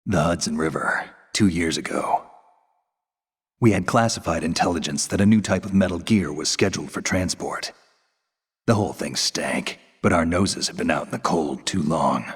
The Hudson River, 2 years ago. We had classified intelligence that a new type of metal gear was scheduled for transport. The whole thing stank, but our noses had been out in the cold too long.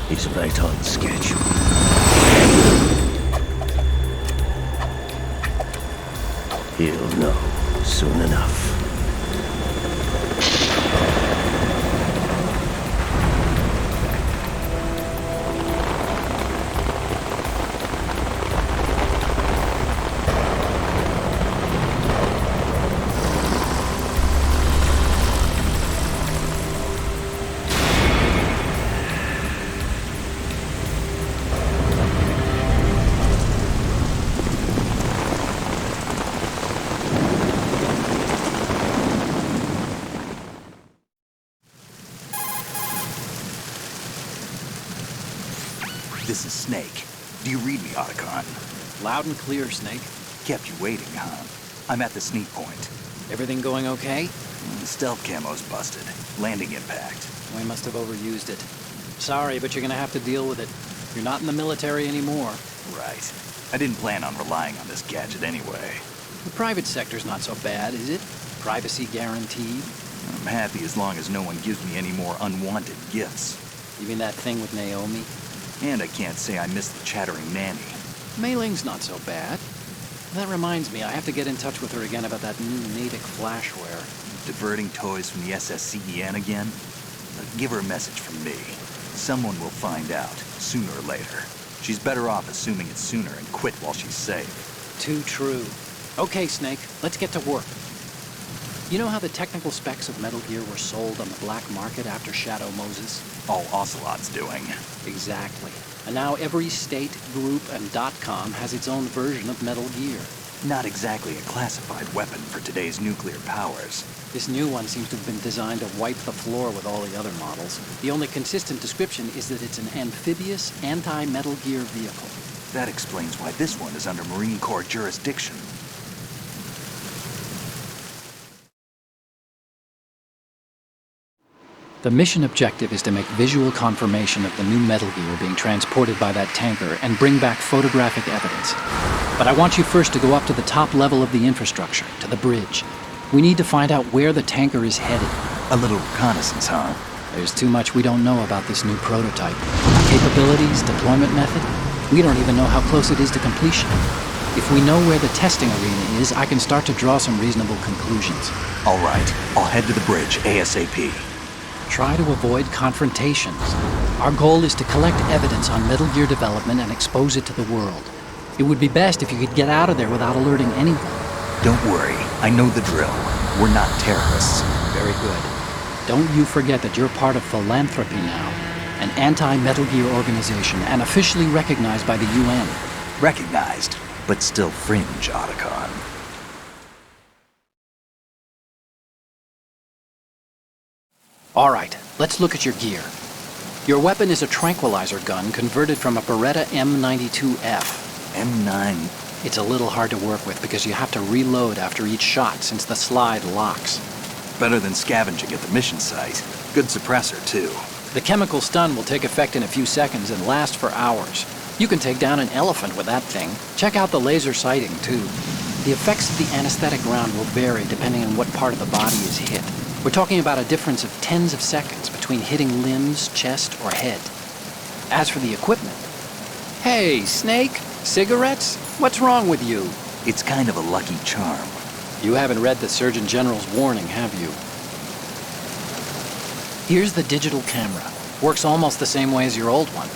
He's right on schedule. He'll know soon enough. This is Snake. Do you read me, Otacon? Loud and clear, Snake. Kept you waiting, huh? I'm at the sneak point. Everything going okay? The stealth camo's busted. Landing impact. We must have overused it. Sorry, but you're gonna have to deal with it. You're not in the military anymore. Right. I didn't plan on relying on this gadget anyway. The private sector's not so bad, is it? Privacy guaranteed? I'm happy as long as no one gives me any more unwanted gifts. You mean that thing with Naomi? And I can't say I miss the chattering nanny. Mei Ling's not so bad. That reminds me, I have to get in touch with her again about that new Natick flashware. Diverting toys from the SSCEN again? Give her a message from me. Someone will find out, sooner or later. She's better off assuming it sooner and quit while she's safe. Too true. Okay, Snake, let's get to work. You know how the technical specs of Metal Gear were sold on the black market after Shadow Moses? All Ocelot's doing. Exactly. And now every state, group, and .com has its own version of Metal Gear. Not exactly a classified weapon for today's nuclear powers. This new one seems to have been designed to wipe the floor with all the other models. The only consistent description is that it's an amphibious, anti-Metal Gear vehicle. That explains why this one is under Marine Corps jurisdiction. The mission objective is to make visual confirmation of the new Metal Gear being transported by that tanker and bring back photographic evidence. But I want you first to go up to the top level of the infrastructure, to the bridge. We need to find out where the tanker is headed. A little reconnaissance, huh? There's too much we don't know about this new prototype. Capabilities, deployment method. We don't even know how close it is to completion. If we know where the testing arena is, I can start to draw some reasonable conclusions. All right, I'll head to the bridge ASAP. Try to avoid confrontations. Our goal is to collect evidence on Metal Gear development and expose it to the world. It would be best if you could get out of there without alerting anyone. Don't worry, I know the drill. We're not terrorists. Very good. Don't you forget that you're part of Philanthropy now, an anti-Metal Gear organization and officially recognized by the UN. Recognized, but still fringe, Otacon. All right, let's look at your gear. Your weapon is a tranquilizer gun converted from a Beretta M92F. M9. It's a little hard to work with because you have to reload after each shot since the slide locks. Better than scavenging at the mission site. Good suppressor, too. The chemical stun will take effect in a few seconds and last for hours. You can take down an elephant with that thing. Check out the laser sighting, too. The effects of the anesthetic round will vary depending on what part of the body is hit. We're talking about a difference of tens of seconds between hitting limbs, chest, or head. As for the equipment... Hey, Snake? Cigarettes? What's wrong with you? It's kind of a lucky charm. You haven't read the Surgeon General's warning, have you? Here's the digital camera. Works almost the same way as your old one.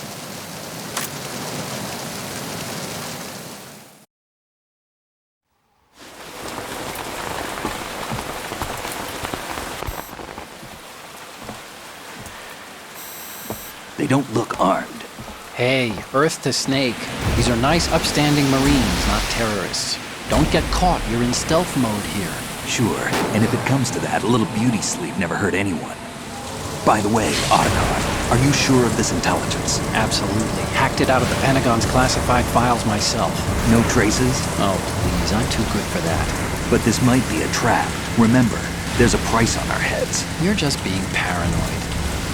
They don't look armed. Hey, Earth to Snake. These are nice, upstanding Marines, not terrorists. Don't get caught. You're in stealth mode here. Sure, and if it comes to that, a little beauty sleep never hurt anyone. By the way, Otacon, are you sure of this intelligence? Absolutely. Hacked it out of the Pentagon's classified files myself. No traces? Oh, please. I'm too good for that. But this might be a trap. Remember, there's a price on our heads. You're just being paranoid.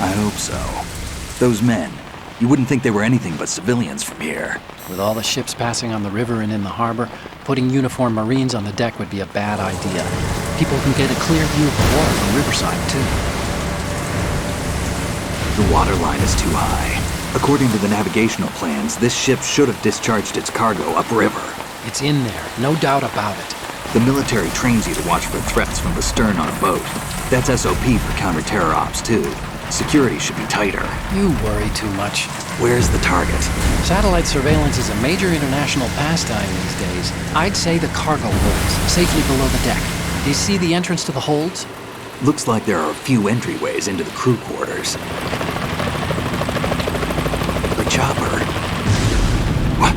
I hope so. Those men, you wouldn't think they were anything but civilians from here. With all the ships passing on the river and in the harbor, putting uniformed Marines on the deck would be a bad idea. People can get a clear view of the water from Riverside, too. The water line is too high. According to the navigational plans, this ship should have discharged its cargo upriver. It's in there, no doubt about it. The military trains you to watch for threats from the stern on a boat. That's SOP for counter-terror ops, too. Security should be tighter. You worry too much. Where's the target? Satellite surveillance is a major international pastime these days. I'd say the cargo holds, safely below the deck. Do you see the entrance to the holds? Looks like there are a few entryways into the crew quarters. The chopper. What?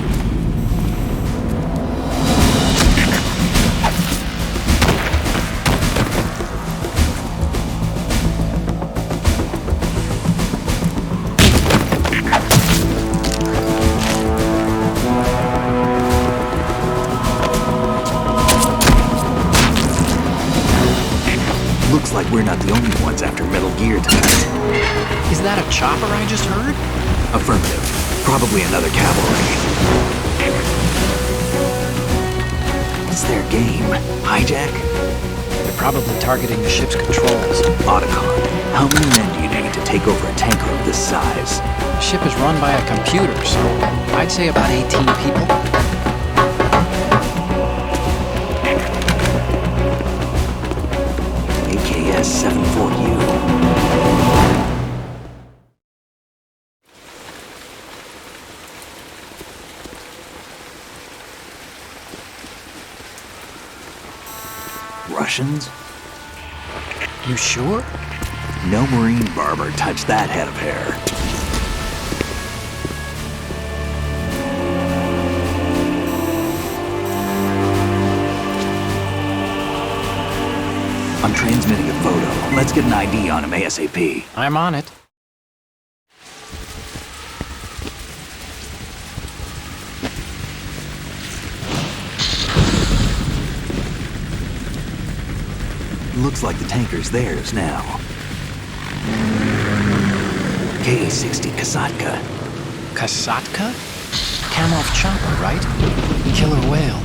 Looks like we're not the only ones after Metal Gear tonight. Is that a chopper I just heard? Affirmative. Probably another cavalry. What's their game? Hijack? They're probably targeting the ship's controls. Otacon, how many men do you need to take over a tanker of this size? The ship is run by a computer, so I'd say about 18 people. AKS 74U. Russians? You sure? No marine barber touched that head of hair. I'm transmitting a photo. Let's get an ID on him ASAP. I'm on it. Looks like the tanker's theirs now. Ka-60 Kasatka. Kasatka? Kamov chopper, right? Killer whale.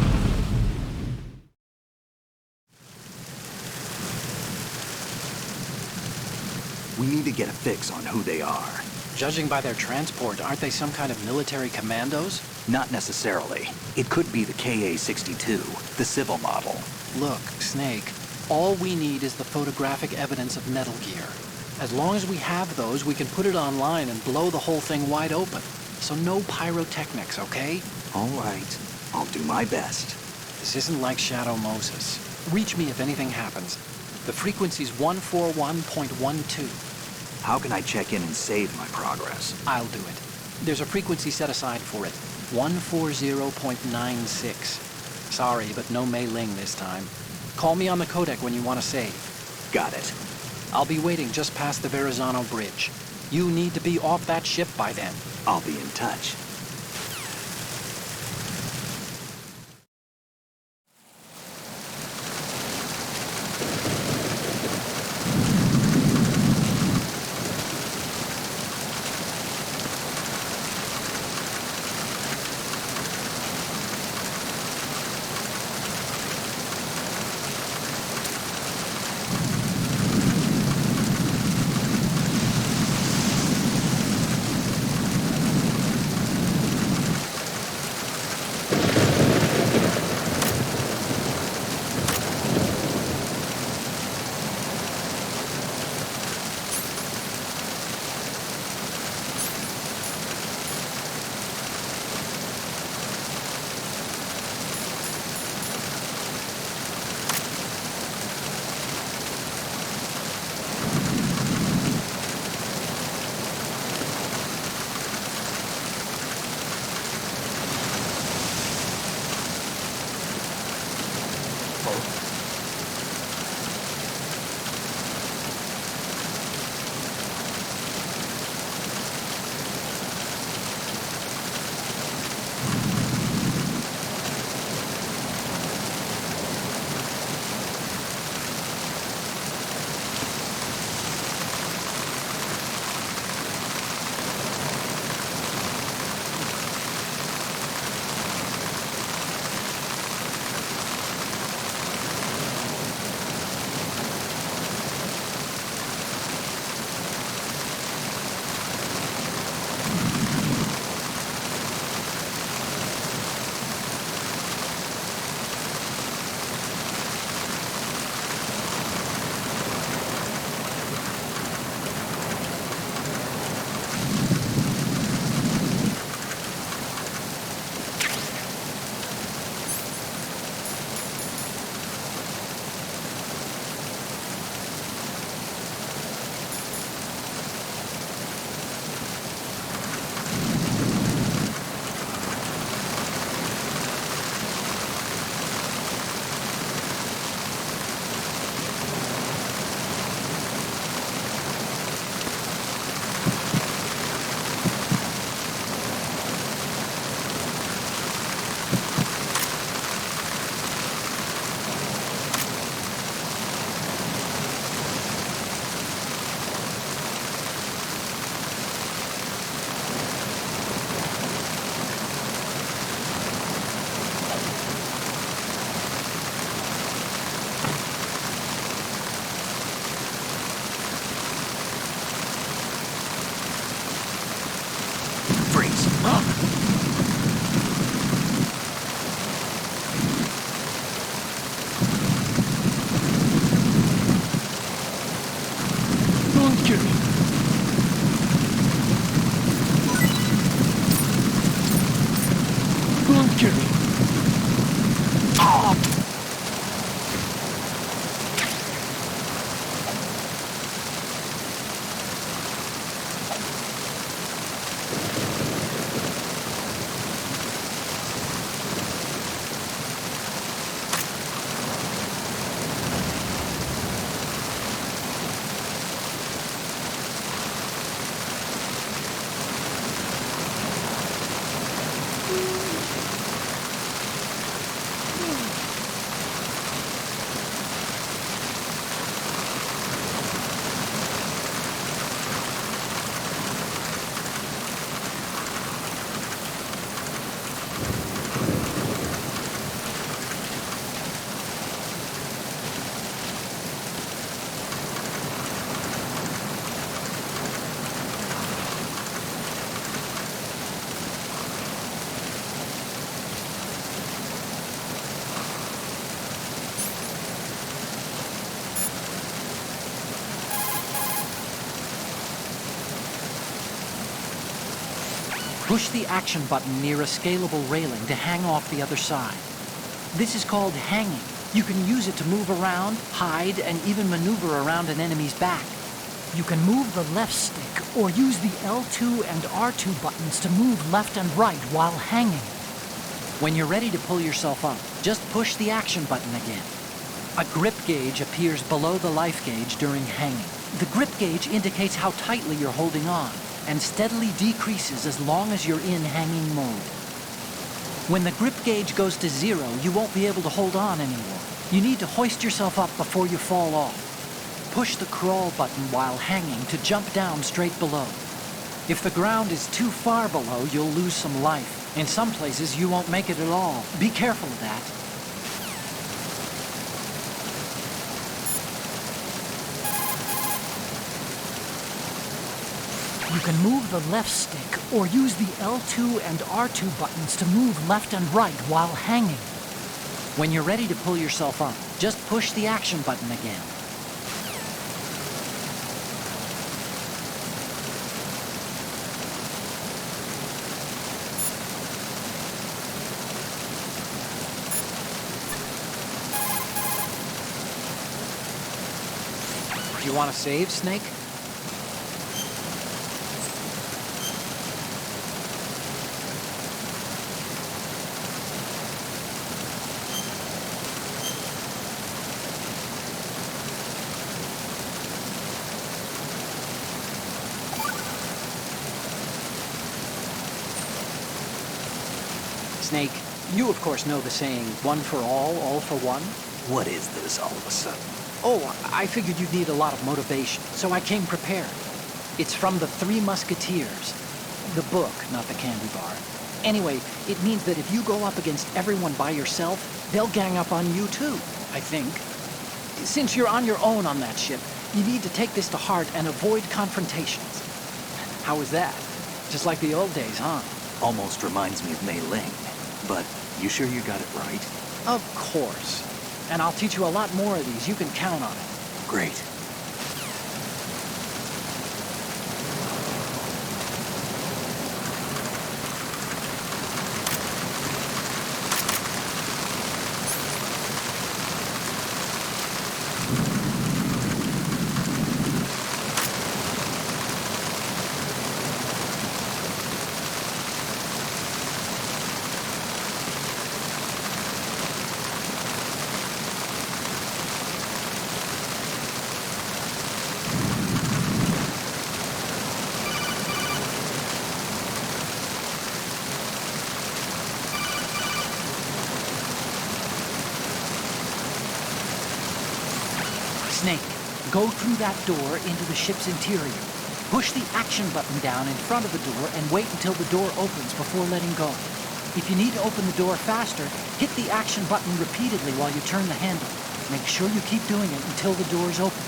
We need to get a fix on who they are. Judging by their transport, aren't they some kind of military commandos? Not necessarily. It could be the Ka-62, the civil model. Look, Snake, all we need is the photographic evidence of Metal Gear. As long as we have those, we can put it online and blow the whole thing wide open. So no pyrotechnics, okay? All right. I'll do my best. This isn't like Shadow Moses. Reach me if anything happens. The frequency's 141.12. How can I check in and save my progress? I'll do it. There's a frequency set aside for it. 140.96. Sorry, but no Mei Ling this time. Call me on the codec when you want to save. Got it. I'll be waiting just past the Verrazano Bridge. You need to be off that ship by then. I'll be in touch. Push the action button near a scalable railing to hang off the other side. This is called hanging. You can use it to move around, hide, and even maneuver around an enemy's back. You can move the left stick or use the L2 and R2 buttons to move left and right while hanging. When you're ready to pull yourself up, just push the action button again. A grip gauge appears below the life gauge during hanging. The grip gauge indicates how tightly you're holding on, and steadily decreases as long as you're in hanging mode. When the grip gauge goes to 0, you won't be able to hold on anymore. You need to hoist yourself up before you fall off. Push the crawl button while hanging to jump down straight below. If the ground is too far below, you'll lose some life. In some places, you won't make it at all. Be careful of that. You can move the left stick or use the L2 and R2 buttons to move left and right while hanging. When you're ready to pull yourself up, just push the action button again. You want to save, Snake? Snake, you of course know the saying, one for all for one? What is this all of a sudden? Oh, I figured you'd need a lot of motivation, so I came prepared. It's from the Three Musketeers. The book, not the candy bar. Anyway, it means that if you go up against everyone by yourself, they'll gang up on you too, I think. Since you're on your own on that ship, you need to take this to heart and avoid confrontations. How was that? Just like the old days, huh? Almost reminds me of Mei Ling. But you sure you got it right? Of course. And I'll teach you a lot more of these. You can count on it. Great. Snake, go through that door into the ship's interior. Push the action button down in front of the door and wait until the door opens before letting go. If you need to open the door faster, hit the action button repeatedly while you turn the handle. Make sure you keep doing it until the door's open.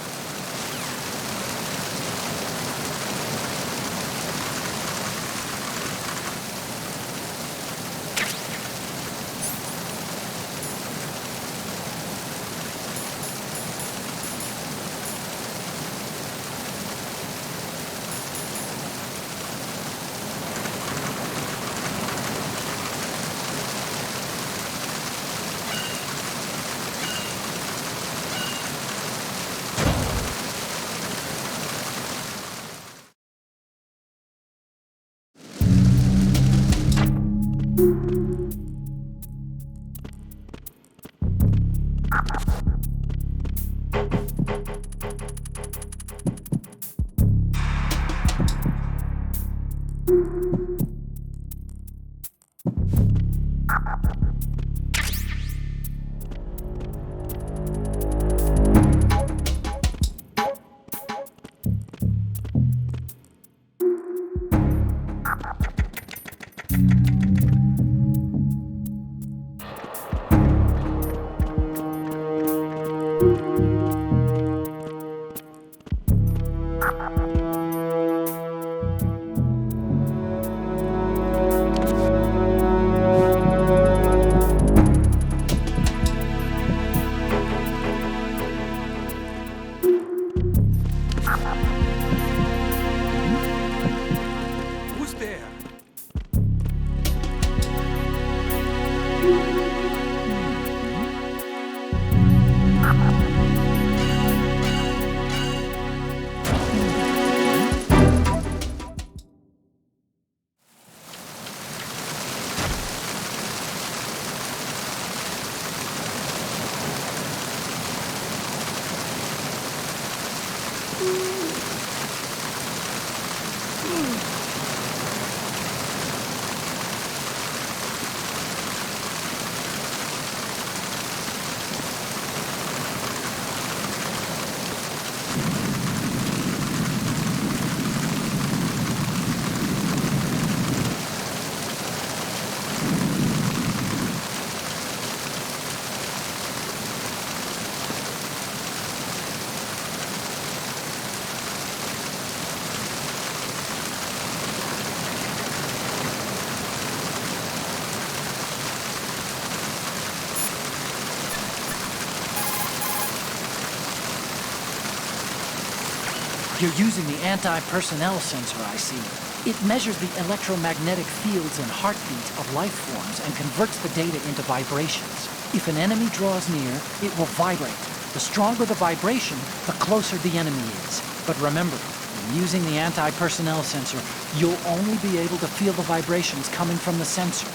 You're using the anti-personnel sensor, I see. It measures the electromagnetic fields and heartbeat of life forms and converts the data into vibrations. If an enemy draws near, it will vibrate. The stronger the vibration, the closer the enemy is. But remember, when using the anti-personnel sensor, you'll only be able to feel the vibrations coming from the sensor.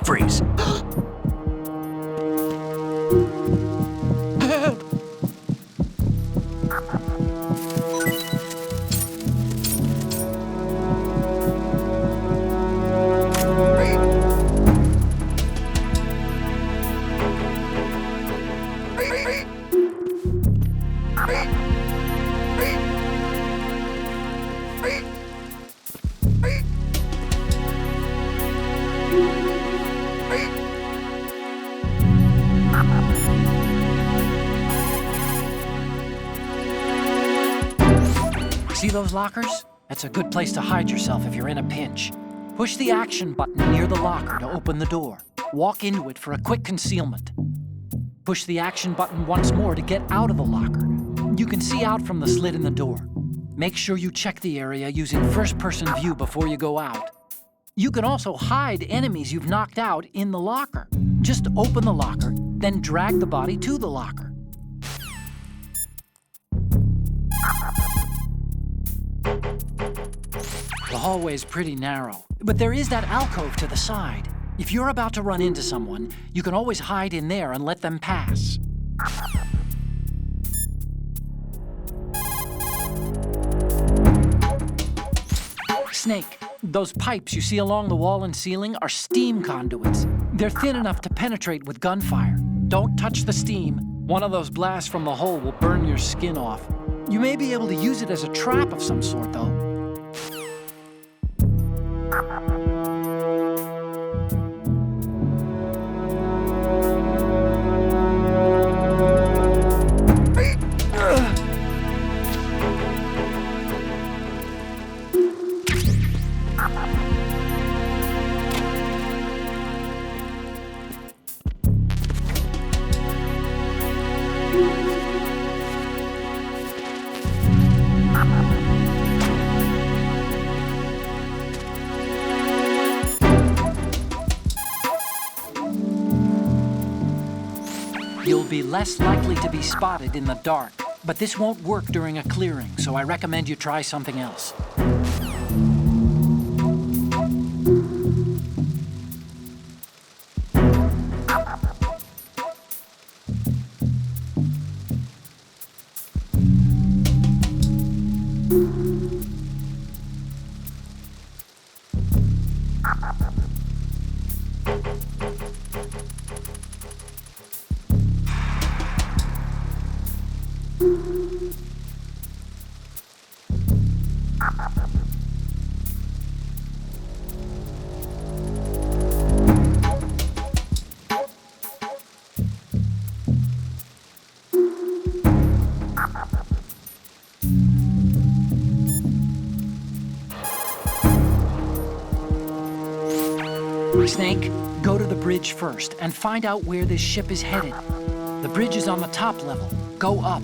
Freeze. See those lockers? That's a good place to hide yourself if you're in a pinch. Push the action button near the locker to open the door. Walk into it for a quick concealment. Push the action button once more to get out of the locker. You can see out from the slit in the door. Make sure you check the area using first-person view before you go out. You can also hide enemies you've knocked out in the locker. Just open the locker, then drag the body to the locker. The hallway's pretty narrow, but there is that alcove to the side. If you're about to run into someone, you can always hide in there and let them pass. Snake, those pipes you see along the wall and ceiling are steam conduits. They're thin enough to penetrate with gunfire. Don't touch the steam. One of those blasts from the hole will burn your skin off. You may be able to use it as a trap of some sort, though. be less likely to be spotted in the dark. But this won't work during a clearing, so I recommend you try something else. Snake, go to the bridge first and find out where this ship is headed. The bridge is on the top level. Go up.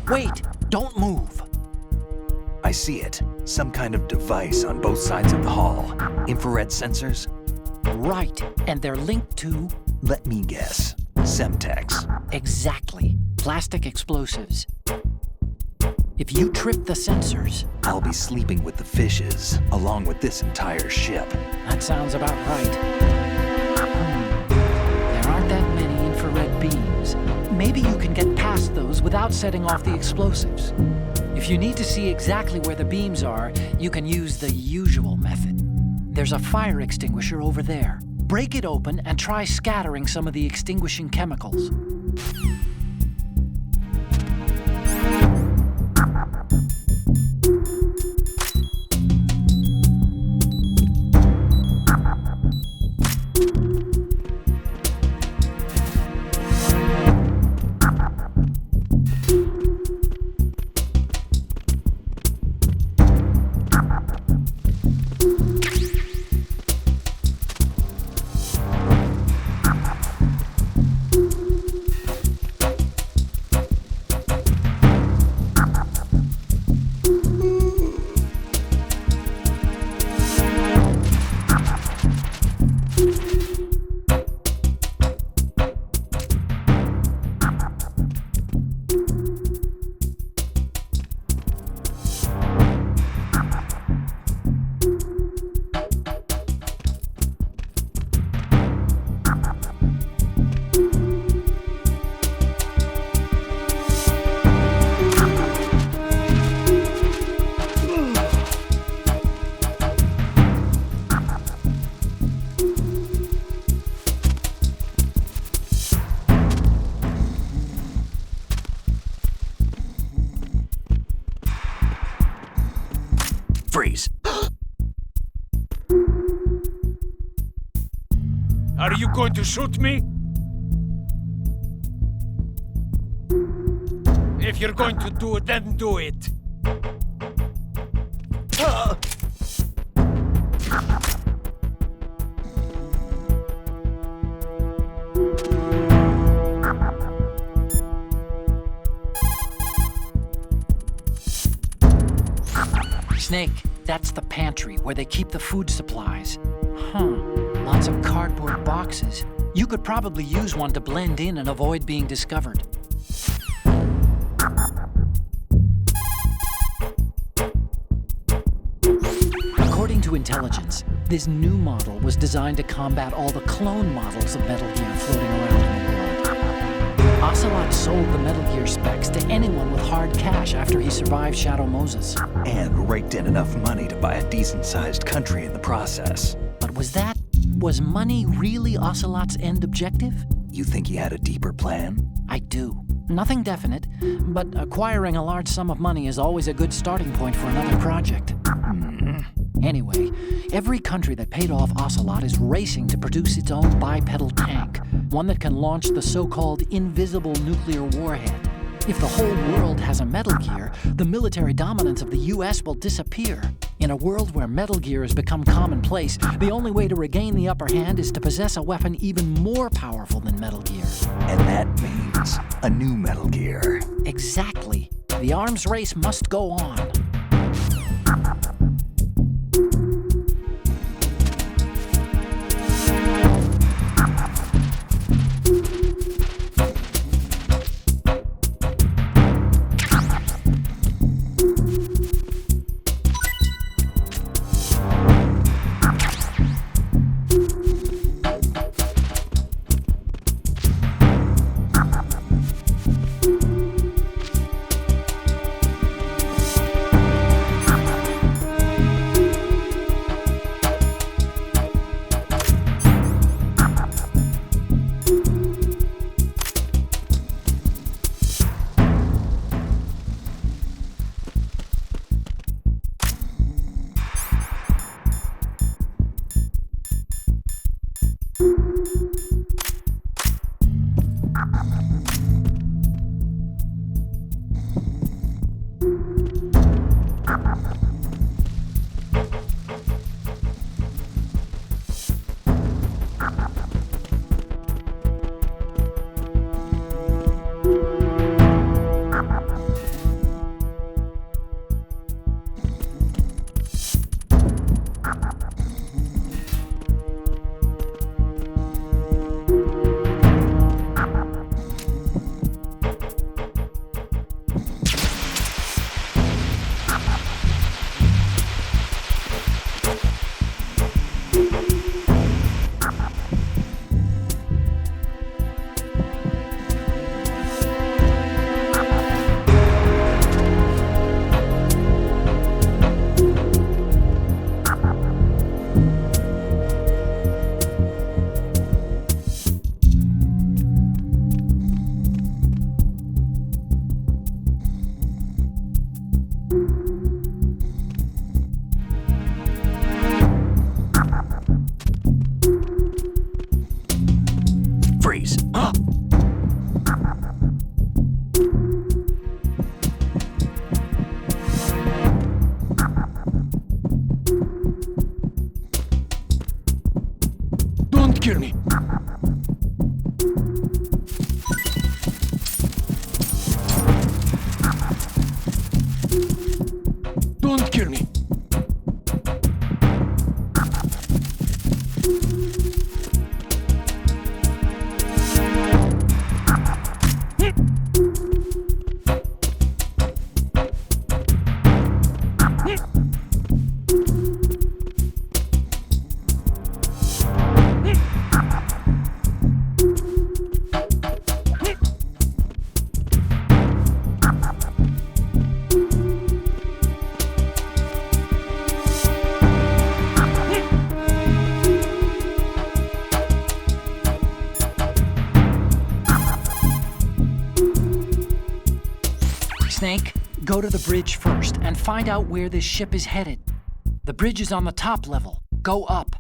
Wait! Don't move! I see it. Some kind of device on both sides of the hall. Infrared sensors? Right, and they're linked to... Let me guess. Semtex. Exactly. Plastic explosives. If you trip the sensors... I'll be sleeping with the fishes, along with this entire ship. That sounds about right. There aren't that many infrared beams. Maybe you can get past those without setting off the explosives. If you need to see exactly where the beams are, you can use the usual method. There's a fire extinguisher over there. Break it open and try scattering some of the extinguishing chemicals. Freeze. Are you going to shoot me? If you're going to do it, then do it. Snake, that's the pantry where they keep the food supplies. Huh, lots of cardboard boxes. You could probably use one to blend in and avoid being discovered. According to intelligence, this new model was designed to combat all the clone models of Metal Gear floating around in the world. Ocelot sold the Metal Gear specs to anyone with hard cash after he survived Shadow Moses. And raked in enough money to buy a decent-sized country in the process. But was money really Ocelot's end objective? You think he had a deeper plan? I do. Nothing definite, but acquiring a large sum of money is always a good starting point for another project. Anyway, every country that paid off Ocelot is racing to produce its own bipedal tank, one that can launch the so-called invisible nuclear warhead. If the whole world has a Metal Gear, the military dominance of the US will disappear. In a world where Metal Gear has become commonplace, the only way to regain the upper hand is to possess a weapon even more powerful than Metal Gear. And that means a new Metal Gear. Exactly. The arms race must go on. Kill me. Don't kill me. Snake, go to the bridge first and find out where this ship is headed. The bridge is on the top level. Go up.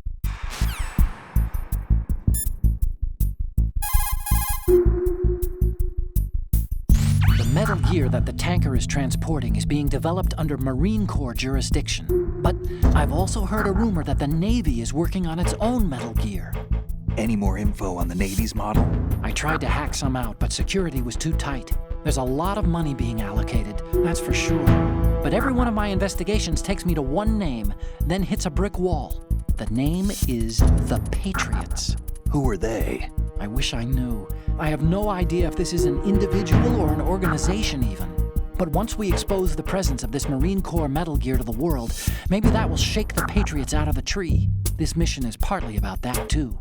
The metal gear that the tanker is transporting is being developed under Marine Corps jurisdiction. But I've also heard a rumor that the Navy is working on its own metal gear. Any more info on the Navy's model? I tried to hack some out, but security was too tight. There's a lot of money being allocated, that's for sure. But every one of my investigations takes me to one name, then hits a brick wall. The name is the Patriots. Who are they? I wish I knew. I have no idea if this is an individual or an organization even. But once we expose the presence of this Marine Corps metal gear to the world, maybe that will shake the Patriots out of the tree. This mission is partly about that too.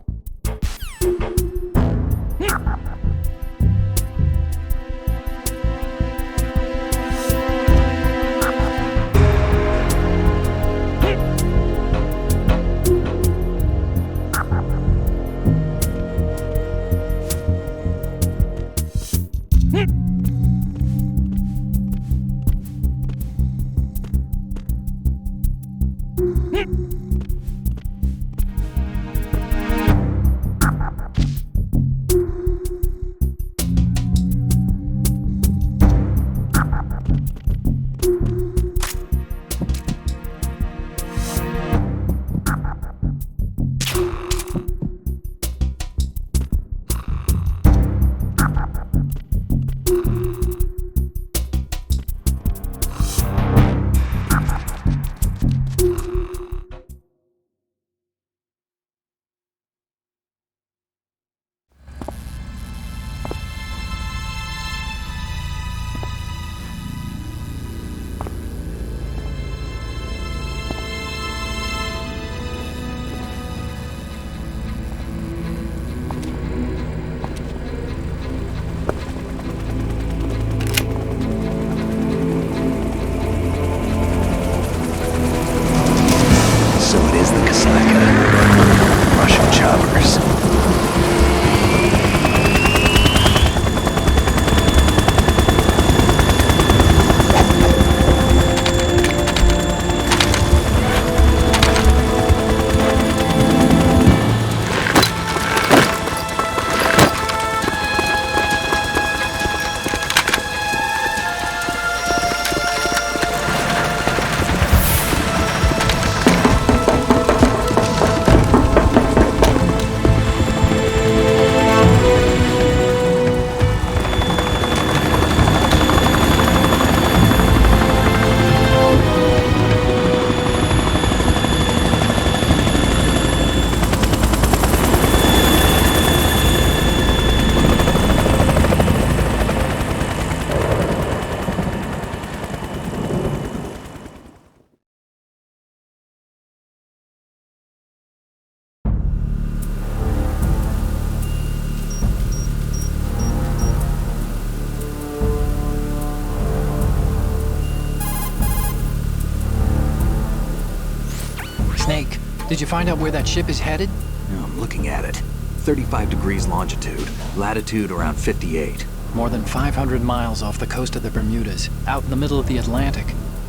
Did you find out where that ship is headed? I'm looking at it. 35 degrees longitude, latitude around 58. More than 500 miles off the coast of the Bermudas, out in the middle of the Atlantic.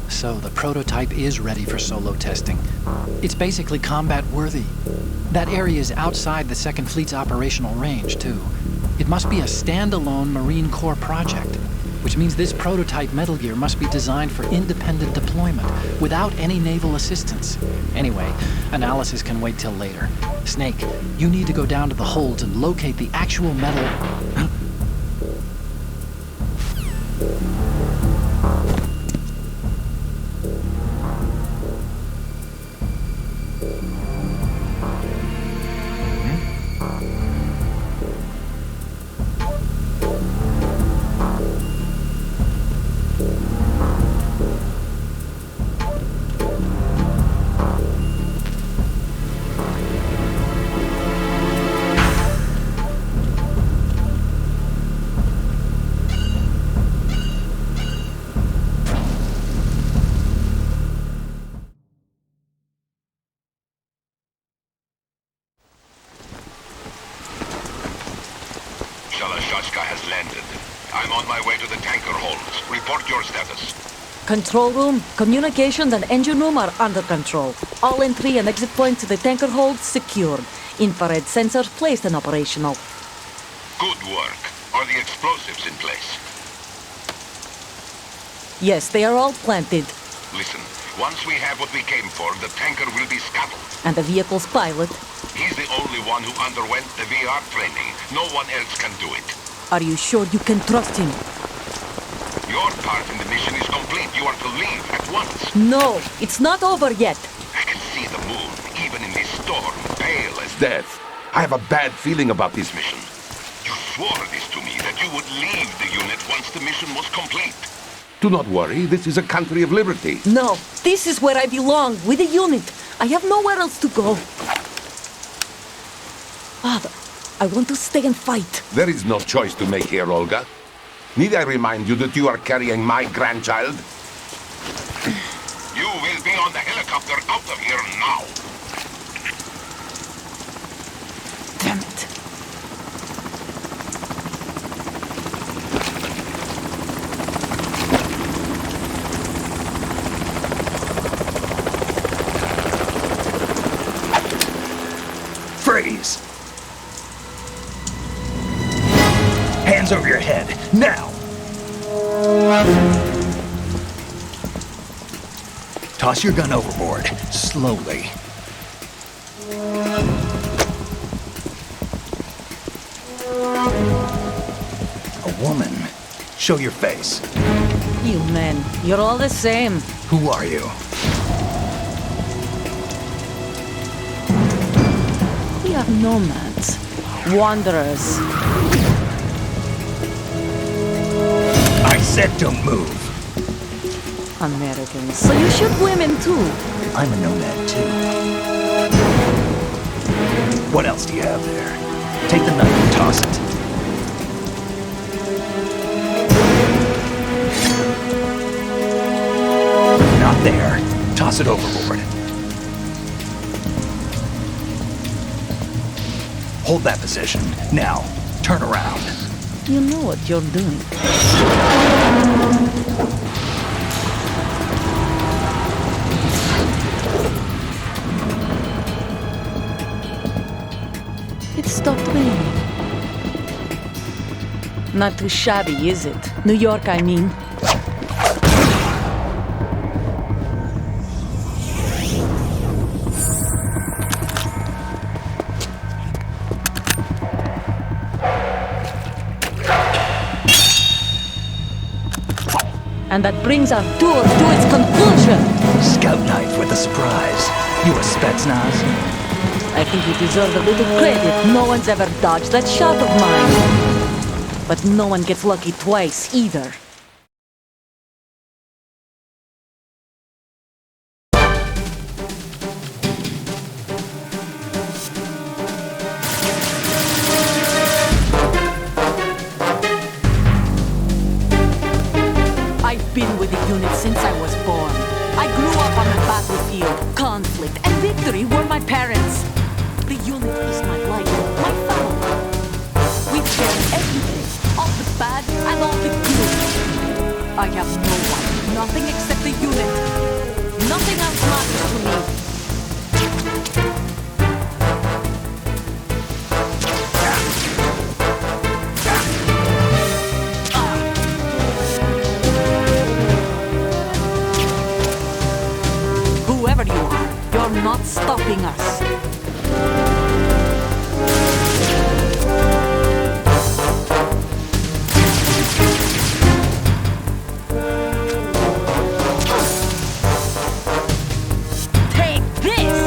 So the prototype is ready for solo testing. It's basically combat worthy. That area is outside the Second Fleet's operational range, too. It must be a standalone Marine Corps project, which means this prototype metal gear must be designed for independent deployment, without any naval assistance. Anyway, analysis can wait till later. Snake, you need to go down to the holds and locate the actual metal... Control room, communications, and engine room are under control. All entry and exit points to the tanker hold secured. Infrared sensors placed and operational. Good work. Are the explosives in place? Yes, they are all planted. Listen, once we have what we came for, the tanker will be scuttled. And the vehicle's pilot. He's the only one who underwent the VR training. No one else can do it. Are you sure you can trust him? Your part in the mission is complete. You are to leave at once. No, it's not over yet. I can see the moon, even in this storm, pale as death. I have a bad feeling about this mission. You swore this to me, that you would leave the unit once the mission was complete. Do not worry, this is a country of liberty. No, this is where I belong, with the unit. I have nowhere else to go. Father, I want to stay and fight. There is no choice to make here, Olga. Need I remind you that you are carrying my grandchild? You will be on the helicopter out of here now. Damn it. Freeze! Hands over your head, now! Toss your gun overboard, slowly. A woman. Show your face. You men, you're all the same. Who are you? We are nomads. Wanderers. I said don't move. Americans. So you shoot women too. I'm a nomad too. What else do you have there? Take the knife and toss it. Not there. Toss it overboard. Hold that position. Now, turn around. You know what you're doing. It stopped raining. Not too shabby, is it? New York, I mean. And that brings our tour to its conclusion. Scout knife with a surprise. You a Spetsnaz? I think you deserve a little credit. No one's ever dodged that shot of mine. But no one gets lucky twice, either. I've been with the unit since I was born. I grew up on the battlefield. Conflict and victory were my parents. The unit is my life, my family. We share everything, all the bad and all the good. I have no one, nothing except the unit. Nothing else matters to me. Whoever you are, you're not stopping us. Take this!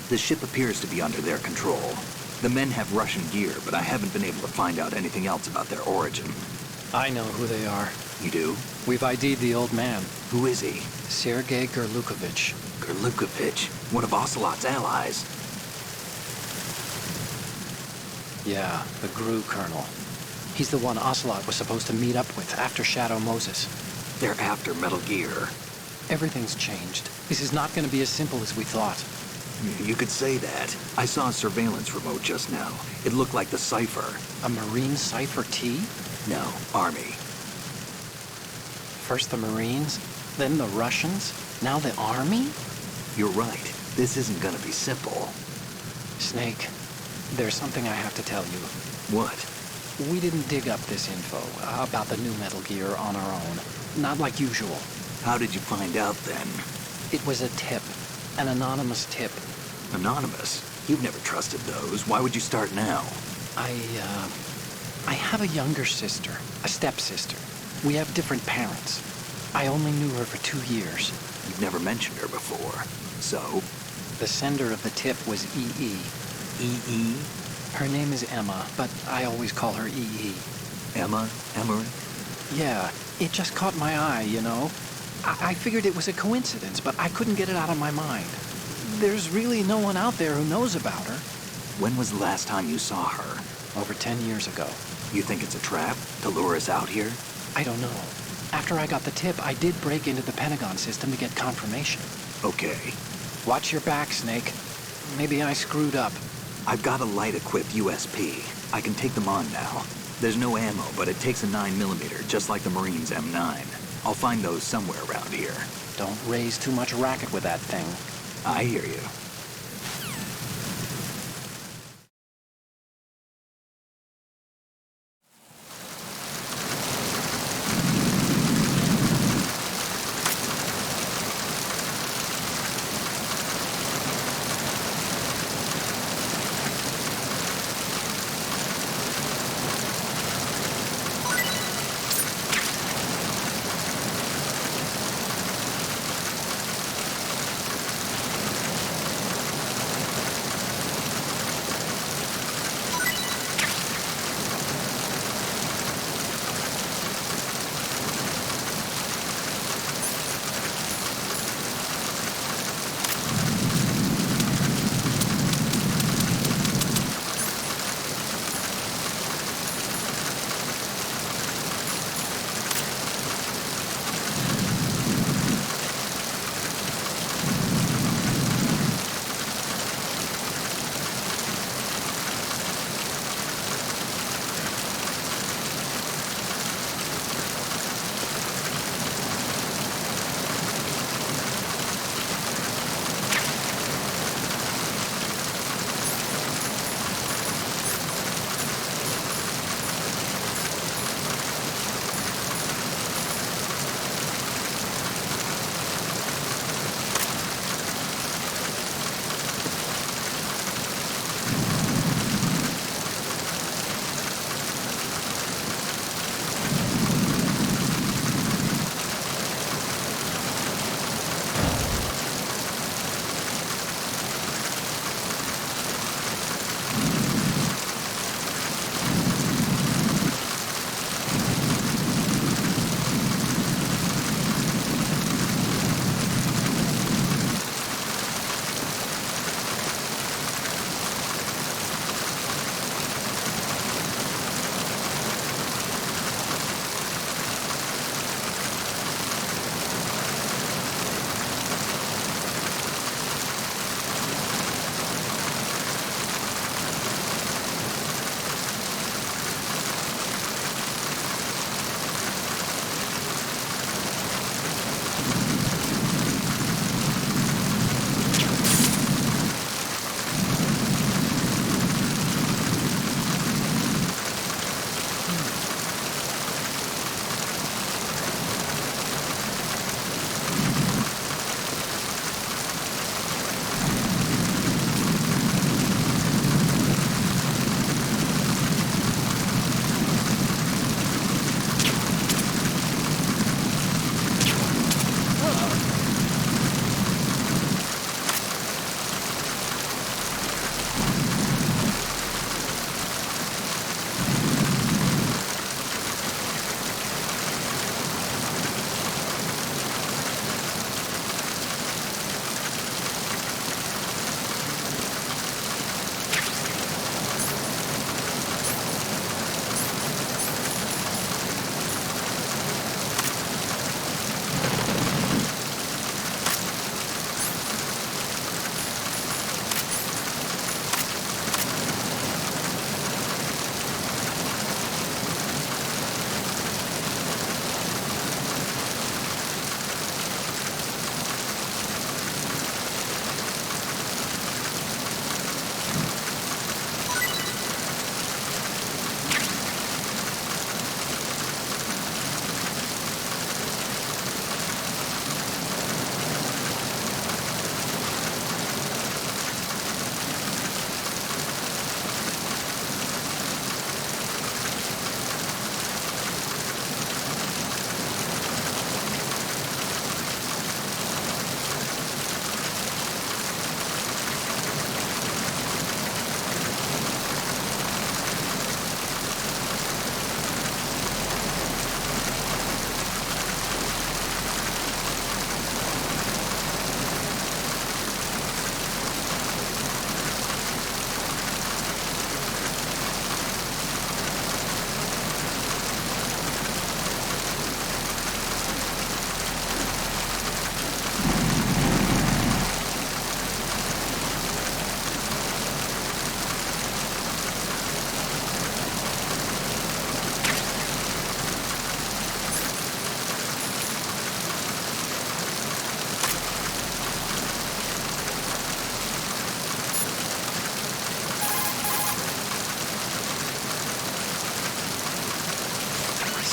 The ship appears to be under their control. The men have Russian gear, but I haven't been able to find out anything else about their origin. I know who they are. You do? We've ID'd the old man, Who is he? Sergei Gurlukovich. Gurlukovich, one of Ocelot's allies. Yeah, the GRU colonel. He's the one Ocelot was supposed to meet up with after Shadow Moses. They're after Metal Gear. Everything's changed. This is not going to be as simple as we thought. You could say that. I saw a surveillance remote just now. It looked like the Cypher. A Marine Cypher T? No, Army. First the Marines, then the Russians, now the Army? You're right. This isn't gonna be simple. Snake, there's something I have to tell you. What? We didn't dig up this info about the new Metal Gear on our own. Not like usual. How did you find out then? It was a tip. An anonymous tip. Anonymous? You've never trusted those. Why would you start now? I have a younger sister, a stepsister. We have different parents. I only knew her for 2 years. You've never mentioned her before. So? The sender of the tip was EE. EE? Her name is Emma, but I always call her EE. Emma? Emmerich? Yeah, it just caught my eye, you know? I figured it was a coincidence, but I couldn't get it out of my mind. There's really no one out there who knows about her. When was the last time you saw her? Over 10 years ago. You think it's a trap to lure us out here? I don't know. After I got the tip, I did break into the Pentagon system to get confirmation. Okay. Watch your back, Snake. Maybe I screwed up. I've got a light-equipped USP. I can take them on now. There's no ammo, but it takes a 9mm, just like the Marines' M9. I'll find those somewhere around here. Don't raise too much racket with that thing. I hear you.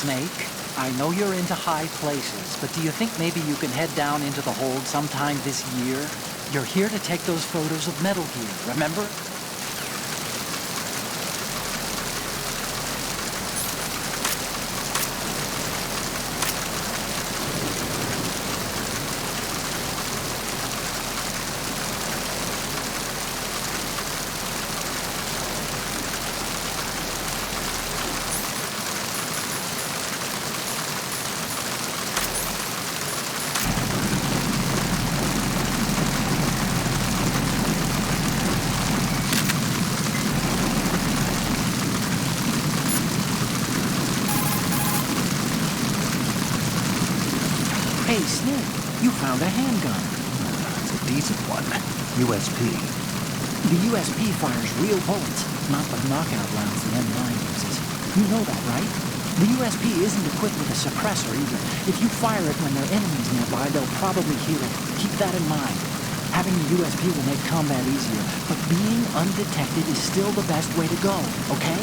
Snake, I know you're into high places, but do you think maybe you can head down into the hold sometime this year? You're here to take those photos of Metal Gear, remember? Hey, Snake, you found a handgun. It's a decent one. USP. The USP fires real bullets, not the knockout rounds the M9 uses. You know that, right? The USP isn't equipped with a suppressor either. If you fire it when there are enemies nearby, they'll probably hear it. Keep that in mind. Having the USP will make combat easier, but being undetected is still the best way to go, okay?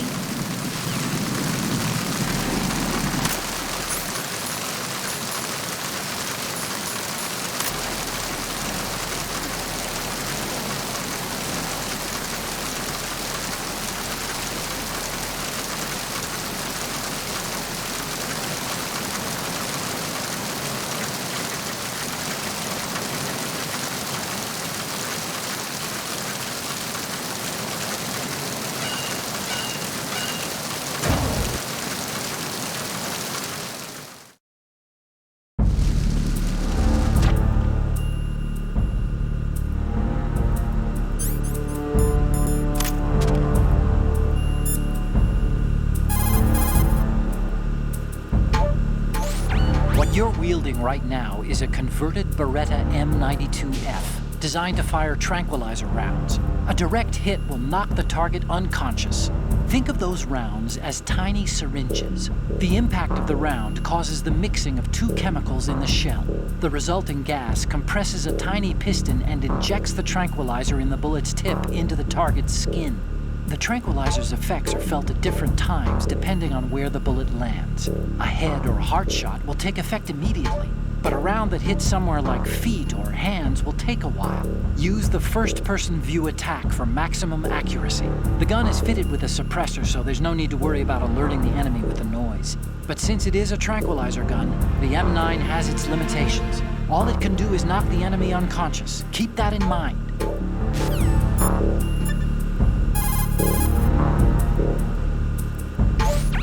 What you're wielding right now is a converted Beretta M92F, designed to fire tranquilizer rounds. A direct hit will knock the target unconscious. Think of those rounds as tiny syringes. The impact of the round causes the mixing of two chemicals in the shell. The resulting gas compresses a tiny piston and injects the tranquilizer in the bullet's tip into the target's skin. The tranquilizer's effects are felt at different times depending on where the bullet lands. A head or heart shot will take effect immediately, but a round that hits somewhere like feet or hands will take a while. Use the first-person view attack for maximum accuracy. The gun is fitted with a suppressor, so there's no need to worry about alerting the enemy with the noise. But since it is a tranquilizer gun, the M9 has its limitations. All it can do is knock the enemy unconscious. Keep that in mind.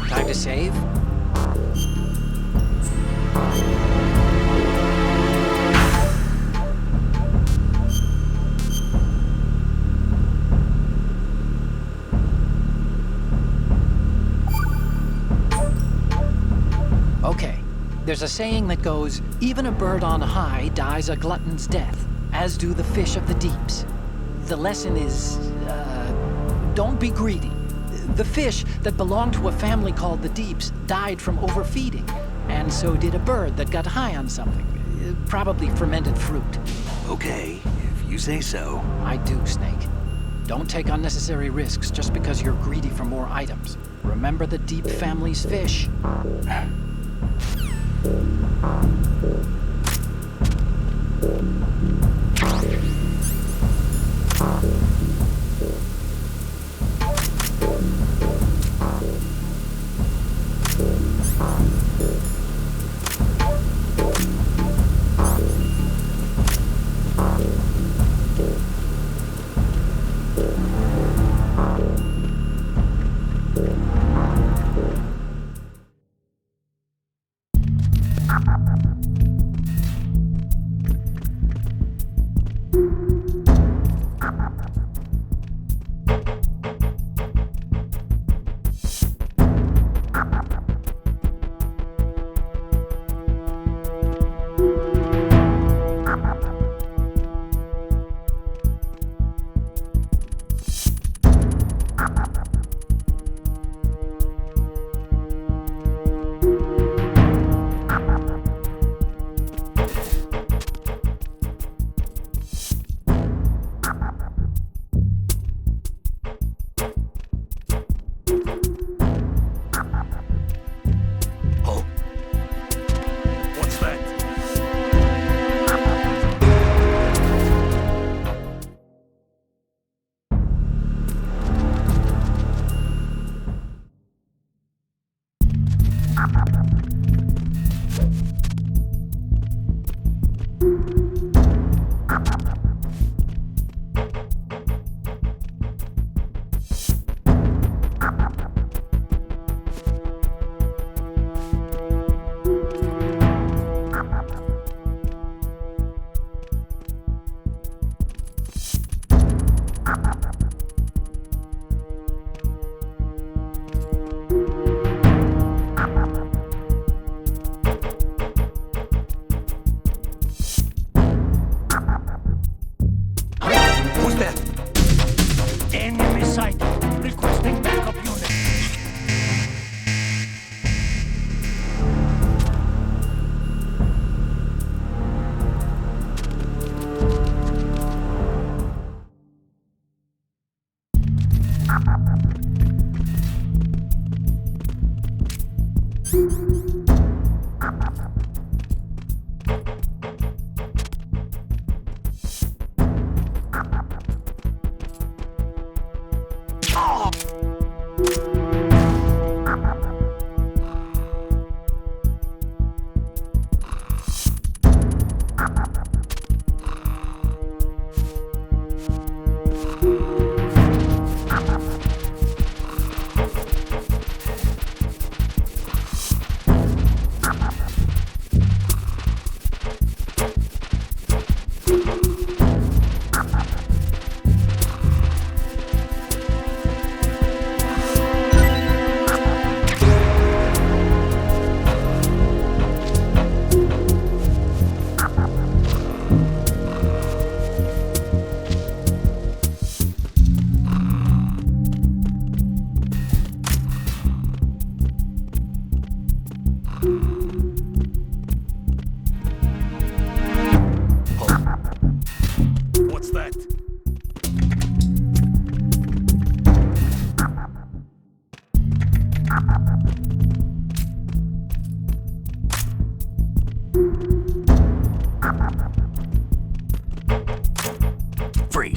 Time to save? Okay, there's a saying that goes, even a bird on high dies a glutton's death, as do the fish of the deeps. The lesson is, don't be greedy. The fish that belonged to a family called the Deeps died from overfeeding, and so did a bird that got high on something, probably fermented fruit. Okay, if you say so. I do, Snake. Don't take unnecessary risks just because you're greedy for more items. Remember the Deep family's fish.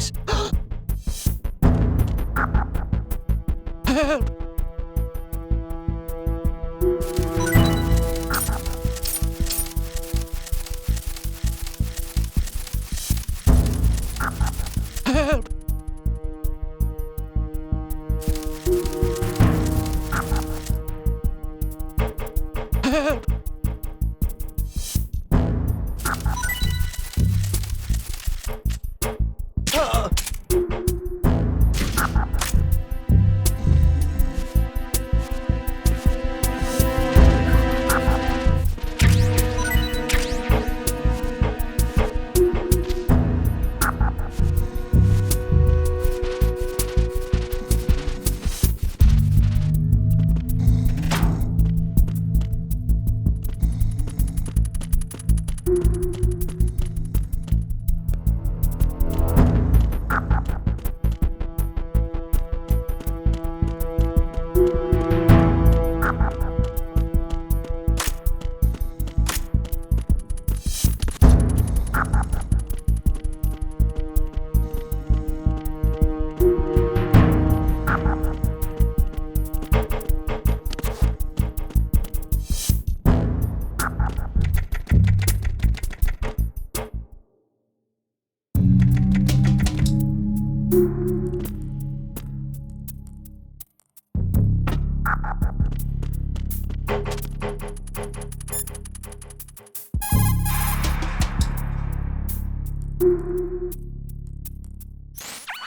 Freeze. Help! Help! Help!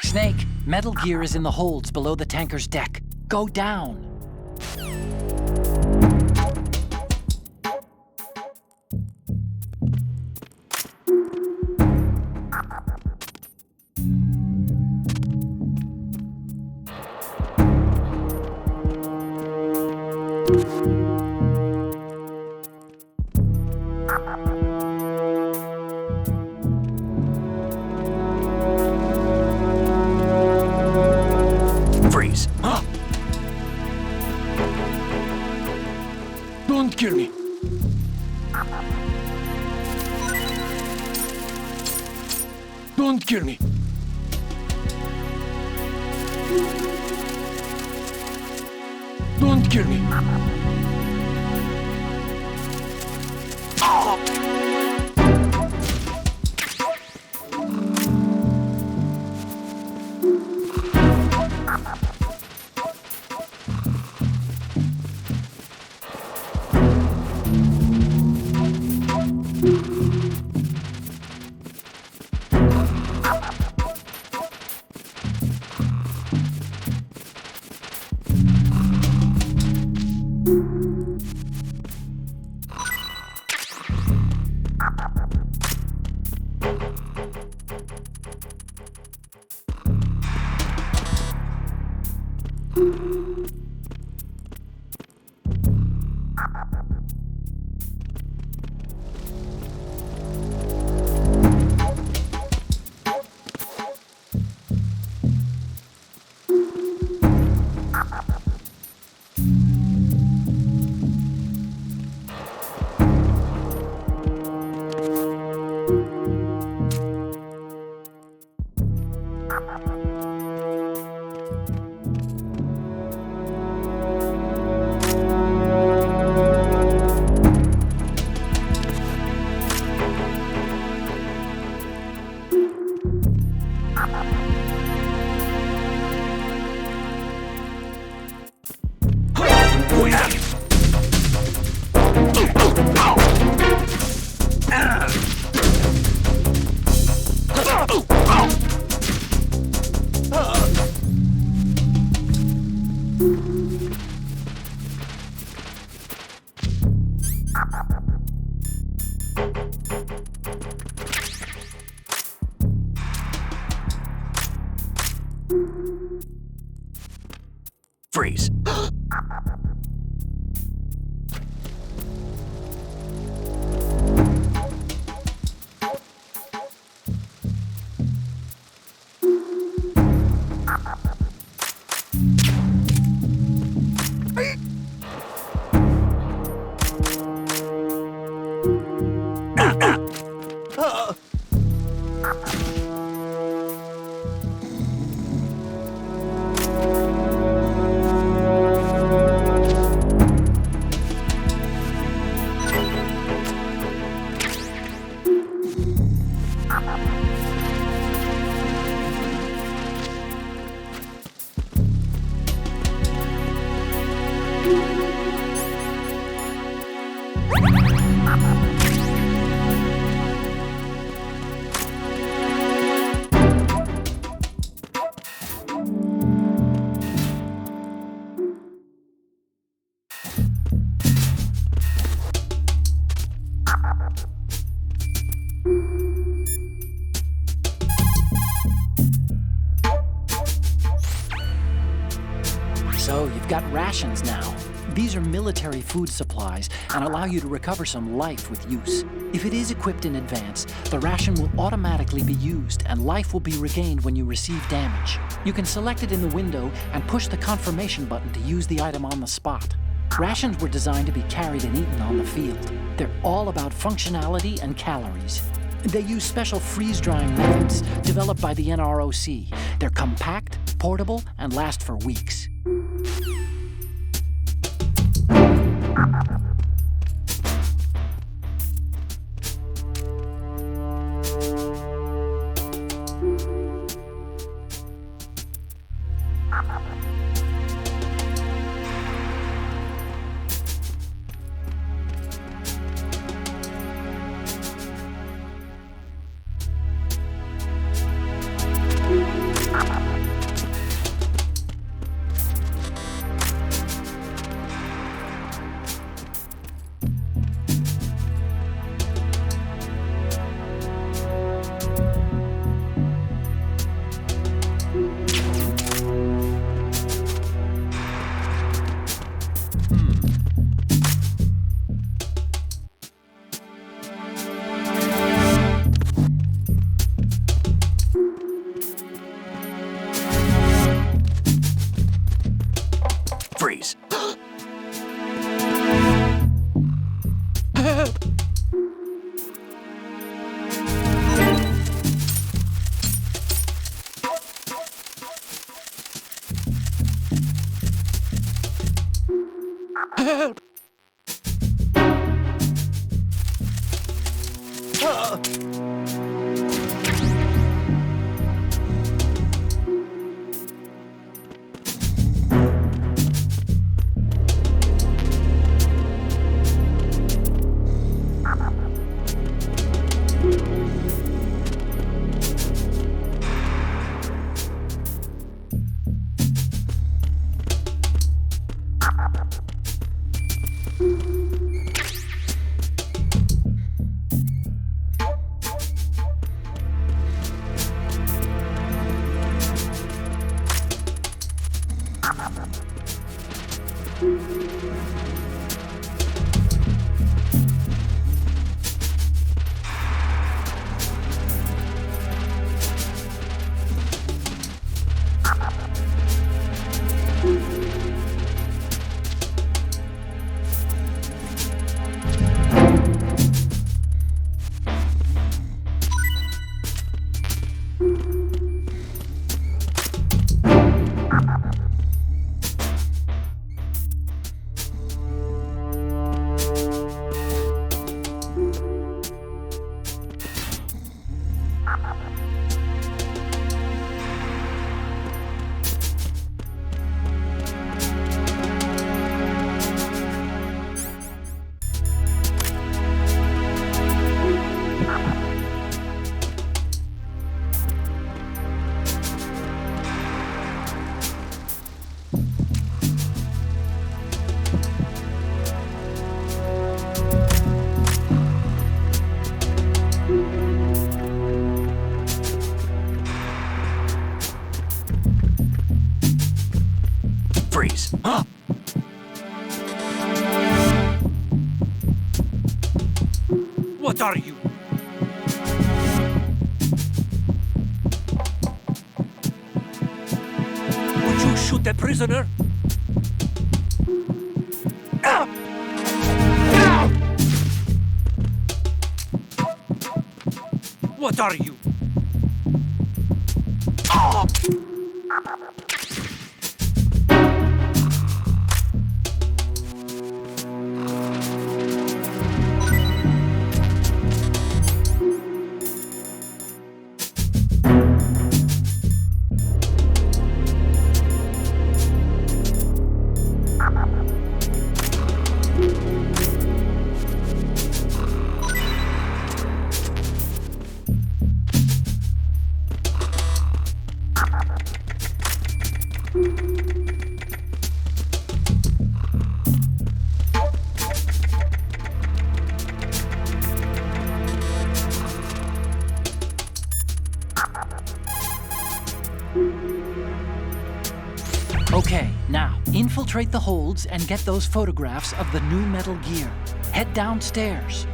Snake, Metal Gear is in the holds below the tanker's deck. Go down. Freeze. Don't kill me. Don't kill me. Don't kill me. Freeze. So, you've got rations now. These are military food supplies and allow you to recover some life with use. If it is equipped in advance, the ration will automatically be used and life will be regained when you receive damage. You can select it in the window and push the confirmation button to use the item on the spot. Rations were designed to be carried and eaten on the field. They're all about functionality and calories. They use special freeze-drying methods developed by the NROC. They're compact, portable, and last for weeks. Freeze. Freeze. Huh? What are you? Would you shoot a prisoner? Ah! Ah! What are you? Ah! Okay, now, infiltrate the holds and get those photographs of the new Metal Gear. Head downstairs.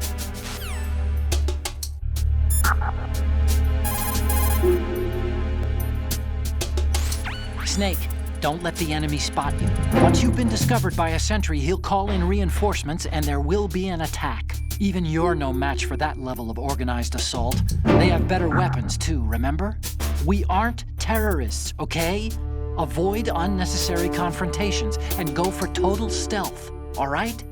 Snake, don't let the enemy spot you. Once you've been discovered by a sentry, he'll call in reinforcements and there will be an attack. Even you're no match for that level of organized assault. They have better weapons too, remember? We aren't terrorists, okay? Avoid unnecessary confrontations and go for total stealth, all right?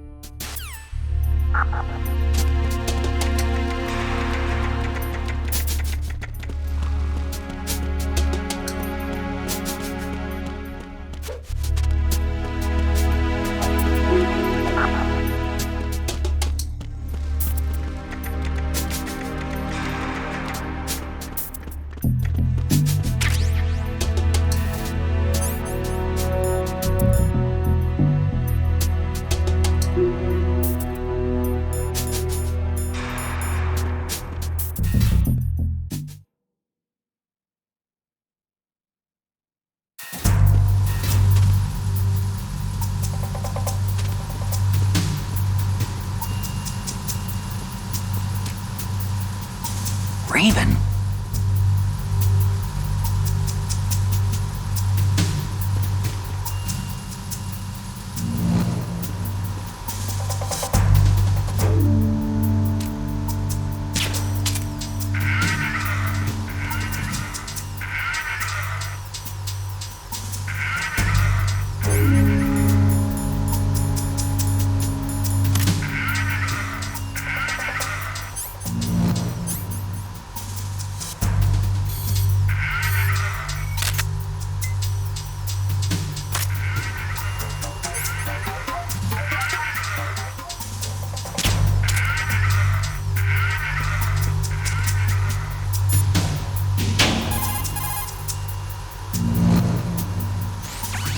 Raven?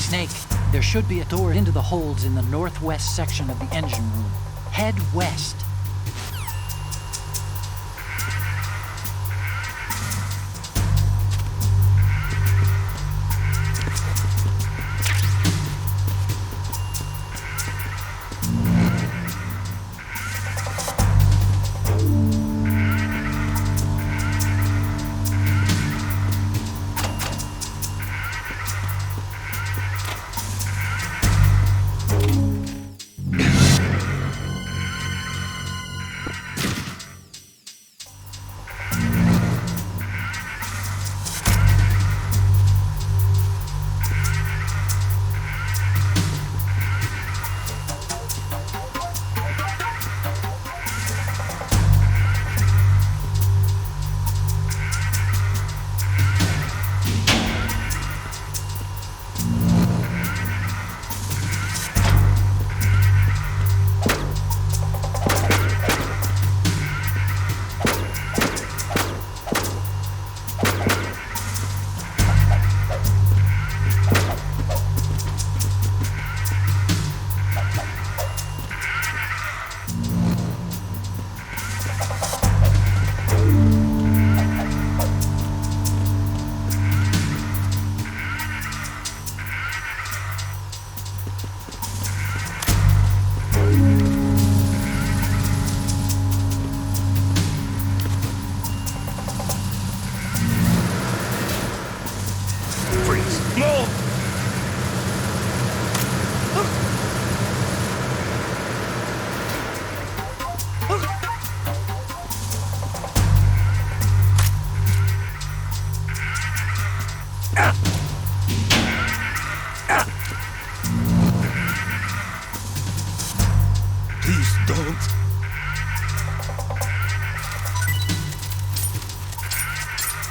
Snake, there should be a door into the holds in the northwest section of the engine room. Head west.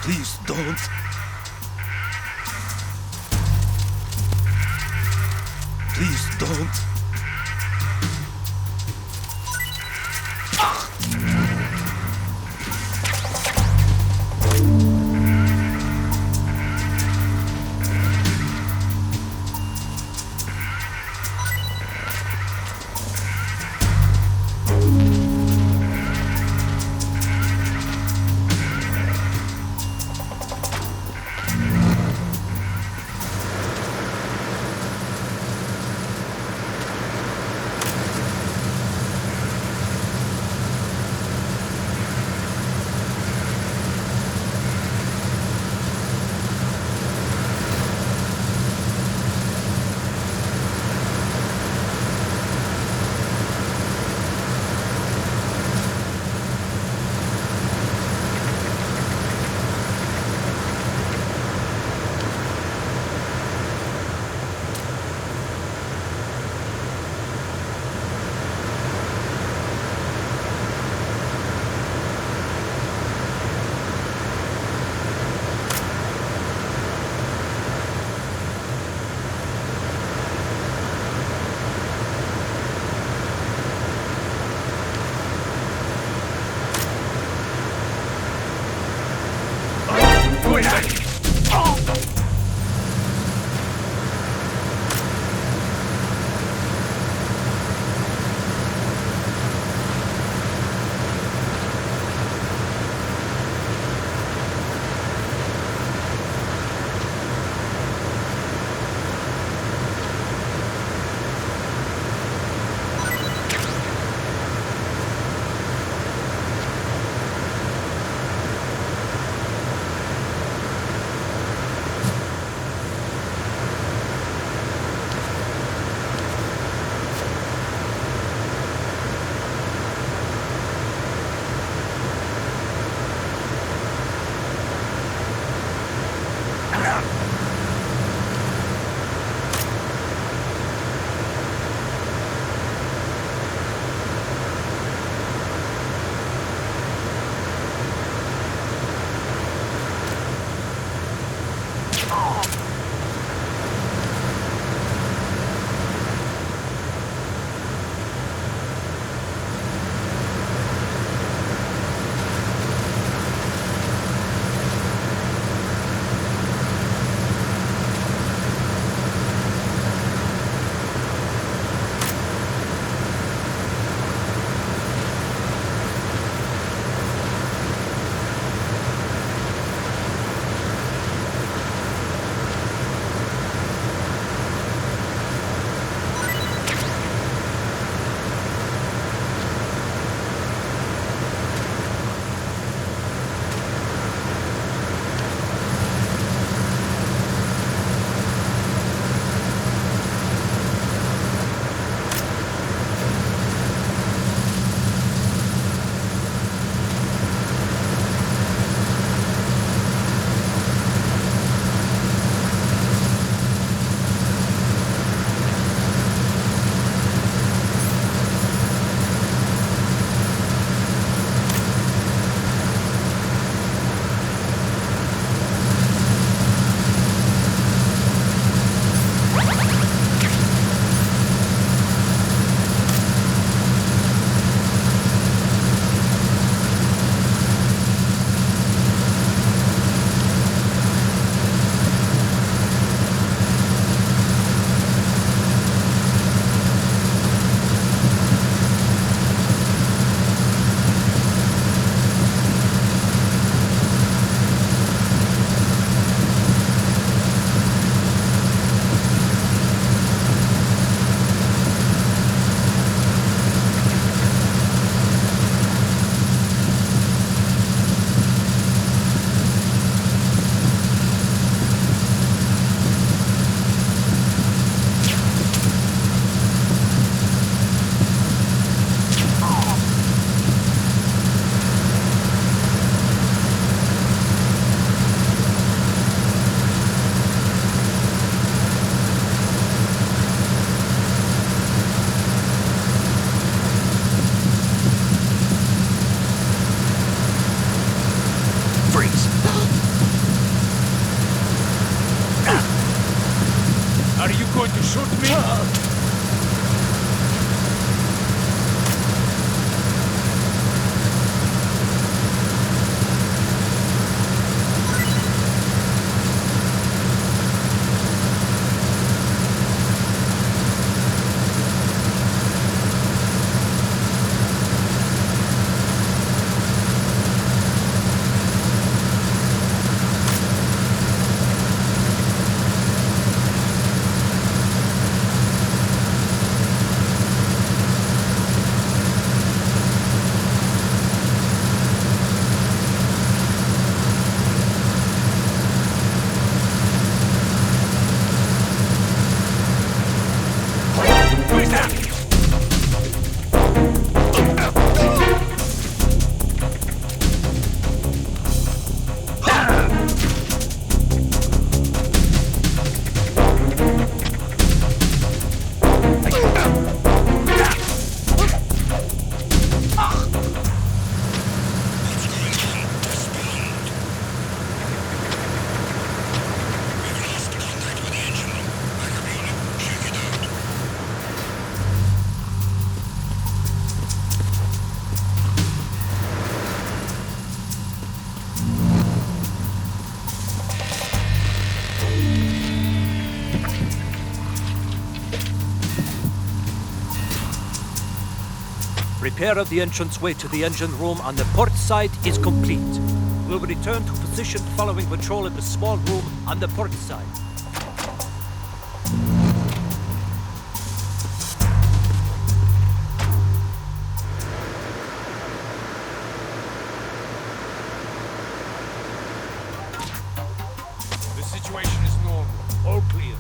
Please don't. Please don't. Repair of the entranceway to the engine room on the port side is complete. We'll return to position following patrol in the small room on the port side. The situation is normal. All clear.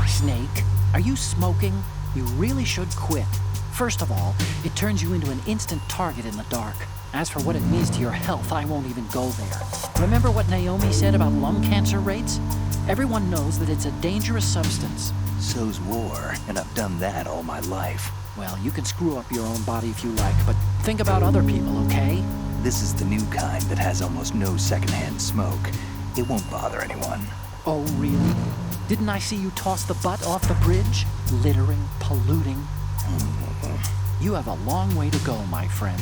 Snake, are you smoking? You really should quit. First of all, it turns you into an instant target in the dark. As for what it means to your health, I won't even go there. Remember what Naomi said about lung cancer rates? Everyone knows that it's a dangerous substance. So's war, and I've done that all my life. Well, you can screw up your own body if you like, but think about other people, okay? This is the new kind that has almost no secondhand smoke. It won't bother anyone. Oh, really? Didn't I see you toss the butt off the bridge? Littering, polluting. You have a long way to go, my friend.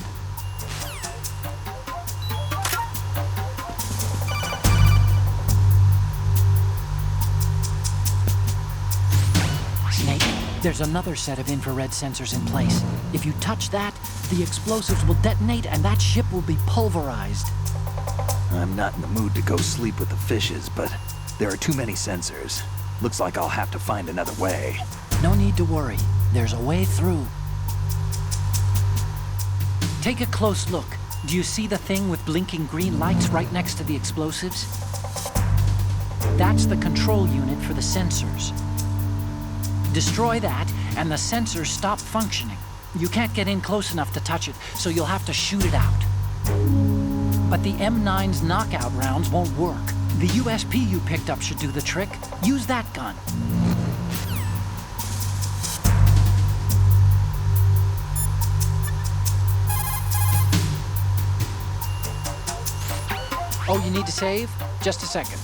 Snake, there's another set of infrared sensors in place. If you touch that, the explosives will detonate and that ship will be pulverized. I'm not in the mood to go sleep with the fishes, but there are too many sensors. Looks like I'll have to find another way. No need to worry. There's a way through. Take a close look. Do you see the thing with blinking green lights right next to the explosives? That's the control unit for the sensors. Destroy that, and the sensors stop functioning. You can't get in close enough to touch it, so you'll have to shoot it out. But the M9's knockout rounds won't work. The USP you picked up should do the trick. Use that gun. Oh, you need to save? Just a second.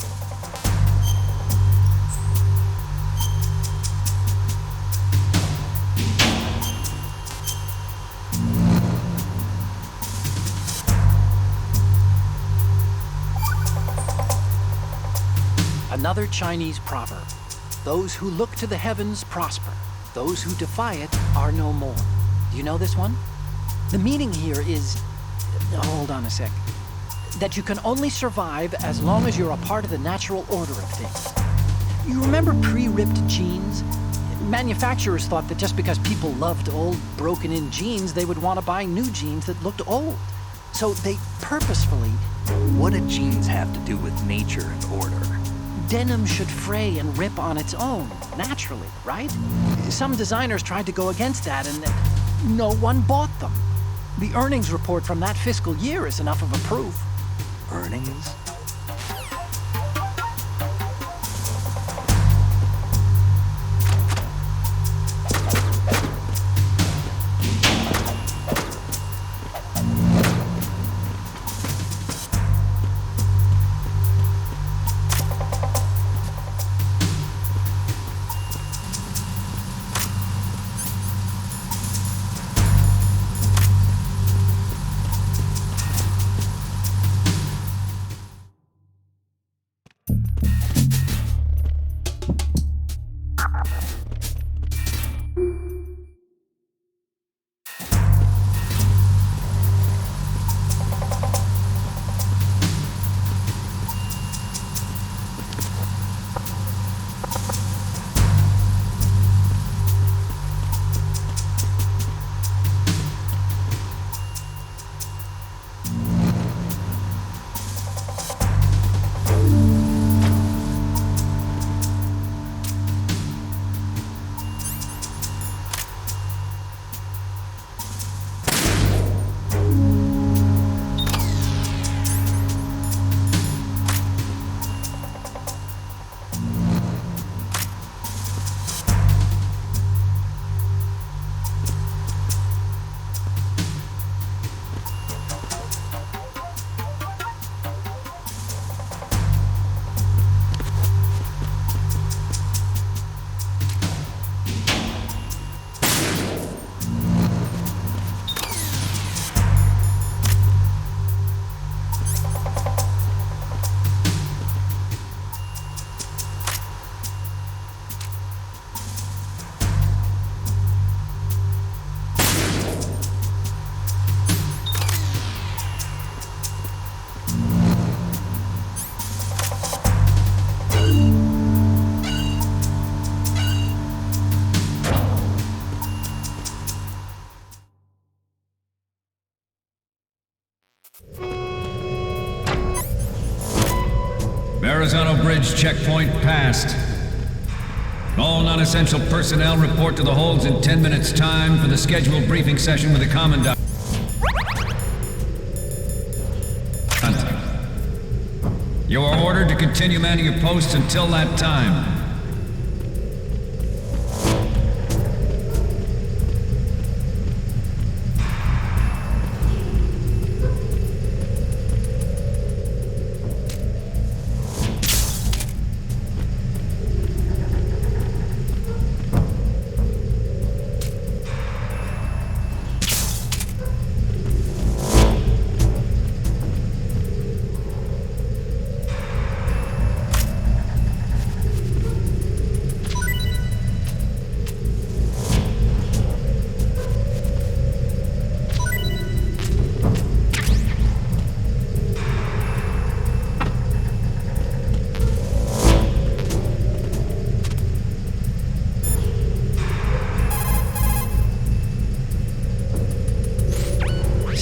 Another Chinese proverb. Those who look to the heavens prosper. Those who defy it are no more. Do you know this one? The meaning here is... Hold on a sec. That you can only survive as long as you're a part of the natural order of things. You remember pre-ripped jeans? Manufacturers thought that just because people loved old, broken-in jeans, they would want to buy new jeans that looked old. So they purposefully... What do jeans have to do with nature and order? Denim should fray and rip on its own, naturally, right? Some designers tried to go against that, and no one bought them. The earnings report from that fiscal year is enough of a proof. Earnings? Verrazano Bridge checkpoint passed. All non-essential personnel report to the holds in 10 minutes' time for the scheduled briefing session with the Commandant. You are ordered to continue manning your posts until that time.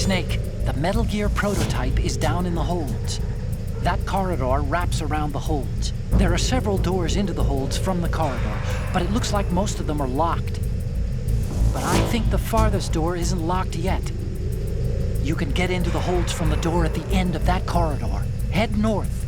Snake, the Metal Gear prototype is down in the holds. That corridor wraps around the holds. There are several doors into the holds from the corridor, but it looks like most of them are locked. But I think the farthest door isn't locked yet. You can get into the holds from the door at the end of that corridor. Head north.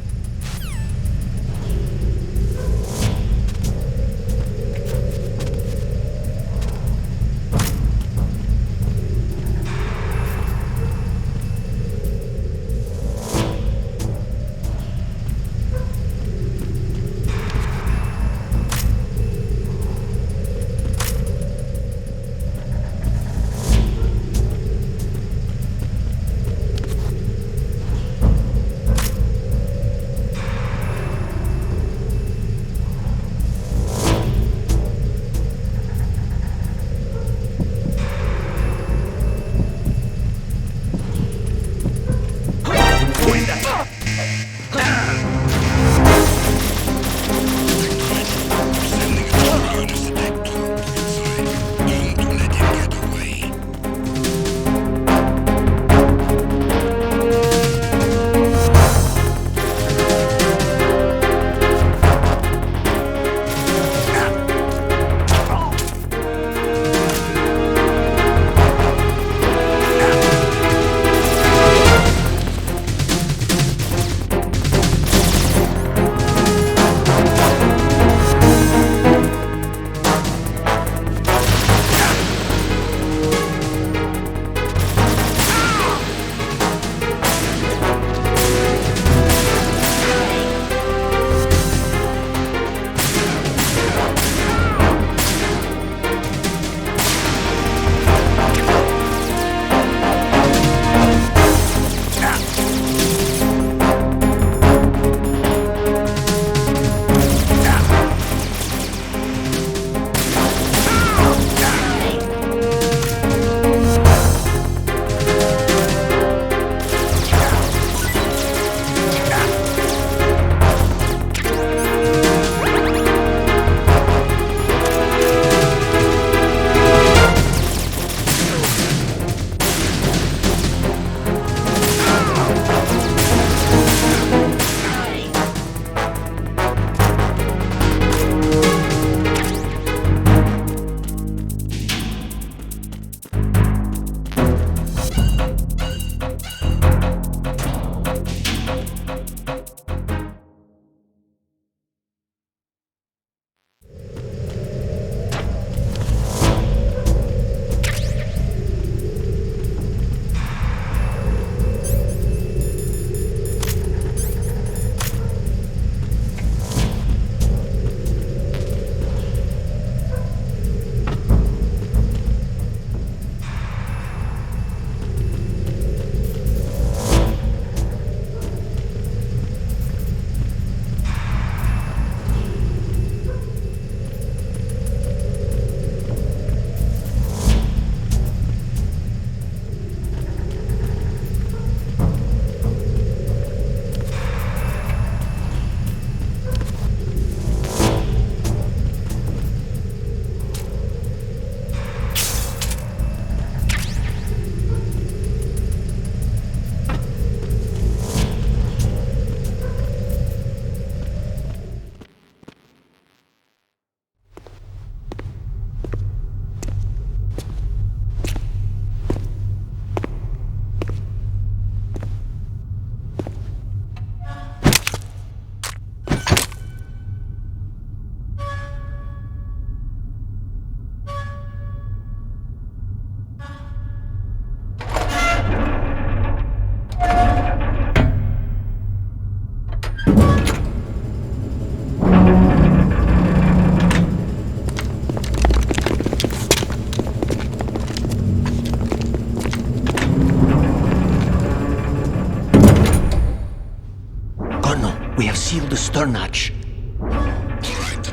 stern hatch. All right.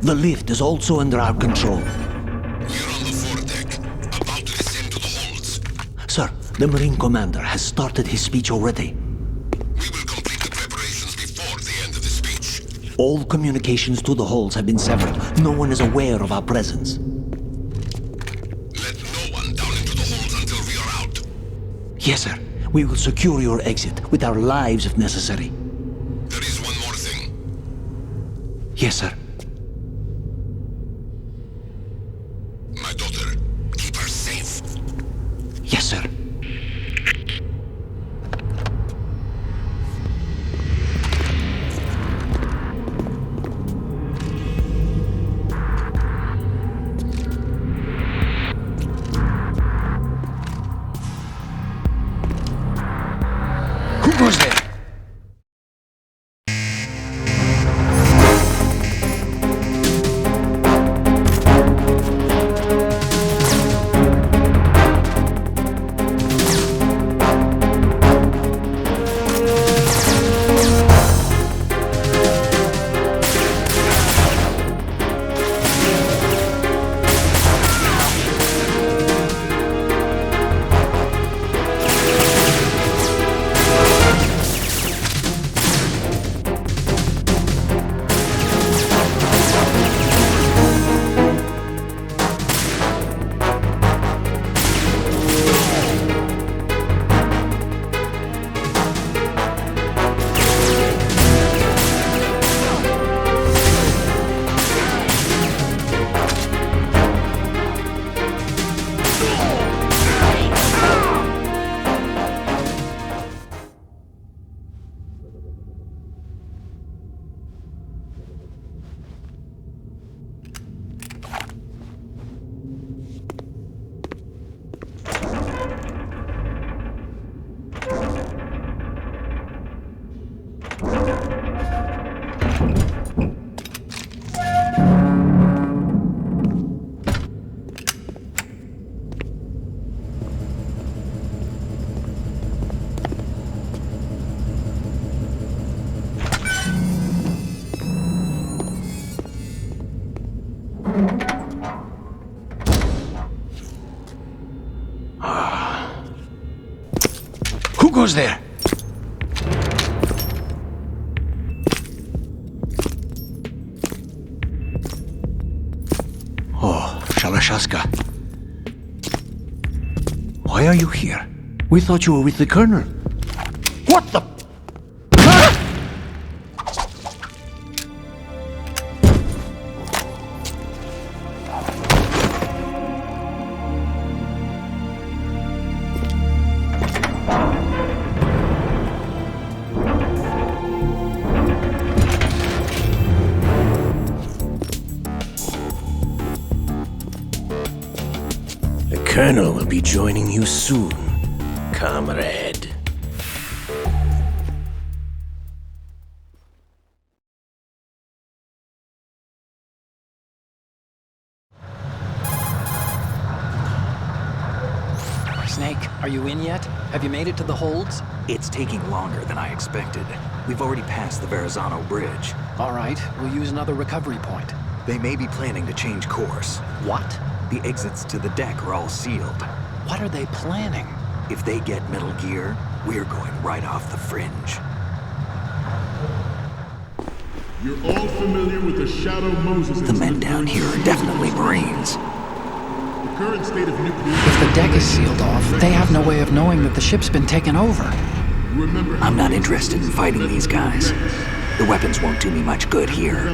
The lift is also under our control. We're on the foredeck, about to descend to the holds. Sir, the Marine Commander has started his speech already. We will complete the preparations before the end of the speech. All communications to the holds have been severed. No one is aware of our presence. Let no one down into the holds until we are out. Yes, sir. We will secure your exit with our lives if necessary. There is one more thing. Yes, sir. My daughter, keep her safe. Yes, sir. Who goes there? Who goes there? Oh, Shalashaska. Why are you here? We thought you were with the Colonel. What the? The Colonel will be joining you soon, comrade. Snake, are you in yet? Have you made it to the holds? It's taking longer than I expected. We've already passed the Verrazano Bridge. All right, we'll use another recovery point. They may be planning to change course. What? The exits to the deck are all sealed. What are they planning? If they get Metal Gear, we're going right off the fringe. You're all familiar with the Shadow Moses The men down here are definitely Marines. The current state of nuclear... If the deck is sealed off, they have no way of knowing that the ship's been taken over. I'm not interested in fighting these guys. The weapons won't do me much good here.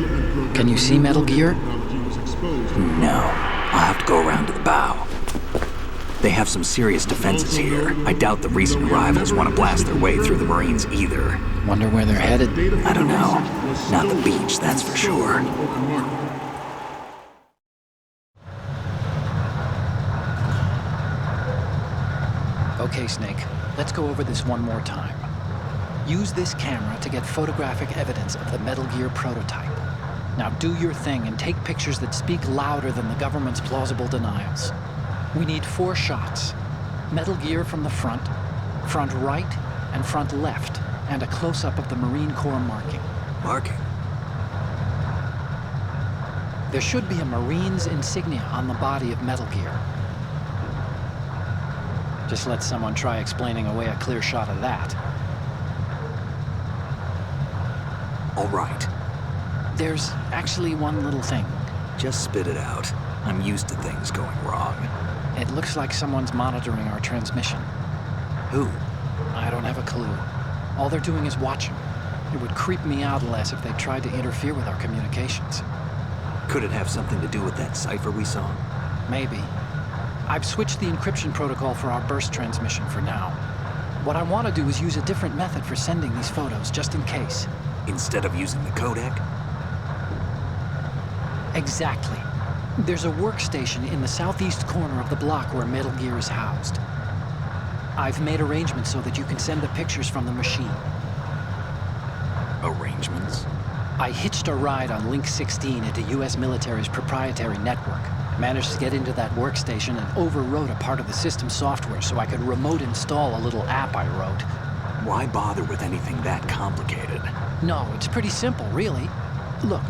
Can you see Metal Gear? No. I'll have to go around to the bow. They have some serious defenses here. I doubt the recent arrivals want to blast their way through the Marines either. Wonder where they're headed? I don't know. Not the beach, that's for sure. Okay, Snake. Let's go over this one more time. Use this camera to get photographic evidence of the Metal Gear prototype. Now do your thing and take pictures that speak louder than the government's plausible denials. We need 4 shots. Metal Gear from the front right, and front left, and a close-up of the Marine Corps marking. Marking? There should be a Marine's insignia on the body of Metal Gear. Just let someone try explaining away a clear shot of that. All right. There's actually one little thing. Just spit it out. I'm used to things going wrong. It looks like someone's monitoring our transmission. Who? I don't have a clue. All they're doing is watching. It would creep me out less if they tried to interfere with our communications. Could it have something to do with that cipher we saw? Maybe. I've switched the encryption protocol for our burst transmission for now. What I want to do is use a different method for sending these photos, just in case. Instead of using the codec? Exactly. There's a workstation in the southeast corner of the block where Metal Gear is housed. I've made arrangements so that you can send the pictures from the machine. Arrangements? I hitched a ride on Link 16 into US military's proprietary network. Managed to get into that workstation and overwrote a part of the system software so I could remote install a little app I wrote. Why bother with anything that complicated? No, it's pretty simple, really. Look,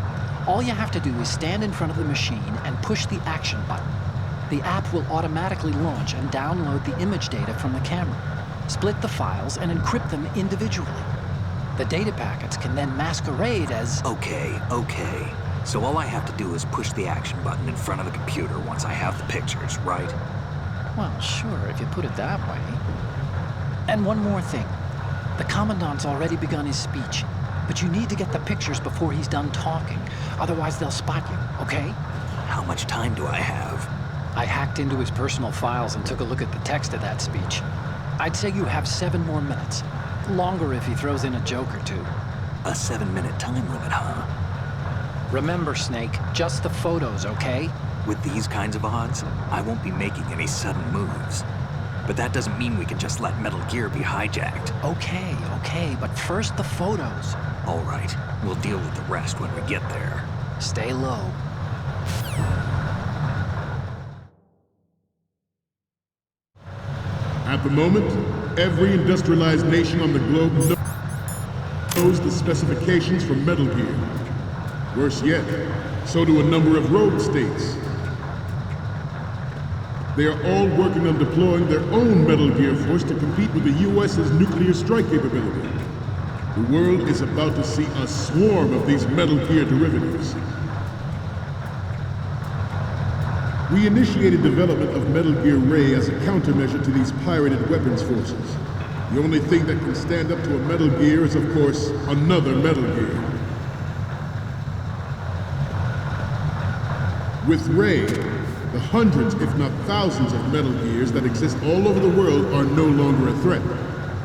all you have to do is stand in front of the machine and push the action button. The app will automatically launch and download the image data from the camera, split the files, and encrypt them individually. The data packets can then masquerade as... Okay. So all I have to do is push the action button in front of the computer once I have the pictures, right? Well, sure, if you put it that way. And one more thing. The Commandant's already begun his speech, but you need to get the pictures before he's done talking. Otherwise, they'll spot you, okay? How much time do I have? I hacked into his personal files and took a look at the text of that speech. I'd say you have 7 more minutes. Longer if he throws in a joke or two. A 7-minute time limit, huh? Remember, Snake, just the photos, okay? With these kinds of odds, I won't be making any sudden moves. But that doesn't mean we can just let Metal Gear be hijacked. Okay, but first the photos. All right, we'll deal with the rest when we get there. Stay low. At the moment, every industrialized nation on the globe knows the specifications for Metal Gear. Worse yet, so do a number of rogue states. They are all working on deploying their own Metal Gear force to compete with the US's nuclear strike capability. The world is about to see a swarm of these Metal Gear derivatives. We initiated development of Metal Gear Ray as a countermeasure to these pirated weapons forces. The only thing that can stand up to a Metal Gear is, of course, another Metal Gear. With Ray, the hundreds, if not thousands, of Metal Gears that exist all over the world are no longer a threat.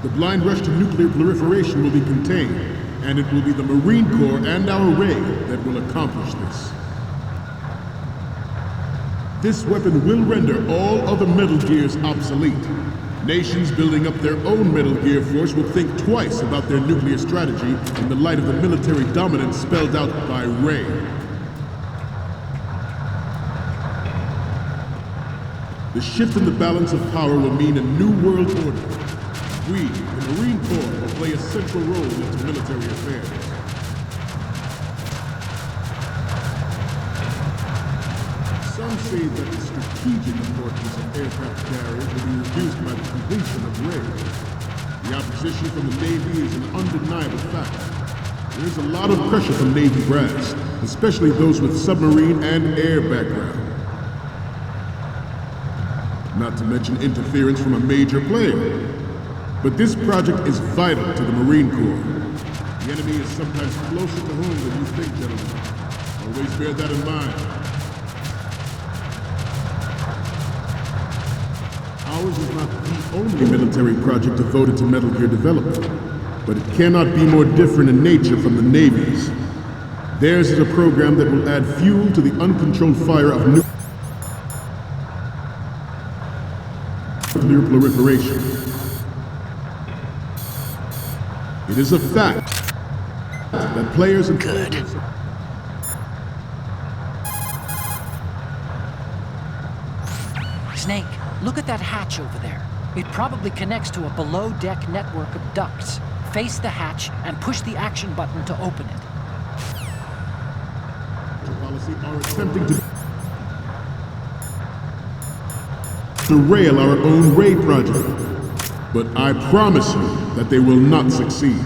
The blind rush to nuclear proliferation will be contained, and it will be the Marine Corps and our Ray that will accomplish this. This weapon will render all other Metal Gears obsolete. Nations building up their own Metal Gear force will think twice about their nuclear strategy in the light of the military dominance spelled out by Ray. The shift in the balance of power will mean a new world order. We, the Marine Corps, will play a central role into military affairs. Some say that the strategic importance of aircraft carriers will be reduced by the completion of Ray. The opposition from the Navy is an undeniable fact. There is a lot of pressure from Navy brass, especially those with submarine and air background. Not to mention interference from a major player. But this project is vital to the Marine Corps. The enemy is sometimes closer to home than you think, gentlemen. Always bear that in mind. Ours is not the only military project devoted to Metal Gear development, but it cannot be more different in nature from the Navy's. Theirs is a program that will add fuel to the uncontrolled fire of nuclear proliferation. It is a fact that players and... Good. Snake, look at that hatch over there. It probably connects to a below-deck network of ducts. Face the hatch and push the action button to open it. are attempting to derail our own Ray project. But I promise you that they will not succeed.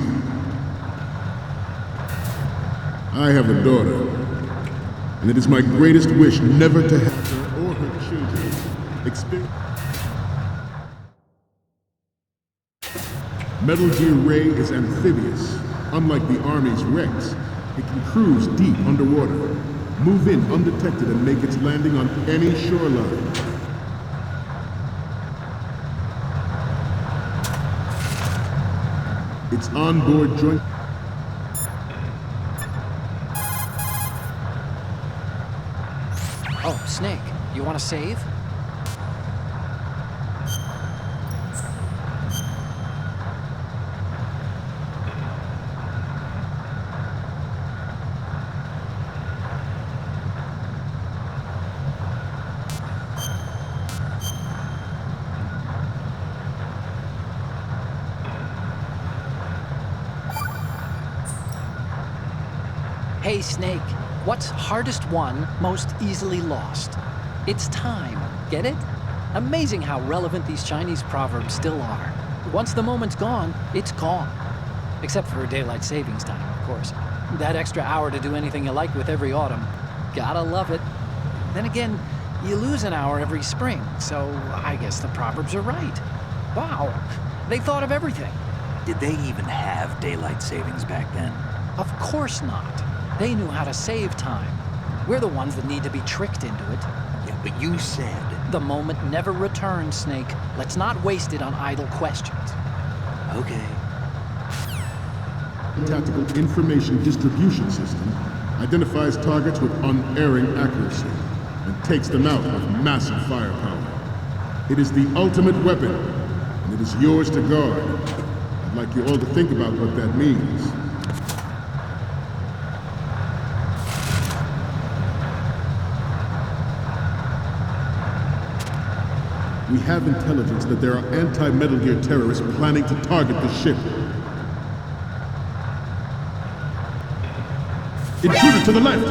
I have a daughter, and it is my greatest wish never to have her or her children experience. Metal Gear Ray is amphibious. Unlike the Army's Rex, it can cruise deep underwater, move in undetected, and make its landing on any shoreline. Its onboard joint... Oh, Snake, you want to save? Hey, Snake, what's hardest won, most easily lost? It's time, get it? Amazing how relevant these Chinese proverbs still are. Once the moment's gone, it's gone. Except for daylight savings time, of course. That extra hour to do anything you like with every autumn. Gotta love it. Then again, you lose an hour every spring, so I guess the proverbs are right. Wow, they thought of everything. Did they even have daylight savings back then? Of course not. They knew how to save time. We're the ones that need to be tricked into it. Yeah, but you said... The moment never returns, Snake. Let's not waste it on idle questions. Okay. The Tactical Information Distribution System identifies targets with unerring accuracy and takes them out with massive firepower. It is the ultimate weapon, and it is yours to guard. I'd like you all to think about what that means. We have intelligence that there are anti-Metal Gear terrorists planning to target the ship. Intruder to the left!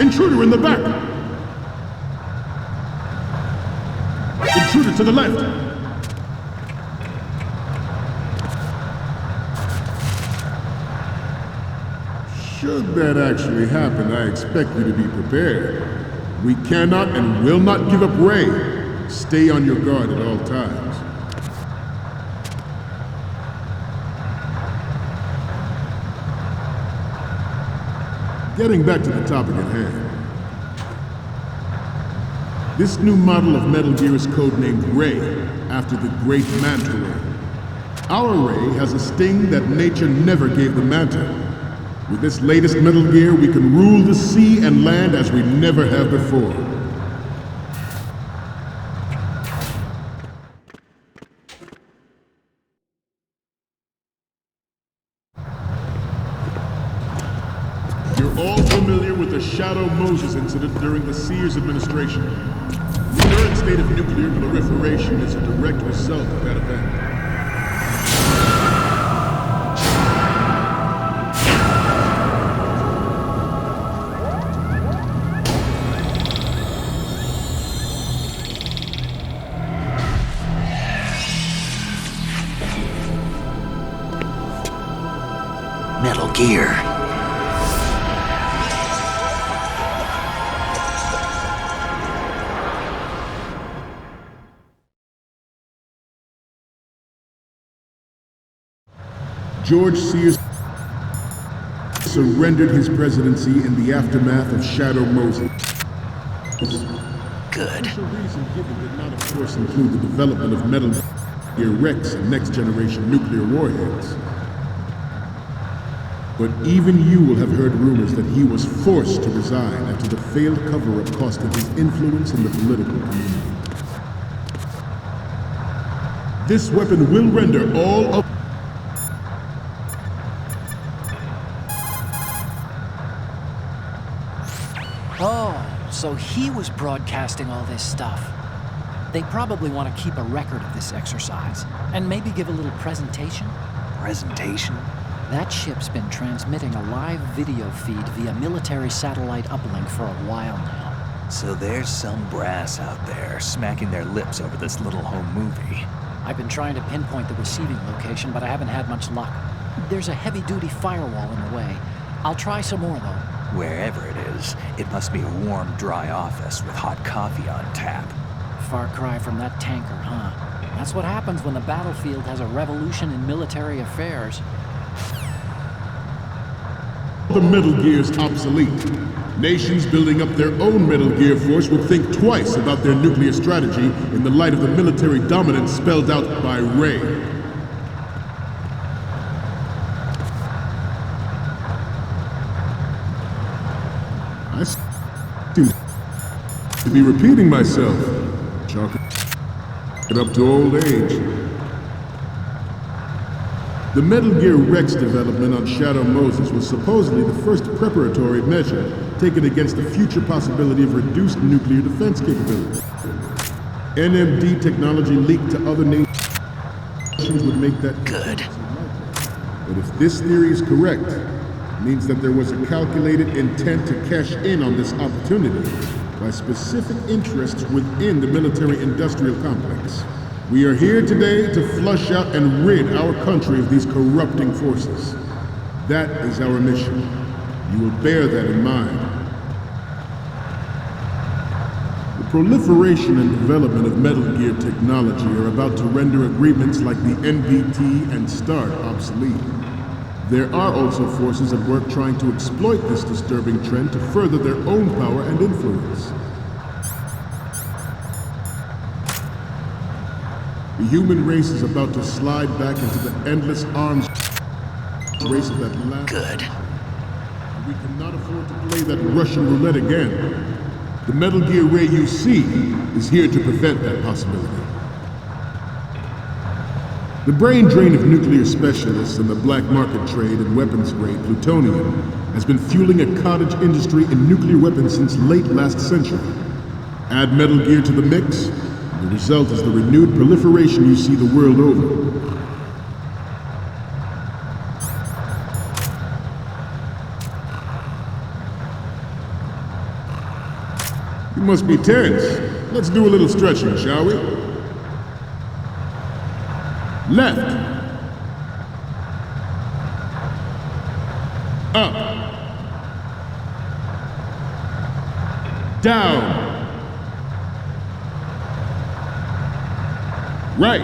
Intruder in the back! Intruder to the left! Should that actually happen, I expect you to be prepared. We cannot and will not give up Ray. Stay on your guard at all times. Getting back to the topic at hand. This new model of Metal Gear is codenamed Ray, after the great Manta Ray. Our Ray has a sting that nature never gave the Manta. With this latest Metal Gear, we can rule the sea and land as we never have before. You're all familiar with the Shadow Moses incident during the Sears administration. The current state of nuclear proliferation is a direct result of that event. Metal Gear. George Sears surrendered his presidency in the aftermath of Shadow Moses. Good. The reason given did not, of course, include the development of Metal Gear Rex and next-generation nuclear warheads. But even you will have heard rumors that he was forced to resign after the failed cover-up cost him his influence in the political community. This weapon will render all of... Oh, so he was broadcasting all this stuff. They probably want to keep a record of this exercise, and maybe give a little presentation. Presentation? That ship's been transmitting a live video feed via military satellite uplink for a while now. So there's some brass out there smacking their lips over this little home movie. I've been trying to pinpoint the receiving location, but I haven't had much luck. There's a heavy-duty firewall in the way. I'll try some more, though. Wherever it is, it must be a warm, dry office with hot coffee on tap. Far cry from that tanker, huh? That's what happens when the battlefield has a revolution in military affairs. The Metal Gear's obsolete. Nations building up their own Metal Gear force will think twice about their nuclear strategy in the light of the military dominance spelled out by Ray. I seem to be repeating myself. Chalk it up to old age. The Metal Gear Rex development on Shadow Moses was supposedly the first preparatory measure taken against the future possibility of reduced nuclear defense capability. NMD technology leaked to other nations would make that good. But if this theory is correct, it means that there was a calculated intent to cash in on this opportunity by specific interests within the military-industrial complex. We are here today to flush out and rid our country of these corrupting forces. That is our mission. You will bear that in mind. The proliferation and development of Metal Gear technology are about to render agreements like the NVT and START obsolete. There are also forces at work trying to exploit this disturbing trend to further their own power and influence. The human race is about to slide back into the endless arms race of that last. Good. We cannot afford to play that Russian roulette again. The Metal Gear Ray you see is here to prevent that possibility. The brain drain of nuclear specialists and the black market trade in weapons-grade plutonium has been fueling a cottage industry in nuclear weapons since late last century. Add Metal Gear to the mix, the result is the renewed proliferation you see the world over. You must be tense. Let's do a little stretching, shall we? Left. Up. Down. Right.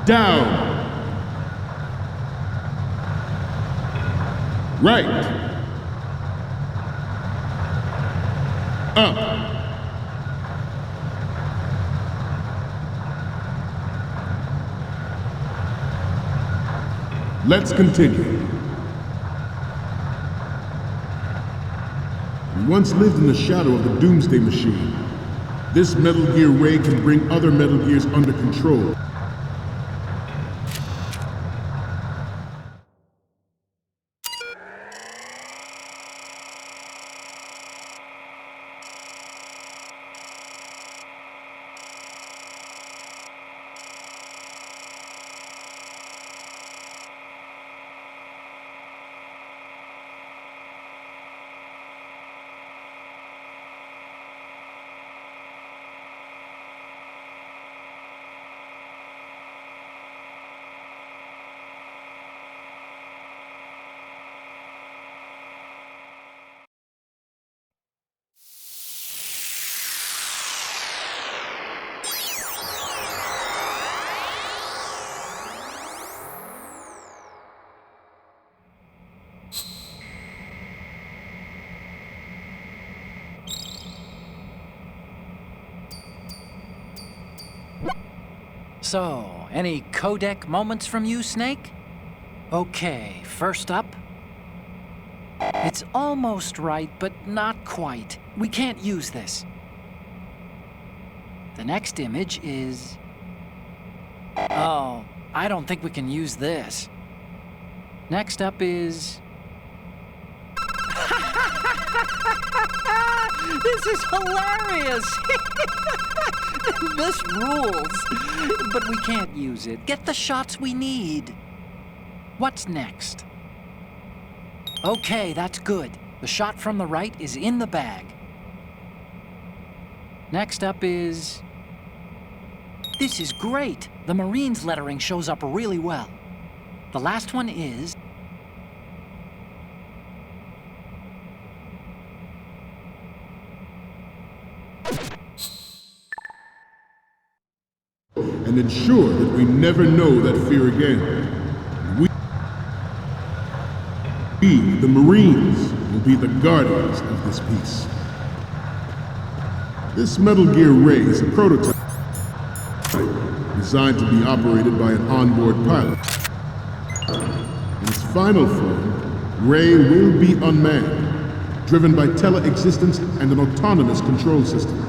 Down. Right. Up. Let's continue. We once lived in the shadow of the Doomsday Machine. This Metal Gear Ray can bring other Metal Gears under control. So, any codec moments from you, Snake? Okay, first up. It's almost right, but not quite. We can't use this. The next image is... Oh, I don't think we can use this. Next up is... This is hilarious! This rules. But we can't use it. Get the shots we need. What's next? Okay, that's good. The shot from the right is in the bag. Next up is... This is great! The Marines lettering shows up really well. The last one is... and ensure that we never know that fear again. We, the Marines, will be the guardians of this peace. This Metal Gear Ray is a prototype designed to be operated by an onboard pilot. In its final form, Ray will be unmanned, driven by tele-existence and an autonomous control system.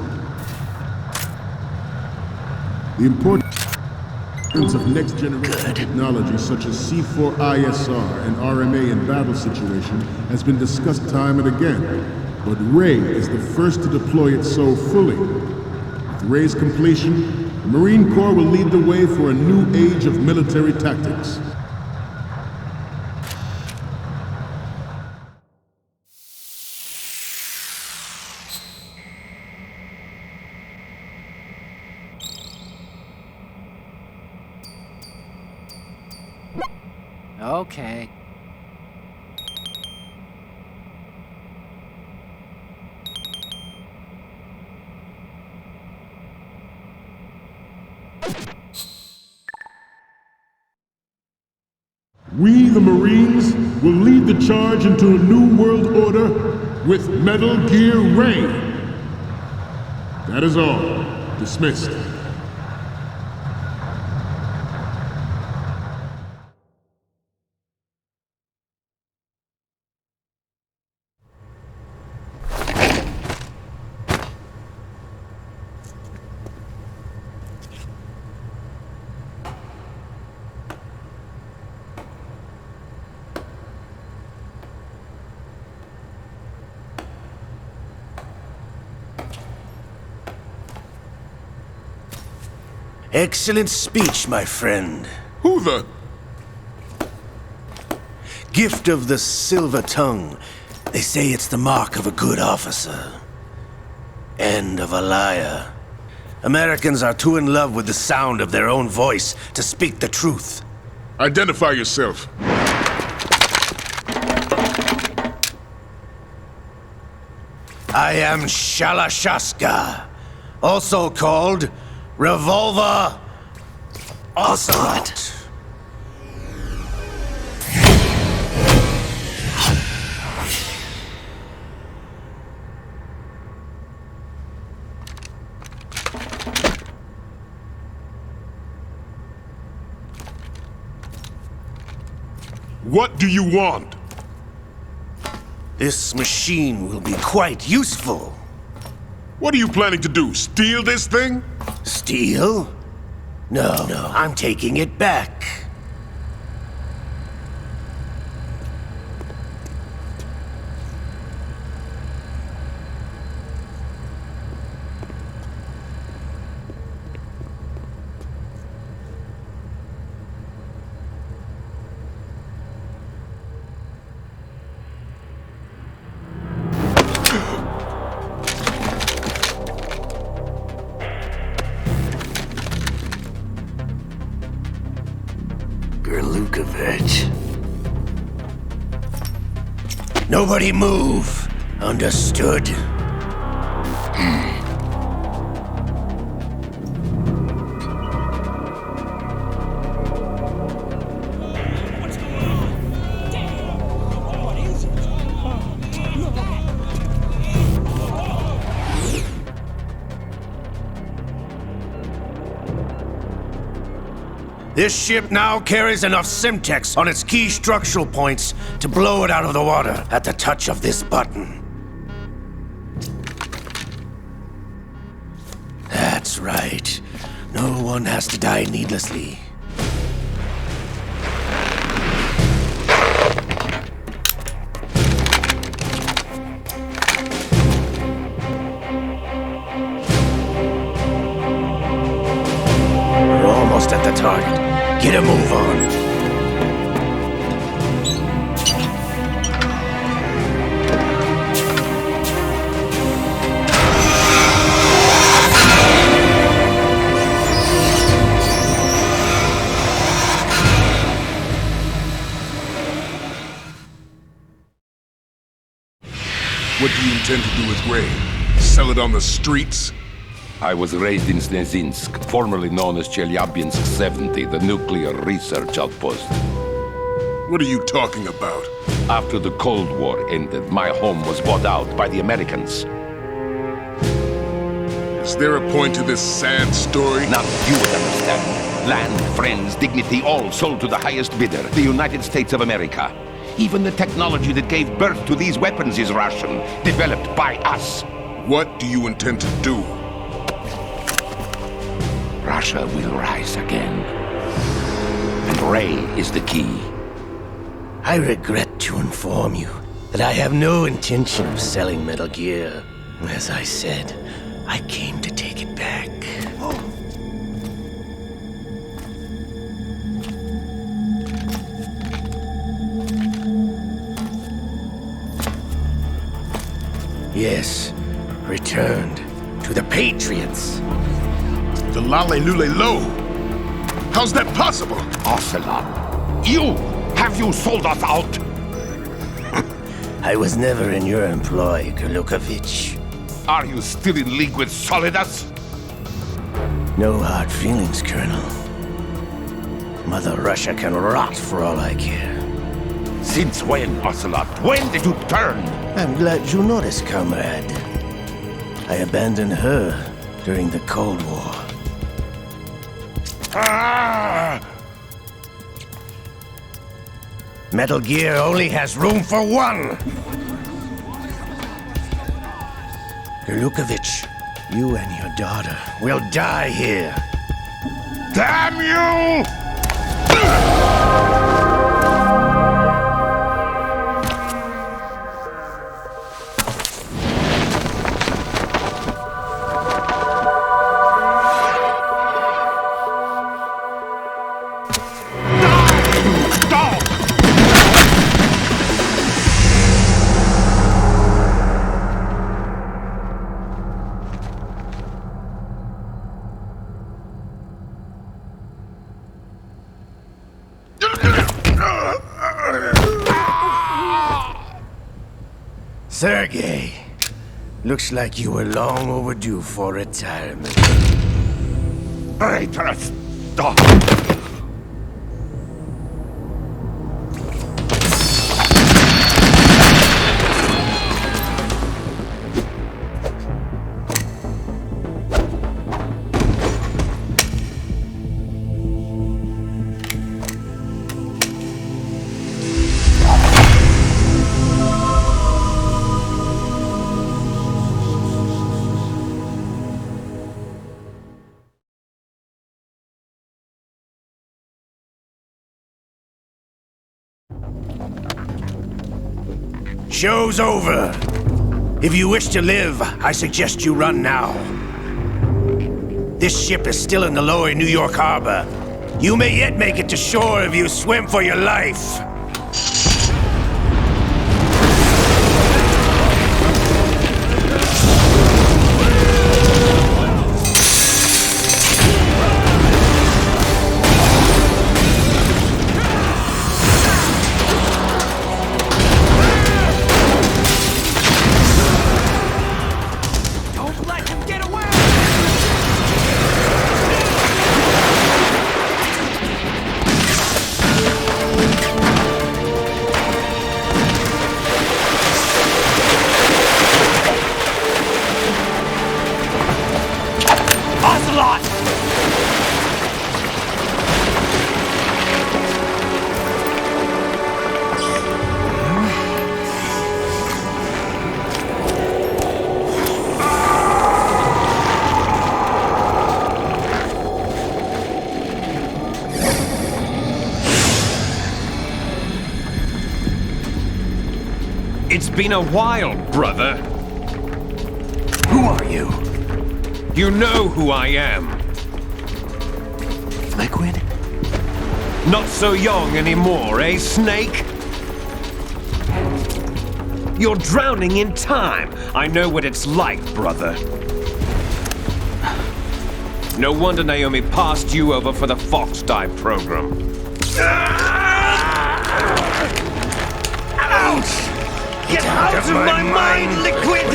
The importance of next-generation technology such as C4ISR and RMA in battle situation has been discussed time and again, but Ray is the first to deploy it so fully. With Ray's completion, the Marine Corps will lead the way for a new age of military tactics. Okay. We, the Marines, will lead the charge into a new world order with Metal Gear Ray. That is all. Dismissed. Excellent speech, my friend. Who the? Gift of the silver tongue. They say it's the mark of a good officer. And of a liar. Americans are too in love with the sound of their own voice to speak the truth. Identify yourself. I am Shalashaska, also called Revolver Ocelot. What do you want? This machine will be quite useful. What are you planning to do? Steal this thing? Steal? No, I'm taking it back. Gurlukovich. Nobody move. Understood? This ship now carries enough Simtex on its key structural points to blow it out of the water at the touch of this button. That's right. No one has to die needlessly. almost at the target. Get a move on. What do you intend to do with Ray? Sell it on the streets? I was raised in Snezinsk, formerly known as Chelyabinsk 70, the nuclear research outpost. What are you talking about? After the Cold War ended, my home was bought out by the Americans. Is there a point to this sad story? Now you would understand. Land, friends, dignity, all sold to the highest bidder, the United States of America. Even the technology that gave birth to these weapons is Russian, developed by us. What do you intend to do? Russia will rise again. And Ray is the key. I regret to inform you that I have no intention of selling Metal Gear. As I said, I came to take it back. Yes, returned to the Patriots. The Lale Lule Lo? How's that possible? Ocelot, have you sold us out? I was never in your employ, Gurlukovich. Are you still in league with Solidus? No hard feelings, Colonel. Mother Russia can rot for all I care. Since when, Ocelot? When did you turn? I'm glad you noticed, comrade. I abandoned her during the Cold War. Ah! Metal Gear only has room for one! Gurlukovich, you and your daughter will die here. Damn you! Sergei, looks like you were long overdue for retirement. Traitorous dog! Show's over. If you wish to live, I suggest you run now. This ship is still in the lower New York harbor. You may yet make it to shore if you swim for your life. It's been a while, brother. Who are you? You know who I am. Liquid? Not so young anymore, eh, Snake? You're drowning in time. I know what it's like, brother. No wonder Naomi passed you over for the Fox Dive program. Ouch! Get out of my mind, Liquid!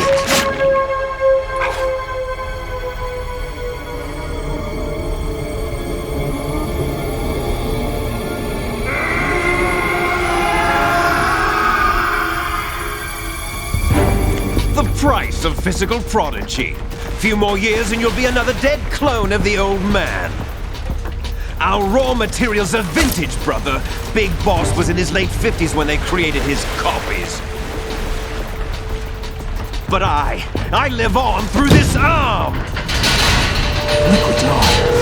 Price of physical prodigy. Few more years and you'll be another dead clone of the old man. Our raw materials are vintage, brother. Big Boss was in his late 50s when they created his copies. But I live on through this arm! Liquid's on.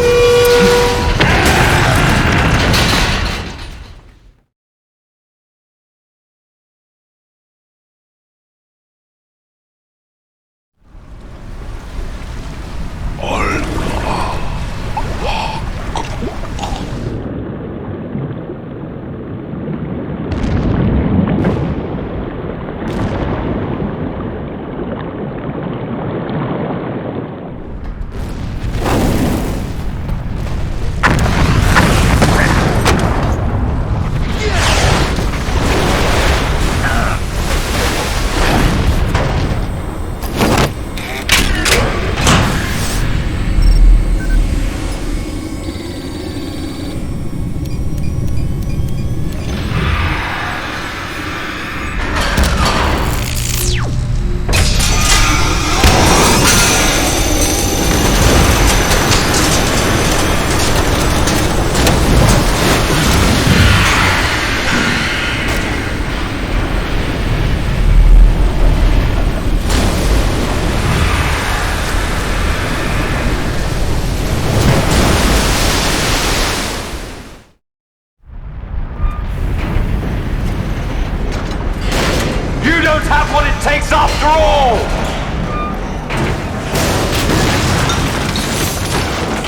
After all!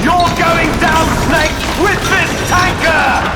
You're going down, Snake, with this tanker!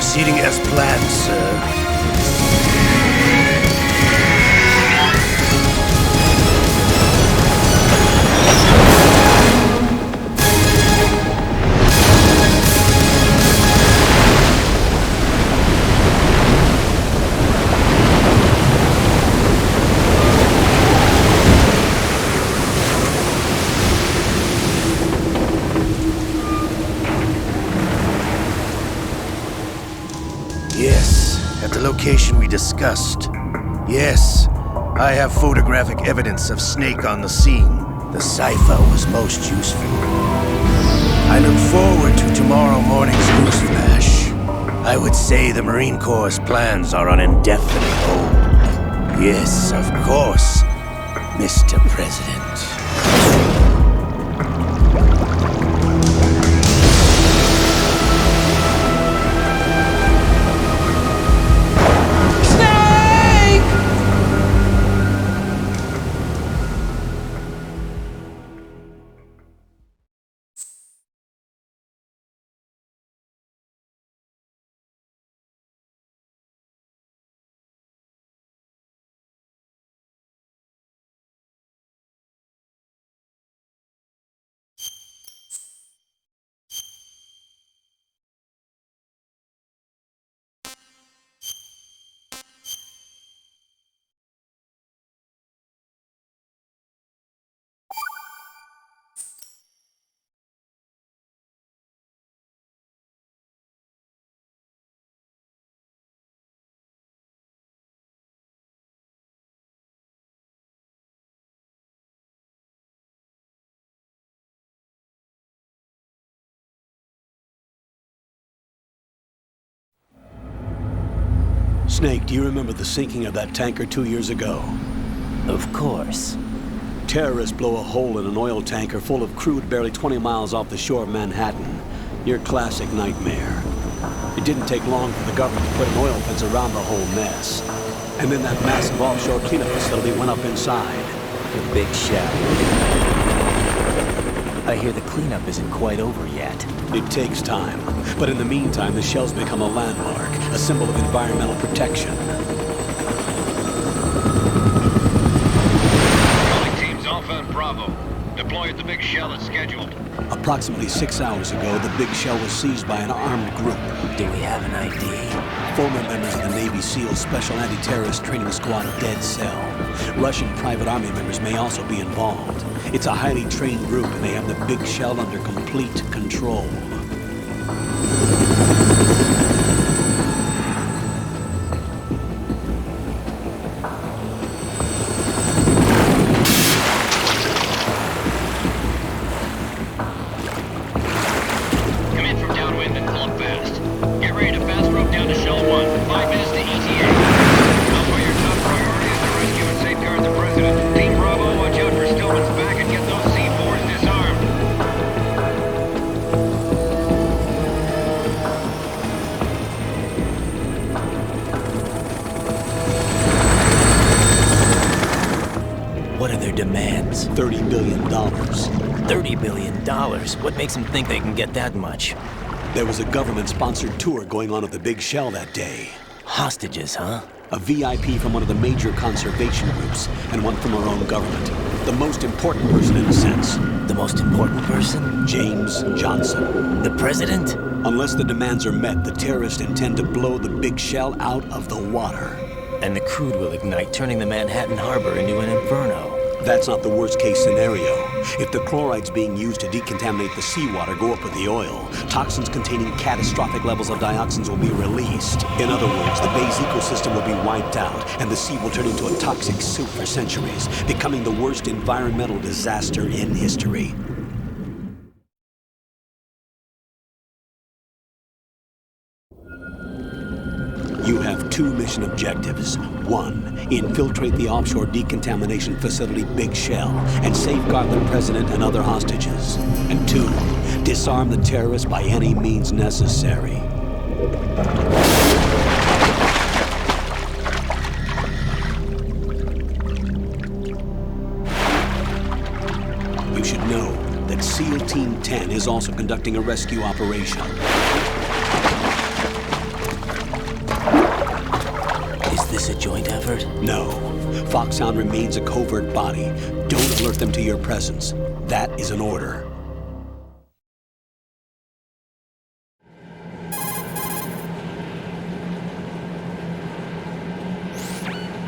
Proceeding as planned, sir. Location we discussed. Yes, I have photographic evidence of Snake on the scene. The cipher was most useful. I look forward to tomorrow morning's news flash. I would say the Marine Corps' plans are on indefinite hold. Yes, of course, Mr. President. Snake, do you remember the sinking of that tanker 2 years ago? Of course. Terrorists blow a hole in an oil tanker full of crude barely 20 miles off the shore of Manhattan. Your classic nightmare. It didn't take long for the government to put an oil fence around the whole mess. And then that massive offshore cleanup facility went up inside. The big shell. I hear the cleanup isn't quite over yet. It takes time. But in the meantime, the shell's become a landmark, a symbol of environmental protection. Calling teams Alpha and Bravo. Deploy at the big shell as scheduled. Approximately 6 hours ago, the big shell was seized by an armed group. Do we have an ID? Former members of the Navy SEAL Special Anti-Terrorist Training Squad Dead Cell. Russian private army members may also be involved. It's a highly trained group, and they have the big shell under complete control. Come in from downwind and pull up fast. Get ready to fast rope down to Shell 1. 5 minutes to ETA. Also, your top priority is to rescue and safeguard the President. Team Bravo, watch out for Stillman's back and get those C4s disarmed. What are their demands? $30 billion. $30 billion? What makes them think they can get that much? There was a government-sponsored tour going on at the big shell that day. Hostages, huh? A VIP from one of the major conservation groups, and one from our own government. The most important person in a sense. The most important person? James Johnson. The president? Unless the demands are met, the terrorists intend to blow the big shell out of the water. And the crude will ignite, turning the Manhattan Harbor into an inferno. That's not the worst-case scenario. If the chlorides being used to decontaminate the seawater go up with the oil, toxins containing catastrophic levels of dioxins will be released. In other words, the bay's ecosystem will be wiped out, and the sea will turn into a toxic soup for centuries, becoming the worst environmental disaster in history. You have 2 mission objectives. 1, infiltrate the offshore decontamination facility Big Shell and safeguard the president and other hostages. And 2, disarm the terrorists by any means necessary. You should know that SEAL Team 10 is also conducting a rescue operation. this a joint effort? No. Foxhound remains a covert body. Don't alert them to your presence. That is an order.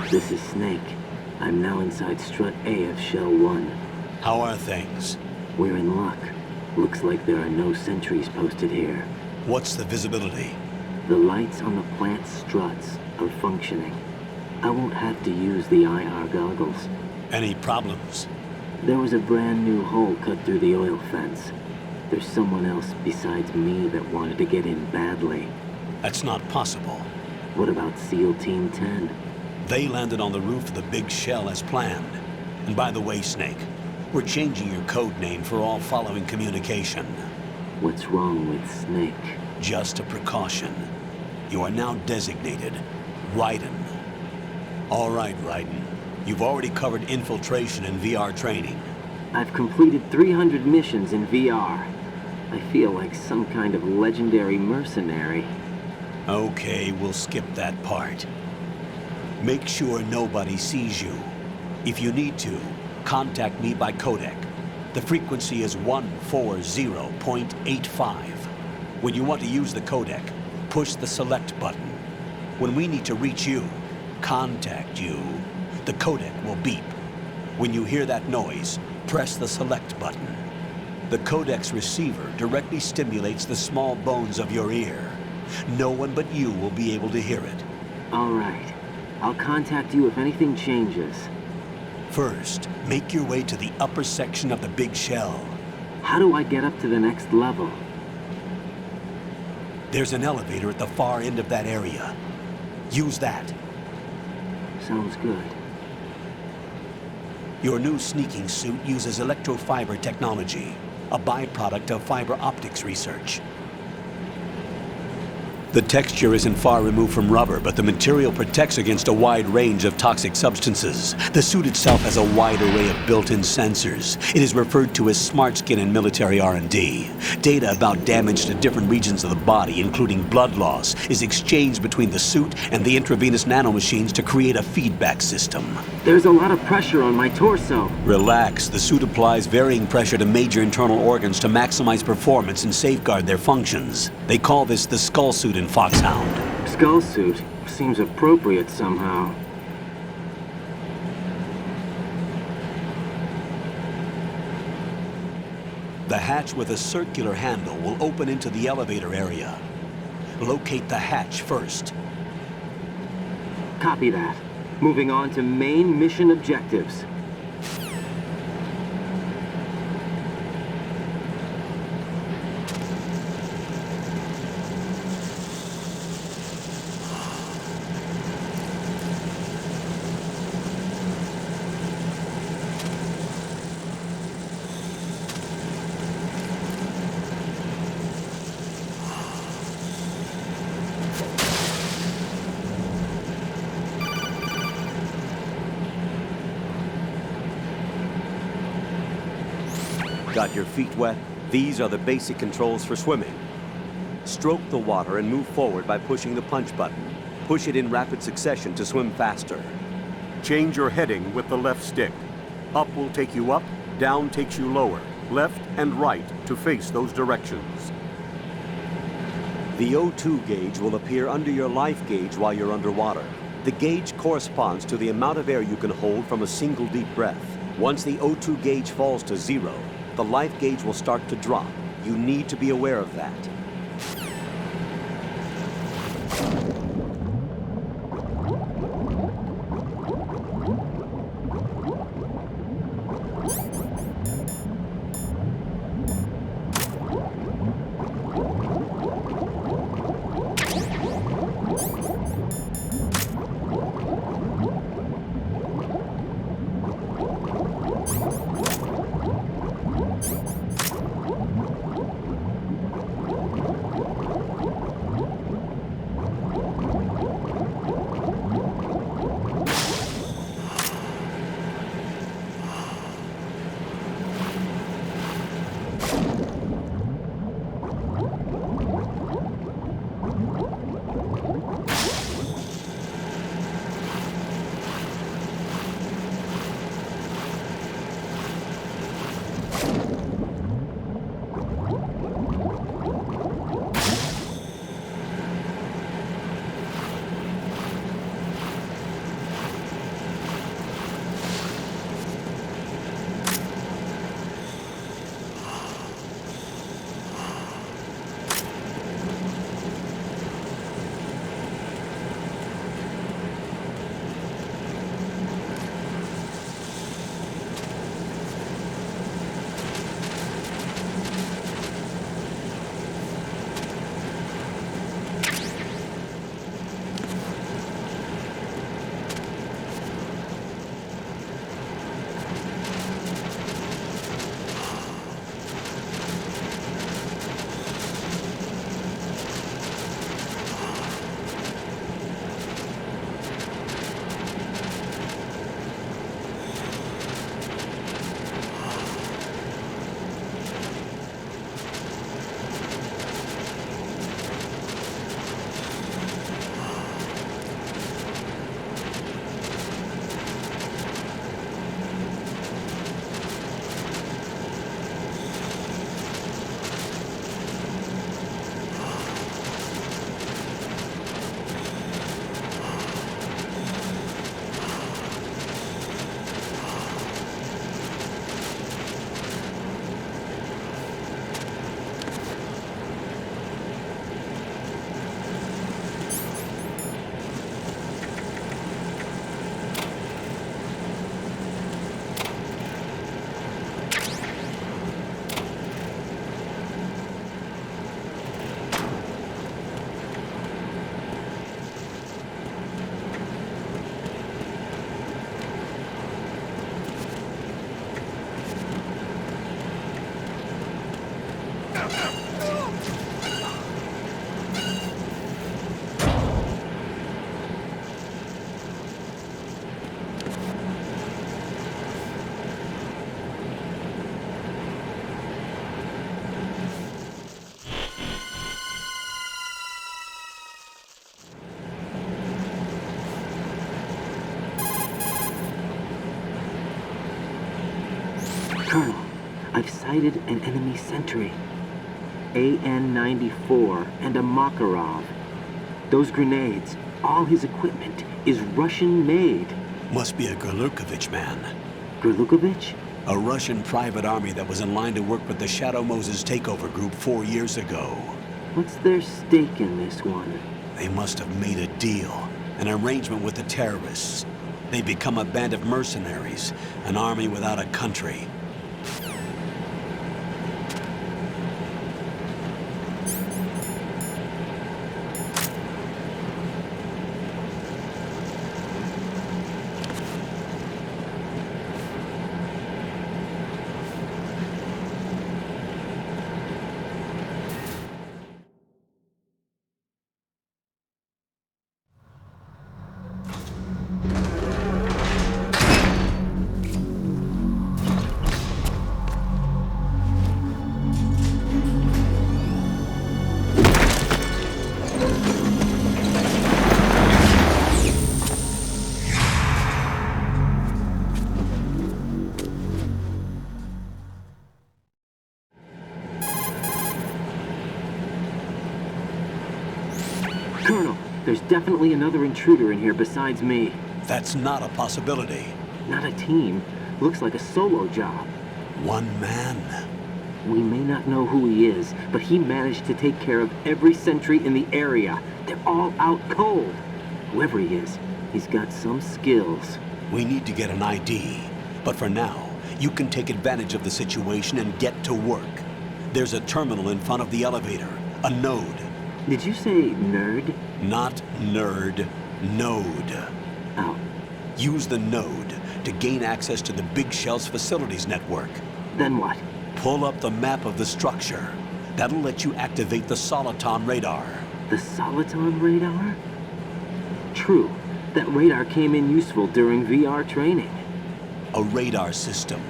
This is Snake. I'm now inside Strut A of Shell 1. How are things? We're in luck. Looks like there are no sentries posted here. What's the visibility? The lights on the plant struts are functioning. I won't have to use the IR goggles. Any problems? There was a brand new hole cut through the oil fence. There's someone else besides me that wanted to get in badly. That's not possible. What about SEAL Team 10? They landed on the roof of the big shell as planned. And by the way, Snake, we're changing your code name for all following communication. What's wrong with Snake? Just a precaution. You are now designated Raiden. All right, Raiden. You've already covered infiltration and VR training. I've completed 300 missions in VR. I feel like some kind of legendary mercenary. Okay, we'll skip that part. Make sure nobody sees you. If you need to, contact me by codec. The frequency is 140.85. When you want to use the codec, push the select button. When we need to reach you, contact you, the codec will beep. When you hear that noise, press the select button. The codec's receiver directly stimulates the small bones of your ear. No one but you will be able to hear it. All right. I'll contact you if anything changes. First, make your way to the upper section of the big shell. How do I get up to the next level? There's an elevator at the far end of that area. Use that. Sounds good. Your new sneaking suit uses electrofiber technology, a byproduct of fiber optics research. The texture isn't far removed from rubber, but the material protects against a wide range of toxic substances. The suit itself has a wide array of built-in sensors. It is referred to as smart skin in military R&D. Data about damage to different regions of the body, including blood loss, is exchanged between the suit and the intravenous nanomachines to create a feedback system. There's a lot of pressure on my torso. Relax. The suit applies varying pressure to major internal organs to maximize performance and safeguard their functions. They call this the skull suit in Foxhound. Skull suit seems appropriate somehow. The hatch with a circular handle will open into the elevator area. Locate the hatch first. Copy that. Moving on to main mission objectives. Got your feet wet? These are the basic controls for swimming. Stroke the water and move forward by pushing the punch button. Push it in rapid succession to swim faster. Change your heading with the left stick. Up will take you up, down takes you lower. Left and right to face those directions. The O2 gauge will appear under your life gauge while you're underwater. The gauge corresponds to the amount of air you can hold from a single deep breath. Once the O2 gauge falls to 0, the life gauge will start to drop. You need to be aware of that. Colonel, I've sighted an enemy sentry. AN-94 and a Makarov. Those grenades, all his equipment, is Russian-made. Must be a Gurlukovich man. Gurlukovich? A Russian private army that was in line to work with the Shadow Moses takeover group 4 years ago. What's their stake in this one? They must have made a deal, an arrangement with the terrorists. They become a band of mercenaries, an army without a country. Colonel, there's definitely another intruder in here besides me. That's not a possibility. Not a team. Looks like a solo job. One man. We may not know who he is, but he managed to take care of every sentry in the area. They're all out cold. Whoever he is, he's got some skills. We need to get an ID. But for now, you can take advantage of the situation and get to work. There's a terminal in front of the elevator. A node. Did you say nerd? Not nerd. Node. Oh. Use the node to gain access to the Big Shell's facilities network. Then what? Pull up the map of the structure. That'll let you activate the Soliton radar. The Soliton radar? True. That radar came in useful during VR training. A radar system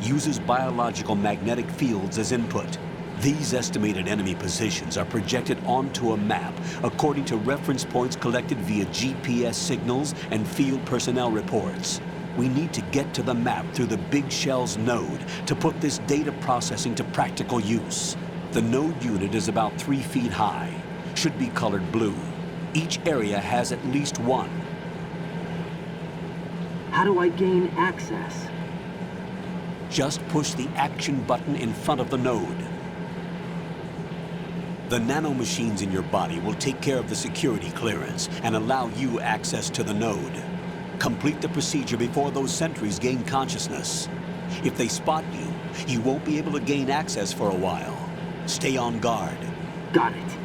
uses biological magnetic fields as input. These estimated enemy positions are projected onto a map according to reference points collected via GPS signals and field personnel reports. We need to get to the map through the Big Shell's node to put this data processing to practical use. The node unit is about 3 feet high, should be colored blue. Each area has at least one. How do I gain access? Just push the action button in front of the node. The nanomachines in your body will take care of the security clearance and allow you access to the node. Complete the procedure before those sentries gain consciousness. If they spot you, you won't be able to gain access for a while. Stay on guard. Got it.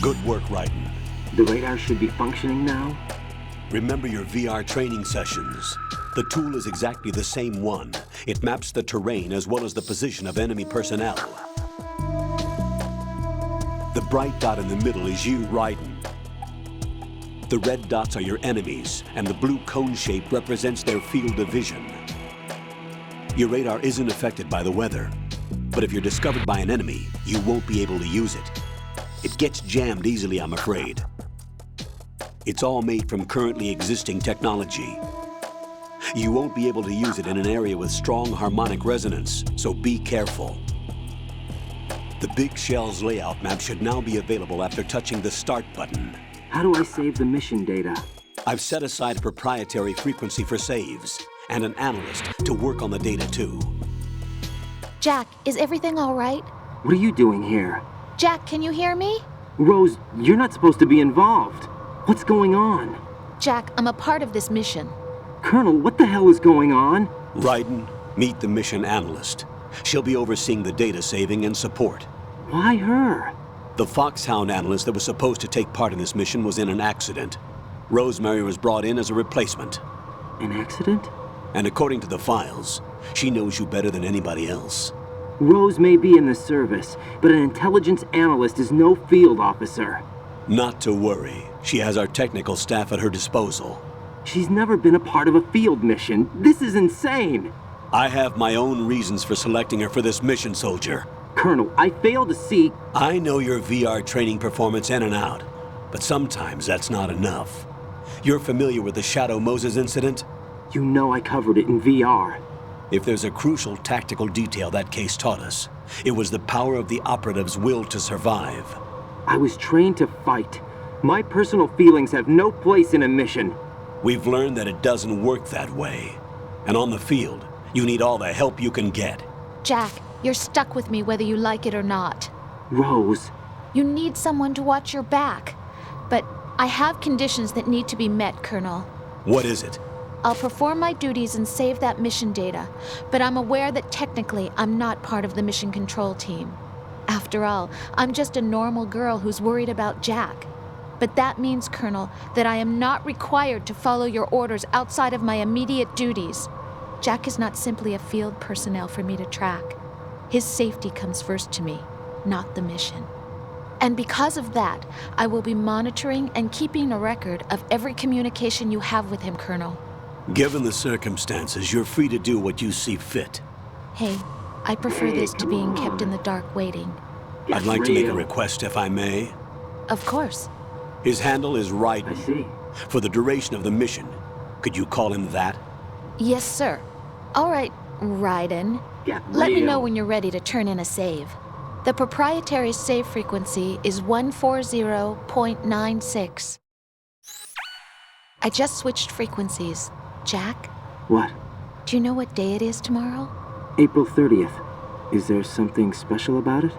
Good work, Raiden. The radar should be functioning now? Remember your VR training sessions. The tool is exactly the same one. It maps the terrain as well as the position of enemy personnel. The bright dot in the middle is you, Raiden. The red dots are your enemies, and the blue cone shape represents their field of vision. Your radar isn't affected by the weather, but if you're discovered by an enemy, you won't be able to use it. It gets jammed easily, I'm afraid. It's all made from currently existing technology. You won't be able to use it in an area with strong harmonic resonance, so be careful. The Big Shell's layout map should now be available after touching the Start button. How do I save the mission data? I've set aside a proprietary frequency for saves, and an analyst to work on the data too. Jack, is everything all right? What are you doing here? Jack, can you hear me? Rose, you're not supposed to be involved. What's going on? Jack, I'm a part of this mission. Colonel, what the hell is going on? Raiden, meet the mission analyst. She'll be overseeing the data saving and support. Why her? The Foxhound analyst that was supposed to take part in this mission was in an accident. Rosemary was brought in as a replacement. An accident? And according to the files, she knows you better than anybody else. Rose may be in the service, but an intelligence analyst is no field officer. Not to worry. She has our technical staff at her disposal. She's never been a part of a field mission. This is insane. I have my own reasons for selecting her for this mission, soldier. Colonel, I fail to see... I know your VR training performance in and out, but sometimes that's not enough. You're familiar with the Shadow Moses incident? You know I covered it in VR. If there's a crucial tactical detail that case taught us, it was the power of the operative's will to survive. I was trained to fight. My personal feelings have no place in a mission. We've learned that it doesn't work that way. And on the field, you need all the help you can get. Jack, you're stuck with me whether you like it or not. Rose. You need someone to watch your back. But I have conditions that need to be met, Colonel. What is it? I'll perform my duties and save that mission data, but I'm aware that technically I'm not part of the mission control team. After all, I'm just a normal girl who's worried about Jack. But that means, Colonel, that I am not required to follow your orders outside of my immediate duties. Jack is not simply a field personnel for me to track. His safety comes first to me, not the mission. And because of that, I will be monitoring and keeping a record of every communication you have with him, Colonel. Given the circumstances, you're free to do what you see fit. Hey, I prefer this to being kept in the dark waiting. I'd like to make a request, if I may. Of course. His handle is Raiden. I see. For the duration of the mission, could you call him that? Yes, sir. All right, Raiden. Let me know when you're ready to turn in a save. The proprietary save frequency is 140.96. I just switched frequencies. Jack? What? Do you know what day it is tomorrow? April 30th. Is there something special about it?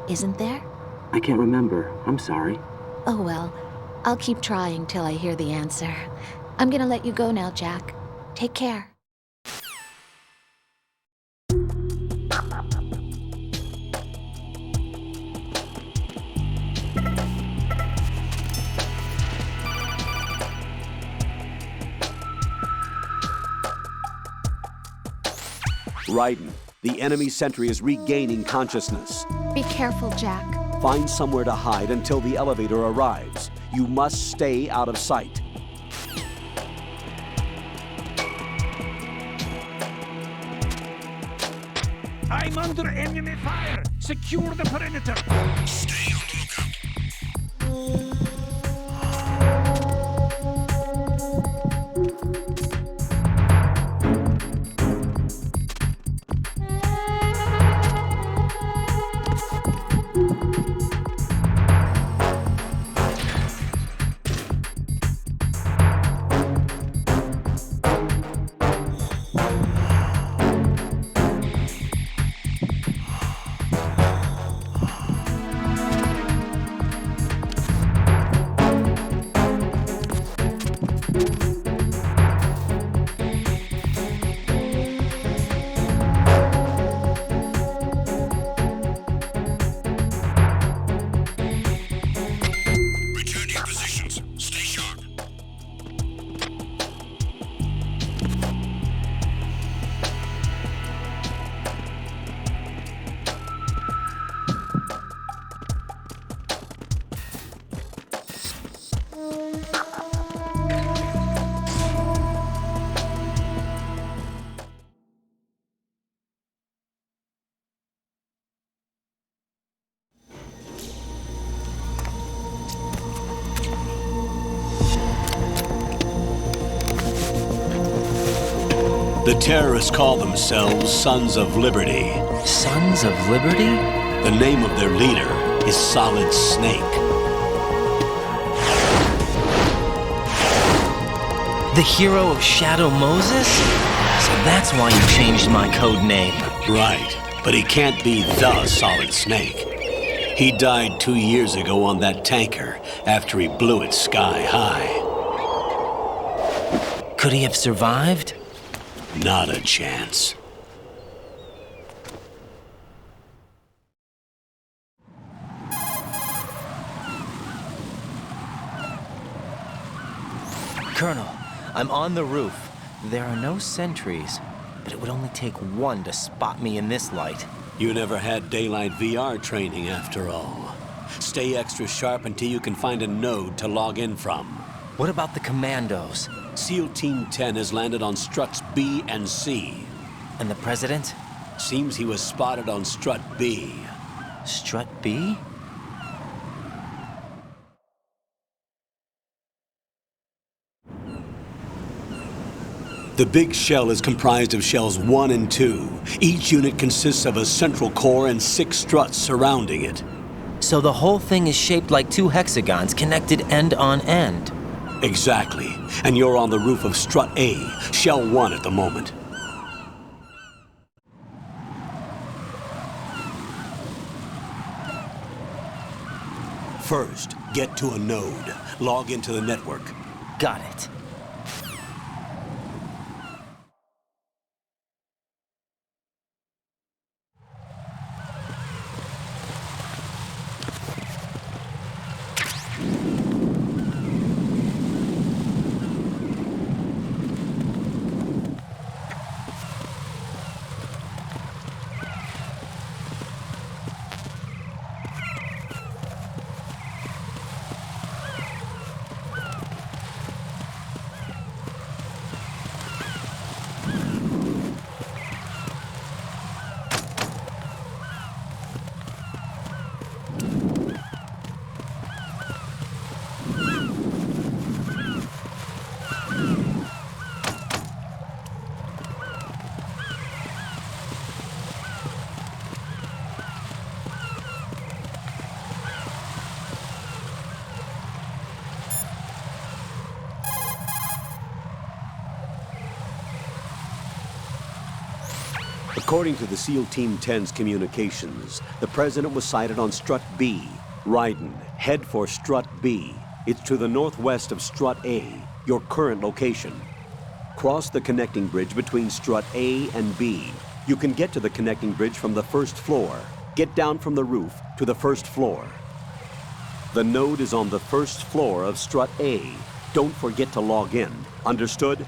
Isn't there? I can't remember. I'm sorry. Oh well, I'll keep trying till I hear the answer. I'm gonna let you go now, Jack. Take care. Raiden, the enemy sentry is regaining consciousness. Be careful, Jack. Find somewhere to hide until the elevator arrives. You must stay out of sight. I'm under enemy fire! Secure the perimeter! Stay on the lookout. The terrorists call themselves Sons of Liberty. Sons of Liberty? The name of their leader is Solid Snake. The hero of Shadow Moses? So that's why you changed my code name. Right, but he can't be the Solid Snake. He died 2 years ago on that tanker after he blew it sky high. Could he have survived? Not a chance. Colonel, I'm on the roof. There are no sentries, but it would only take one to spot me in this light. You never had daylight VR training after all. Stay extra sharp until you can find a node to log in from. What about the commandos? SEAL Team 10 has landed on struts B and C. And the President? Seems he was spotted on strut B. Strut B? The big shell is comprised of shells 1 and 2. Each unit consists of a central core and 6 struts surrounding it. So the whole thing is shaped like 2 hexagons connected end on end. Exactly. And you're on the roof of strut A, shell 1 at the moment. First, get to a node. Log into the network. Got it. According to the SEAL Team 10's communications, the President was sighted on strut B. Raiden, head for strut B. It's to the northwest of strut A, your current location. Cross the connecting bridge between strut A and B. You can get to the connecting bridge from the first floor. Get down from the roof to the first floor. The node is on the first floor of strut A. Don't forget to log in. Understood?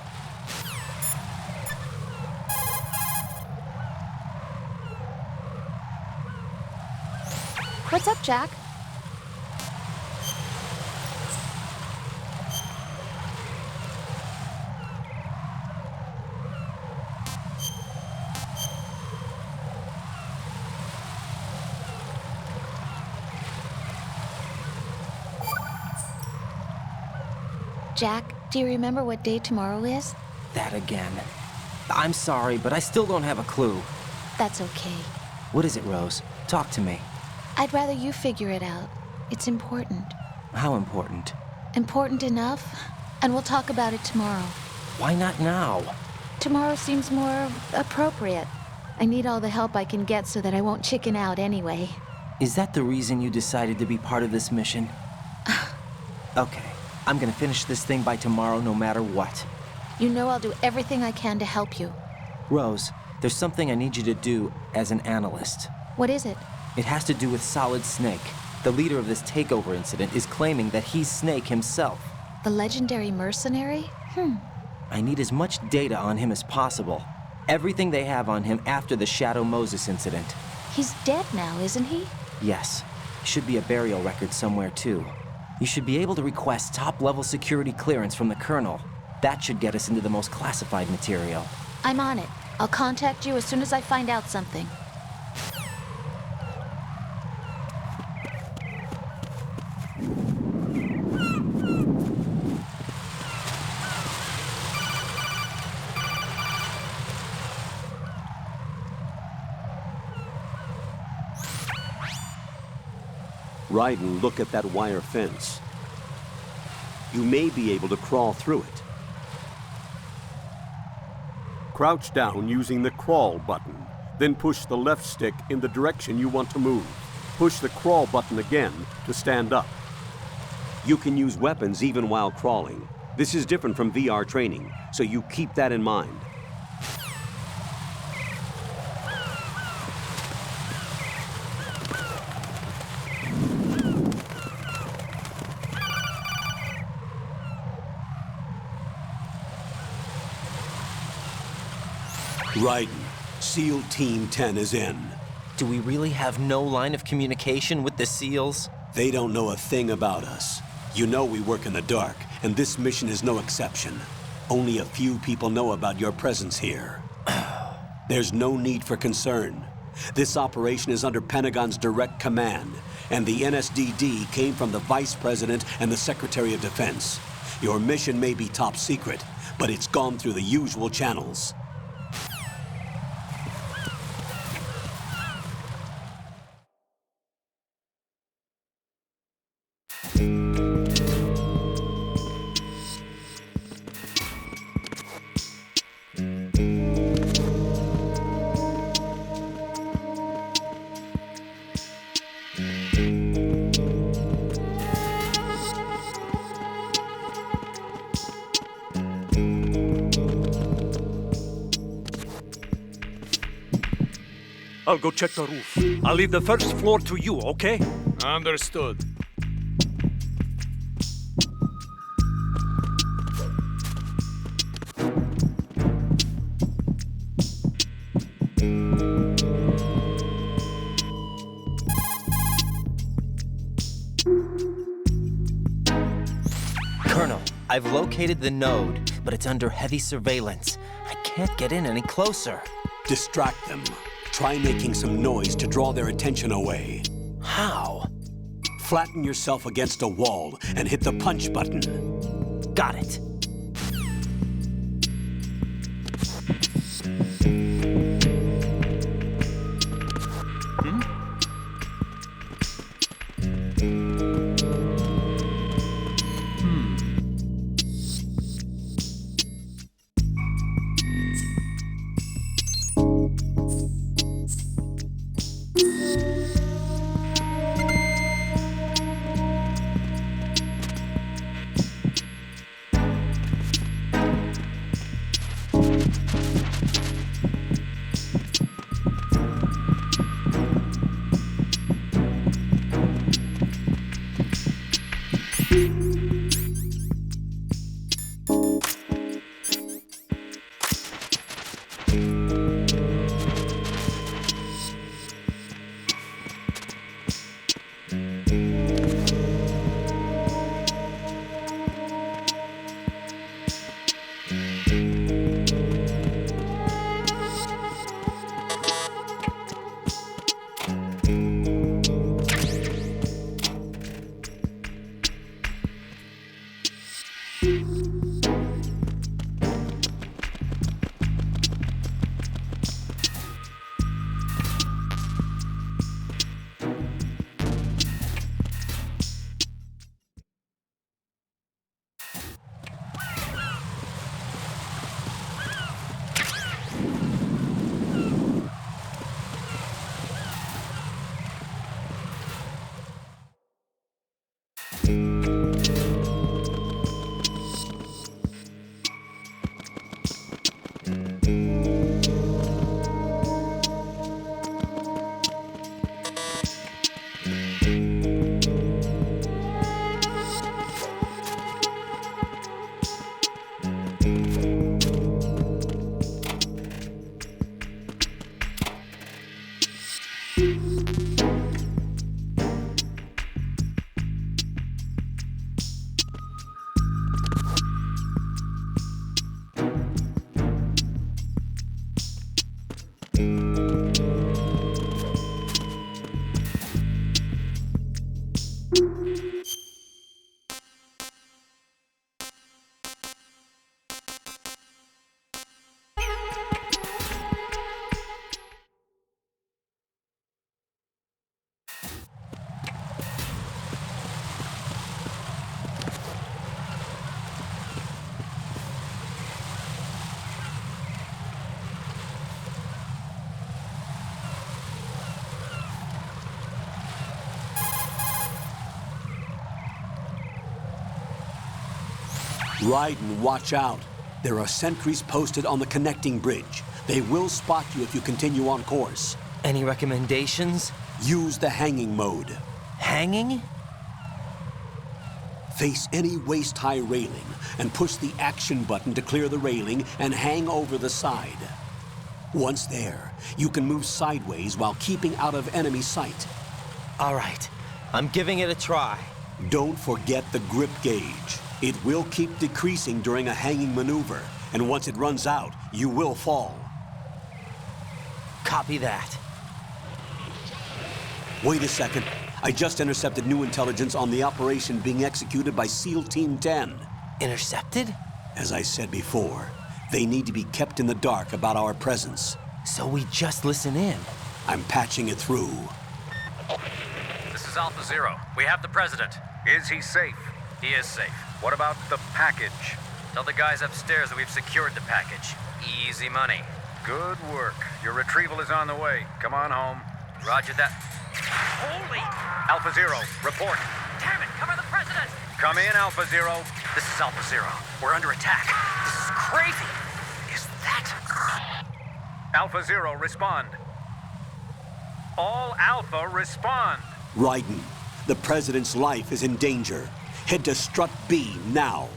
What's up, Jack? Jack, do you remember what day tomorrow is? That again. I'm sorry, but I still don't have a clue. That's okay. What is it, Rose? Talk to me. I'd rather you figure it out. It's important. How important? Important enough, and we'll talk about it tomorrow. Why not now? Tomorrow seems more appropriate. I need all the help I can get so that I won't chicken out anyway. Is that the reason you decided to be part of this mission? Okay, I'm gonna finish this thing by tomorrow no matter what. You know I'll do everything I can to help you. Rose, there's something I need you to do as an analyst. What is it? It has to do with Solid Snake. The leader of this takeover incident is claiming that he's Snake himself. The legendary mercenary? I need as much data on him as possible. Everything they have on him after the Shadow Moses incident. He's dead now, isn't he? Yes. Should be a burial record somewhere, too. You should be able to request top-level security clearance from the Colonel. That should get us into the most classified material. I'm on it. I'll contact you as soon as I find out something. Raiden, look at that wire fence. You may be able to crawl through it. Crouch down using the crawl button. Then push the left stick in the direction you want to move. Push the crawl button again to stand up. You can use weapons even while crawling. This is different from VR training, so you keep that in mind. Raiden, SEAL Team 10 is in. Do we really have no line of communication with the SEALs? They don't know a thing about us. You know we work in the dark, and this mission is no exception. Only a few people know about your presence here. There's no need for concern. This operation is under Pentagon's direct command, and the NSDD came from the Vice President and the Secretary of Defense. Your mission may be top secret, but it's gone through the usual channels. I'll go check the roof. I'll leave the first floor to you, okay? Understood. Colonel, I've located the node, but it's under heavy surveillance. I can't get in any closer. Distract them. Try making some noise to draw their attention away. How? Flatten yourself against a wall and hit the punch button. Got it. Raiden, watch out. There are sentries posted on the connecting bridge. They will spot you if you continue on course. Any recommendations? Use the hanging mode. Hanging? Face any waist-high railing and push the action button to clear the railing and hang over the side. Once there, you can move sideways while keeping out of enemy sight. All right, I'm giving it a try. Don't forget the grip gauge. It will keep decreasing during a hanging maneuver, and once it runs out, you will fall. Copy that. Wait a second. I just intercepted new intelligence on the operation being executed by SEAL Team 10. Intercepted? As I said before, they need to be kept in the dark about our presence. So we just listen in? I'm patching it through. This is Alpha Zero. We have the President. Is he safe? He is safe. What about the package? Tell the guys upstairs that we've secured the package. Easy money. Good work. Your retrieval is on the way. Come on home. Roger that. Holy! Alpha Zero, report. Damn it, cover the President! Come in, Alpha Zero. This is Alpha Zero. We're under attack. This is crazy. Is that... Alpha Zero, respond. All Alpha, respond. Raiden, the President's life is in danger. Head to Strut B now.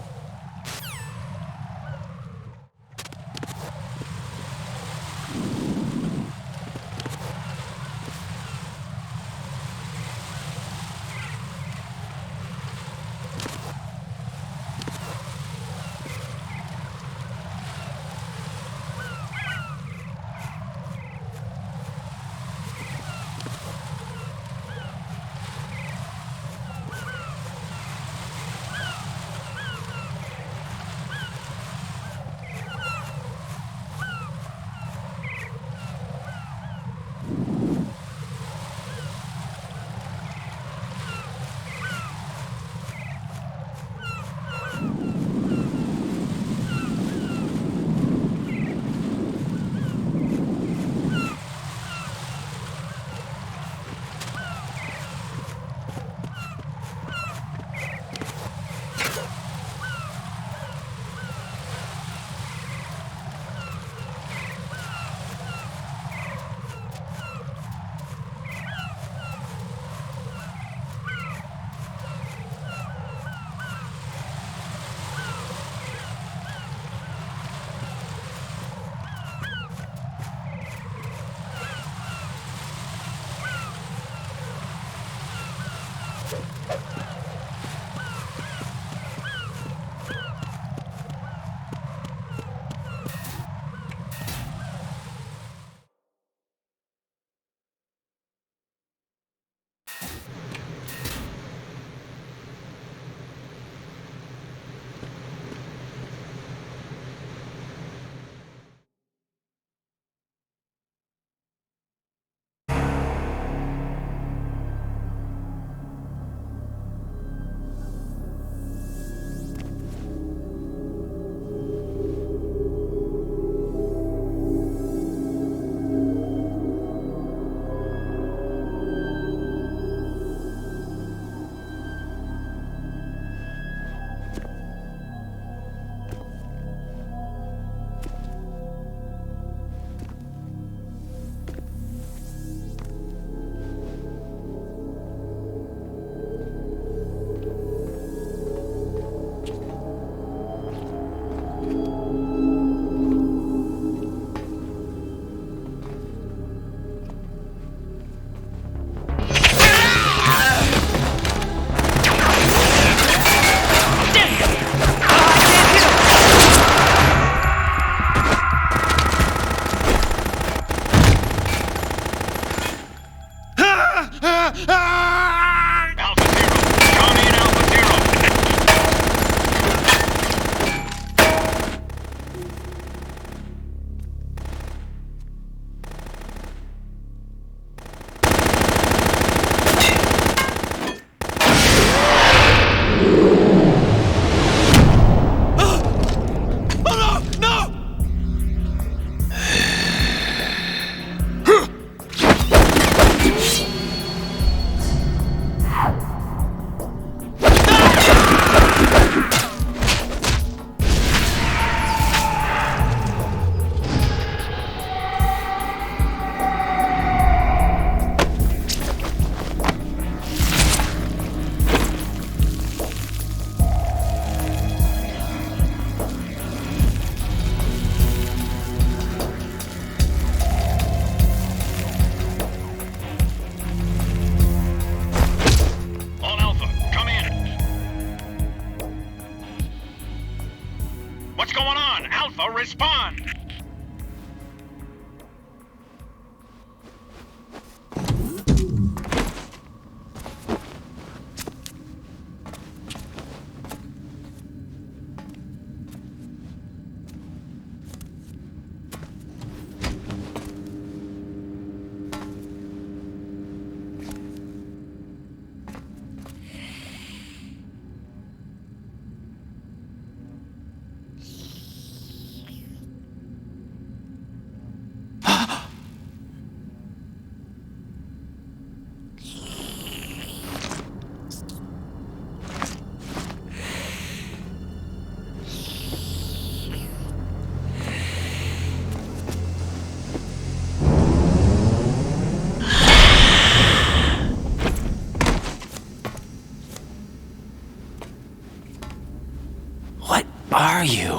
are you?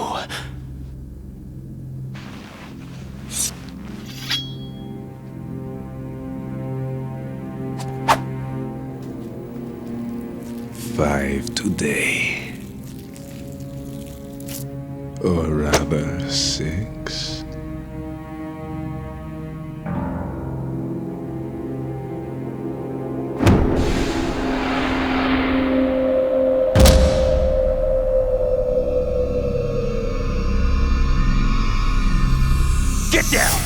Five today. Or rather, 6. Get down!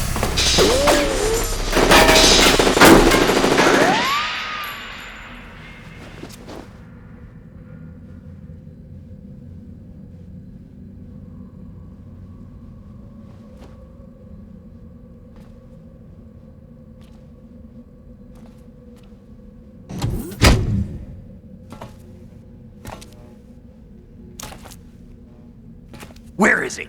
Where is he?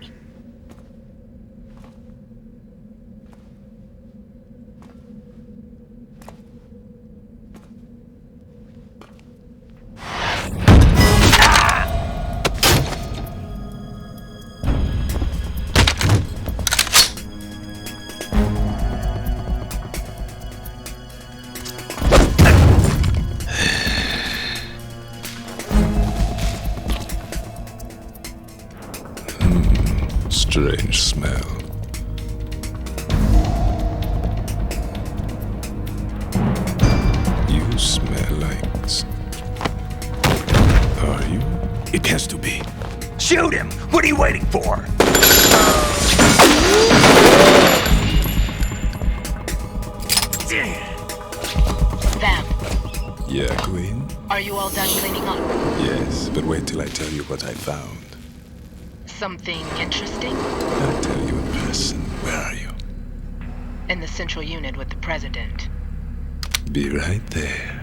Strange smell. You smell like... Are you? It has to be. Shoot him! What are you waiting for? Vamp, Yeah, Queen? are you all done cleaning up? Yes, but wait till I tell you what I found. Something interesting? I'll tell you in person. Where are you? In the central unit with the president. Be right there.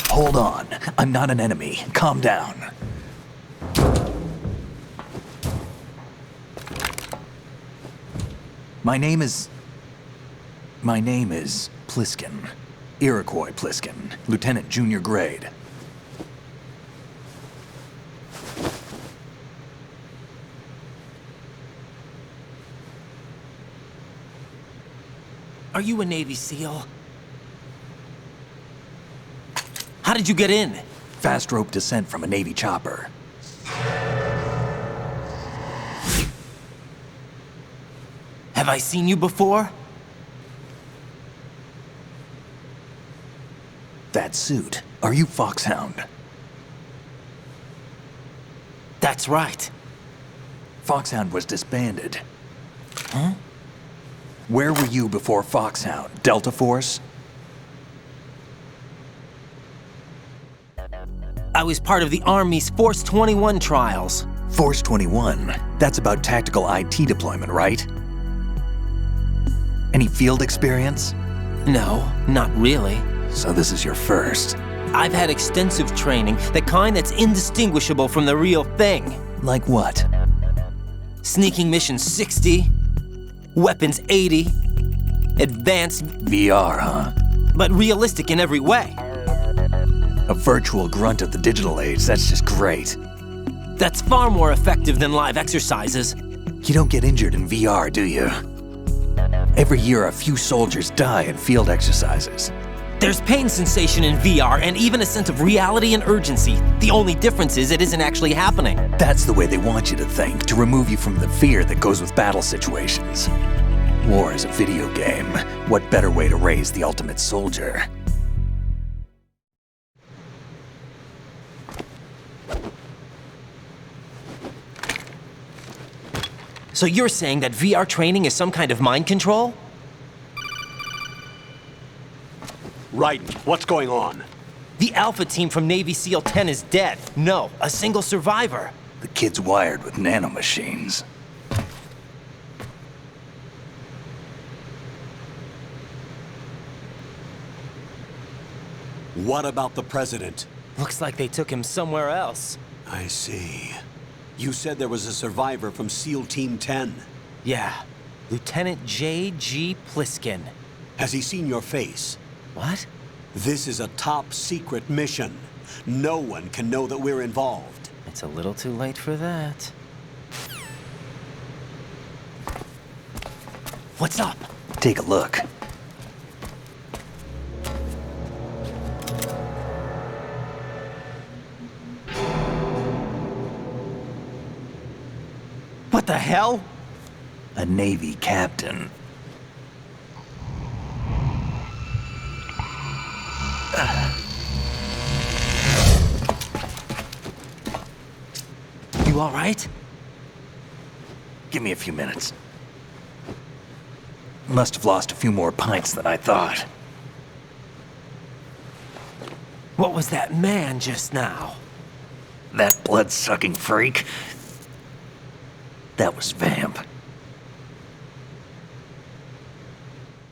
Hold on. I'm not an enemy. Calm down. My name is Pliskin. Iroquois Pliskin. Lieutenant Junior Grade. Are you a Navy SEAL? How did you get in? Fast rope descent from a Navy chopper. Have I seen you before? That suit. Are you Foxhound? That's right. Foxhound was disbanded. Huh? Where were you before Foxhound? Delta Force? I was part of the Army's Force 21 trials. Force 21? That's about tactical IT deployment, right? Any field experience? No, not really. So this is your first. I've had extensive training, the kind that's indistinguishable from the real thing. Like what? Sneaking mission 60, weapons 80, advanced... VR, huh? But realistic in every way. A virtual grunt of the digital age, that's just great. That's far more effective than live exercises. You don't get injured in VR, do you? Every year, a few soldiers die in field exercises. There's pain sensation in VR and even a sense of reality and urgency. The only difference is it isn't actually happening. That's the way they want you to think, to remove you from the fear that goes with battle situations. War is a video game. What better way to raise the ultimate soldier? So you're saying that VR training is some kind of mind control? Raiden, what's going on? The Alpha team from Navy SEAL 10 is dead. No, a single survivor. The kid's wired with nanomachines. What about the president? Looks like they took him somewhere else. I see. You said there was a survivor from SEAL Team 10. Yeah. Lieutenant J.G. Pliskin. Has he seen your face? What? This is a top-secret mission. No one can know that we're involved. It's a little too late for that. What's up? Take a look. What the hell? A Navy captain. You all right? Give me a few minutes. Must have lost a few more pints than I thought. What was that man just now? That blood-sucking freak? That was Vamp.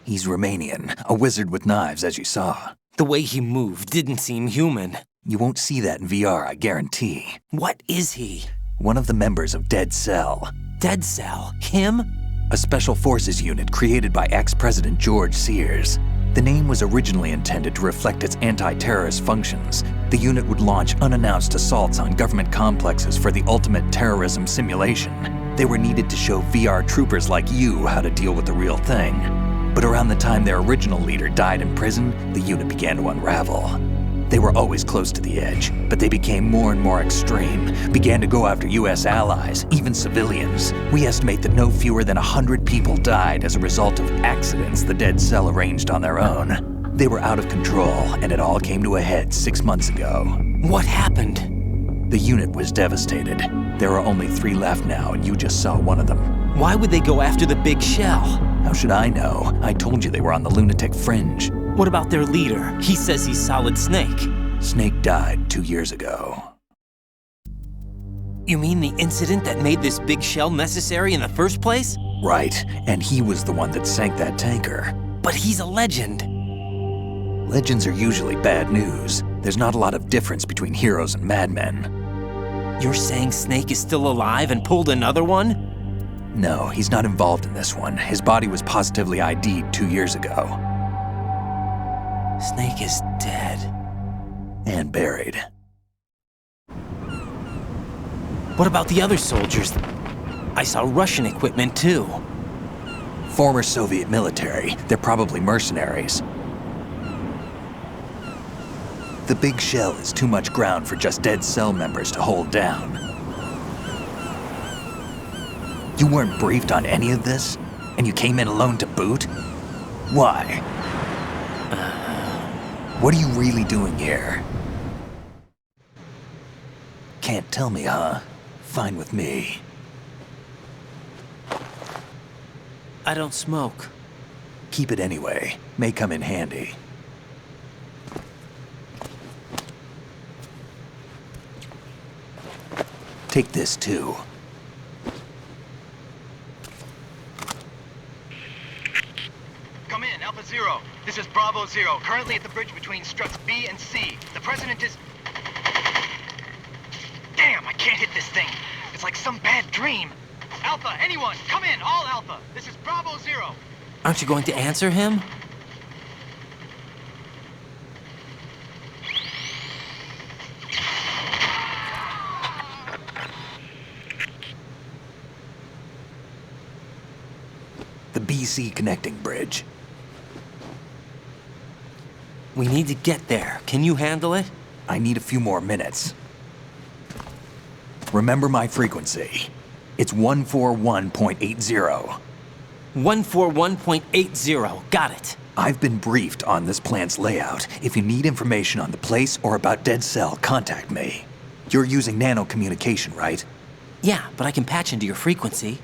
He's Romanian, a wizard with knives, as you saw. The way he moved didn't seem human. You won't see that in VR, I guarantee. What is he? One of the members of Dead Cell. Dead Cell? Him? A special forces unit created by ex-President George Sears. The name was originally intended to reflect its anti-terrorist functions. The unit would launch unannounced assaults on government complexes for the ultimate terrorism simulation. They were needed to show VR troopers like you how to deal with the real thing. But around the time their original leader died in prison, the unit began to unravel. They were always close to the edge, but they became more and more extreme, began to go after US allies, even civilians. We estimate that no fewer than 100 people died as a result of accidents the Dead Cell arranged on their own. They were out of control, and it all came to a head 6 months ago. What happened? The unit was devastated. There are only 3 left now, and you just saw one of them. Why would they go after the big shell? How should I know? I told you they were on the lunatic fringe. What about their leader? He says he's Solid Snake. Snake died 2 years ago. You mean the incident that made this big shell necessary in the first place? Right, and he was the one that sank that tanker. But he's a legend. Legends are usually bad news. There's not a lot of difference between heroes and madmen. You're saying Snake is still alive and pulled another one? No, he's not involved in this one. His body was positively ID'd 2 years ago. Snake is dead. And buried. What about the other soldiers? I saw Russian equipment too. Former Soviet military. They're probably mercenaries. The big shell is too much ground for just Dead Cell members to hold down. You weren't briefed on any of this? And you came in alone to boot? Why? What are you really doing here? Can't tell me, huh? Fine with me. I don't smoke. Keep it anyway. May come in handy. Take this too. Come in, Alpha Zero. This is Bravo Zero, currently at the bridge between struts B and C. The President is... Damn, I can't hit this thing. It's like some bad dream. Alpha, anyone, come in, all Alpha. This is Bravo Zero. Aren't you going to answer him? The BC connecting bridge. We need to get there. Can you handle it? I need a few more minutes. Remember my frequency. It's 141.80. 141.80. Got it. I've been briefed on this plant's layout. If you need information on the place or about Dead Cell, contact me. You're using nano communication, right? Yeah, but I can patch into your frequency.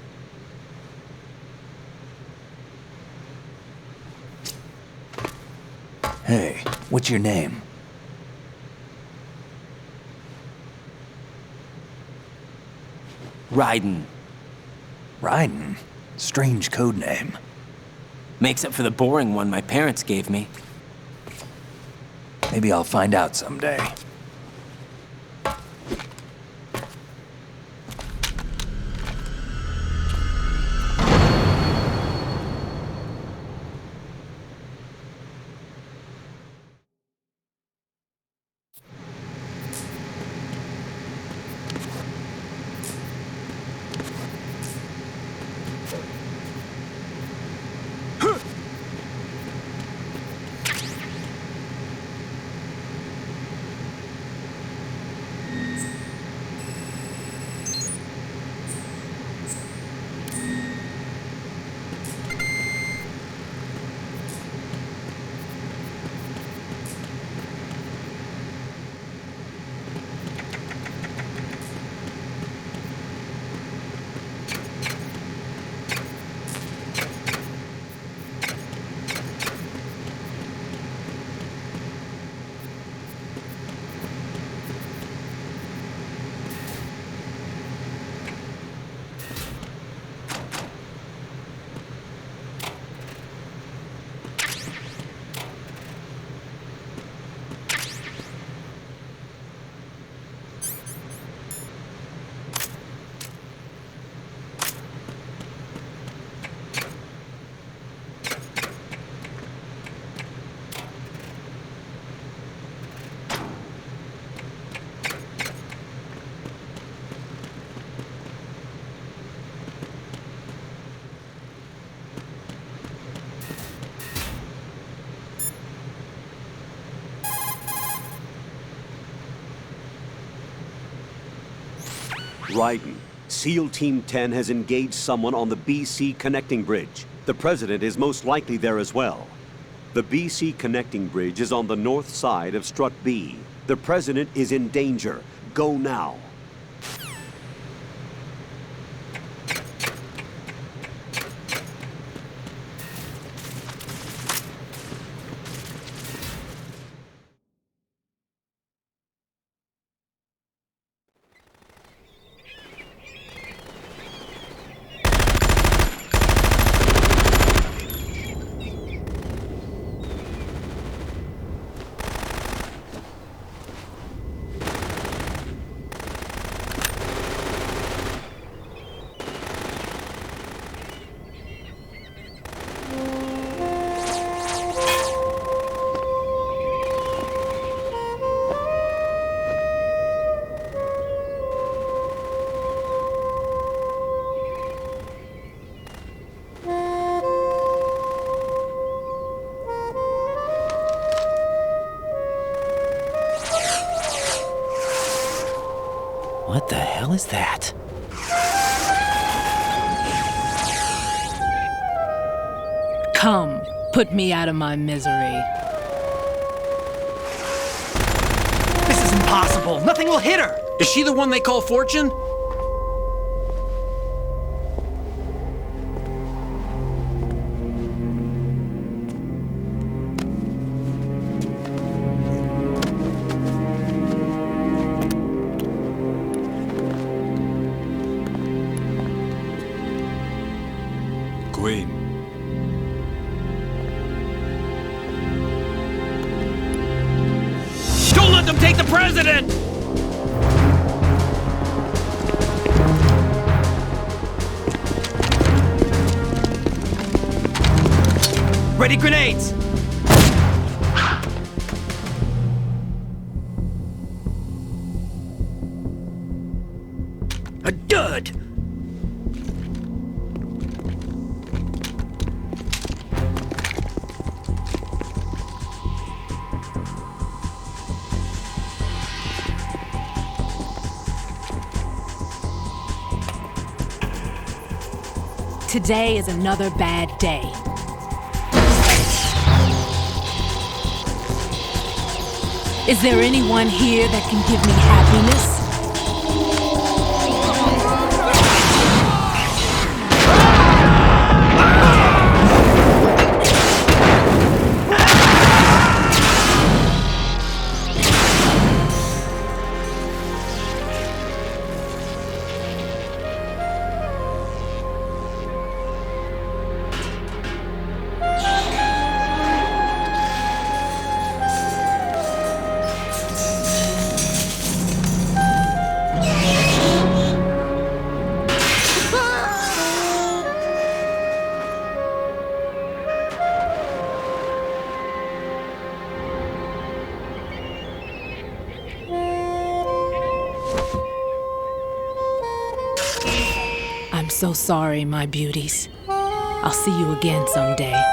Hey, what's your name? Raiden. Raiden? Strange code name. Makes up for the boring one my parents gave me. Maybe I'll find out someday. Raiden, SEAL Team 10 has engaged someone on the BC connecting bridge. The President is most likely there as well. The BC connecting bridge is on the north side of Strut B. The President is in danger. Go now. What the hell is that? Come, put me out of my misery. This is impossible. Nothing will hit her. Is she the one they call Fortune? Queen. Don't let them take the President! Ready grenades! A dud! Today is another bad day. Is there anyone here that can give me happiness? I'm so sorry, my beauties. I'll see you again someday.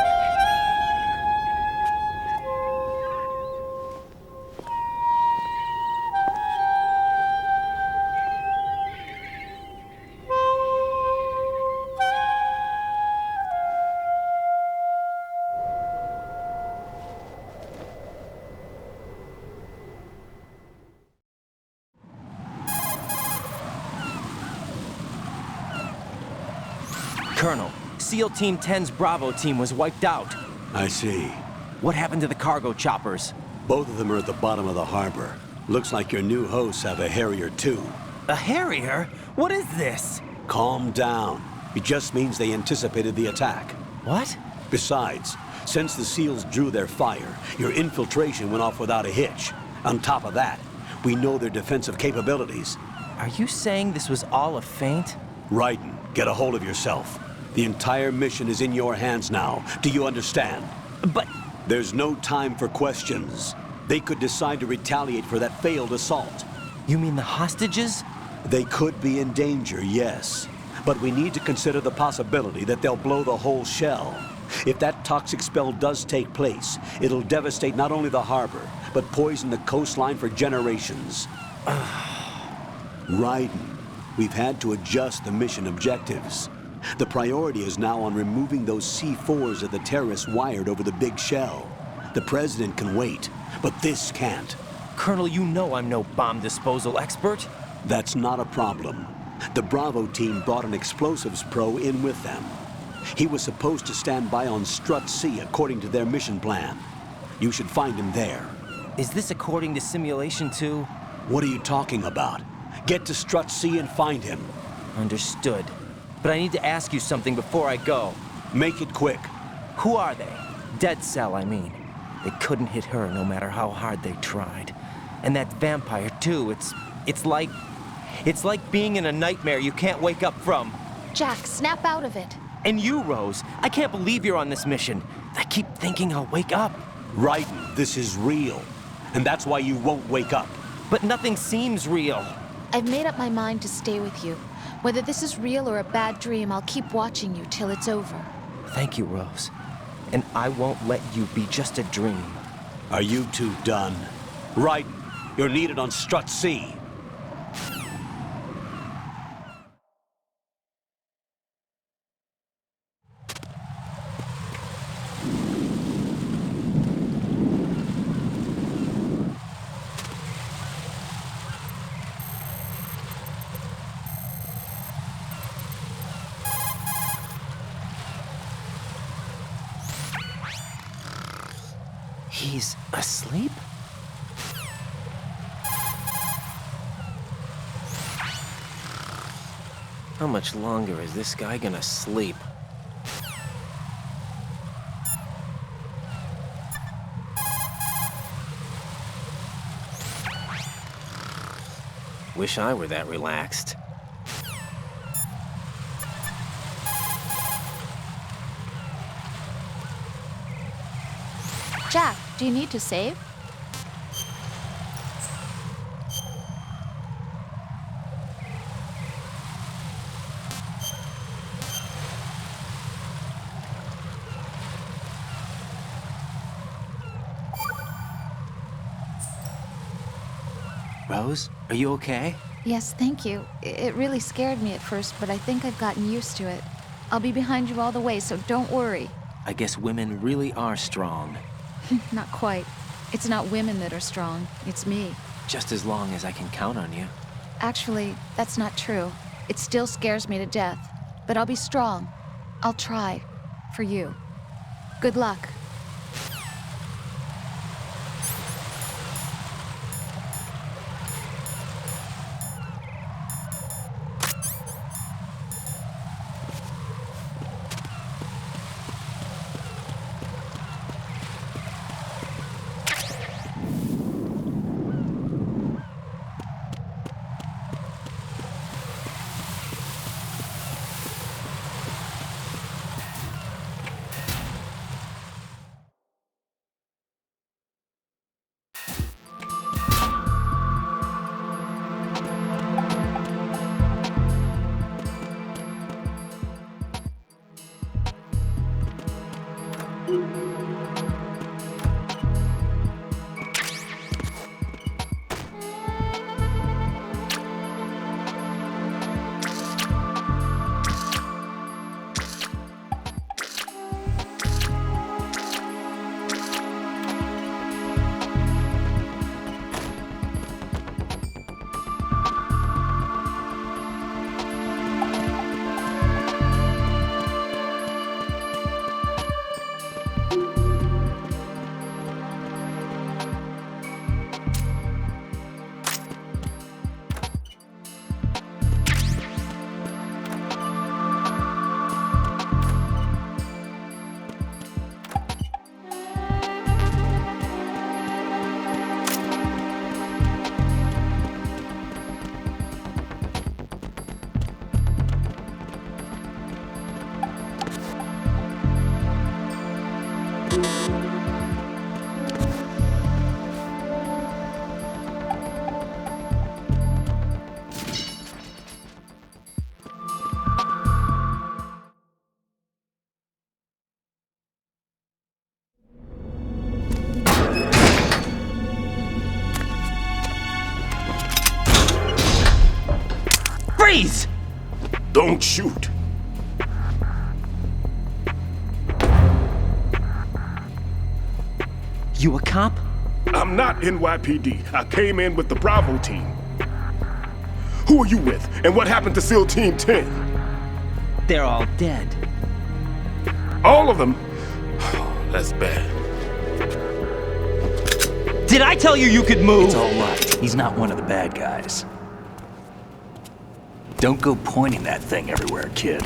Colonel, SEAL Team 10's Bravo team was wiped out. I see. What happened to the cargo choppers? Both of them are at the bottom of the harbor. Looks like your new hosts have a Harrier too. A Harrier? What is this? Calm down. It just means they anticipated the attack. What? Besides, since the SEALs drew their fire, your infiltration went off without a hitch. On top of that, we know their defensive capabilities. Are you saying this was all a feint? Raiden, get a hold of yourself. The entire mission is in your hands now. Do you understand? But... There's no time for questions. They could decide to retaliate for that failed assault. You mean the hostages? They could be in danger, yes. But we need to consider the possibility that they'll blow the whole shell. If that toxic spell does take place, it'll devastate not only the harbor, but poison the coastline for generations. Raiden, We've had to adjust the mission objectives. The priority is now on removing those C4s that the terrorists wired over the big shell. The President can wait, but this can't. Colonel, you know I'm no bomb disposal expert. That's not a problem. The Bravo team brought an explosives pro in with them. He was supposed to stand by on Strut C according to their mission plan. You should find him there. Is this according to Simulation 2? What are you talking about? Get to Strut C and find him. Understood. But I need to ask you something before I go. Make it quick. Who are they? Dead Cell, I mean. They couldn't hit her no matter how hard they tried. And that vampire, too, it's like being in a nightmare you can't wake up from. Jack, snap out of it. And you, Rose, I can't believe you're on this mission. I keep thinking I'll wake up. Raiden, this is real. And that's why you won't wake up. But nothing seems real. I've made up my mind to stay with you. Whether this is real or a bad dream, I'll keep watching you till it's over. Thank you, Rose. And I won't let you be just a dream. Are you two done? Raiden, you're needed on Strut C. He's asleep? How much longer is this guy gonna sleep? Wish I were that relaxed. Jack, do you need to save? Rose, are you okay? Yes, thank you. It really scared me at first, but I think I've gotten used to it. I'll be behind you all the way, so don't worry. I guess women really are strong. Not quite. It's not women that are strong, it's me. Just as long as I can count on you. Actually, that's not true. It still scares me to death. But I'll be strong. I'll try. For you. Good luck. Freeze! Don't shoot. You a cop? I'm not NYPD. I came in with the Bravo team. Who are you with? And what happened to SEAL Team 10? They're all dead. All of them? That's bad. Did I tell you could move? It's all right. He's not one of the bad guys. Don't go pointing that thing everywhere, kid.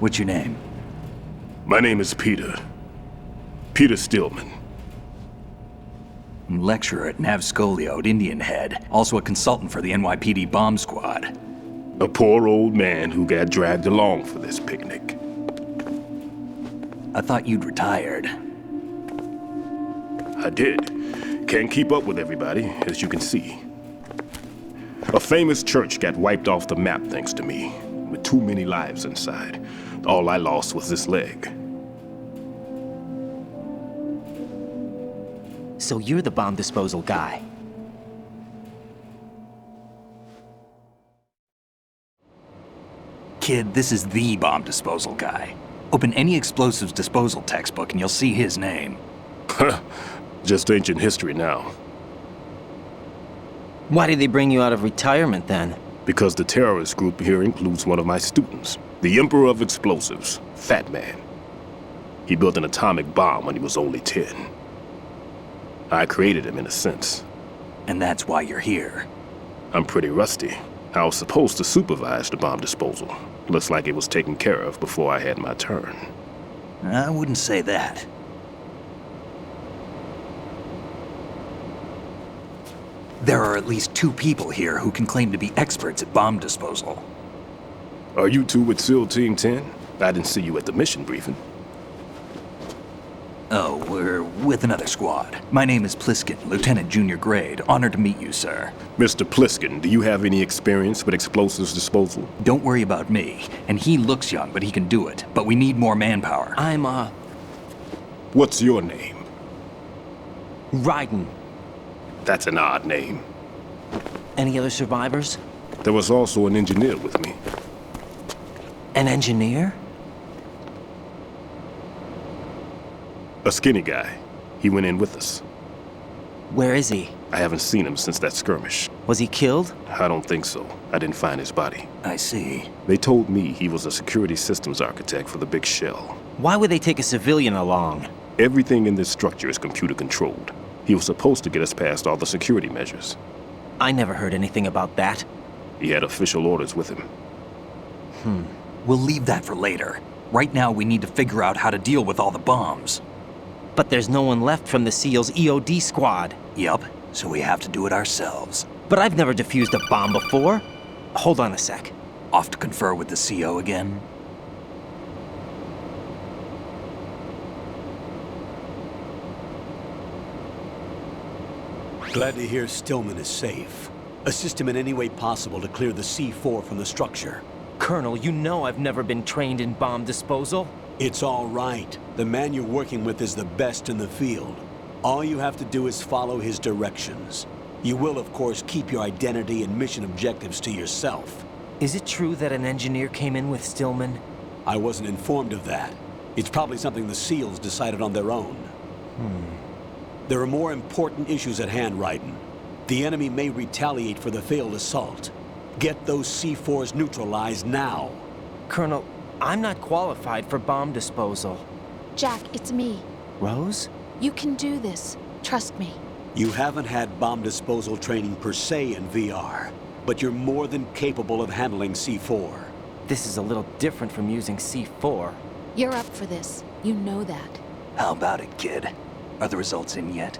What's your name? My name is Peter. Peter Stillman. Lecturer at Navscolioed, Indian Head. Also a consultant for the NYPD bomb squad. A poor old man who got dragged along for this picnic. I thought you'd retired. I did. Can't keep up with everybody, as you can see. A famous church got wiped off the map thanks to me, with too many lives inside. All I lost was this leg. So you're the bomb disposal guy. Kid, this is the bomb disposal guy. Open any explosives disposal textbook and you'll see his name. Just ancient history now. Why did they bring you out of retirement then? Because the terrorist group here includes one of my students, the Emperor of Explosives, Fatman. He built an atomic bomb when he was only 10. I created him in a sense. And that's why you're here. I'm pretty rusty. I was supposed to supervise the bomb disposal. Looks like it was taken care of before I had my turn. I wouldn't say that. There are at least 2 people here who can claim to be experts at bomb disposal. Are you two with SEAL Team 10? I didn't see you at the mission briefing. Oh, we're with another squad. My name is Pliskin, Lieutenant Junior Grade. Honored to meet you, sir. Mr. Pliskin, do you have any experience with explosives disposal? Don't worry about me. And he looks young, but he can do it. But we need more manpower. I'm, What's your name? Raiden. That's an odd name. Any other survivors? There was also an engineer with me. An engineer? A skinny guy. He went in with us. Where is he? I haven't seen him since that skirmish. Was he killed? I don't think so. I didn't find his body. I see. They told me he was a security systems architect for the big shell. Why would they take a civilian along? Everything in this structure is computer controlled. He was supposed to get us past all the security measures. I never heard anything about that. He had official orders with him. We'll leave that for later. Right now, we need to figure out how to deal with all the bombs. But there's no one left from the SEAL's EOD squad. Yup, so we have to do it ourselves. But I've never defused a bomb before. Hold on a sec. Off to confer with the CO again? Glad to hear Stillman is safe. Assist him in any way possible to clear the C4 from the structure. Colonel, you know I've never been trained in bomb disposal. It's all right. The man you're working with is the best in the field. All you have to do is follow his directions. You will, of course, keep your identity and mission objectives to yourself. Is it true that an engineer came in with Stillman? I wasn't informed of that. It's probably something the SEALs decided on their own. There are more important issues at hand, Raiden. The enemy may retaliate for the failed assault. Get those C4s neutralized now. Colonel, I'm not qualified for bomb disposal. Jack, it's me. Rose? You can do this. Trust me. You haven't had bomb disposal training per se in VR, but you're more than capable of handling C4. This is a little different from using C4. You're up for this. You know that. How about it, kid? Are the results in yet?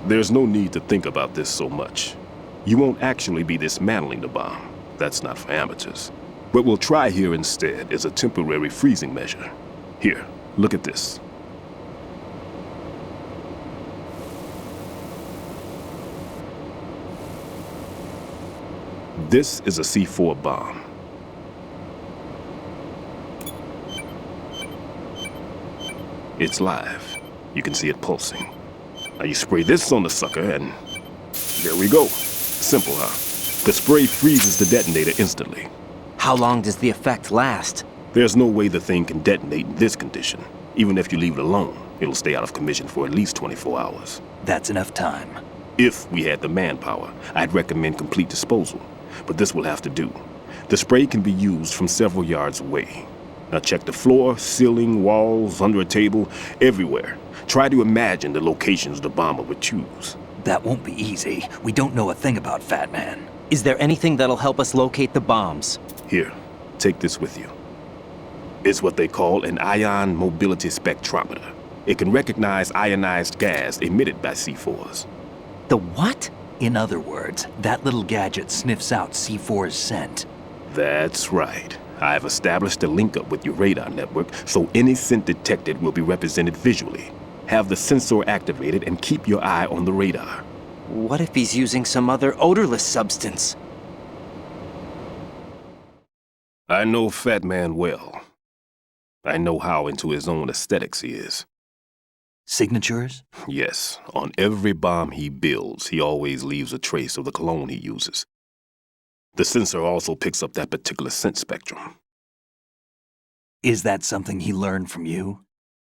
There's no need to think about this so much. You won't actually be dismantling the bomb. That's not for amateurs. What we'll try here instead is a temporary freezing measure. Here, look at this. This is a C4 bomb. It's live. You can see it pulsing. Now you spray this on the sucker and there we go. Simple, huh? The spray freezes the detonator instantly. How long does the effect last? There's no way the thing can detonate in this condition. Even if you leave it alone, it'll stay out of commission for at least 24 hours. That's enough time. If we had the manpower, I'd recommend complete disposal. But this will have to do. The spray can be used from several yards away. Now check the floor, ceiling, walls, under a table, everywhere. Try to imagine the locations the bomber would choose. That won't be easy. We don't know a thing about Fatman. Is there anything that'll help us locate the bombs? Here, take this with you. It's what they call an ion mobility spectrometer. It can recognize ionized gas emitted by C4s. The what? In other words, that little gadget sniffs out C4's scent. That's right. I've established a link up with your radar network, so any scent detected will be represented visually. Have the sensor activated and keep your eye on the radar. What if he's using some other odorless substance? I know Fatman well. I know how into his own aesthetics he is. Signatures? Yes. On every bomb he builds, he always leaves a trace of the cologne he uses. The sensor also picks up that particular scent spectrum. Is that something he learned from you?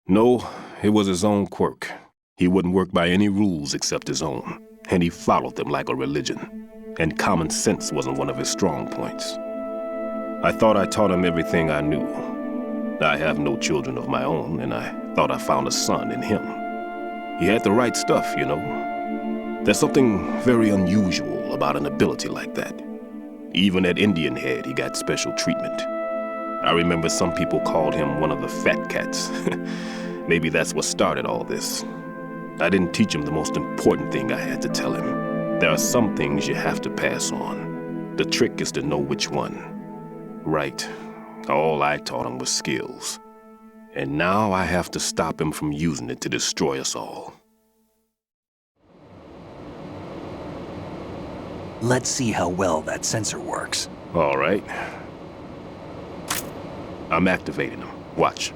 No, it was his own quirk. He wouldn't work by any rules except his own, and he followed them like a religion. And common sense wasn't one of his strong points. I thought I taught him everything I knew. I have no children of my own, and I thought I found a son in him. He had the right stuff, you know. There's something very unusual about an ability like that. Even at Indian Head, he got special treatment. I remember some people called him one of the fat cats. Maybe that's what started all this. I didn't teach him the most important thing I had to tell him. There are some things you have to pass on. The trick is to know which one. Right. All I taught him was skills. And now I have to stop him from using it to destroy us all. Let's see how well that sensor works. All right. I'm activating them. Watch.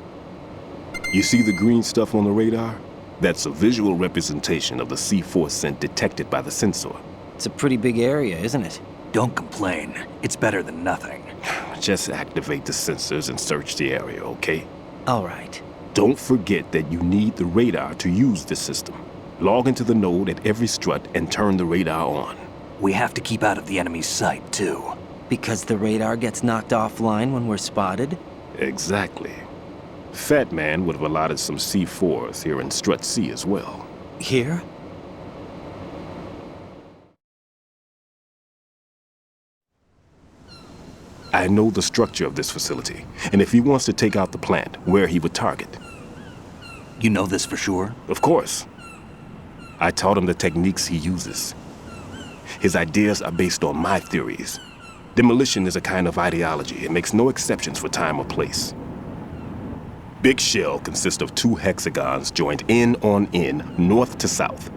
You see the green stuff on the radar? That's a visual representation of the C4 scent detected by the sensor. It's a pretty big area, isn't it? Don't complain. It's better than nothing. Just activate the sensors and search the area, okay? All right. Don't forget that you need the radar to use the system. Log into the node at every strut and turn the radar on. We have to keep out of the enemy's sight, too. Because the radar gets knocked offline when we're spotted? Exactly. Fatman would have allotted some C4s here in Strut C as well. Here? I know the structure of this facility, and if he wants to take out the plant, where he would target. You know this for sure? Of course. I taught him the techniques he uses. His ideas are based on my theories. Demolition is a kind of ideology. It makes no exceptions for time or place. Big shell consists of 2 hexagons joined end on end, north to south.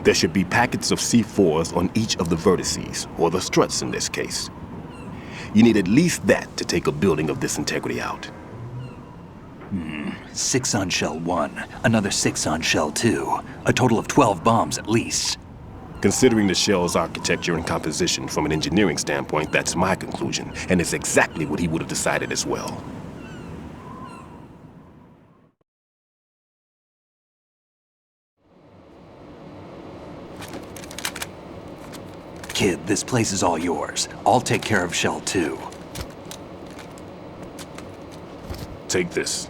There should be packets of C4s on each of the vertices, or the struts in this case. You need at least that to take a building of this integrity out. 6 on shell 1, another 6 on shell 2. A total of 12 bombs at least. Considering the shell's architecture and composition from an engineering standpoint, that's my conclusion, and it's exactly what he would have decided as well. Kid, this place is all yours. I'll take care of shell 2. Take this.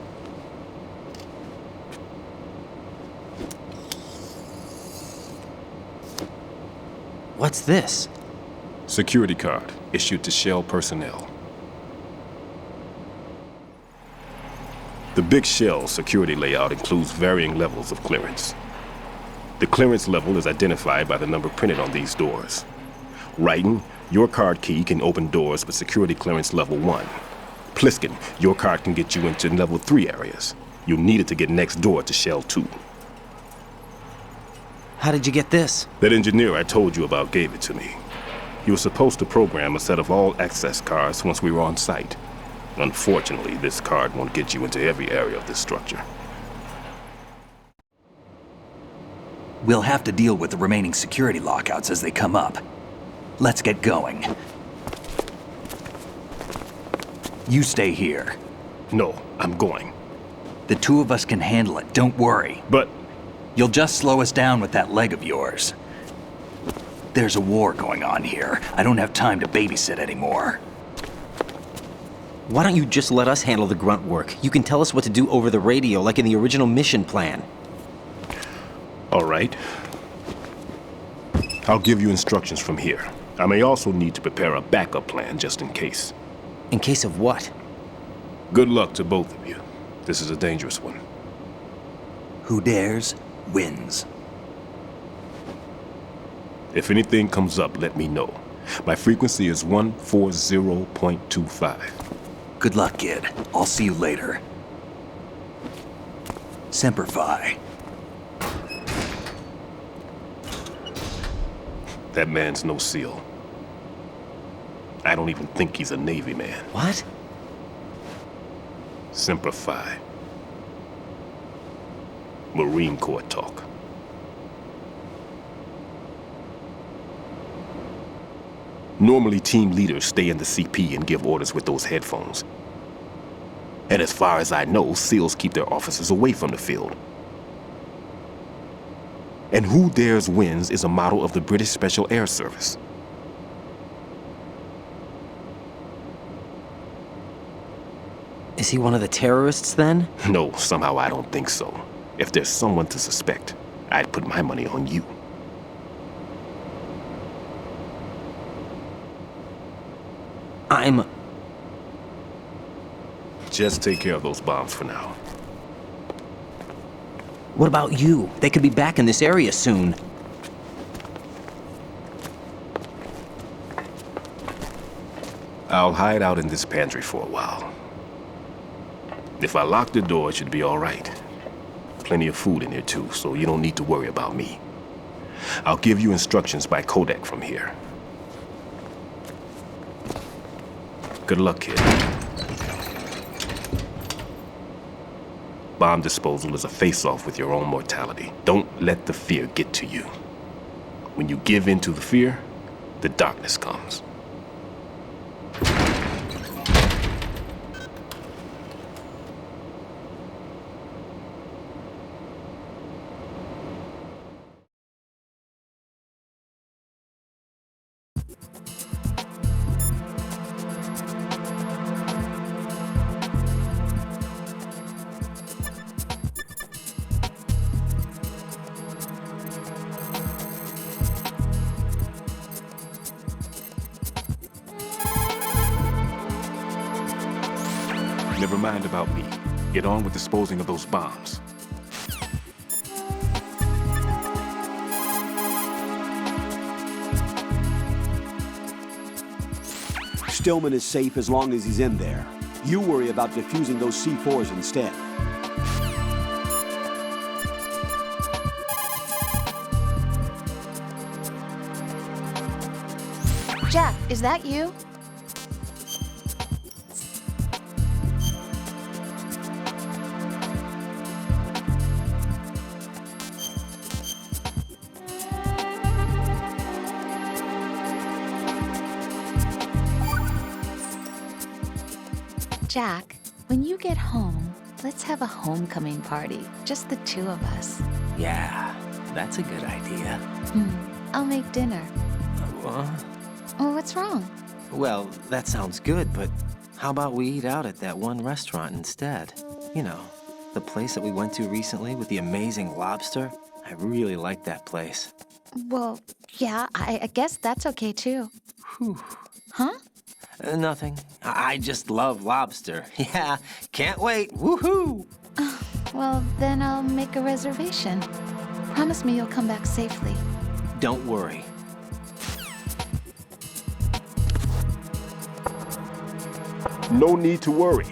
What's this? Security card, issued to Shell personnel. The Big Shell security layout includes varying levels of clearance. The clearance level is identified by the number printed on these doors. Raiden, your card key can open doors with security clearance level 1. Pliskin, your card can get you into level 3 areas. You'll need it to get next door to Shell 2. How did you get this? That engineer I told you about gave it to me. He was supposed to program a set of all access cards once we were on site. Unfortunately, this card won't get you into every area of this structure. We'll have to deal with the remaining security lockouts as they come up. Let's get going. You stay here. No, I'm going. The two of us can handle it, don't worry. But... You'll just slow us down with that leg of yours. There's a war going on here. I don't have time to babysit anymore. Why don't you just let us handle the grunt work? You can tell us what to do over the radio, like in the original mission plan. All right. I'll give you instructions from here. I may also need to prepare a backup plan just in case. In case of what? Good luck to both of you. This is a dangerous one. Who dares, wins. If anything comes up, let me know. My frequency is 140.25. Good luck, kid. I'll see you later. Semper Fi. That man's no SEAL. I don't even think he's a Navy man. What? Semper Fi. Marine Corps talk. Normally, team leaders stay in the CP and give orders with those headphones. And as far as I know, SEALs keep their officers away from the field. And Who Dares Wins is a model of the British Special Air Service. Is he one of the terrorists, then? No, somehow I don't think so. If there's someone to suspect, I'd put my money on you. Just take care of those bombs for now. What about you? They could be back in this area soon. I'll hide out in this pantry for a while. If I lock the door, it should be all right. Plenty of food in here too, so you don't need to worry about me. I'll give you instructions by codec from here. Good luck, kid. Bomb disposal is a face-off with your own mortality. Don't let the fear get to you. When you give in to the fear, the darkness comes. Never mind about me. Get on with disposing of those bombs. Stillman is safe as long as he's in there. You worry about defusing those C4s instead. Jack, is that you? Jack, when you get home, let's have a homecoming party. Just the two of us. Yeah, that's a good idea. I'll make dinner. Oh, what's wrong? Well, that sounds good, but how about we eat out at that one restaurant instead? You know, the place that we went to recently with the amazing lobster. I really like that place. Well, yeah, I guess that's okay too. Whew. Huh? Nothing. I just love lobster. Yeah, can't wait. Woohoo! Well, then I'll make a reservation. Promise me you'll come back safely. Don't worry. No need to worry.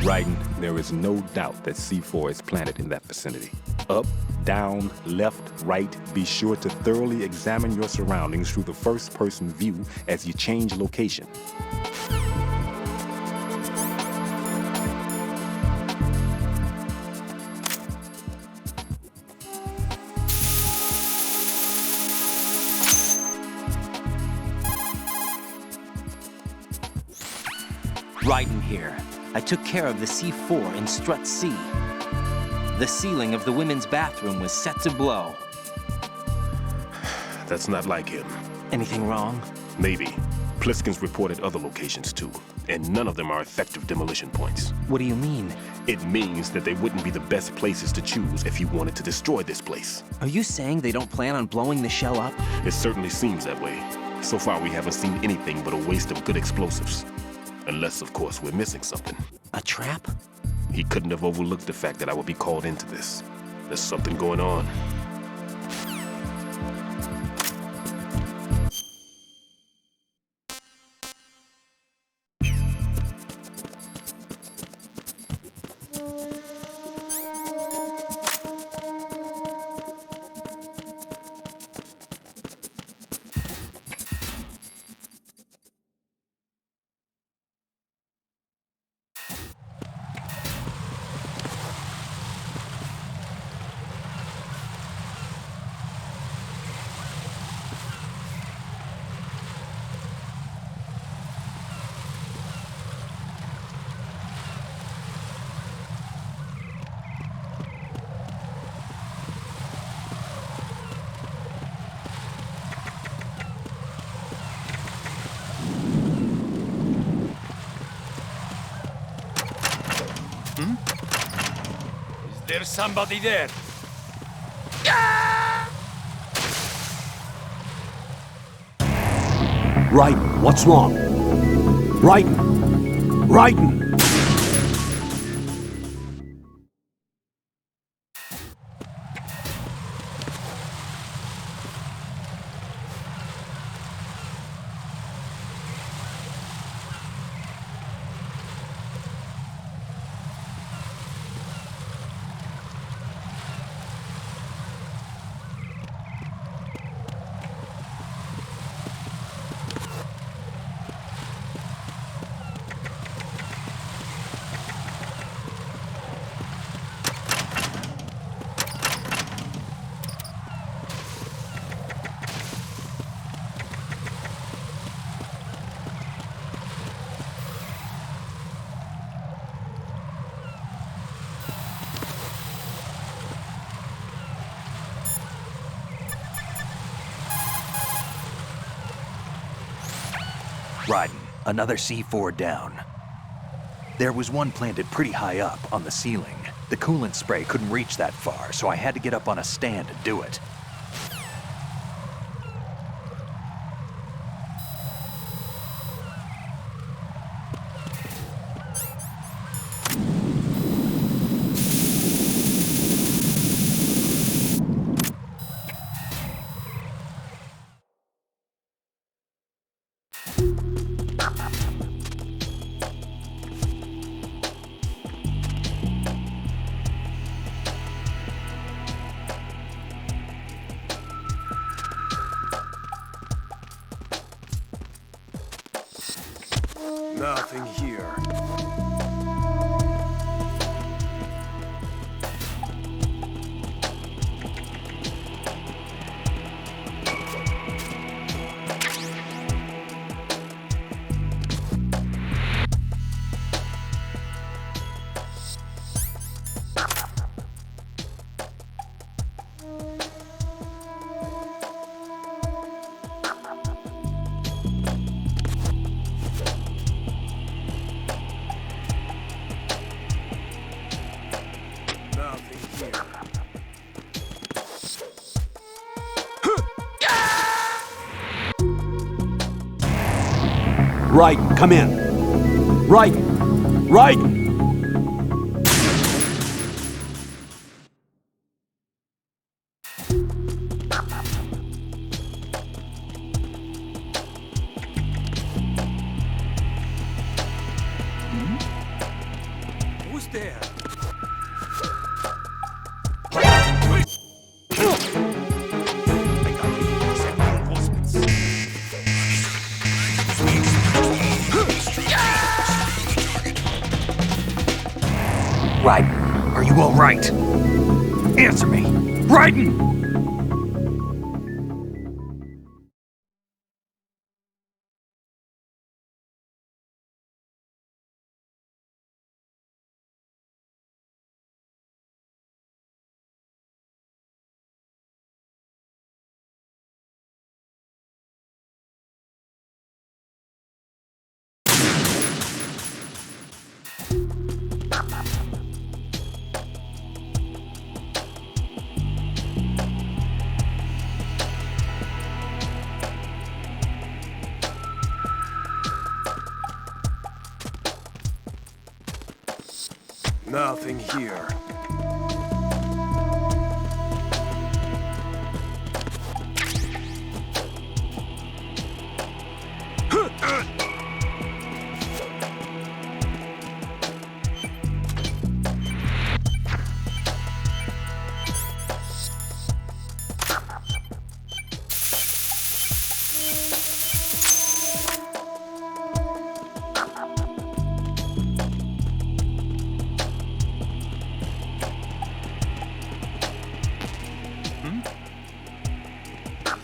Raiden, there is no doubt that C4 is planted in that vicinity. Up, down, left, right, be sure to thoroughly examine your surroundings through the first-person view as you change location. Raiden here. I took care of the C4 in Strut C. The ceiling of the women's bathroom was set to blow. That's not like him. Anything wrong? Maybe. Pliskin's reported other locations too, and none of them are effective demolition points. What do you mean? It means that they wouldn't be the best places to choose if you wanted to destroy this place. Are you saying they don't plan on blowing the shell up? It certainly seems that way. So far we haven't seen anything but a waste of good explosives. Unless, of course, we're missing something. A trap? He couldn't have overlooked the fact that I would be called into this. There's something going on. There's somebody there. Raiden, what's wrong? Raiden! Raiden! Raiden, another C4 down. There was one planted pretty high up on the ceiling. The coolant spray couldn't reach that far, so I had to get up on a stand to do it. Nothing here. Raiden, come in. Raiden! Raiden! there? Raiden, are you all right? Answer me! Raiden! Nothing here.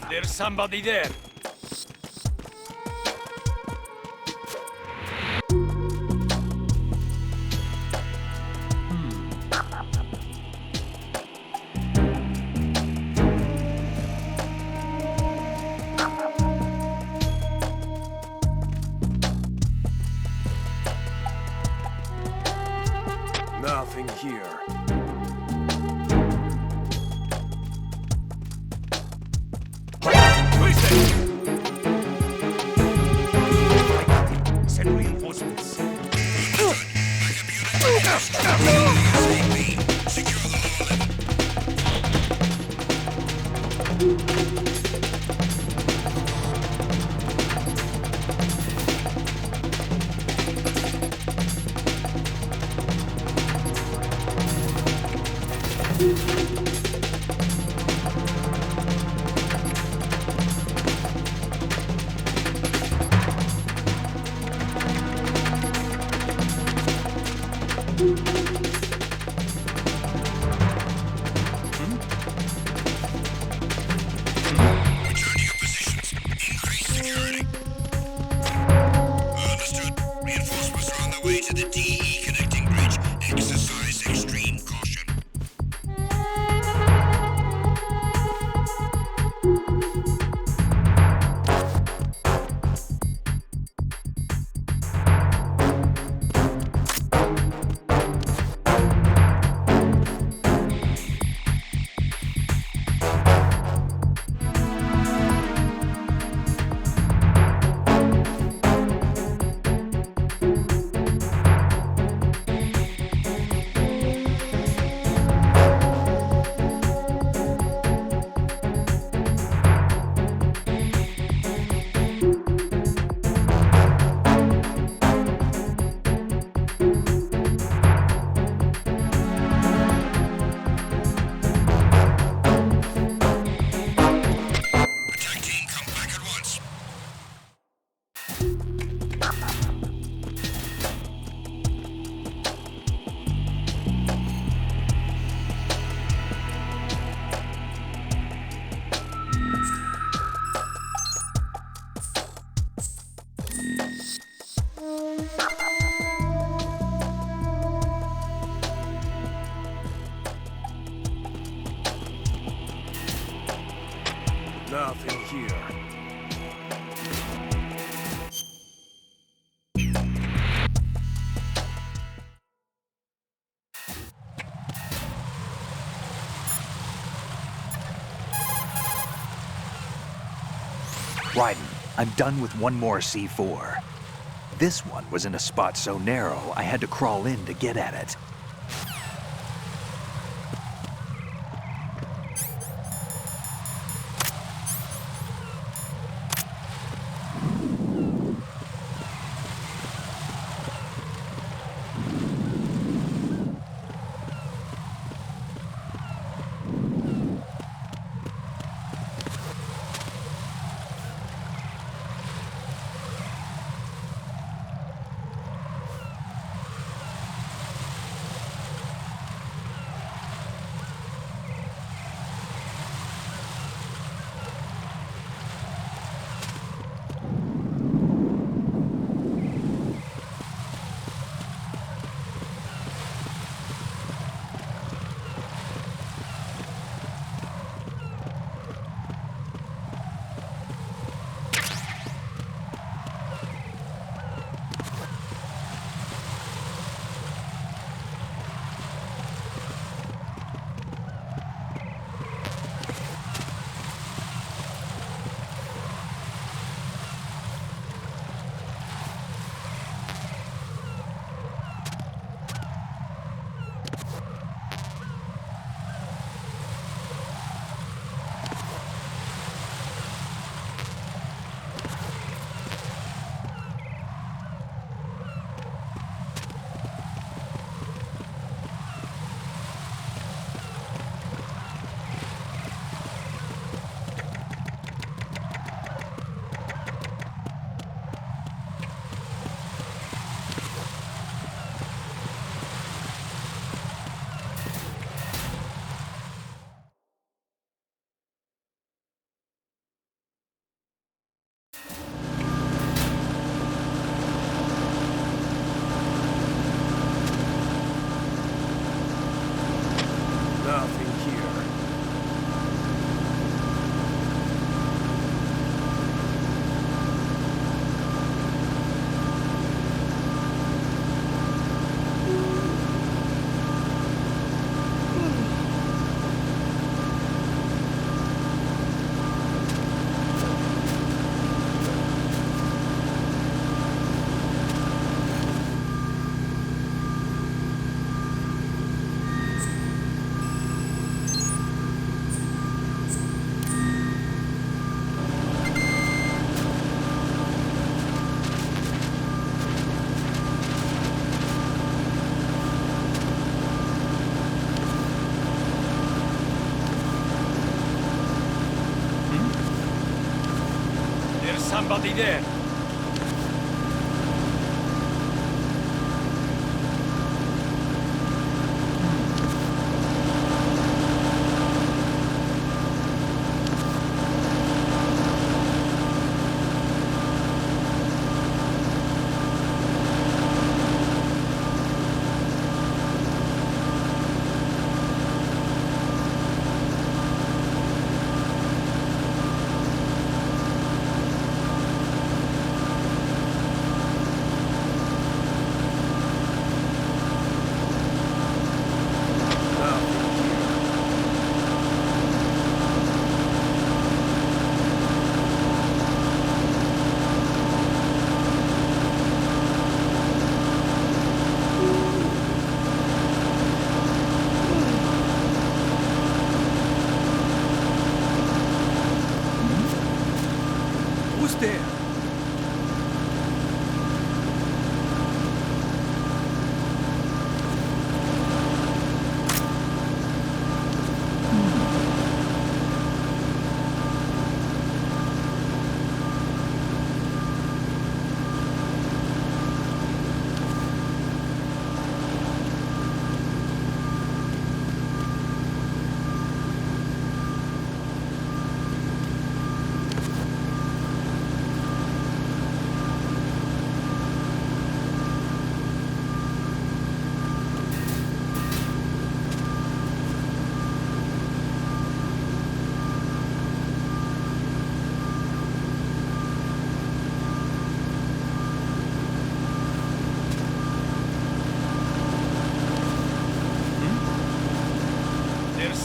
There's somebody there. Nothing here. Send reinforcements. Nothing here. Raiden, I'm done with one more C4. This one was in a spot so narrow, I had to crawl in to get at it.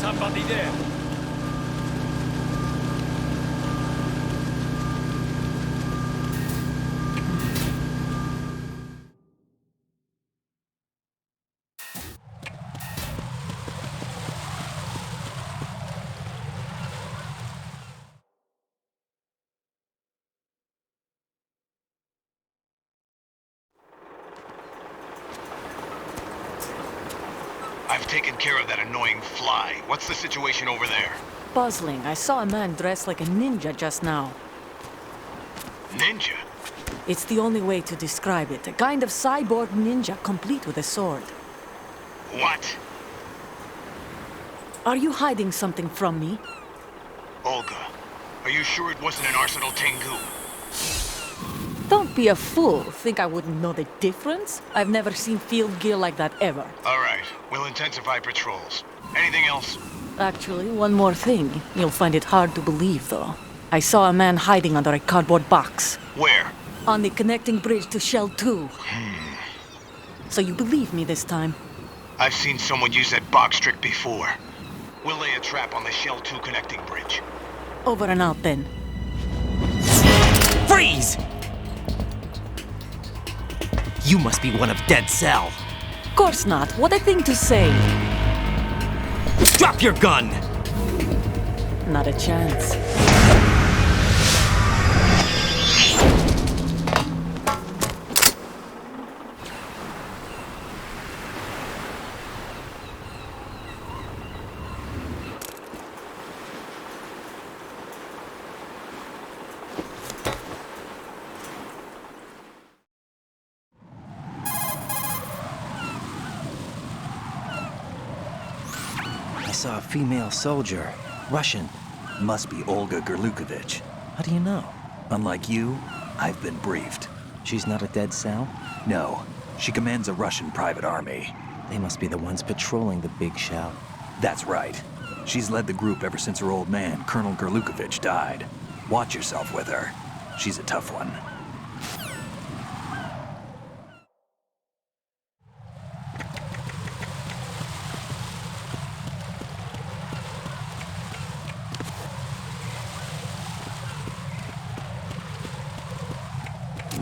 somebody there. I've taken care of that annoying fly. What's the situation over there? Puzzling. I saw a man dressed like a ninja just now. Ninja? It's the only way to describe it. A kind of cyborg ninja, complete with a sword. What? Are you hiding something from me? Olga, are you sure it wasn't an Arsenal Tengu? Don't be a fool. Think I wouldn't know the difference? I've never seen field gear like that ever. All right, we'll intensify patrols. Anything else? Actually, one more thing. You'll find it hard to believe, though. I saw a man hiding under a cardboard box. Where? On the connecting bridge to Shell 2. So you believe me this time? I've seen someone use that box trick before. We'll lay a trap on the Shell 2 connecting bridge. Over and out, then. Freeze! You must be one of Dead Cell. Of course not. What a thing to say. Drop your gun! Not a chance. I saw a female soldier. Russian. Must be Olga Gurlukovich. How do you know? Unlike you, I've been briefed. She's not a Dead Cell? No. She commands a Russian private army. They must be the ones patrolling the Big Shell. That's right. She's led the group ever since her old man, Colonel Gurlukovich, died. Watch yourself with her. She's a tough one.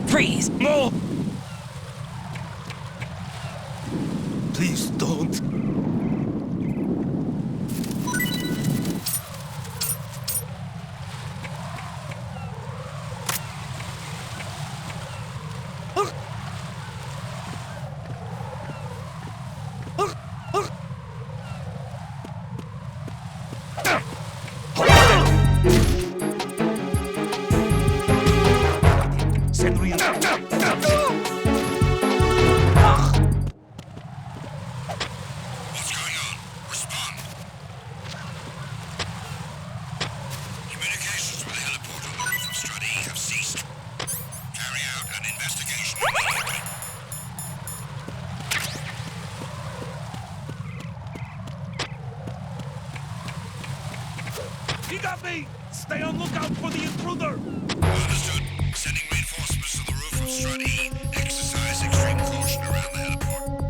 Freeze! No! Please don't. He got me! Stay on lookout for the intruder! Understood. Sending reinforcements to the roof of Strut E. Exercise extreme caution around the heliport.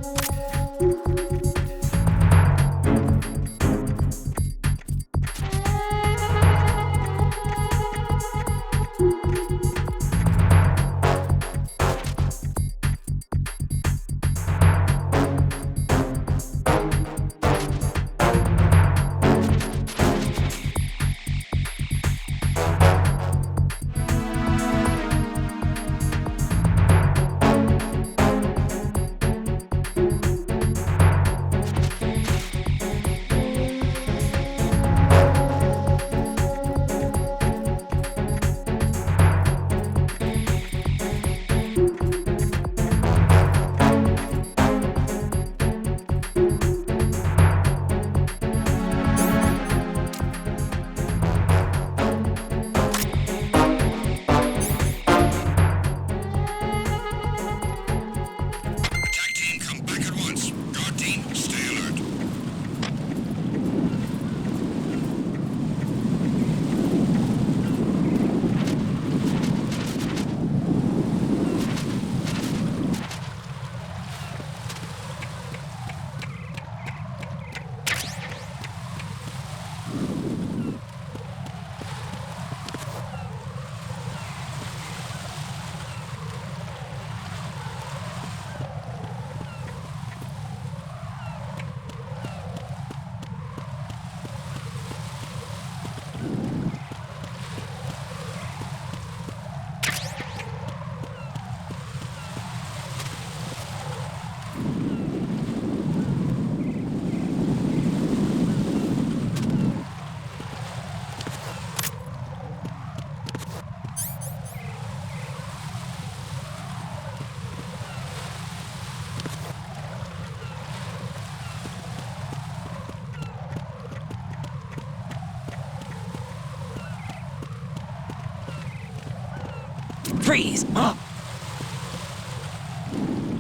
Freeze!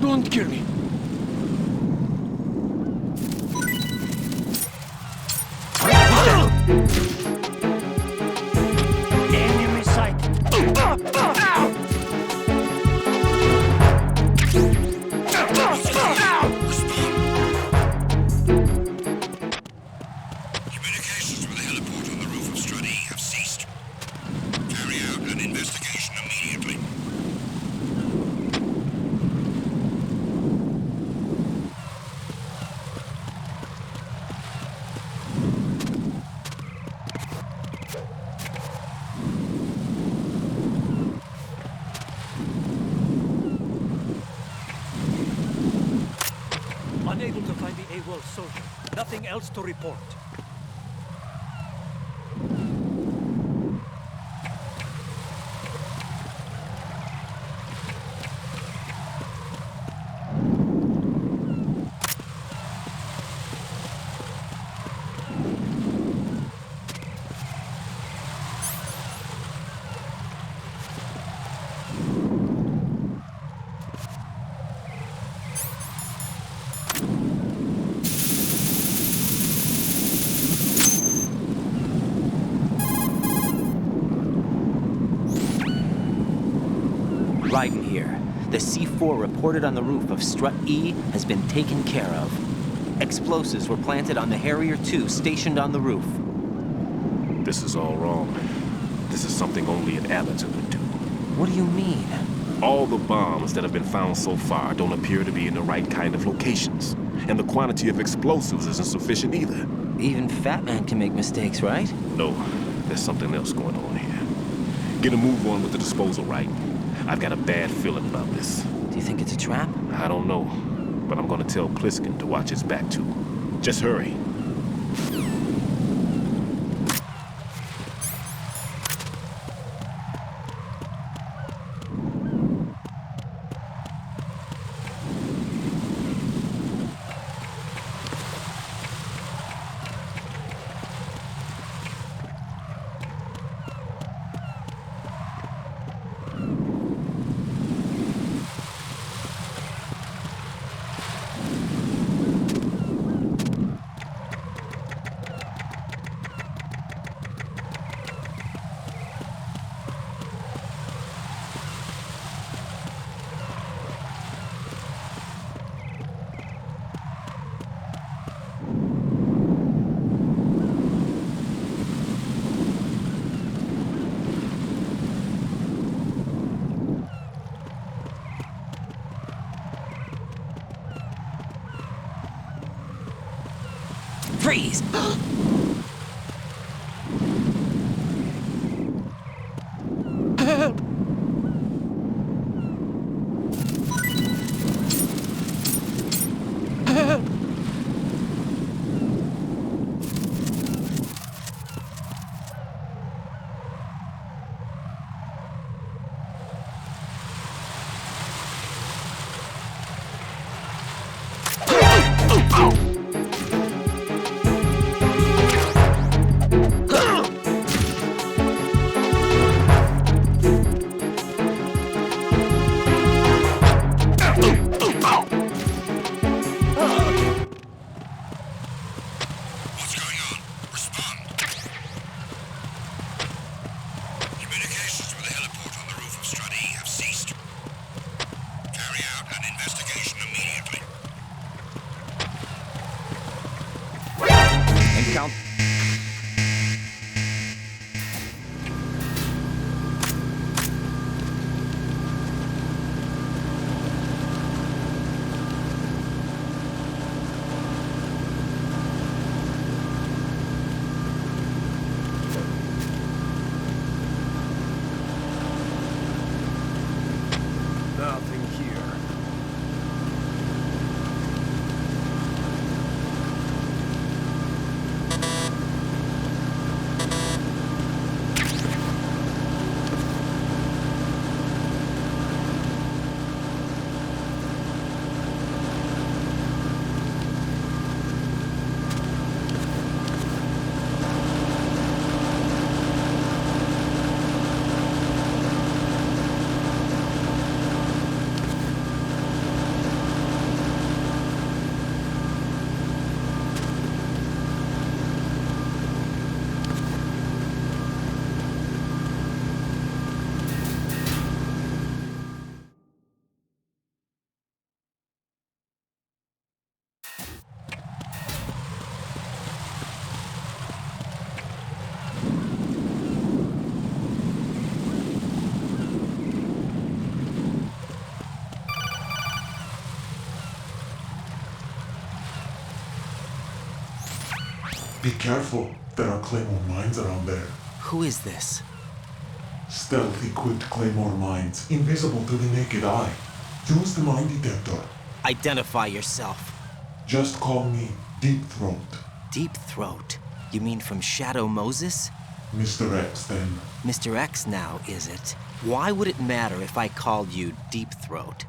Don't kill me. Enemy sighted. Communications from the heliport on the roof of Strut E have ceased. Carry out an investigation immediately. Unable to find the AWOL soldier. Nothing else to report. Raiden here. The C4 reported on the roof of Strut E has been taken care of. Explosives were planted on the Harrier 2 stationed on the roof. This is all wrong. This is something only an amateur would do. What do you mean? All the bombs that have been found so far don't appear to be in the right kind of locations. And the quantity of explosives isn't sufficient either. Even Fatman can make mistakes, right? No, there's something else going on here. Get a move on with the disposal, right? I've got a bad feeling about this. Do you think it's a trap? I don't know, but I'm gonna tell Pliskin to watch his back too. Just hurry. Freeze! Help! Help! Be careful. There are claymore mines around there. Who is this? Stealth equipped claymore mines, invisible to the naked eye. Use the mine detector. Identify yourself. Just call me Deep Throat. Deep Throat? You mean from Shadow Moses? Mr. X, then. Mr. X now, is it? Why would it matter if I called you Deep Throat?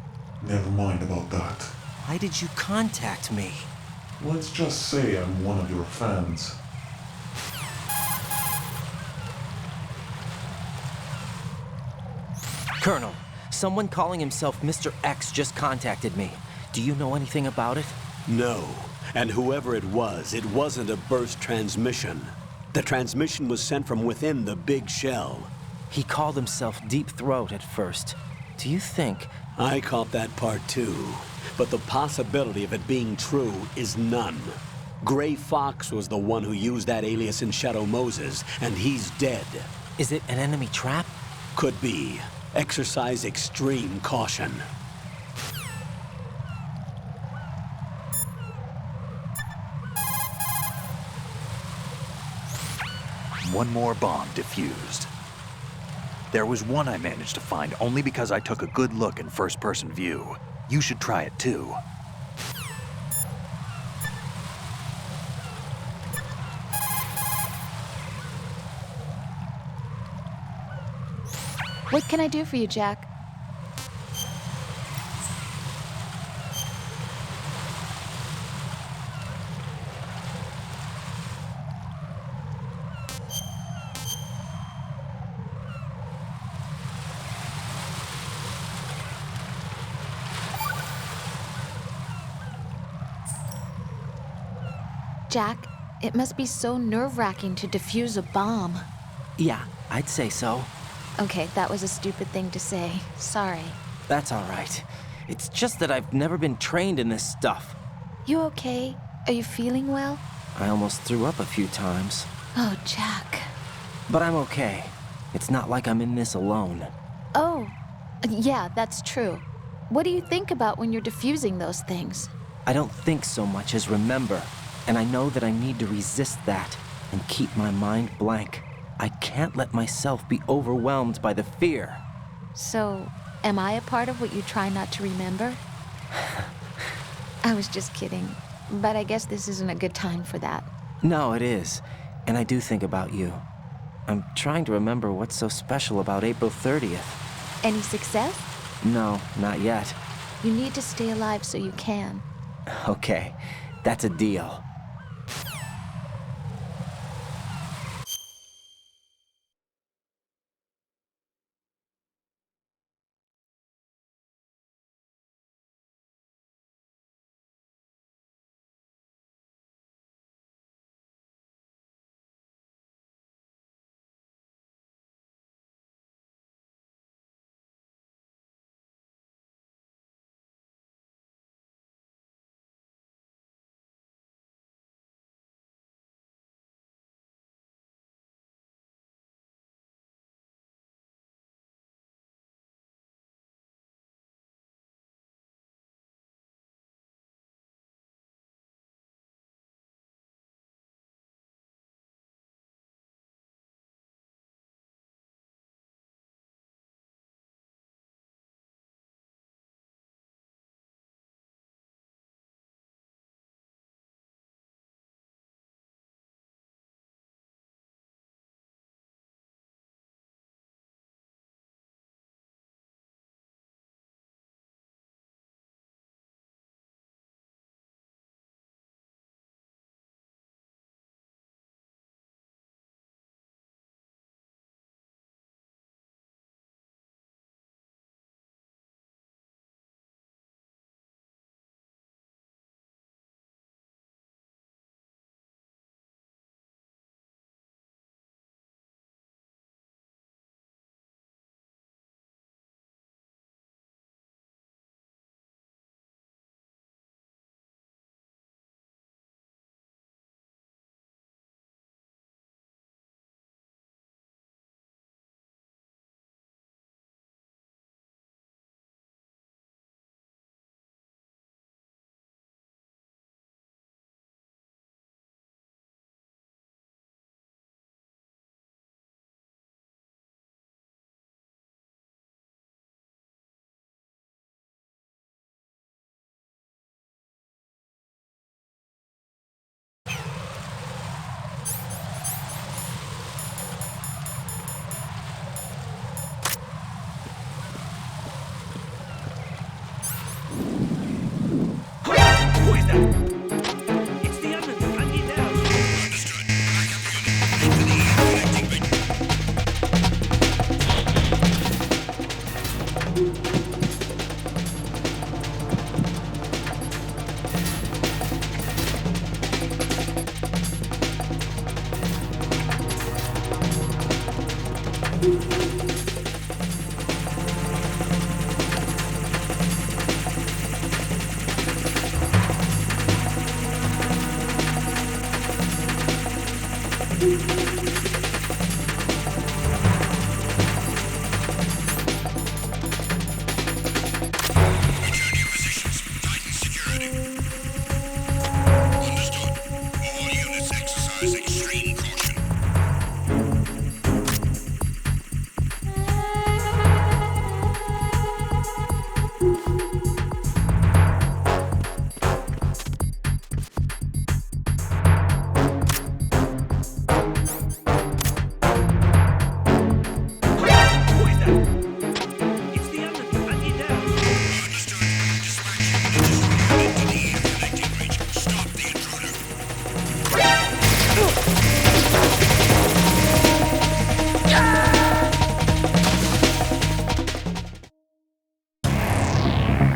Never mind about that. Why did you contact me? Let's just say I'm one of your fans. Colonel, someone calling himself Mr. X just contacted me. Do you know anything about it? No. And whoever it wasn't a burst transmission. The transmission was sent from within the big shell. He called himself Deep Throat at first. Do you think... I caught that part too. But the possibility of it being true is none. Gray Fox was the one who used that alias in Shadow Moses, and he's dead. Is it an enemy trap? Could be. Exercise extreme caution. One more bomb defused. There was one I managed to find only because I took a good look in first-person view. You should try it too. What can I do for you, Jack? Jack, it must be so nerve-wracking to defuse a bomb. Yeah, I'd say so. Okay, that was a stupid thing to say. Sorry. That's all right. It's just that I've never been trained in this stuff. You okay? Are you feeling well? I almost threw up a few times. Oh, Jack. But I'm okay. It's not like I'm in this alone. Oh, yeah, that's true. What do you think about when you're defusing those things? I don't think so much as remember. And I know that I need to resist that and keep my mind blank. I can't let myself be overwhelmed by the fear. So, am I a part of what you try not to remember? I was just kidding. But I guess this isn't a good time for that. No, it is. And I do think about you. I'm trying to remember what's so special about April 30th. Any success? No, not yet. You need to stay alive so you can. Okay, that's a deal.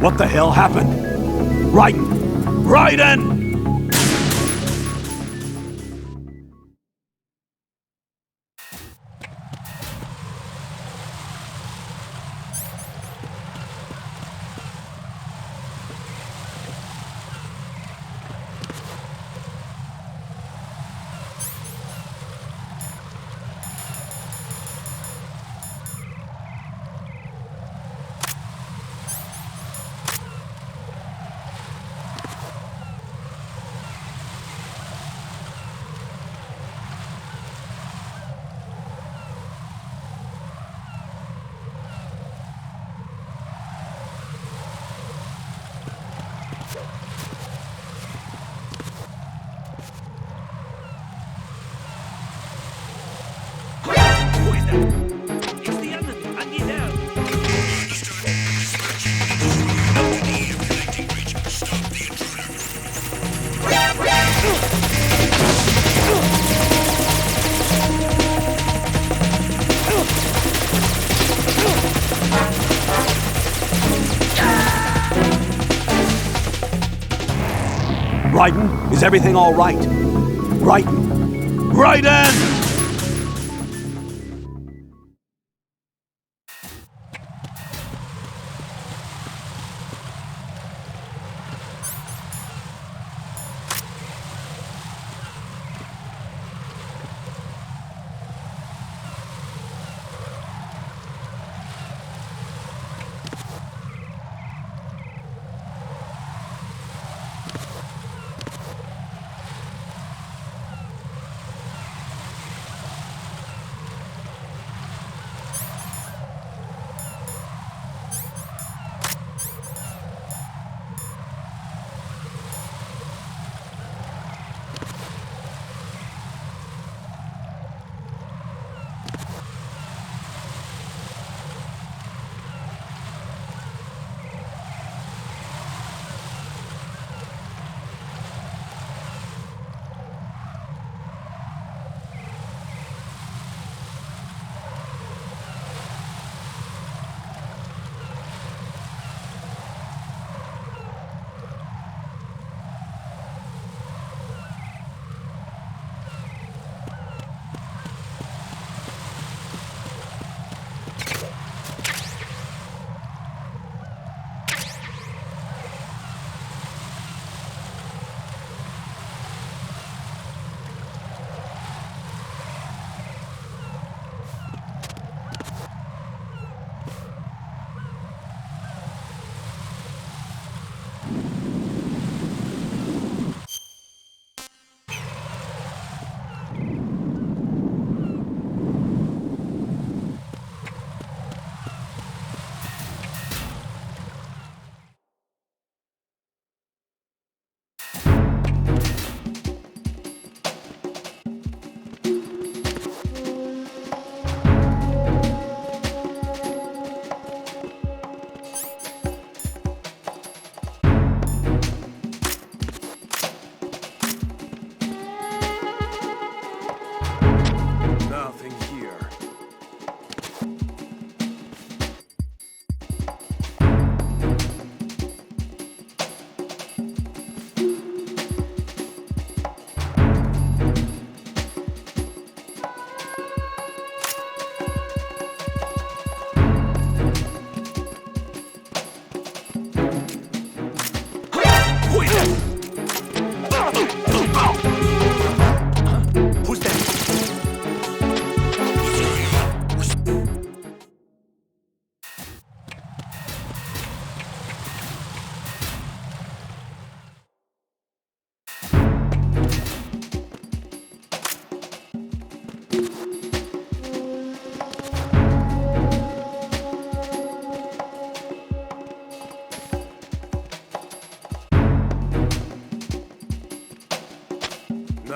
What the hell happened? Raiden! Raiden! Raiden, is everything all right? Raiden! Raiden!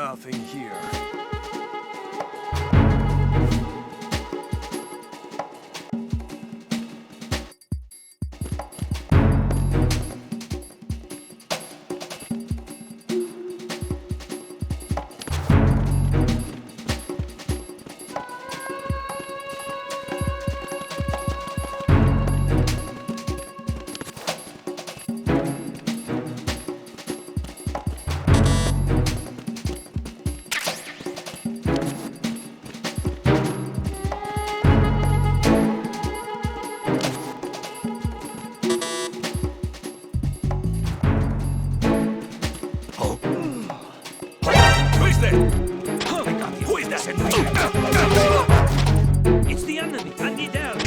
Nothing here. It's the enemy. Hand it down.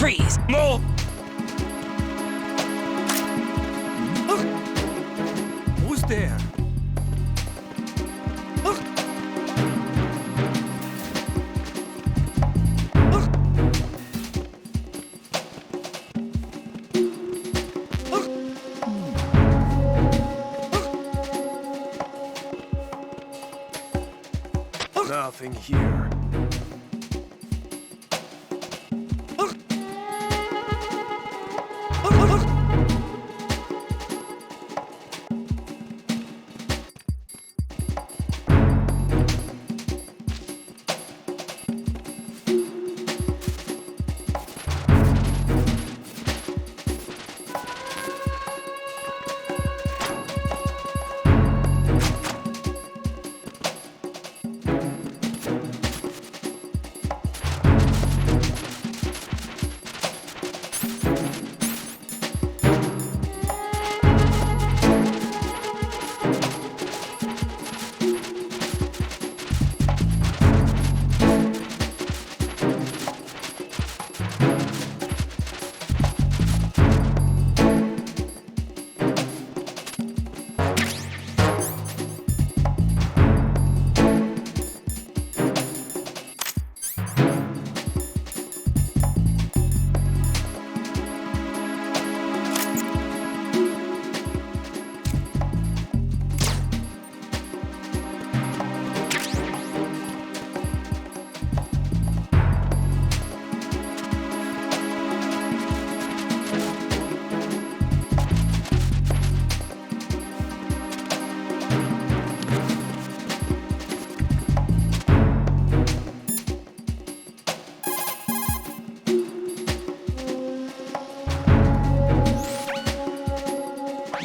Freeze! More! Who's there? Nothing here.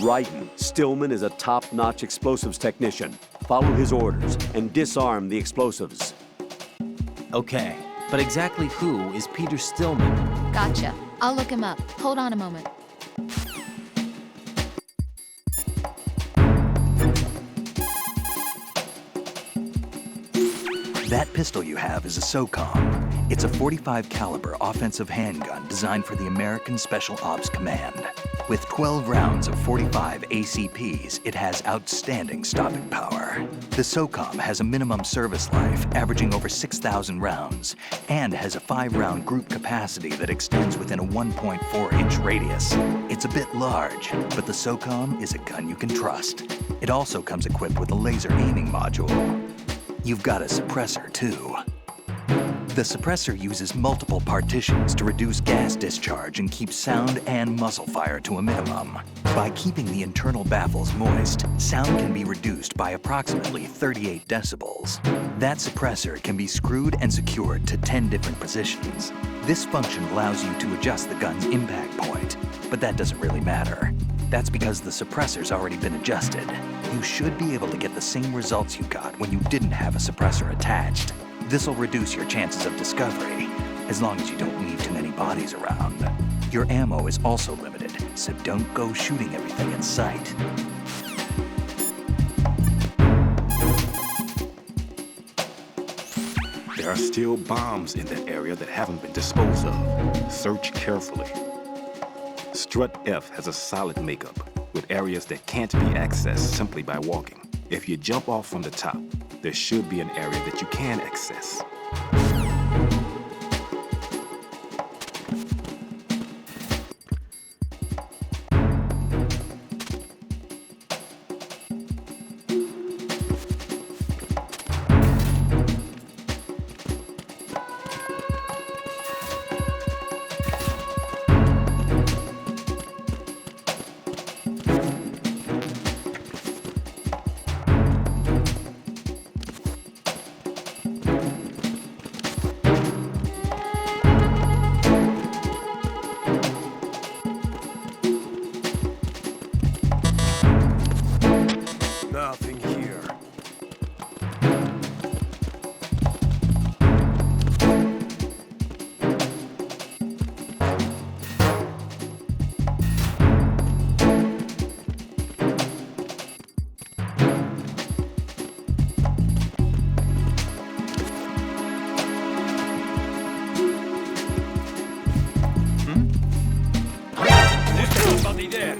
Raiden, Stillman is a top-notch explosives technician. Follow his orders and disarm the explosives. Okay, but exactly who is Peter Stillman? Gotcha. I'll look him up. Hold on a moment. That pistol you have is a SOCOM. It's a .45 caliber offensive handgun designed for the American Special Ops Command. With 12 rounds of .45 ACPs, it has outstanding stopping power. The SOCOM has a minimum service life averaging over 6,000 rounds and has a 5-round group capacity that extends within a 1.4-inch radius. It's a bit large, but the SOCOM is a gun you can trust. It also comes equipped with a laser aiming module. You've got a suppressor, too. The suppressor uses multiple partitions to reduce gas discharge and keep sound and muzzle fire to a minimum. By keeping the internal baffles moist, sound can be reduced by approximately 38 decibels. That suppressor can be screwed and secured to 10 different positions. This function allows you to adjust the gun's impact point, but that doesn't really matter. That's because the suppressor's already been adjusted. You should be able to get the same results you got when you didn't have a suppressor attached. This'll reduce your chances of discovery, as long as you don't need too many bodies around. Your ammo is also limited, so don't go shooting everything in sight. There are still bombs in that area that haven't been disposed of. Search carefully. Strut F has a solid makeup, with areas that can't be accessed simply by walking. If you jump off from the top, there should be an area that you can access. Nothing here. There's somebody there.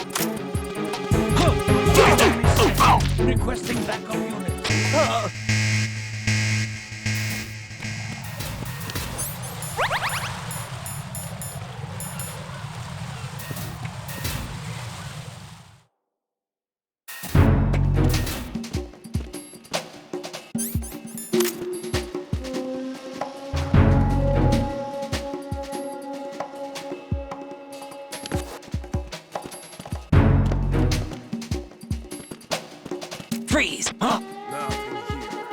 Requesting backup unit. Freeze! Huh? Nothing here.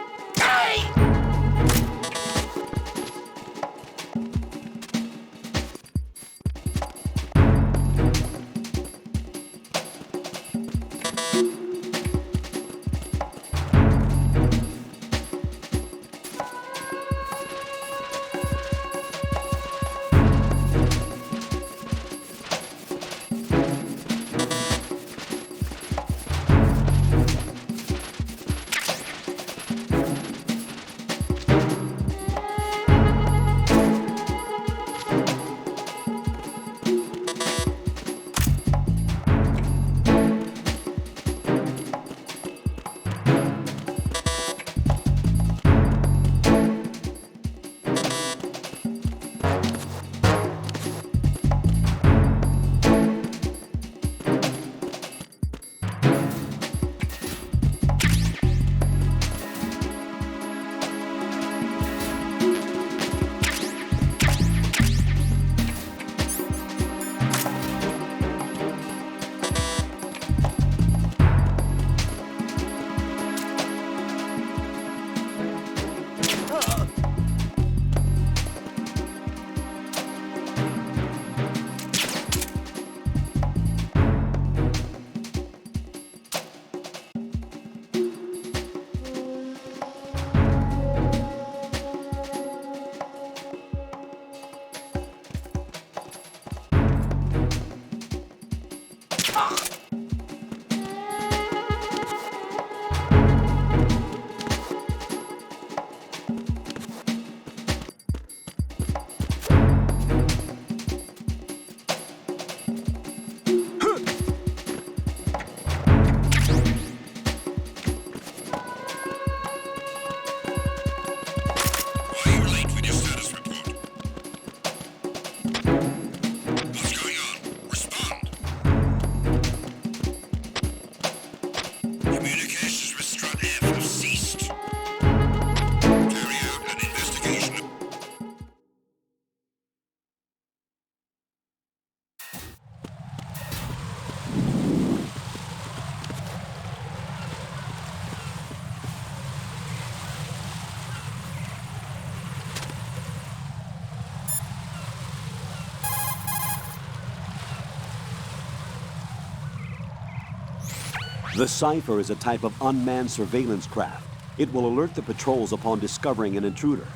The Cypher is a type of unmanned surveillance craft. It will alert the patrols upon discovering an intruder.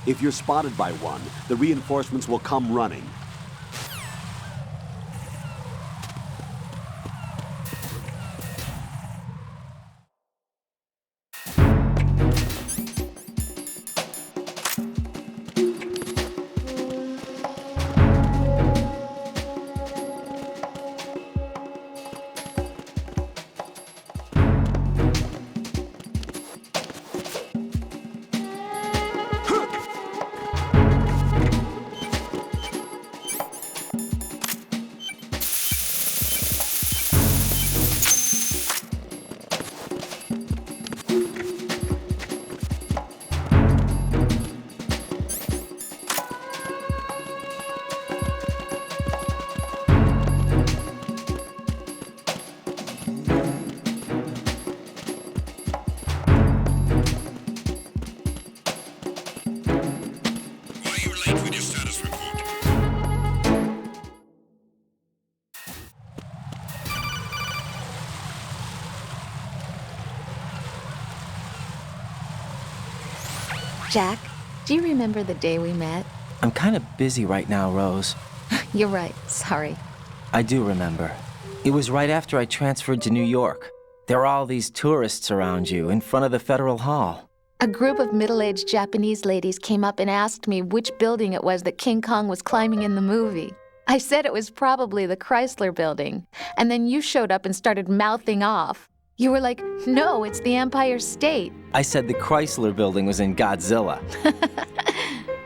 If you're spotted by one, the reinforcements will come running. Jack, do you remember the day we met? I'm kind of busy right now, Rose. You're right, sorry. I do remember. It was right after I transferred to New York. There were all these tourists around you in front of the Federal Hall. A group of middle-aged Japanese ladies came up and asked me which building it was that King Kong was climbing in the movie. I said it was probably the Chrysler Building, and then you showed up and started mouthing off. You were like, no, it's the Empire State. I said the Chrysler Building was in Godzilla.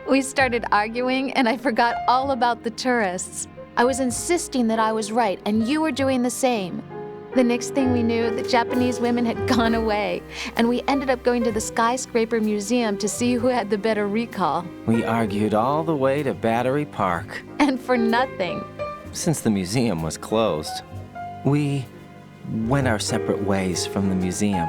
We started arguing, and I forgot all about the tourists. I was insisting that I was right, and you were doing the same. The next thing we knew, the Japanese women had gone away, and we ended up going to the Skyscraper Museum to see who had the better recall. We argued all the way to Battery Park. And for nothing. Since the museum was closed, we went our separate ways from the museum.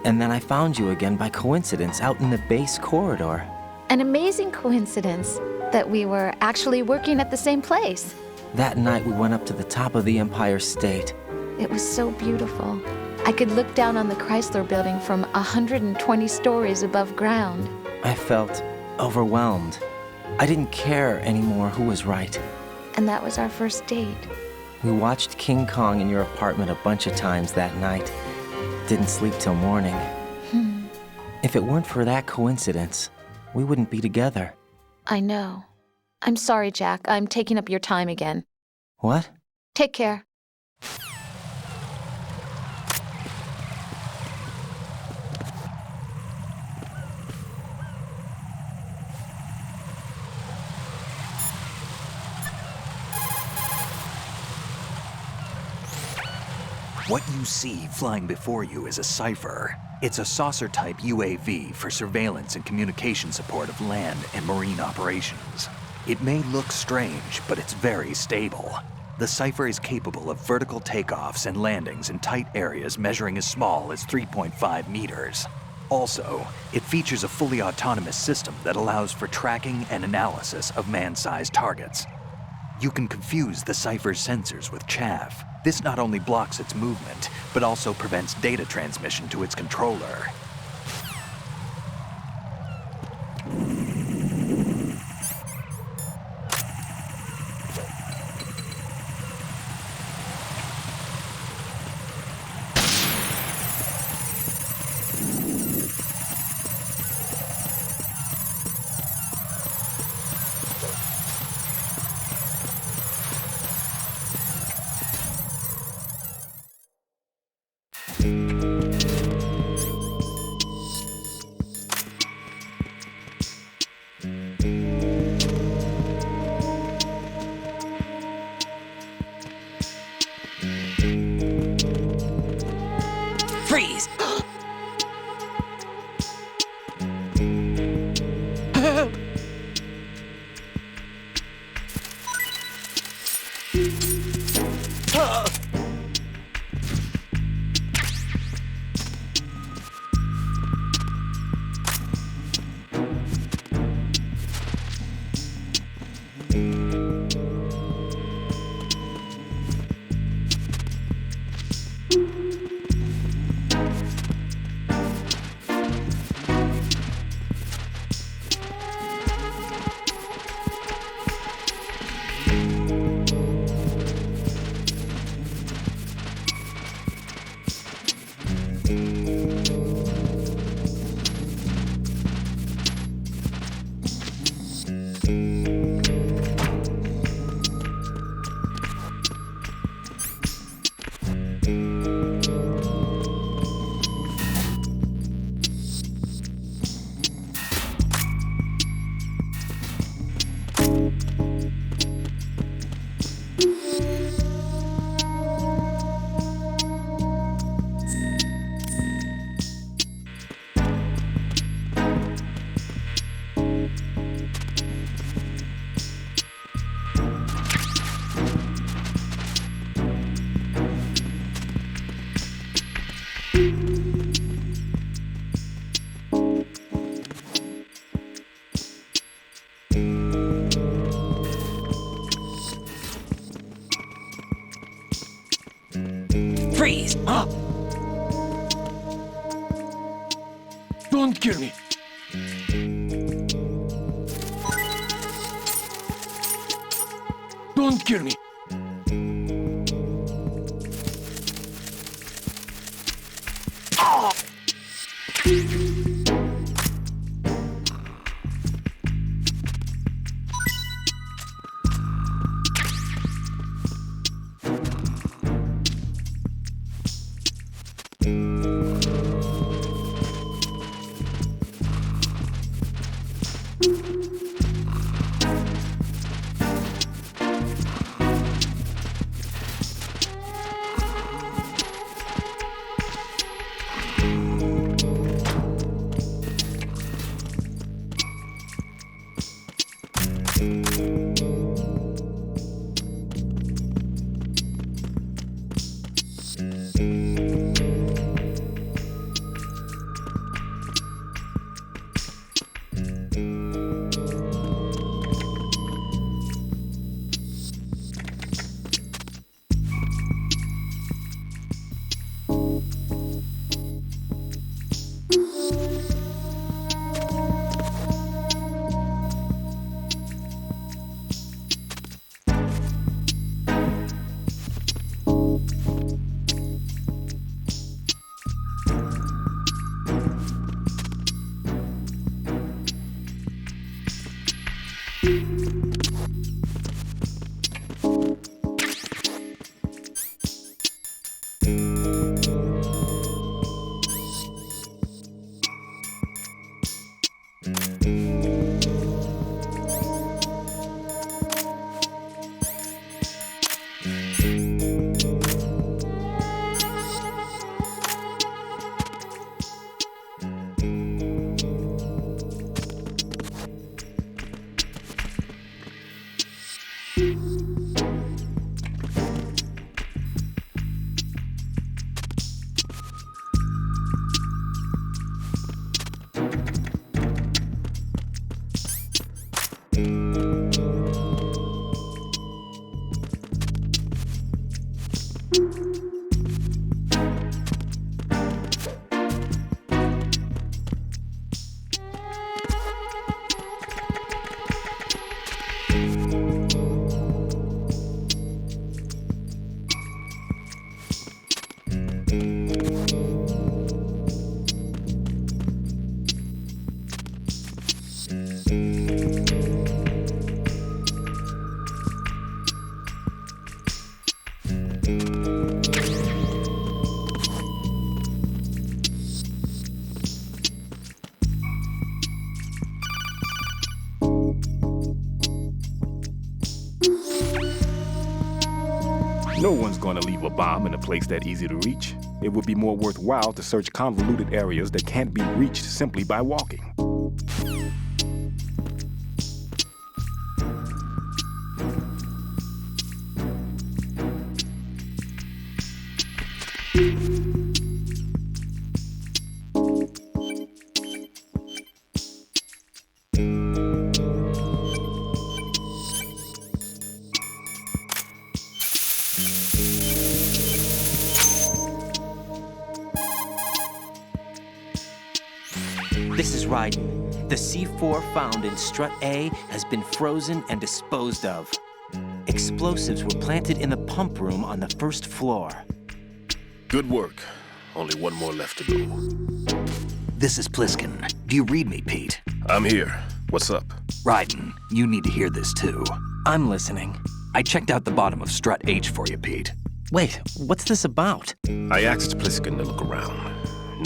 And then I found you again by coincidence out in the base corridor. An amazing coincidence that we were actually working at the same place. That night we went up to the top of the Empire State. It was so beautiful. I could look down on the Chrysler Building from 120 stories above ground. I felt overwhelmed. I didn't care anymore who was right. And that was our first date. We watched King Kong in your apartment a bunch of times that night. Didn't sleep till morning. If it weren't for that coincidence, we wouldn't be together. I know. I'm sorry, Jack. I'm taking up your time again. What? Take care. What you see flying before you is a Cypher. It's a saucer-type UAV for surveillance and communication support of land and marine operations. It may look strange, but it's very stable. The Cypher is capable of vertical takeoffs and landings in tight areas measuring as small as 3.5 meters. Also, it features a fully autonomous system that allows for tracking and analysis of man-sized targets. You can confuse the Cypher's sensors with chaff. This not only blocks its movement, but also prevents data transmission to its controller. Freeze! Freeze! Don't kill me. Don't kill me. No one's gonna leave a bomb in a place that easy to reach. It would be more worthwhile to search convoluted areas that can't be reached simply by walking. This is Raiden. The C4 found in Strut A has been frozen and disposed of. Explosives were planted in the pump room on the first floor. Good work. Only one more left to go. This is Pliskin. Do you read me, Pete? I'm here. What's up? Raiden, you need to hear this too. I'm listening. I checked out the bottom of Strut H for you, Pete. Wait, what's this about? I asked Pliskin to look around.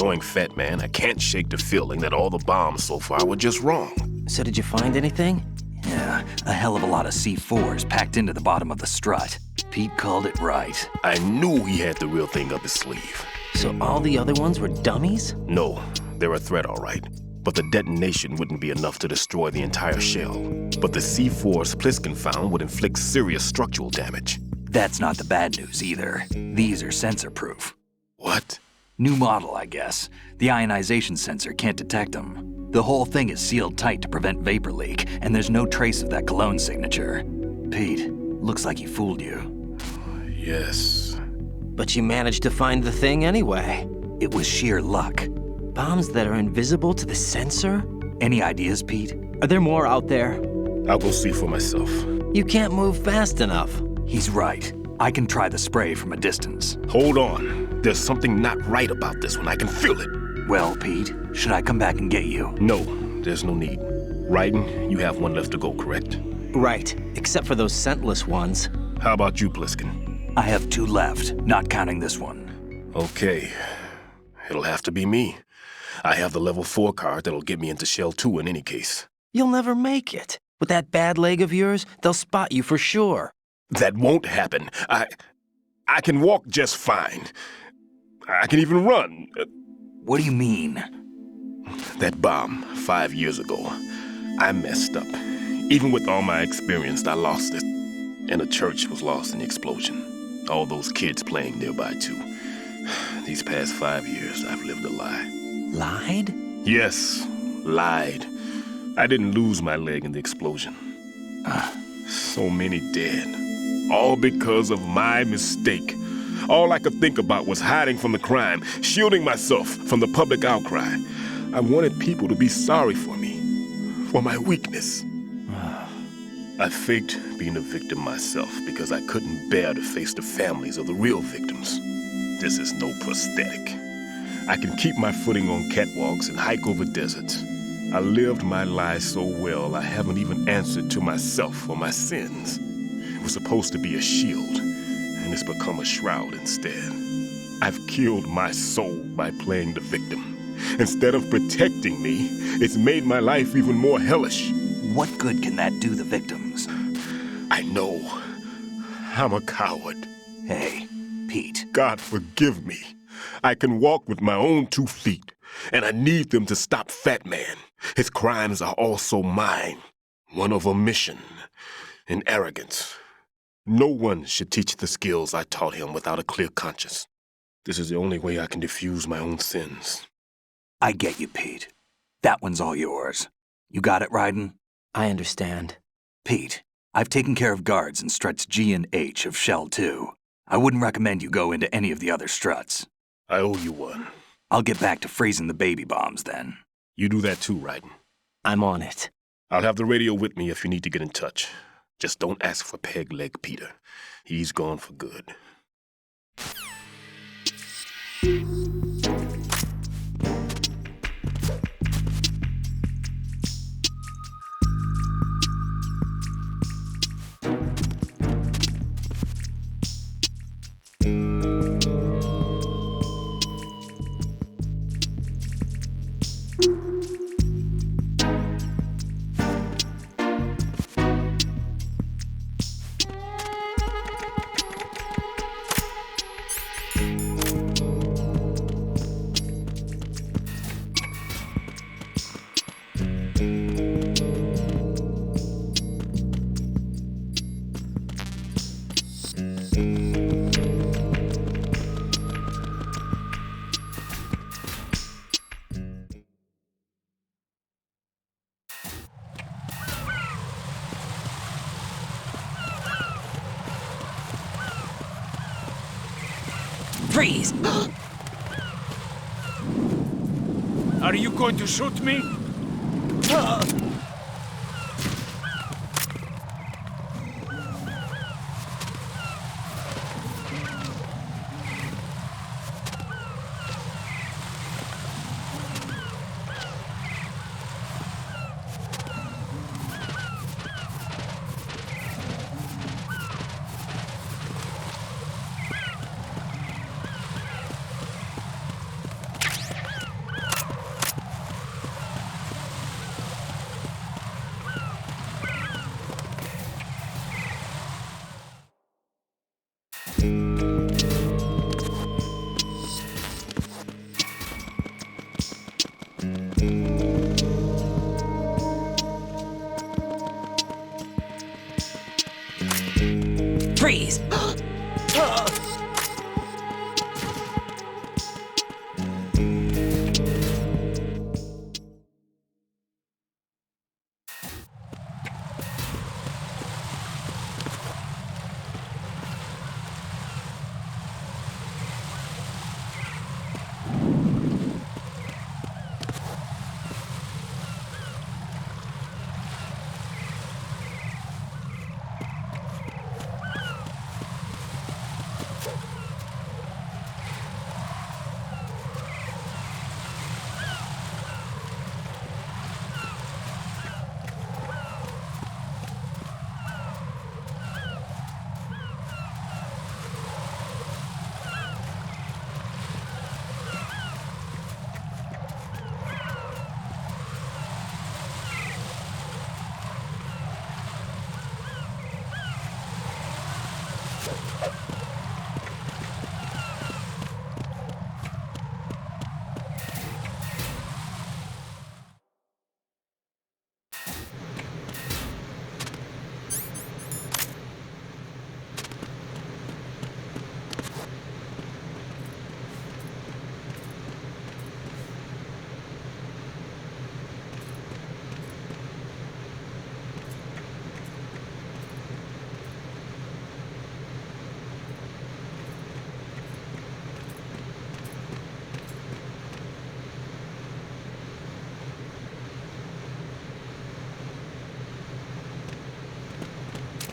Knowing Fatman, I can't shake the feeling that all the bombs so far were just wrong. So did you find anything? Yeah, a hell of a lot of C4s packed into the bottom of the strut. Pete called it right. I knew he had the real thing up his sleeve. So all the other ones were dummies? No, they're a threat, all right. But the detonation wouldn't be enough to destroy the entire shell. But the C4s Pliskin found would inflict serious structural damage. That's not the bad news either. These are sensor-proof. What? New model, I guess. The ionization sensor can't detect them. The whole thing is sealed tight to prevent vapor leak, and there's no trace of that cologne signature. Pete, looks like he fooled you. Yes. But you managed to find the thing anyway. It was sheer luck. Bombs that are invisible to the sensor? Any ideas, Pete? Are there more out there? I'll go see for myself. You can't move fast enough. He's right. I can try the spray from a distance. Hold on. There's something not right about this one. I can feel it. Well, Pete, should I come back and get you? No, there's no need. Raiden, you have one left to go, correct? Right, except for those scentless ones. How about you, Pliskin? I have 2 left, not counting this one. Okay. It'll have to be me. I have the level 4 card that'll get me into Shell 2 in any case. You'll never make it. With that bad leg of yours, they'll spot you for sure. That won't happen. I can walk just fine. I can even run. What do you mean? That bomb 5 years ago, I messed up. Even with all my experience, I lost it. And the church was lost in the explosion. All those kids playing nearby, too. These past 5 years, I've lived a lie. Lied? Yes, lied. I didn't lose my leg in the explosion. So many dead. All because of my mistake. All I could think about was hiding from the crime, shielding myself from the public outcry. I wanted people to be sorry for me, for my weakness. I faked being a victim myself because I couldn't bear to face the families of the real victims. This is no prosthetic. I can keep my footing on catwalks and hike over deserts. I lived my life so well I haven't even answered to myself for my sins. It was supposed to be a shield, and it's become a shroud instead. I've killed my soul by playing the victim. Instead of protecting me, it's made my life even more hellish. What good can that do the victims? I know. I'm a coward. Hey, Pete. God forgive me. I can walk with my own 2 feet, and I need them to stop Fatman. His crimes are also mine. One of omission and arrogance. No one should teach the skills I taught him without a clear conscience. This is the only way I can diffuse my own sins. I get you, Pete. That one's all yours. You got it, Raiden? I understand. Pete, I've taken care of guards in struts G and H of Shell 2. I wouldn't recommend you go into any of the other struts. I owe you one. I'll get back to freezing the baby bombs then. You do that too, Raiden. I'm on it. I'll have the radio with me if you need to get in touch. Just don't ask for Peg Leg Peter. He's gone for good. Freeze! Are you going to shoot me?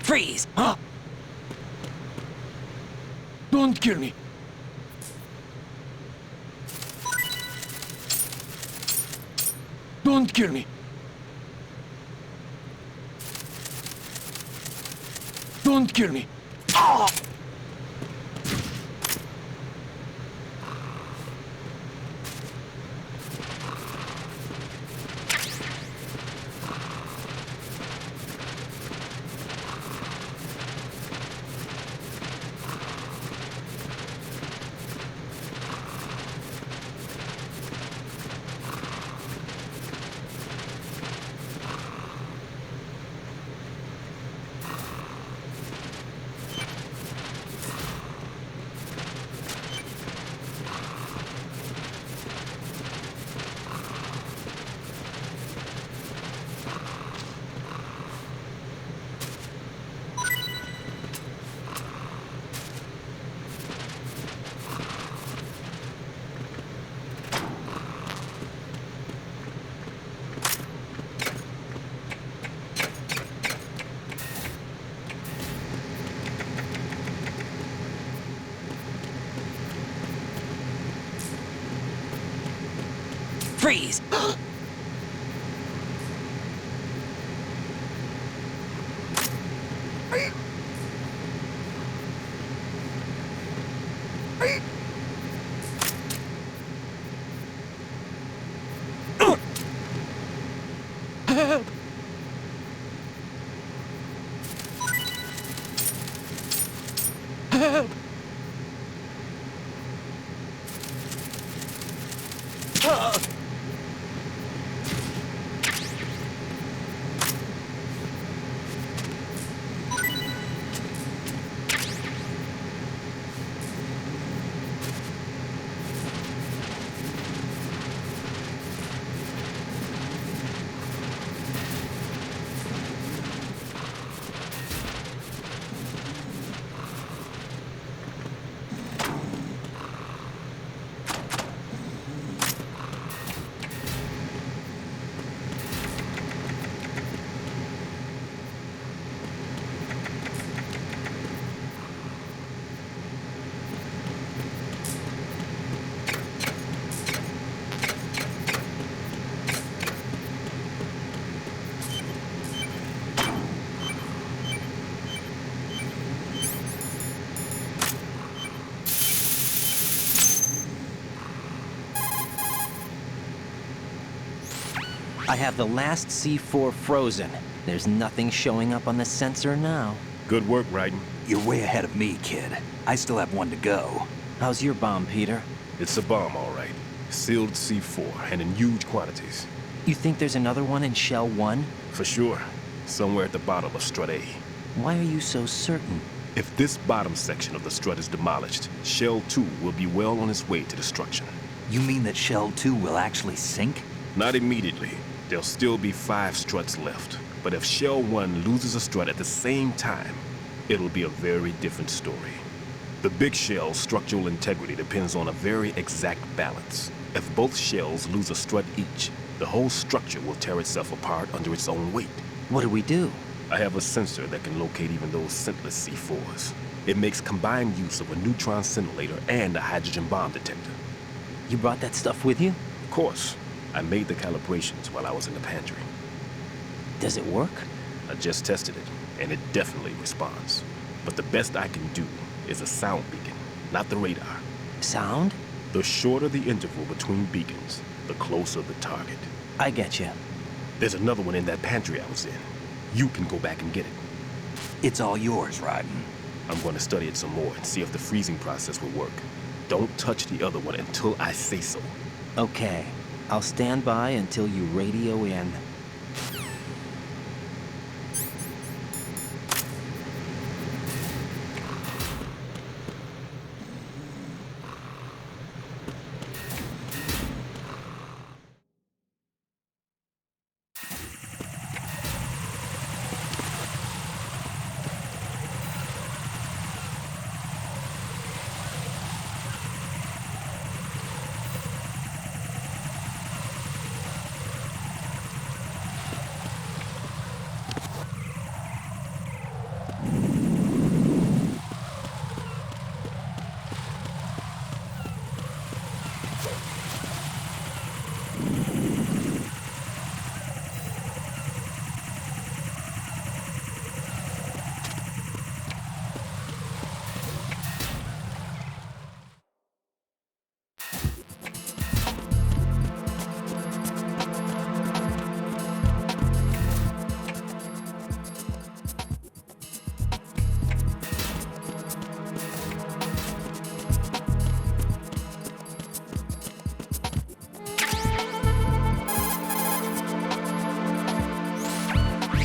Freeze! Don't kill me. Don't kill me. Don't kill me. Freeze! Help! Help! I have the last C4 frozen. There's nothing showing up on the sensor now. Good work, Raiden. You're way ahead of me, kid. I still have one to go. How's your bomb, Peter? It's a bomb, all right. Sealed C4, and in huge quantities. You think there's another one in Shell 1? For sure. Somewhere at the bottom of Strut A. Why are you so certain? If this bottom section of the strut is demolished, Shell 2 will be well on its way to destruction. You mean that Shell 2 will actually sink? Not immediately. There'll still be 5 struts left. But if Shell 1 loses a strut at the same time, it'll be a very different story. The big shell's structural integrity depends on a very exact balance. If both shells lose a strut each, the whole structure will tear itself apart under its own weight. What do we do? I have a sensor that can locate even those scentless C4s. It makes combined use of a neutron scintillator and a hydrogen bomb detector. You brought that stuff with you? Of course. I made the calibrations while I was in the pantry. Does it work? I just tested it, and it definitely responds. But the best I can do is a sound beacon, not the radar. Sound? The shorter the interval between beacons, the closer the target. I get you. There's another one in that pantry I was in. You can go back and get it. It's all yours, Raiden. I'm going to study it some more and see if the freezing process will work. Don't touch the other one until I say so. Okay. I'll stand by until you radio in.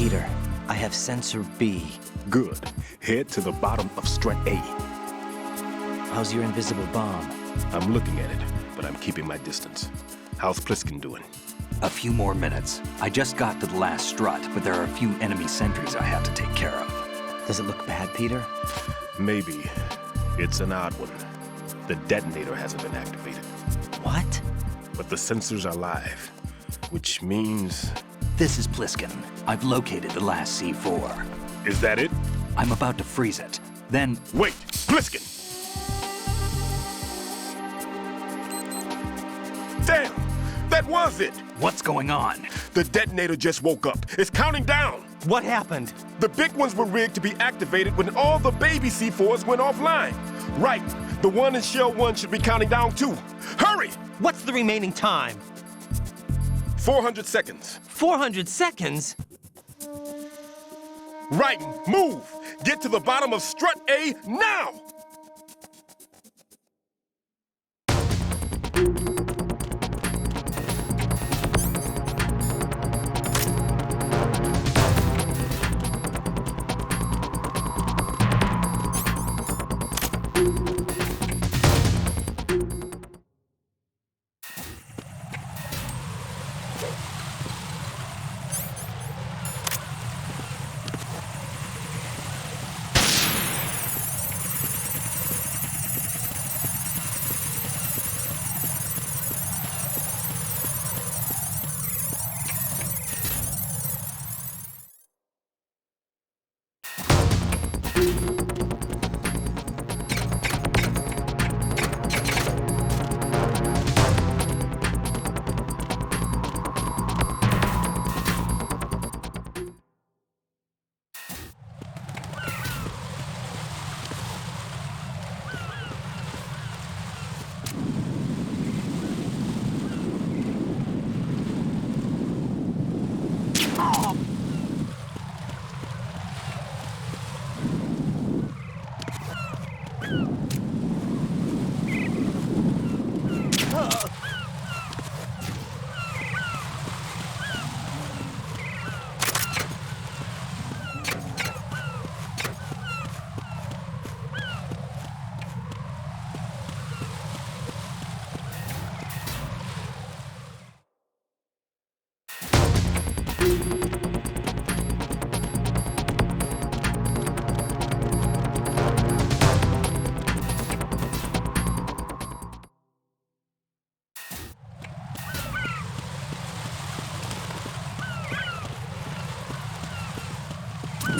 Peter, I have sensor B. Good. Head to the bottom of strut A. How's your invisible bomb? I'm looking at it, but I'm keeping my distance. How's Pliskin doing? A few more minutes. I just got to the last strut, but there are a few enemy sentries I have to take care of. Does it look bad, Peter? Maybe. It's an odd one. The detonator hasn't been activated. What? But the sensors are live, which means... This is Pliskin. I've located the last C4. Is that it? I'm about to freeze it. Then... Wait! Pliskin! Damn! That was it! What's going on? The detonator just woke up. It's counting down! What happened? The big ones were rigged to be activated when all the baby C4s went offline. Right. The one in Shell 1 should be counting down too. Hurry! What's the remaining time? 400 seconds. 400 seconds? Right. Move! Get to the bottom of strut A now!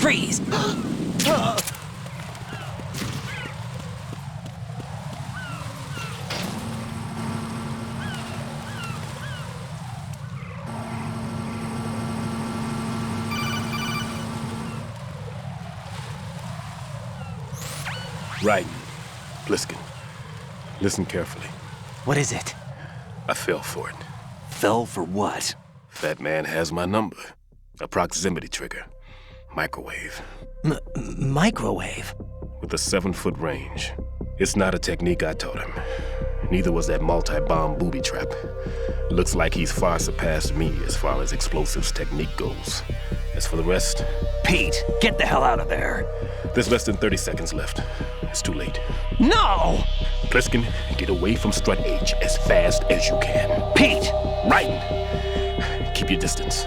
Freeze! Raiden. Pliskin. Listen carefully. What is it? I fell for it. Fell for what? Fatman has my number. A proximity trigger. Microwave. Microwave? With a 7-foot range. It's not a technique I taught him. Neither was that multi-bomb booby trap. Looks like he's far surpassed me as far as explosives technique goes. As for the rest... Pete, get the hell out of there! There's less than 30 seconds left. It's too late. No! Pliskin, get away from strut H as fast as you can. Pete! Raiden! Keep your distance.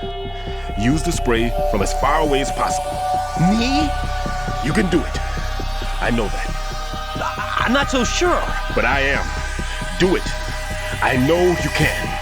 Use the spray from as far away as possible. Me? You can do it. I know that. I'm not so sure. But I am. Do it. I know you can.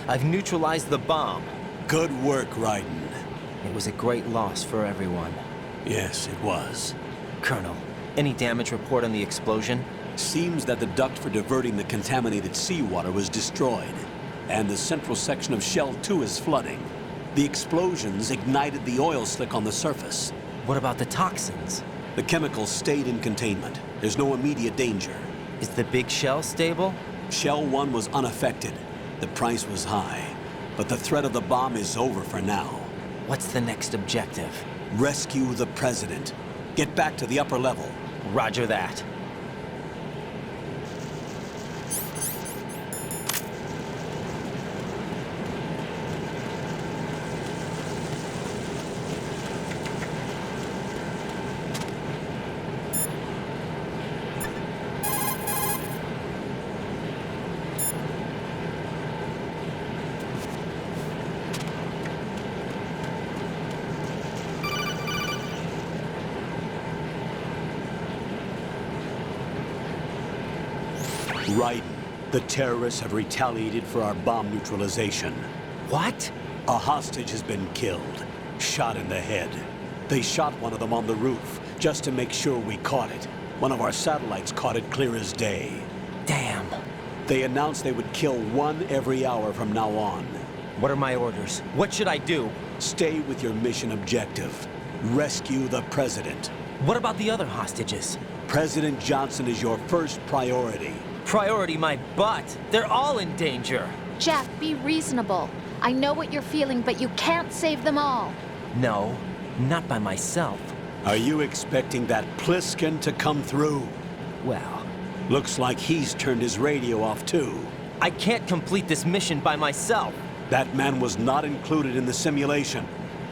I've neutralized the bomb. Good work, Raiden. It was a great loss for everyone. Yes, it was. Colonel, any damage report on the explosion? Seems that the duct for diverting the contaminated seawater was destroyed, and the central section of Shell 2 is flooding. The explosions ignited the oil slick on the surface. What about the toxins? The chemicals stayed in containment. There's no immediate danger. Is the big shell stable? Shell 1 was unaffected. The price was high, but the threat of the bomb is over for now. What's the next objective? Rescue the President. Get back to the upper level. Roger that. Raiden, the terrorists have retaliated for our bomb neutralization. What? A hostage has been killed, shot in the head. They shot one of them on the roof, just to make sure we caught it. One of our satellites caught it clear as day. Damn. They announced they would kill one every hour from now on. What are my orders? What should I do? Stay with your mission objective. Rescue the President. What about the other hostages? President Johnson is your first priority. Priority my butt. They're all in danger. Jack, be reasonable. I know what you're feeling, but you can't save them all. No, not by myself. Are you expecting that Pliskin to come through? Well, looks like he's turned his radio off too. I can't complete this mission by myself. That man was not included in the simulation.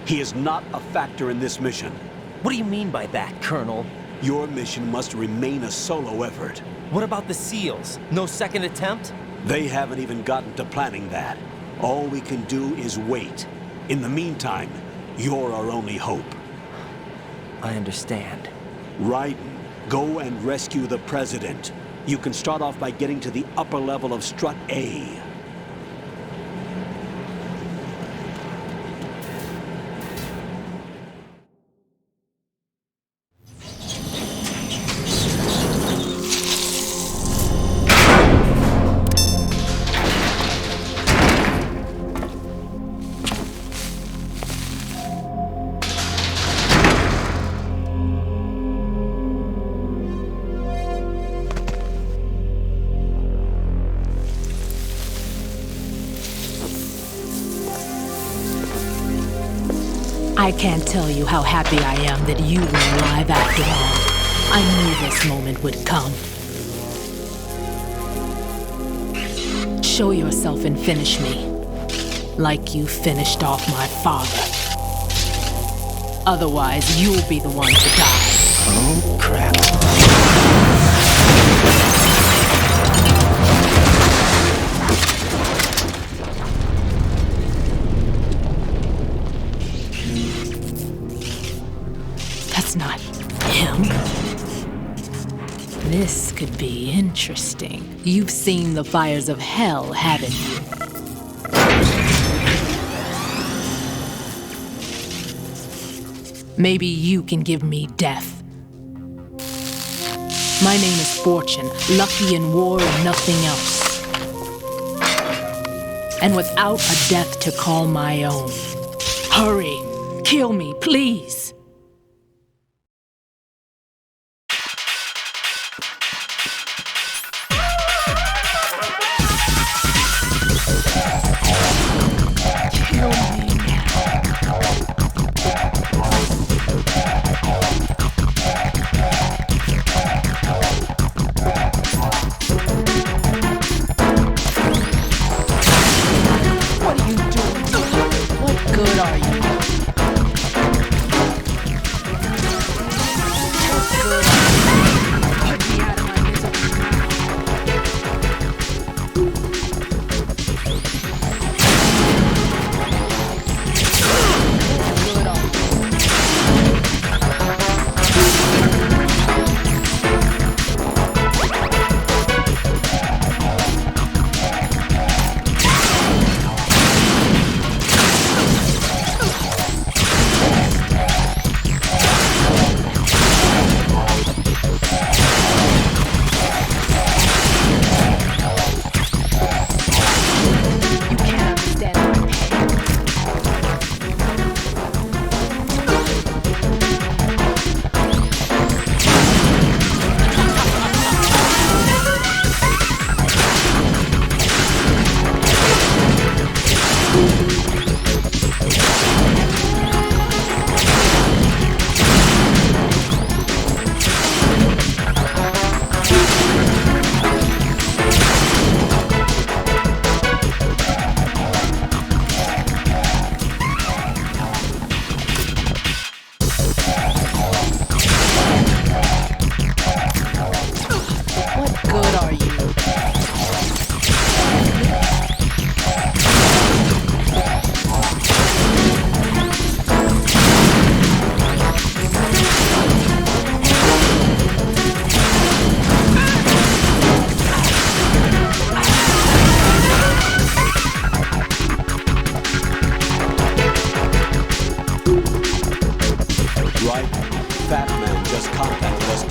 He is not a factor in this mission. What do you mean by that, Colonel? Your mission must remain a solo effort. What about the SEALs? No second attempt? They haven't even gotten to planning that. All we can do is wait. In the meantime, you're our only hope. I understand. Raiden, go and rescue the President. You can start off by getting to the upper level of Strut A. I can't tell you how happy I am that you were alive after all. I knew this moment would come. Show yourself and finish me, like you finished off my father. Otherwise, you'll be the one to die. Oh, crap. That's not him. This could be interesting. You've seen the fires of hell, haven't you? Maybe you can give me death. My name is Fortune, lucky in war and nothing else. And without a death to call my own. Hurry, kill me, please.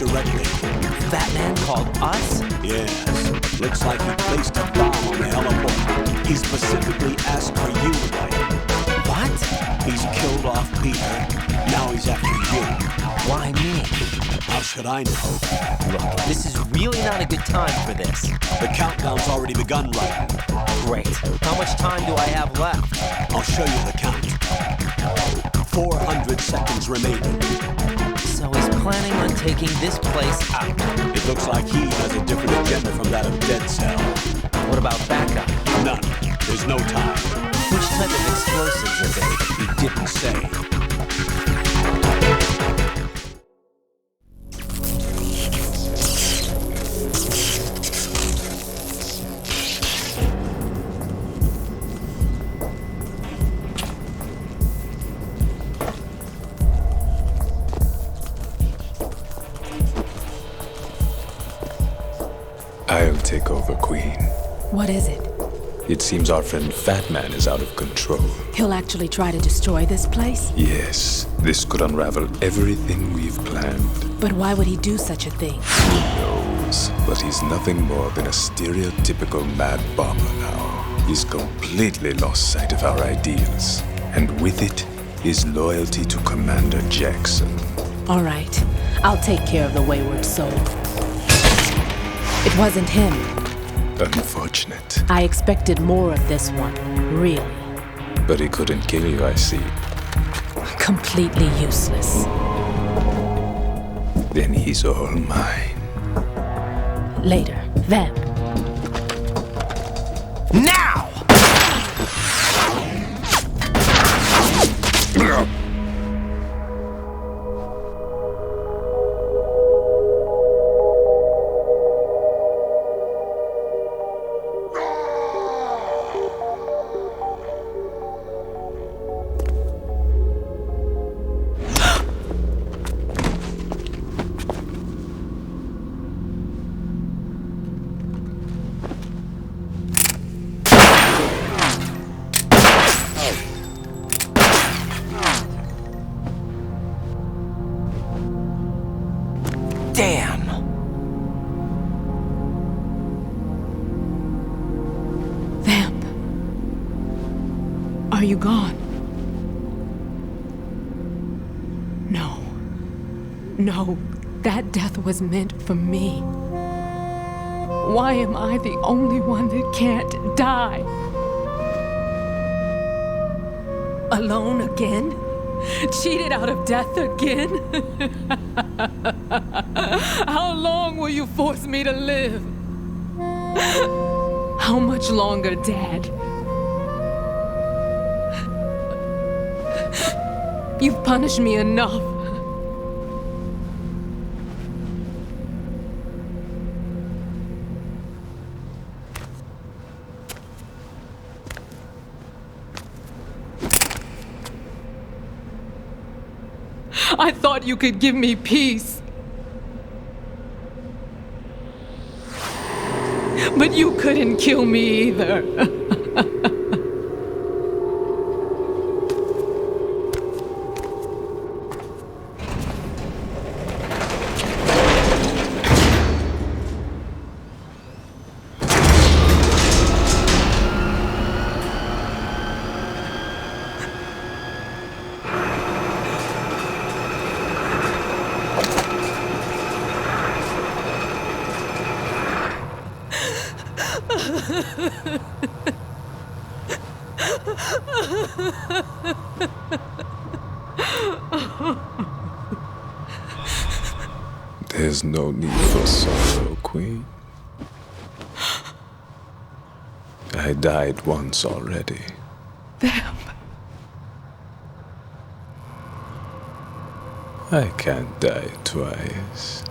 directly. Fatman called us? Yes. Looks like he placed a bomb on the heliport. He specifically asked for you, Raiden. What? He's killed off Peter. Now he's after you. Why me? How should I know? Look, this is really not a good time for this. The countdown's already begun, Raiden. Great. How much time do I have left? I'll show you the count. 400 seconds remaining. So he's planning on taking this place out. It looks like he has a different agenda from that of Dead Cell. What about backup? None. There's no time. Which type of explosives is it? He didn't say. I'll take over, Queen. What is it? It seems our friend Fatman is out of control. He'll actually try to destroy this place? Yes, this could unravel everything we've planned. But why would he do such a thing? Who knows? But he's nothing more than a stereotypical mad bomber now. He's completely lost sight of our ideals. And with it, his loyalty to Commander Jackson. All right, I'll take care of the wayward soul. It wasn't him. Unfortunate. I expected more of this one, really. But he couldn't kill you, I see. Completely useless. Then he's all mine. Later, Vamp. Now! Damn! Vamp. Are you gone? No. No, that death was meant for me. Why am I the only one that can't die? Alone again? Cheated out of death again? How long will you force me to live? How much longer, Dad? You've punished me enough. I thought you could give me peace. But you couldn't kill me either. There's no need for sorrow, Queen. I died once already. Vamp. I can't die twice.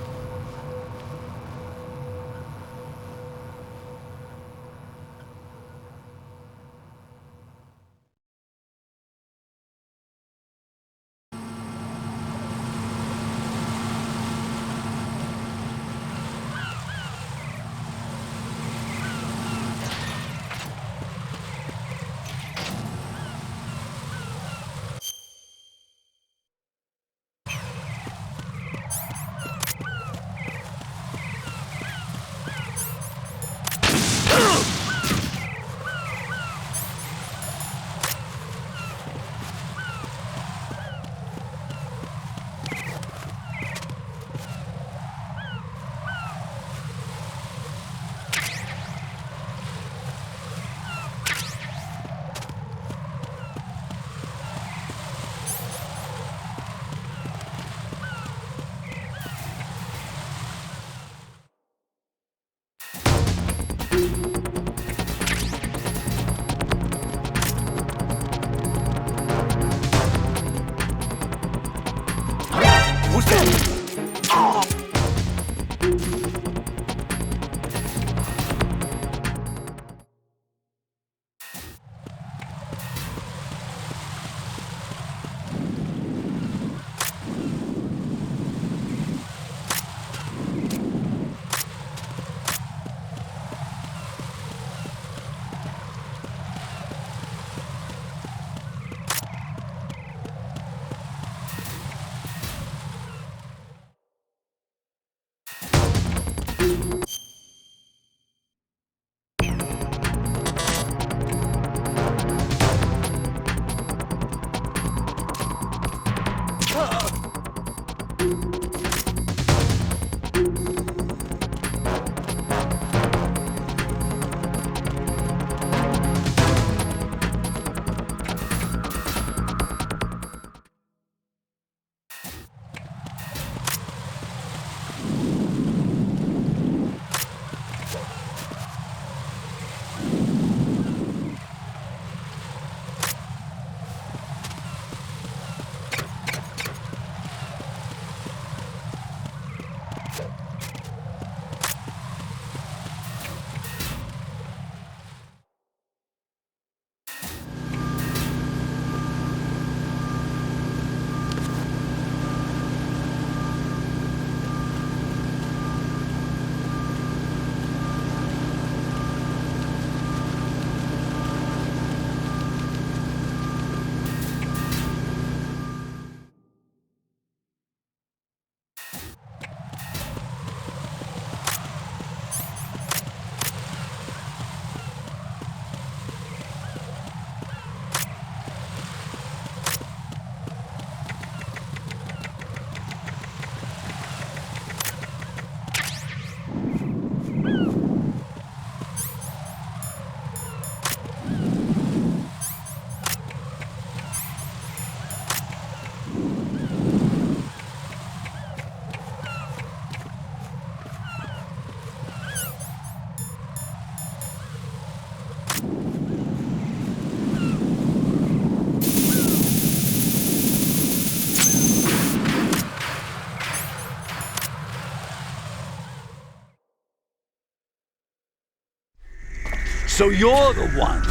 So you're the one.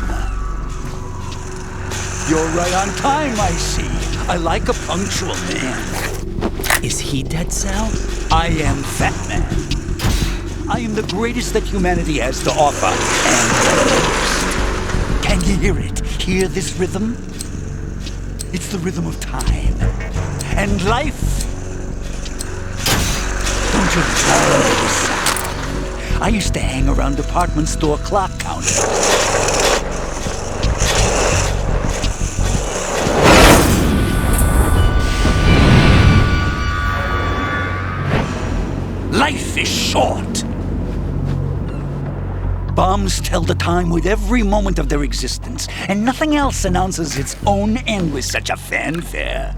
You're right on time, I see. I like a punctual man. Is he Dead Cell? I am Fatman. I am the greatest that humanity has to offer, and the most. Can you hear it? Hear this rhythm? It's the rhythm of time. And life. Don't you love this sound? I used to hang around department store clock counters. Life is short. Bombs tell the time with every moment of their existence, and nothing else announces its own end with such a fanfare.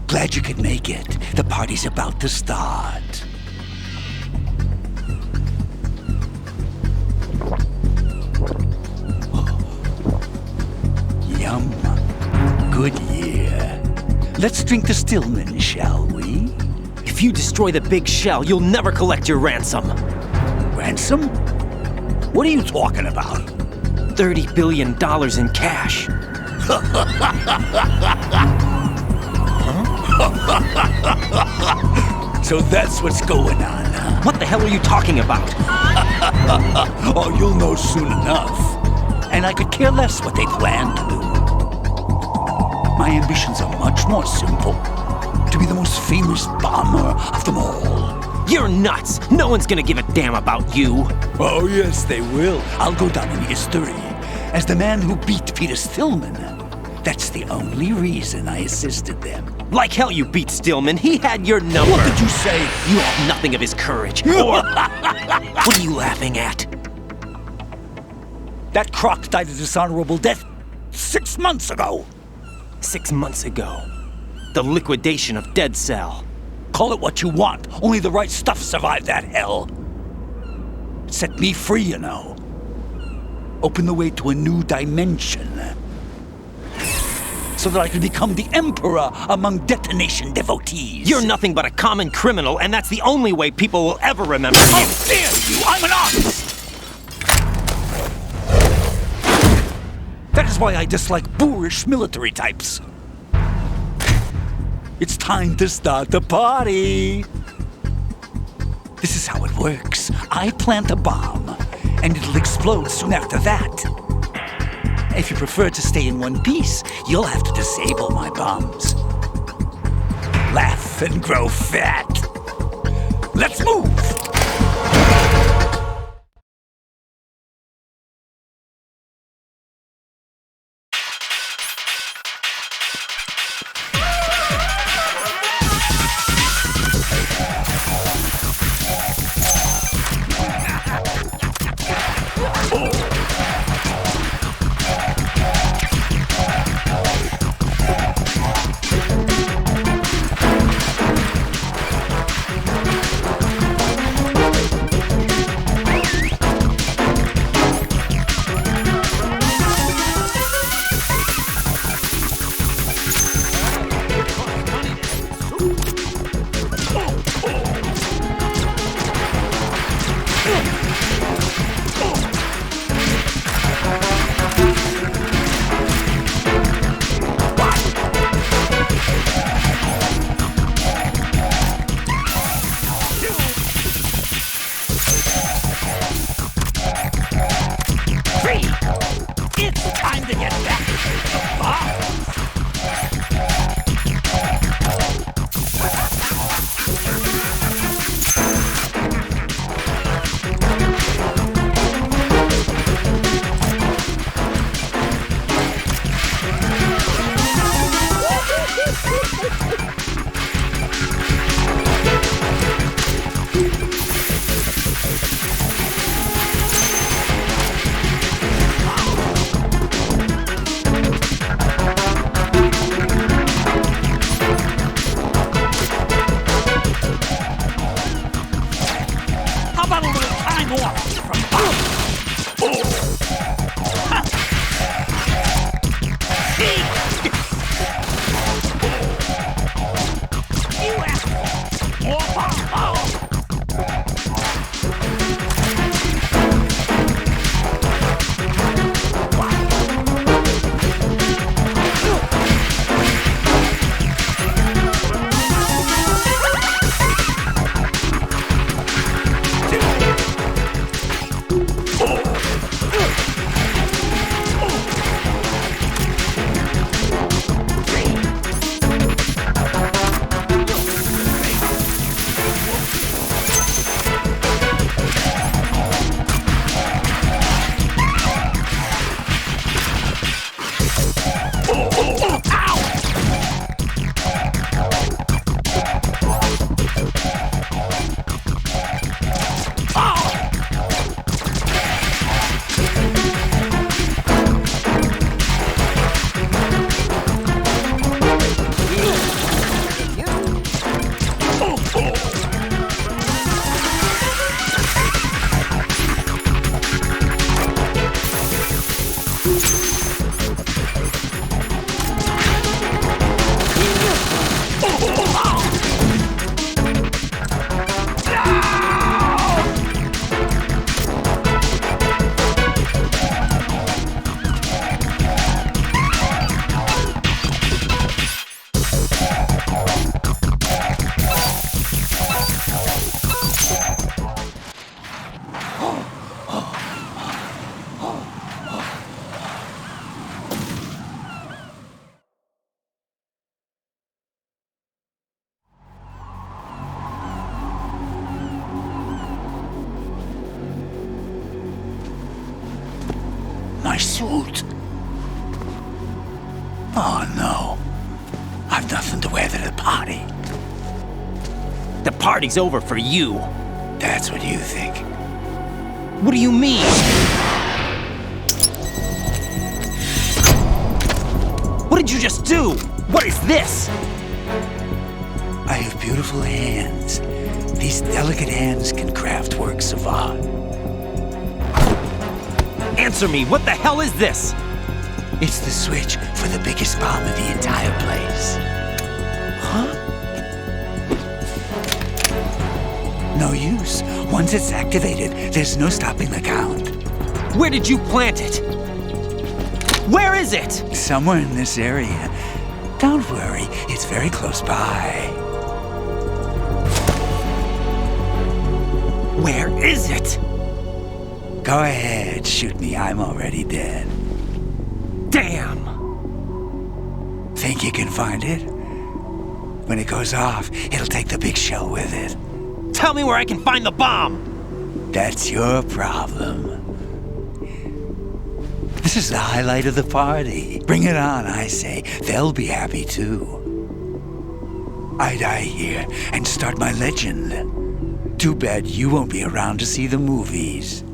Glad you could make it. The party's about to start. Yum. Good year. Let's drink the Stillman, shall we? If you destroy the big shell, you'll never collect your ransom. Ransom? What are you talking about? $30 billion in cash. So that's what's going on, huh? What the hell are you talking about? Oh, you'll know soon enough. And I could care less what they plan to do. My ambitions are much more simple. To be the most famous bomber of them all. You're nuts! No one's gonna give a damn about you. Oh, yes, they will. I'll go down in history as the man who beat Peter Stillman. That's the only reason I assisted them. Like hell you beat Stillman. He had your number. What did you say? You have nothing of his courage. Or... What are you laughing at? That croc died a dishonorable death 6 months ago. 6 months ago. The liquidation of Dead Cell. Call it what you want. Only the right stuff survived that hell. It set me free, you know. Opened the way to a new dimension. So that I could become the emperor among detonation devotees. You're nothing but a common criminal, and that's the only way people will ever remember you. How dare you! I'm an artist! That is why I dislike boorish military types. It's time to start the party. This is how it works. I plant a bomb, and it'll explode soon after that. If you prefer to stay in one piece, you'll have to disable my bombs. Laugh and grow fat. Let's move! suit. Oh no. I've nothing to wear to the party. The party's over for you. That's what you think. What do you mean? What did you just do? What is this? I have beautiful hands. These delicate hands can craft works of art. Answer me, what the hell is this? It's the switch for the biggest bomb in the entire place. Huh? No use. Once it's activated, there's no stopping the count. Where did you plant it? Where is it? Somewhere in this area. Don't worry, it's very close by. Where is it? Go ahead, shoot me. I'm already dead. Damn! Think you can find it? When it goes off, it'll take the big shell with it. Tell me where I can find the bomb! That's your problem. This is the highlight of the party. Bring it on, I say. They'll be happy too. I die here and start my legend. Too bad you won't be around to see the movies.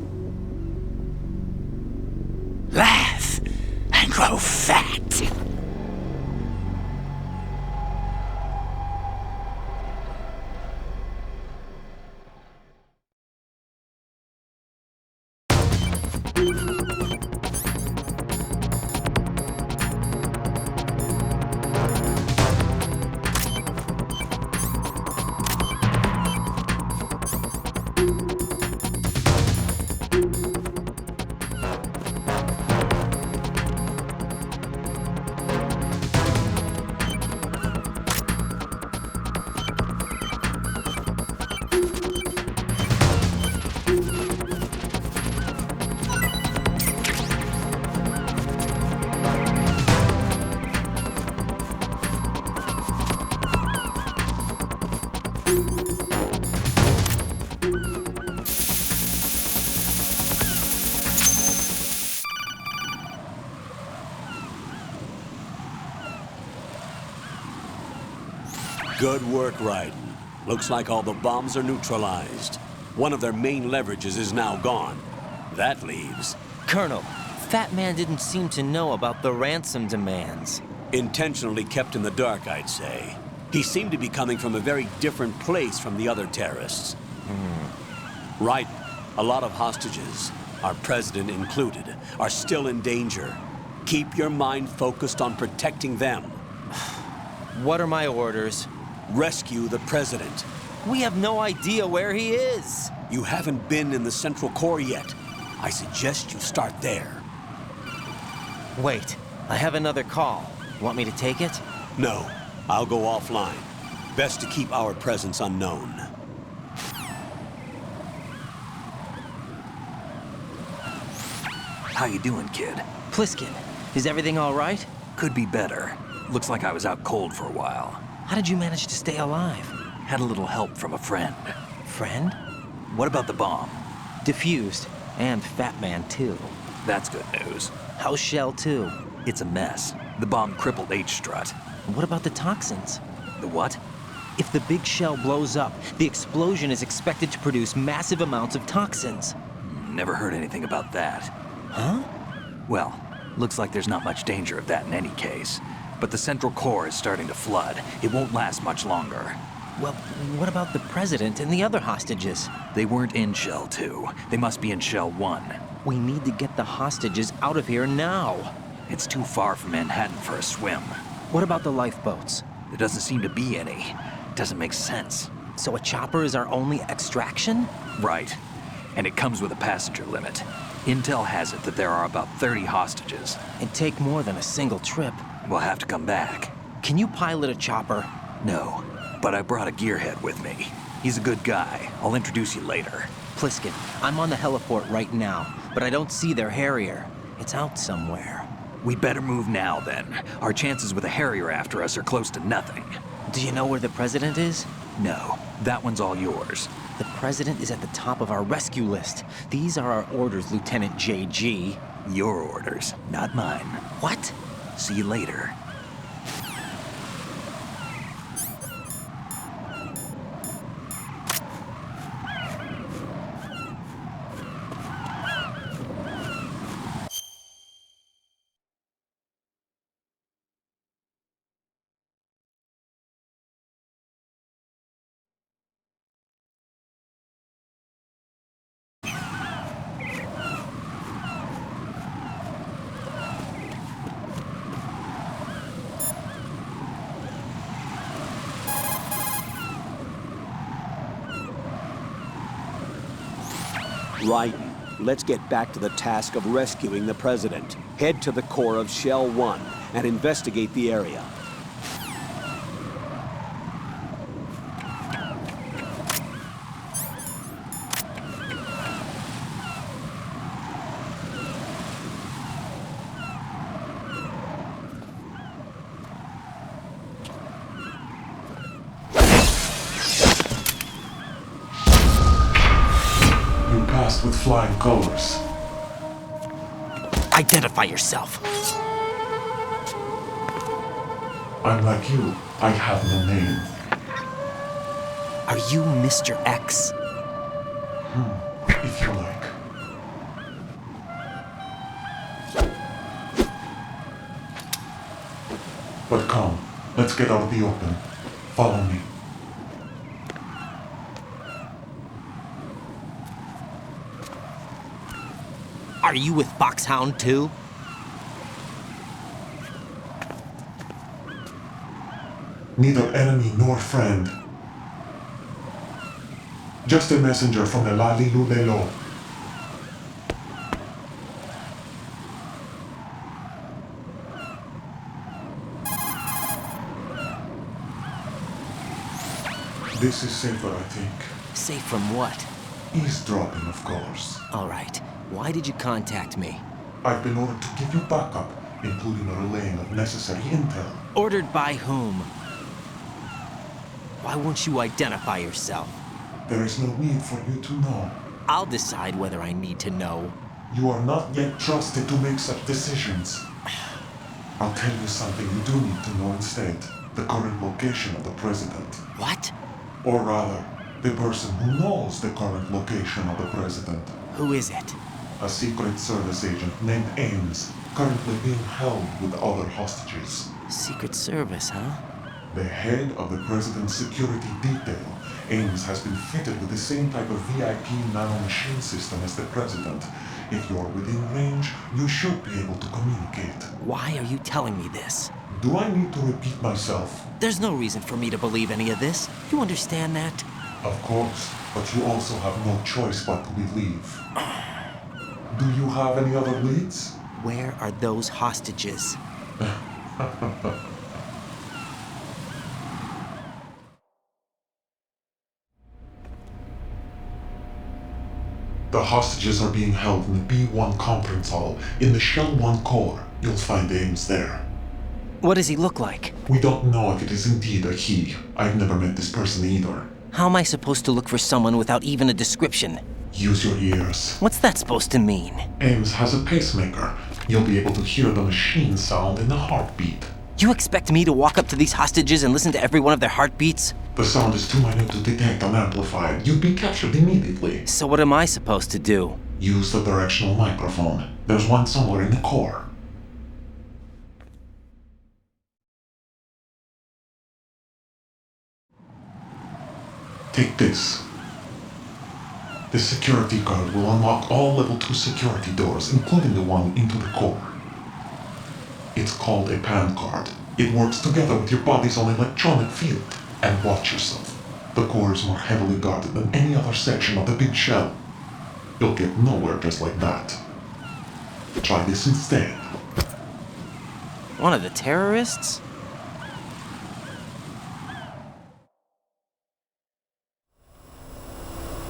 Laugh and grow fat. Good work, Raiden. Looks like all the bombs are neutralized. One of their main leverages is now gone. That leaves... Colonel, Fatman didn't seem to know about the ransom demands. Intentionally kept in the dark, I'd say. He seemed to be coming from a very different place from the other terrorists. Raiden, a lot of hostages, our president included, are still in danger. Keep your mind focused on protecting them. What are my orders? Rescue the president. We have no idea where he is. You haven't been in the Central Core yet. I suggest you start there. Wait, I have another call. Want me to take it? No, I'll go offline. Best to keep our presence unknown. How you doing, kid? Pliskin, is everything all right? Could be better. Looks like I was out cold for a while. How did you manage to stay alive? Had a little help from a friend. Friend? What about the bomb? Diffused. And Fatman, too. That's good news. How's Shell 2? It's a mess. The bomb crippled H-Strut. What about the toxins? The what? If the big shell blows up, the explosion is expected to produce massive amounts of toxins. Never heard anything about that. Huh? Well, looks like there's not much danger of that in any case. But the Central Core is starting to flood. It won't last much longer. Well, what about the president and the other hostages? They weren't in Shell 2. They must be in Shell 1. We need to get the hostages out of here now. It's too far from Manhattan for a swim. What about the lifeboats? There doesn't seem to be any. Doesn't make sense. So a chopper is our only extraction? Right. And it comes with a passenger limit. Intel has it that there are about 30 hostages. It'd take more than a single trip. We'll have to come back. Can you pilot a chopper? No, but I brought a gearhead with me. He's a good guy. I'll introduce you later. Pliskin, I'm on the heliport right now, but I don't see their Harrier. It's out somewhere. We better move now, then. Our chances with a Harrier after us are close to nothing. Do you know where the president is? No, that one's all yours. The president is at the top of our rescue list. These are our orders, Lieutenant JG. Your orders, not mine. What? See you later. Raiden, let's get back to the task of rescuing the President. Head to the core of Shell 1 and investigate the area. With flying colors. Identify yourself. I'm like you. I have no name. Are you Mr. X? If you like. But come, let's get out of the open. Follow me. Are you with Foxhound too? Neither enemy nor friend. Just a messenger from the Lalilulelo. This is safer, I think. Safe from what? Eavesdropping, of course. All right. Why did you contact me? I've been ordered to give you backup, including a relaying of necessary intel. Ordered by whom? Why won't you identify yourself? There is no need for you to know. I'll decide whether I need to know. You are not yet trusted to make such decisions. I'll tell you something you do need to know instead. The current location of the President. What? Or rather, the person who knows the current location of the President. Who is it? A Secret Service agent named Ames, currently being held with other hostages. Secret Service, huh? The head of the President's security detail, Ames has been fitted with the same type of VIP nanomachine system as the President. If you're within range, you should be able to communicate. Why are you telling me this? Do I need to repeat myself? There's no reason for me to believe any of this. You understand that? Of course, but you also have no choice but to believe. Do you have any other leads? Where are those hostages? The hostages are being held in the B1 conference hall in the Shell 1 core. You'll find Ames there. What does he look like? We don't know if it is indeed a he. I've never met this person either. How am I supposed to look for someone without even a description? Use your ears. What's that supposed to mean? Ames has a pacemaker. You'll be able to hear the machine sound in the heartbeat. You expect me to walk up to these hostages and listen to every one of their heartbeats? The sound is too minute to detect and amplify it. You'd be captured immediately. So what am I supposed to do? Use the directional microphone. There's one somewhere in the core. Take this. The security card will unlock all level 2 security doors, including the one into the core. It's called a PAN card. It works together with your body's own electronic field. And watch yourself. The core is more heavily guarded than any other section of the big shell. You'll get nowhere just like that. Try this instead. One of the terrorists?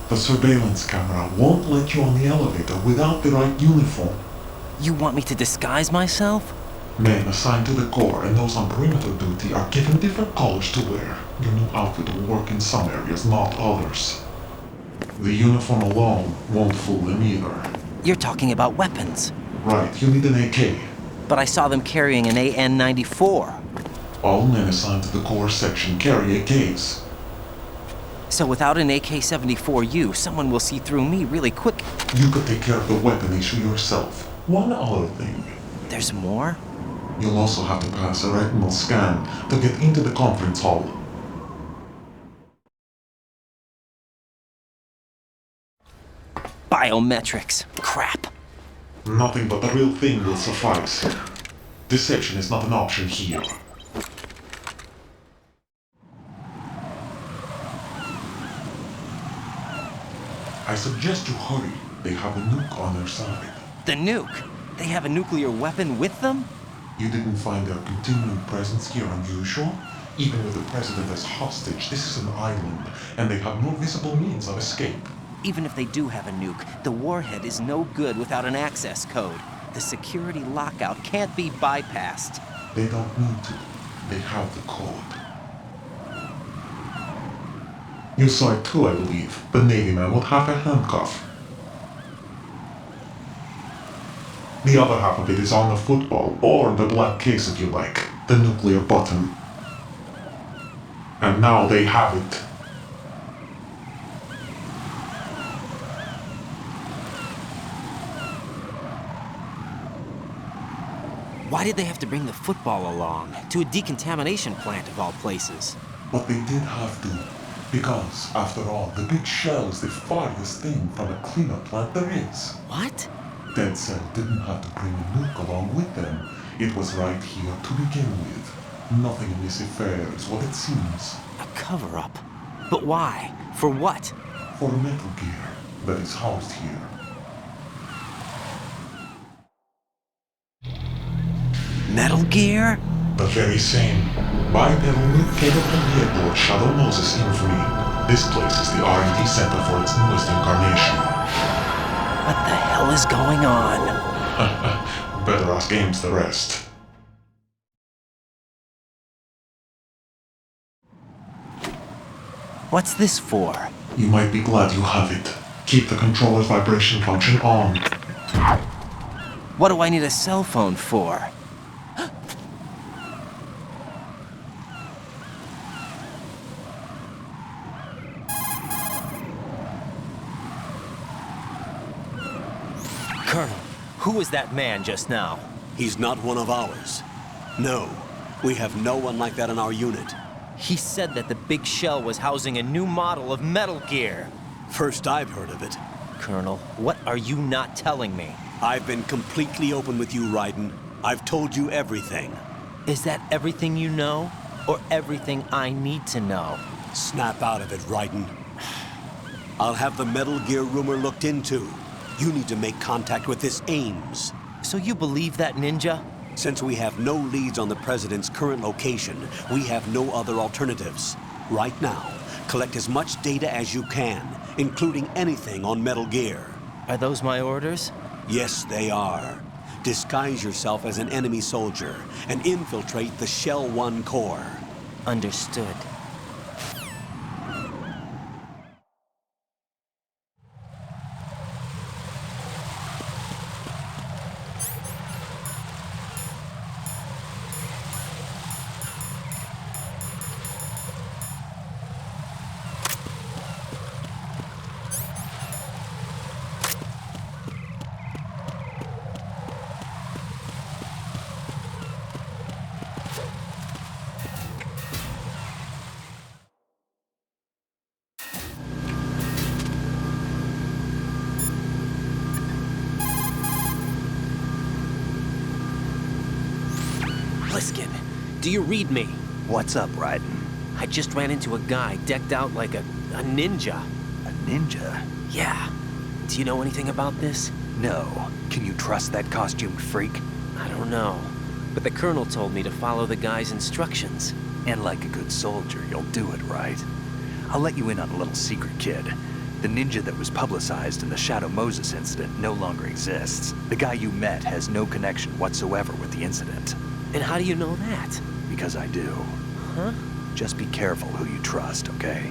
The surveillance camera won't let you on the elevator without the right uniform. You want me to disguise myself? Men assigned to the core and those on perimeter duty are given different colors to wear. Your new outfit will work in some areas, not others. The uniform alone won't fool them either. You're talking about weapons. Right, you need an AK. But I saw them carrying an AN-94. All men assigned to the core section carry AKs. So without an AK-74U, someone will see through me really quick. You could take care of the weapon issue yourself. One other thing. There's more? You'll also have to pass a retinal scan to get into the conference hall. Biometrics. Crap. Nothing but the real thing will suffice. Deception is not an option here. I suggest you hurry. They have a nuke on their side. The nuke? They have a nuclear weapon with them? You didn't find their continuing presence here unusual? Even with the president as hostage, this is an island, and they have no visible means of escape. Even if they do have a nuke, the warhead is no good without an access code. The security lockout can't be bypassed. They don't need to. They have the code. You saw it too, I believe. The Navy man with half a handcuff. The other half of it is on the football, or the black case if you like. The nuclear button. And now they have it. Why did they have to bring the football along? To a decontamination plant of all places. But they did have to. Because, after all, the big shell is the farthest thing from a cleanup plant there is. What? Dead Cell didn't have to bring a nuke along with them. It was right here to begin with. Nothing in this affair is what it seems. A cover-up? But why? For what? For Metal Gear that is housed here. Metal Gear? The very same. Bipedal nuke-capable vehicle of Shadow Moses infamy. This place is the R&D center for its newest incarnation. What the hell is going on? Better ask Ames the rest. What's this for? You might be glad you have it. Keep the controller's vibration function on. What do I need a cell phone for? Colonel, who was that man just now? He's not one of ours. No, we have no one like that in our unit. He said that the big shell was housing a new model of Metal Gear. First I've heard of it. Colonel, what are you not telling me? I've been completely open with you, Raiden. I've told you everything. Is that everything you know? Or everything I need to know? Snap out of it, Raiden. I'll have the Metal Gear rumor looked into. You need to make contact with this Ames. So you believe that ninja? Since we have no leads on the President's current location, we have no other alternatives. Right now, collect as much data as you can, including anything on Metal Gear. Are those my orders? Yes, they are. Disguise yourself as an enemy soldier and infiltrate the Shell 1 core. Understood. Pliskin, do you read me? What's up, Raiden? I just ran into a guy decked out like a ninja. A ninja? Yeah. Do you know anything about this? No. Can you trust that costumed freak? I don't know. But the colonel told me to follow the guy's instructions. And like a good soldier, you'll do it, right? I'll let you in on a little secret, kid. The ninja that was publicized in the Shadow Moses incident no longer exists. The guy you met has no connection whatsoever with the incident. And how do you know that? Because I do. Huh? Just be careful who you trust, okay?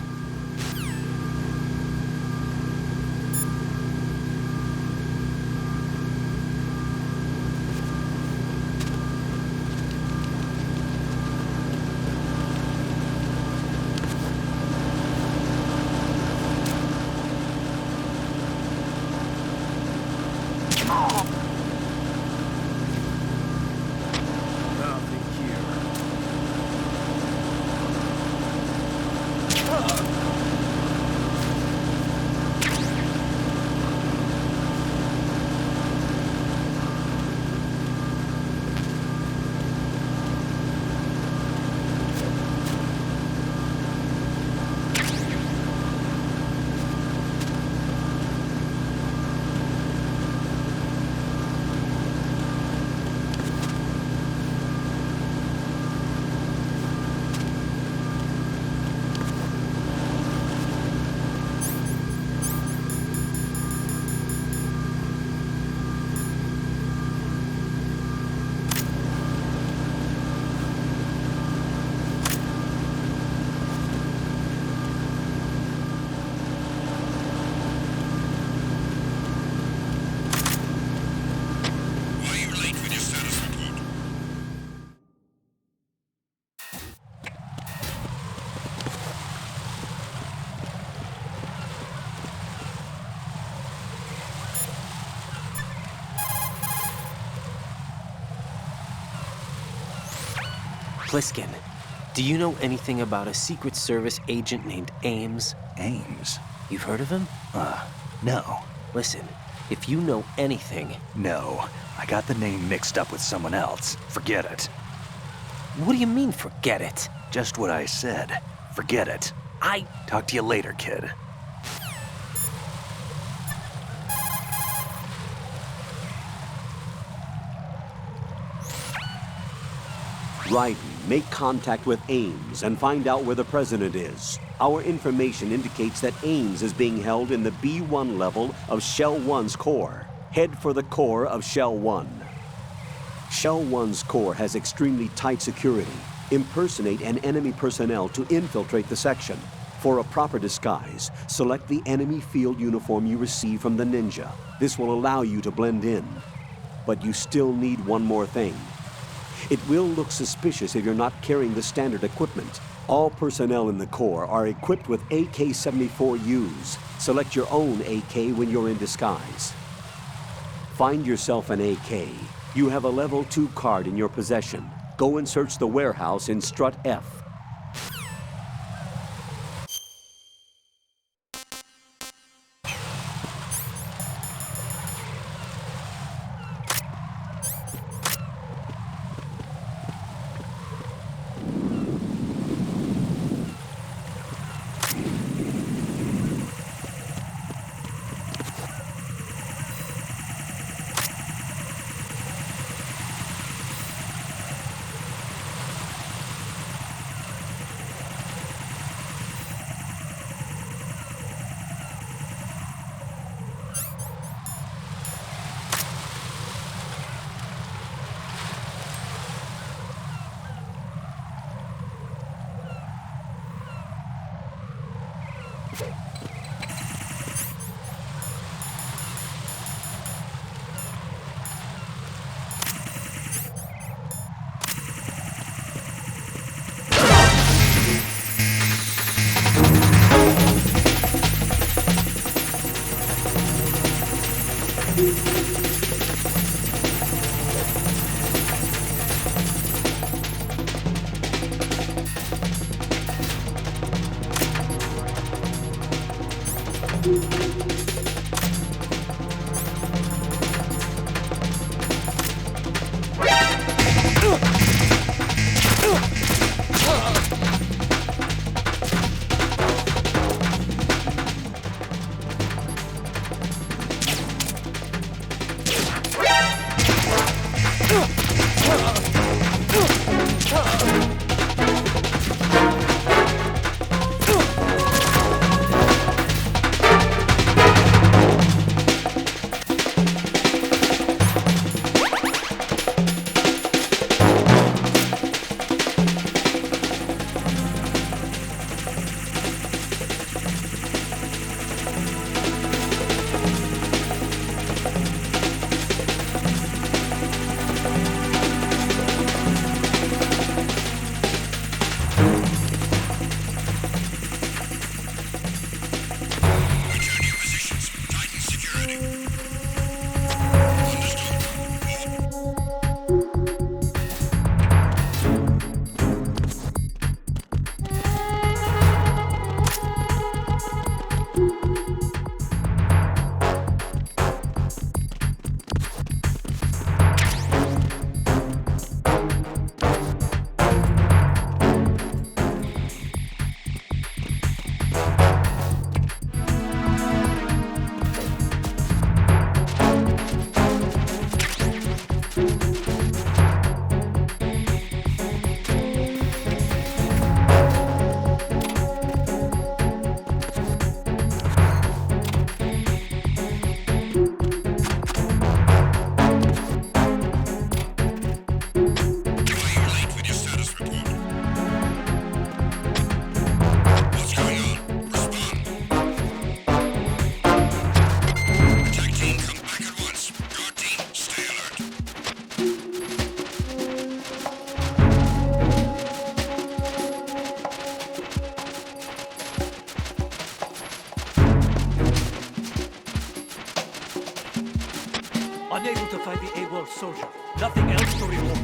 Pliskin, do you know anything about a Secret Service agent named Ames? Ames? You've heard of him? No. Listen, if you know anything... No. I got the name mixed up with someone else. Forget it. What do you mean, forget it? Just what I said. Forget it. Talk to you later, kid. Raiden, make contact with Ames and find out where the president is. Our information indicates that Ames is being held in the B1 level of Shell 1's core. Head for the core of Shell 1. Shell 1's core has extremely tight security. Impersonate an enemy personnel to infiltrate the section. For a proper disguise, select the enemy field uniform you receive from the ninja. This will allow you to blend in. But you still need one more thing. It will look suspicious if you're not carrying the standard equipment. All personnel in the Corps are equipped with AK-74Us. Select your own AK when you're in disguise. Find yourself an AK. You have a level 2 card in your possession. Go and search the warehouse in Strut F. Unable to find the AWOL soldier. Nothing else to report.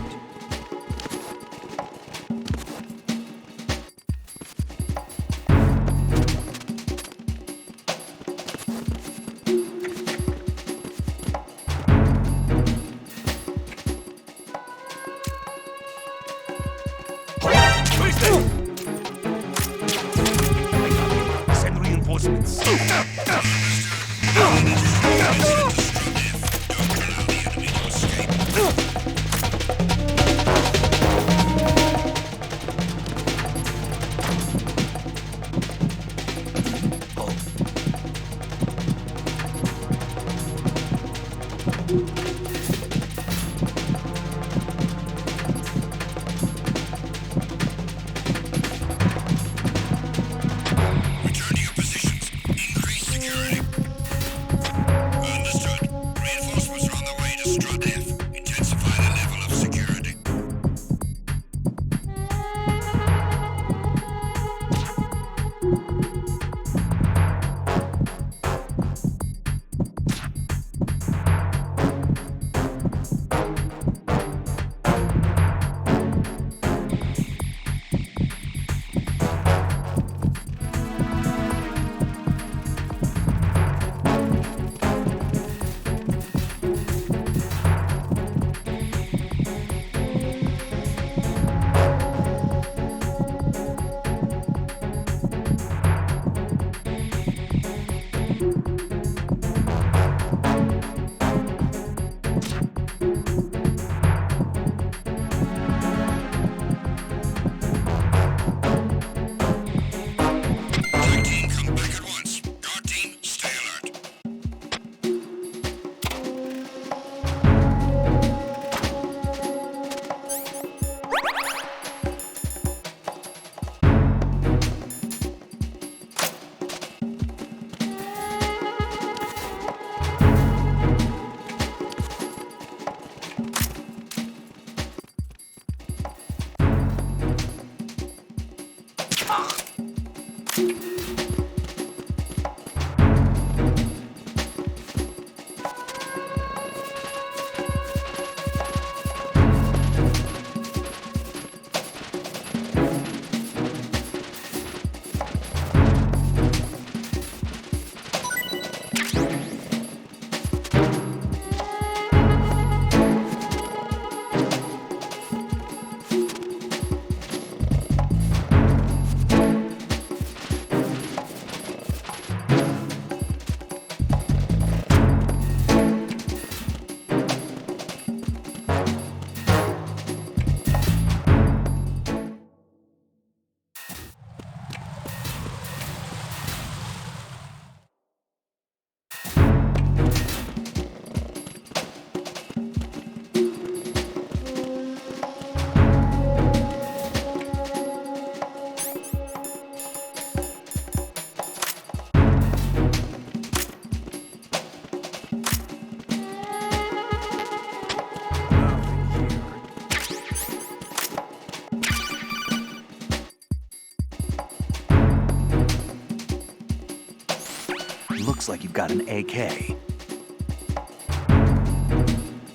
Looks like you've got an AK.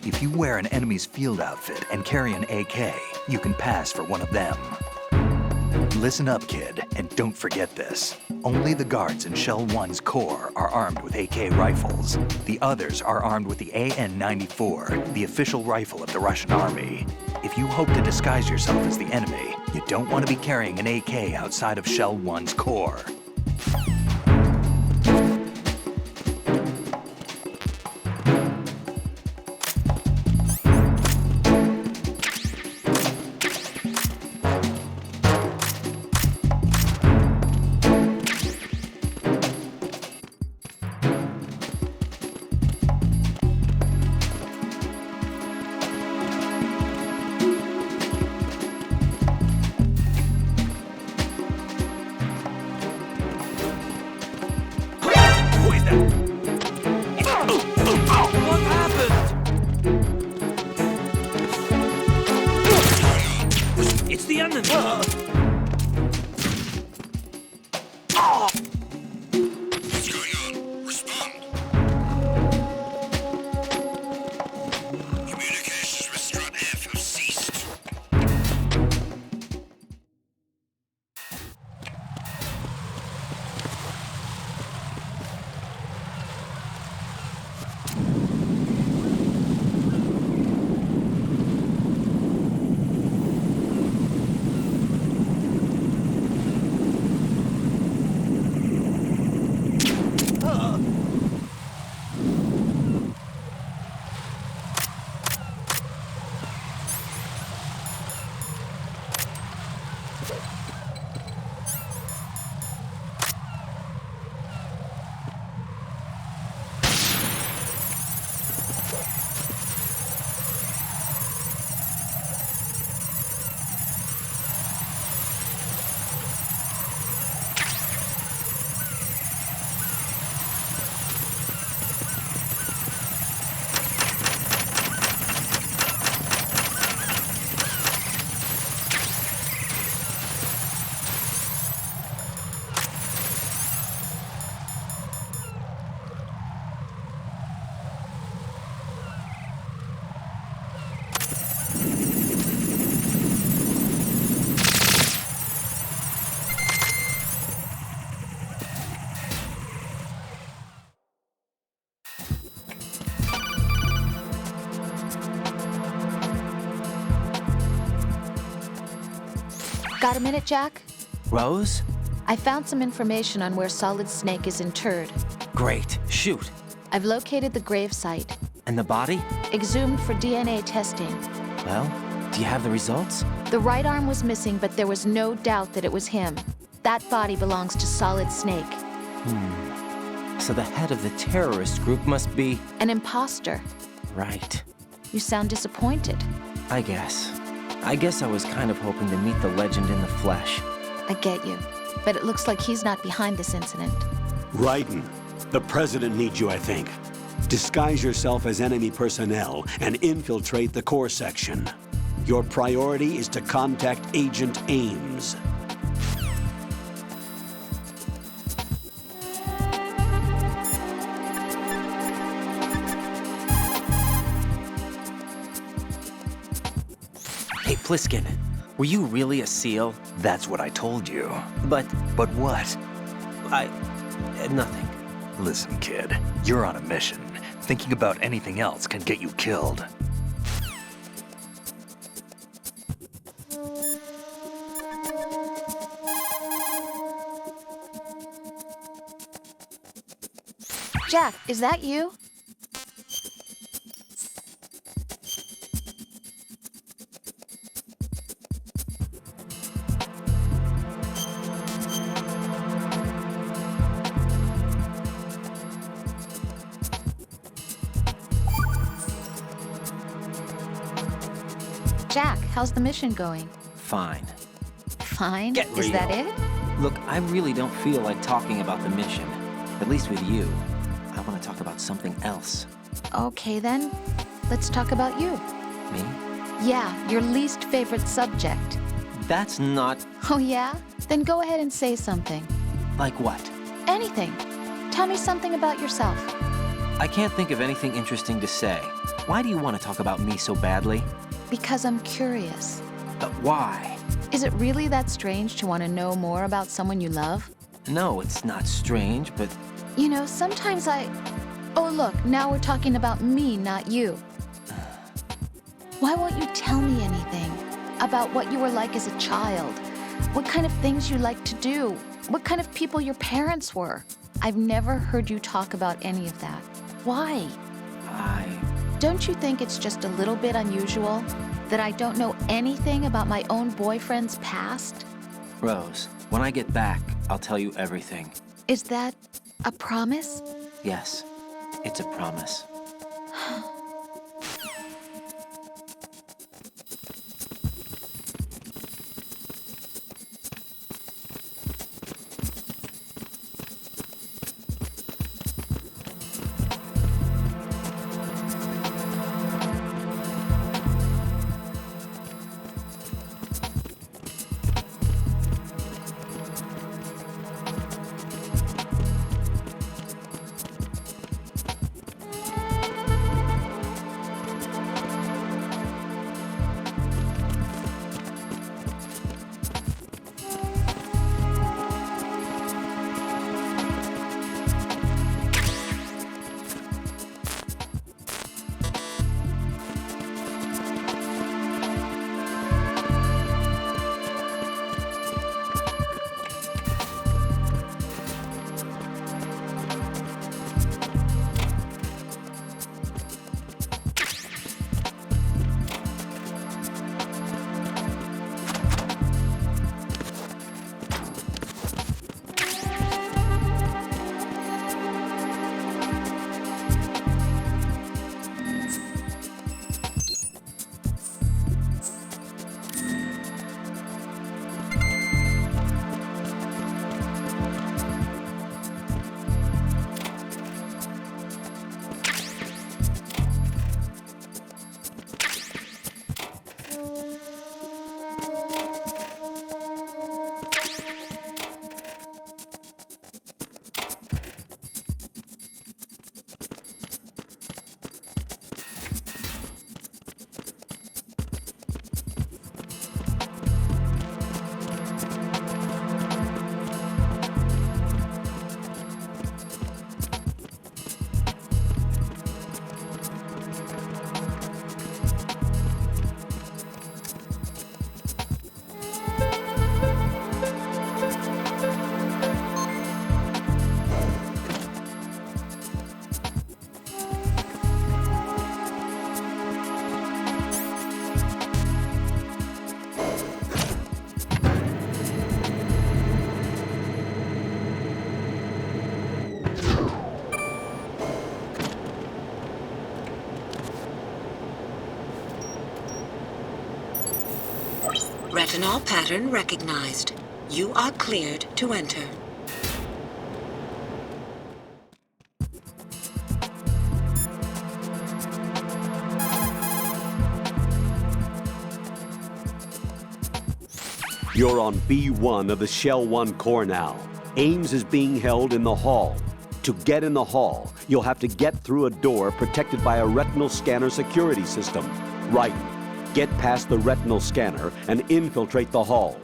If you wear an enemy's field outfit and carry an AK, you can pass for one of them. Listen up, kid, and don't forget this. Only the guards in Shell 1's core are armed with AK rifles. The others are armed with the AN-94, the official rifle of the Russian army. If you hope to disguise yourself as the enemy, you don't want to be carrying an AK outside of Shell 1's core. Got a minute, Jack? Rose? I found some information on where Solid Snake is interred. Great. Shoot. I've located the grave site. And the body? Exhumed for DNA testing. Well, do you have the results? The right arm was missing, but there was no doubt that it was him. That body belongs to Solid Snake. So the head of the terrorist group must be... An imposter. Right. You sound disappointed. I guess I was kind of hoping to meet the legend in the flesh. I get you. But it looks like he's not behind this incident. Raiden, the president needs you, I think. Disguise yourself as enemy personnel and infiltrate the core section. Your priority is to contact Agent Ames. Hey, Pliskin, were you really a SEAL? That's what I told you. But what? Nothing. Listen, kid, you're on a mission. Thinking about anything else can get you killed. Jack, is that you? Jack, how's the mission going? Fine. Fine? Get Is that real. it? Look, I really don't feel like talking about the mission. At least with you. I want to talk about something else. Okay then, let's talk about you. Me? Yeah, your least favorite subject. That's not... Oh yeah? Then go ahead and say something. Like what? Anything. Tell me something about yourself. I can't think of anything interesting to say. Why do you want to talk about me so badly? Because I'm curious. But why? Is it really that strange to want to know more about someone you love? No, it's not strange, but... You know, sometimes Oh look, now we're talking about me, not you. Why won't you tell me anything? About what you were like as a child? What kind of things you liked to do? What kind of people your parents were? I've never heard you talk about any of that. Why? Don't you think it's just a little bit unusual that I don't know anything about my own boyfriend's past? Rose, when I get back, I'll tell you everything. Is that a promise? Yes, it's a promise. Retinol pattern recognized. You are cleared to enter. You're on B1 of the Shell 1 core now. Ames is being held in the hall. To get in the hall, you'll have to get through a door protected by a retinal scanner security system. Right. Get past the retinal scanner and infiltrate the hall.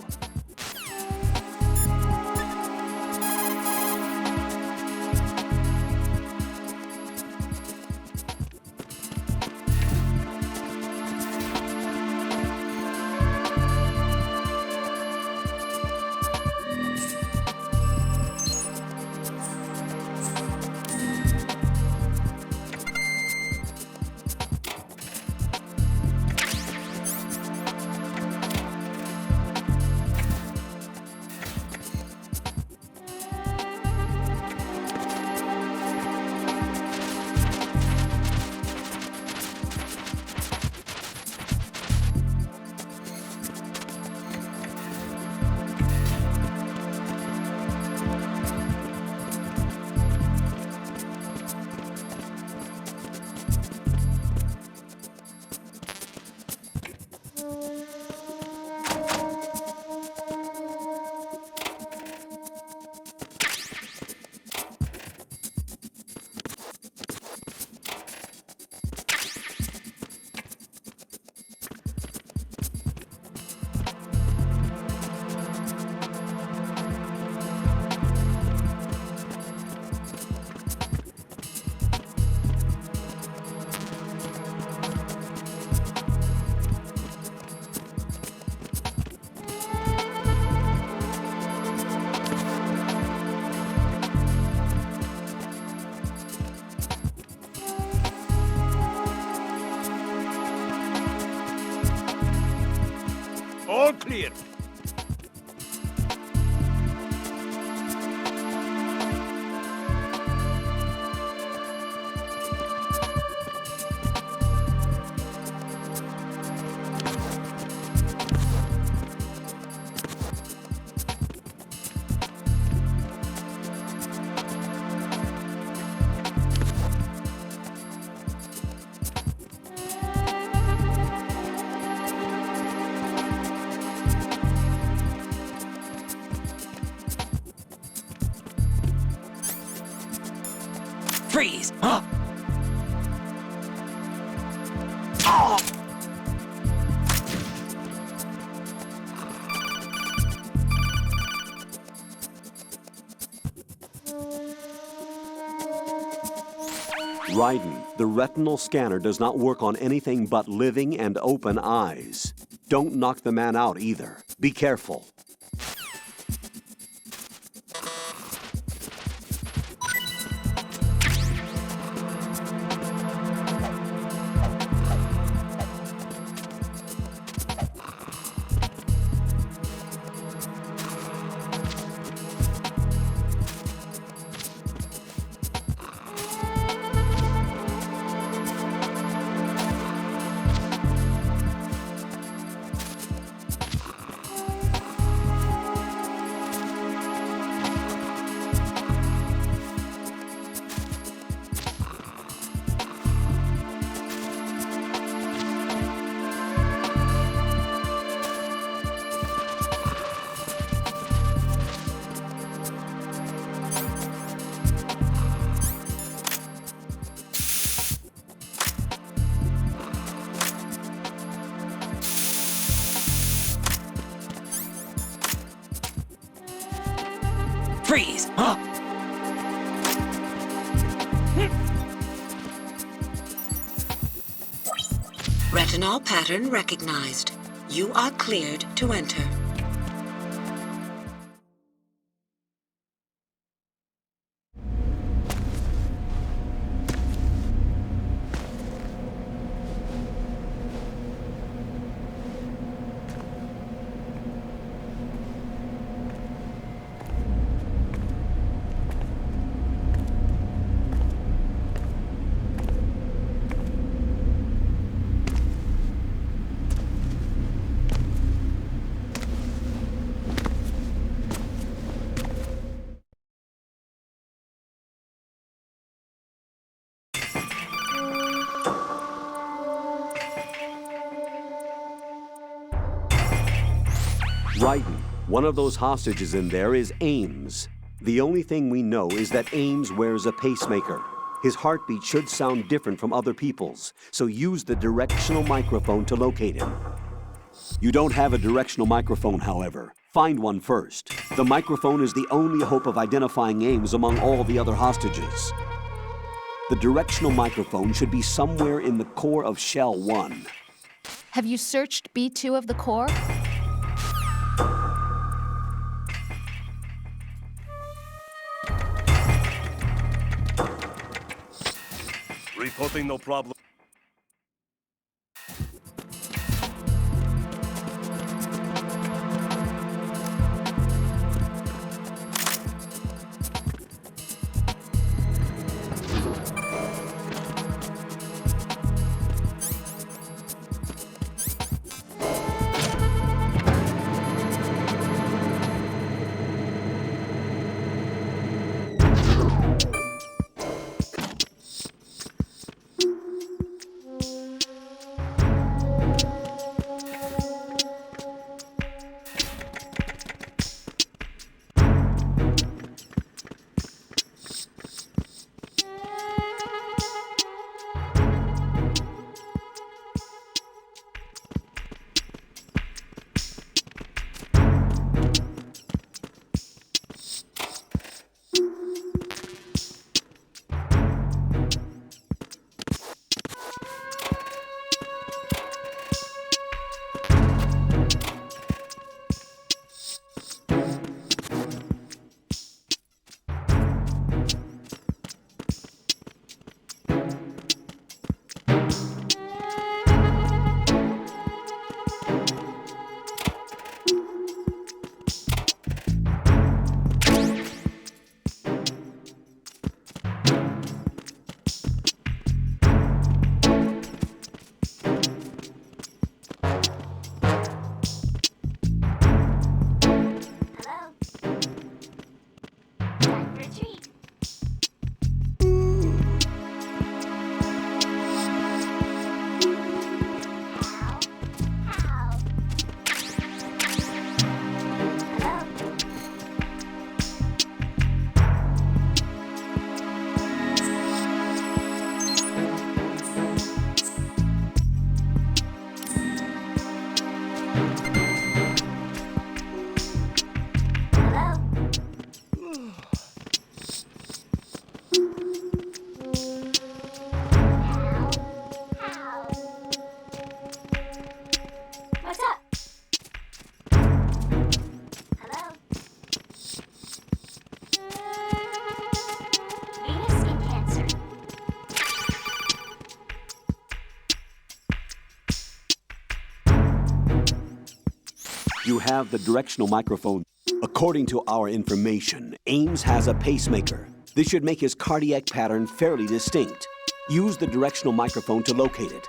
All clear. Freeze! Huh? Raiden, the retinal scanner does not work on anything but living and open eyes. Don't knock the man out either. Be careful. Freeze! Huh? Retinol pattern recognized. You are cleared to enter. Raiden, one of those hostages in there is Ames. The only thing we know is that Ames wears a pacemaker. His heartbeat should sound different from other people's, so use the directional microphone to locate him. You don't have a directional microphone, however. Find one first. The microphone is the only hope of identifying Ames among all the other hostages. The directional microphone should be somewhere in the core of Shell 1. Have you searched B2 of the core? Reporting no problem. You have the directional microphone. According to our information, Ames has a pacemaker. This should make his cardiac pattern fairly distinct. Use the directional microphone to locate it.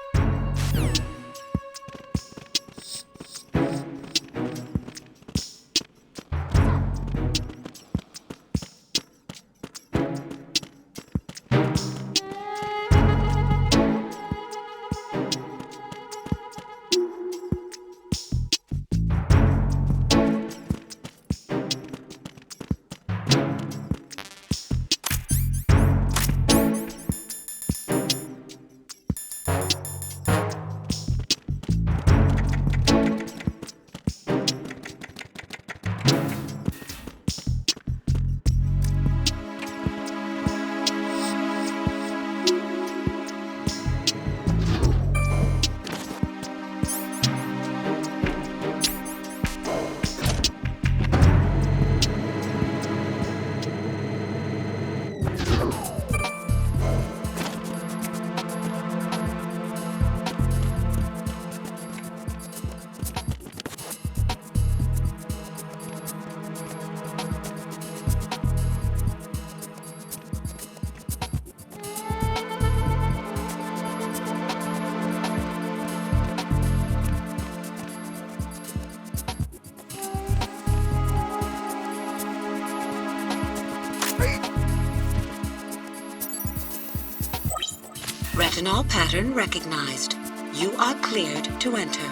Retinol pattern recognized. You are cleared to enter.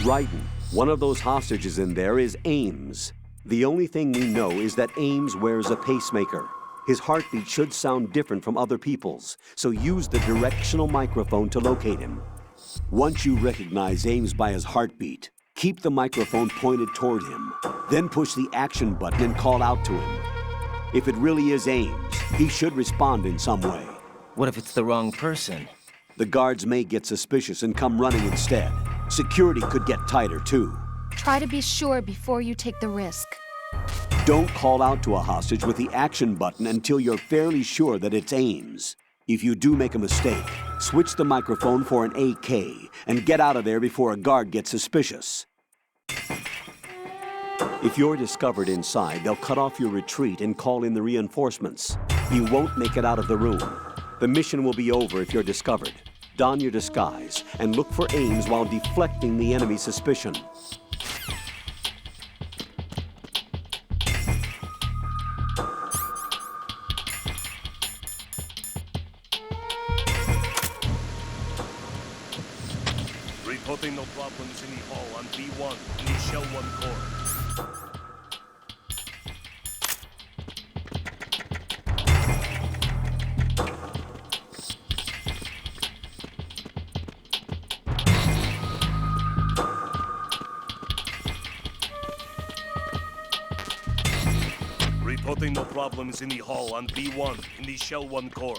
Raiden, one of those hostages in there is Ames. The only thing we know is that Ames wears a pacemaker. His heartbeat should sound different from other people's, so use the directional microphone to locate him. Once you recognize Ames by his heartbeat, keep the microphone pointed toward him. Then push the action button and call out to him. If it really is Ames, he should respond in some way. What if it's the wrong person? The guards may get suspicious and come running instead. Security could get tighter, too. Try to be sure before you take the risk. Don't call out to a hostage with the action button until you're fairly sure that it's Ames. If you do make a mistake, switch the microphone for an AK and get out of there before a guard gets suspicious. If you're discovered inside, they'll cut off your retreat and call in the reinforcements. You won't make it out of the room. The mission will be over if you're discovered. Don your disguise and look for Ames while deflecting the enemy's suspicion. Reporting no problems in the hall on B1 in the Shell 1 core. Reporting no problems in the hall on B1 in the Shell 1 core.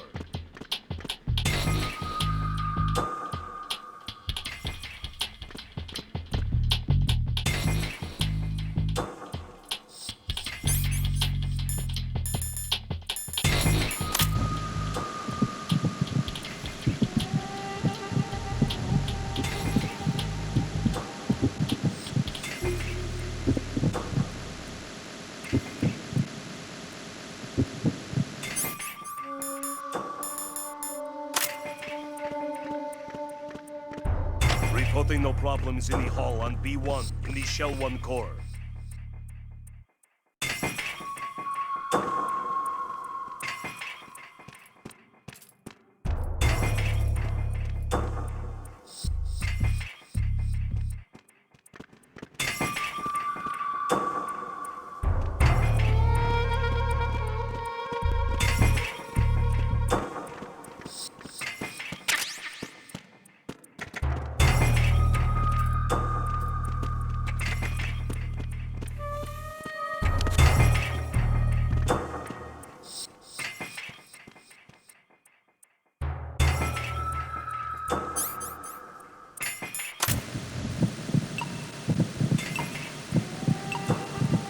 Reporting no problems in the hall on B1 in the Shell 1 core.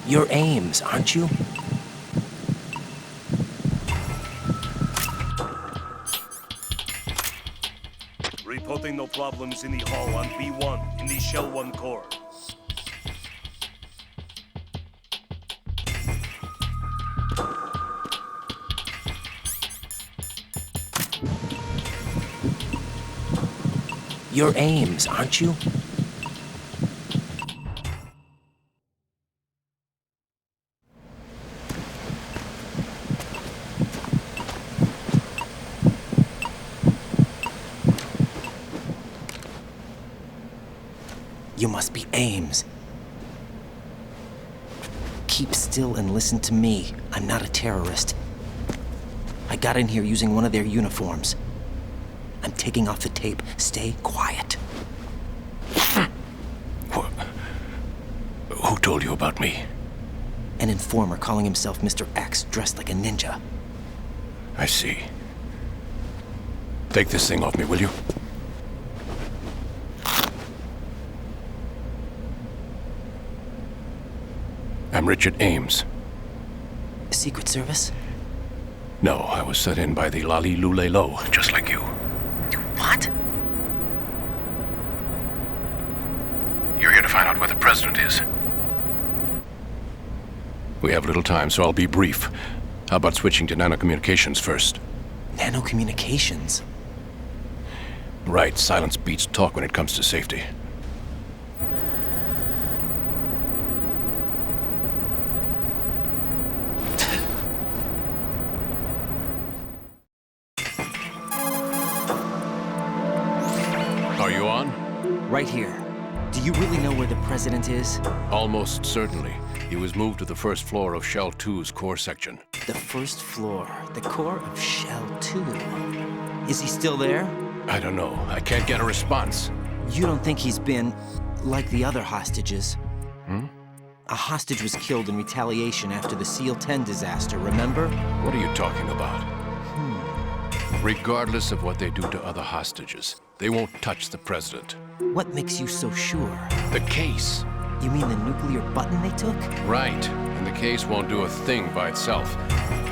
You're Ames, aren't you? Reporting no problems in the hall on B1 in the Shell 1 core. You're Ames, aren't you? You must be Ames. Keep still and listen to me. I'm not a terrorist. I got in here using one of their uniforms. I'm taking off the tape. Stay quiet. Who told you about me? An informer calling himself Mr. X, dressed like a ninja. I see. Take this thing off me, will you? I'm Richard Ames. Secret Service? No, I was sent in by the Lali Lule Lo, just like you. What? You're here to find out where the president is. We have little time, so I'll be brief. How about switching to nanocommunications first? Nanocommunications? Right, silence beats talk when it comes to safety. Are you on? Right here. Do you really know where the president is? Almost certainly. He was moved to the first floor of Shell 2's core section. The first floor, the core of Shell 2. Is he still there? I don't know. I can't get a response. You don't think he's been like the other hostages? Hmm? A hostage was killed in retaliation after the SEAL 10 disaster, remember? What are you talking about? Regardless of what they do to other hostages, they won't touch the president. What makes you so sure? The case. You mean the nuclear button they took? Right. And the case won't do a thing by itself.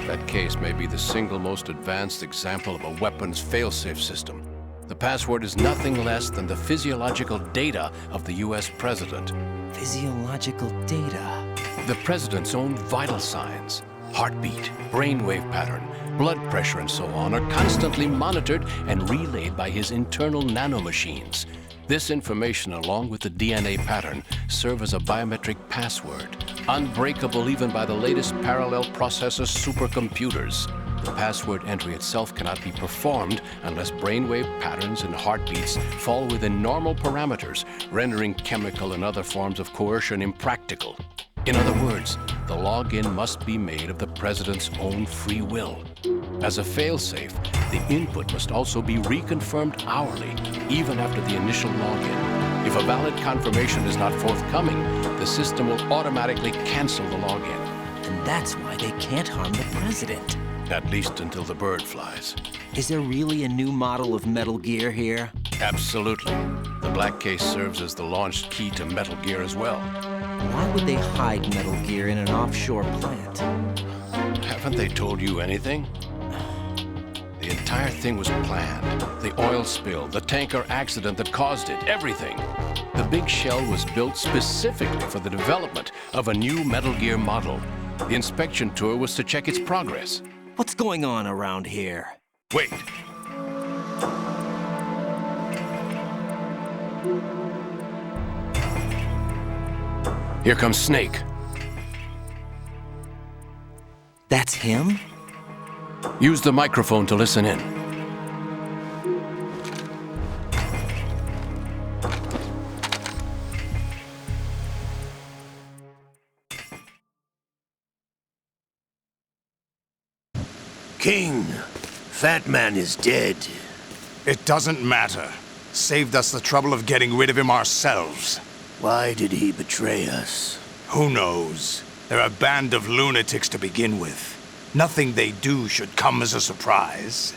That case may be the single most advanced example of a weapons failsafe system. The password is nothing less than the physiological data of the US president. Physiological data? The president's own vital signs, heartbeat, brainwave pattern, blood pressure and so on are constantly monitored and relayed by his internal nanomachines. This information, along with the DNA pattern, serve as a biometric password, unbreakable even by the latest parallel processor supercomputers. The password entry itself cannot be performed unless brainwave patterns and heartbeats fall within normal parameters, rendering chemical and other forms of coercion impractical. In other words, the login must be made of the president's own free will. As a failsafe, the input must also be reconfirmed hourly, even after the initial login. If a valid confirmation is not forthcoming, the system will automatically cancel the login. And that's why they can't harm the president. At least until the bird flies. Is there really a new model of Metal Gear here? Absolutely. The black case serves as the launch key to Metal Gear as well. Why would they hide Metal Gear in an offshore plant? Haven't they told you anything? The entire thing was planned. The oil spill, the tanker accident that caused it, everything. The big shell was built specifically for the development of a new Metal Gear model. The inspection tour was to check its progress. What's going on around here? Wait. Here comes Snake. That's him? Use the microphone to listen in. King, Fatman is dead. It doesn't matter. Saved us the trouble of getting rid of him ourselves. Why did he betray us? Who knows? They're a band of lunatics to begin with. Nothing they do should come as a surprise.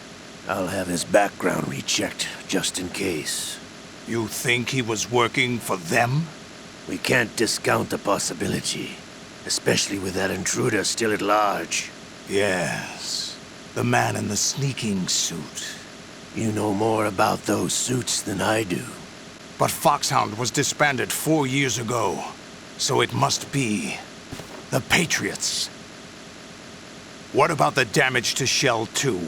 I'll have his background rechecked, just in case. You think he was working for them? We can't discount the possibility, especially with that intruder still at large. Yes, the man in the sneaking suit. You know more about those suits than I do. But Foxhound was disbanded 4 years ago, so it must be the Patriots. What about the damage to Shell 2?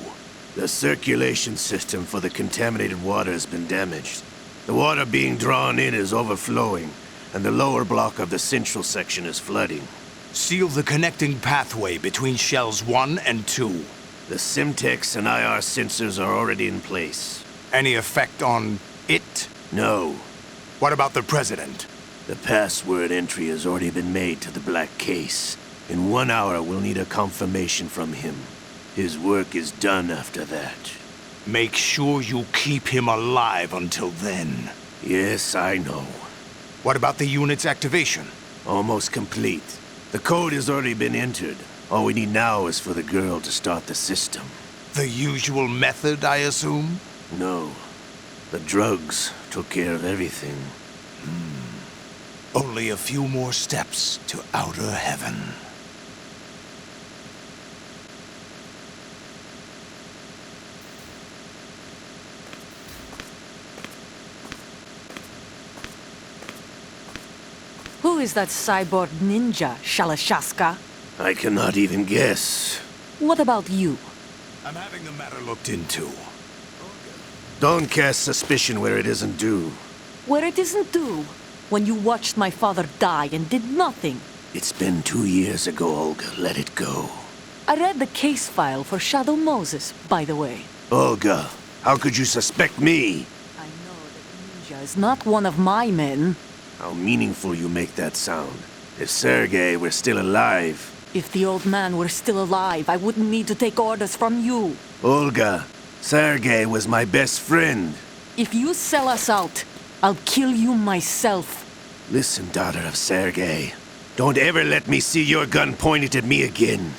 The circulation system for the contaminated water has been damaged. The water being drawn in is overflowing, and the lower block of the central section is flooding. Seal the connecting pathway between Shells 1 and 2. The Simtex and IR sensors are already in place. Any effect on it? No. What about the president? The password entry has already been made to the black case. In 1 hour, we'll need a confirmation from him. His work is done after that. Make sure you keep him alive until then. Yes, I know. What about the unit's activation? Almost complete. The code has already been entered. All we need now is for the girl to start the system. The usual method, I assume? No. The drugs took care of everything. Only a few more steps to outer heaven. Who is that cyborg ninja, Shalashaska? I cannot even guess. What about you? I'm having the matter looked into. Don't cast suspicion where it isn't due. Where it isn't due? When you watched my father die and did nothing. It's been 2 years ago, Olga. Let it go. I read the case file for Shadow Moses, by the way. Olga, how could you suspect me? I know that ninja is not one of my men. How meaningful you make that sound. If Sergei were still alive... If the old man were still alive, I wouldn't need to take orders from you. Olga, Sergei was my best friend. If you sell us out, I'll kill you myself. Listen, daughter of Sergei. Don't ever let me see your gun pointed at me again.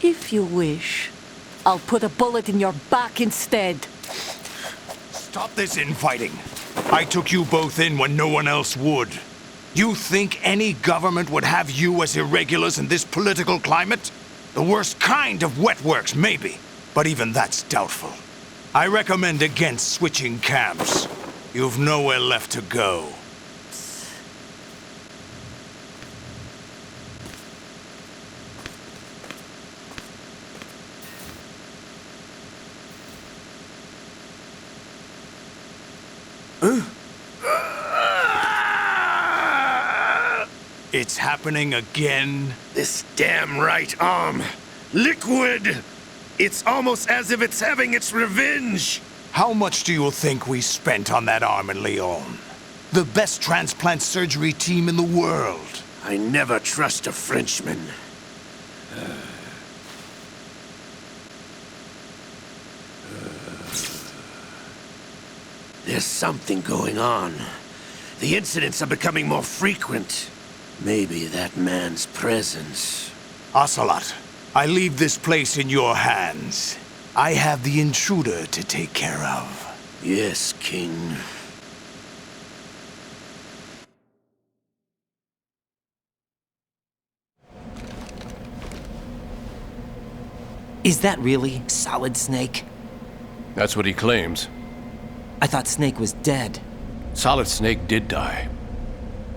If you wish, I'll put a bullet in your back instead. Stop this infighting. I took you both in when no one else would. You think any government would have you as irregulars in this political climate? The worst kind of wet works, maybe. But even that's doubtful. I recommend against switching camps. You've nowhere left to go. It's happening again? This damn right arm. Liquid! It's almost as if it's having its revenge. How much do you think we spent on that arm in Lyon? The best transplant surgery team in the world. I never trust a Frenchman. There's something going on. The incidents are becoming more frequent. Maybe that man's presence. Ocelot, I leave this place in your hands. I have the intruder to take care of. Yes, King. Is that really Solid Snake? That's what he claims. I thought Snake was dead. Solid Snake did die.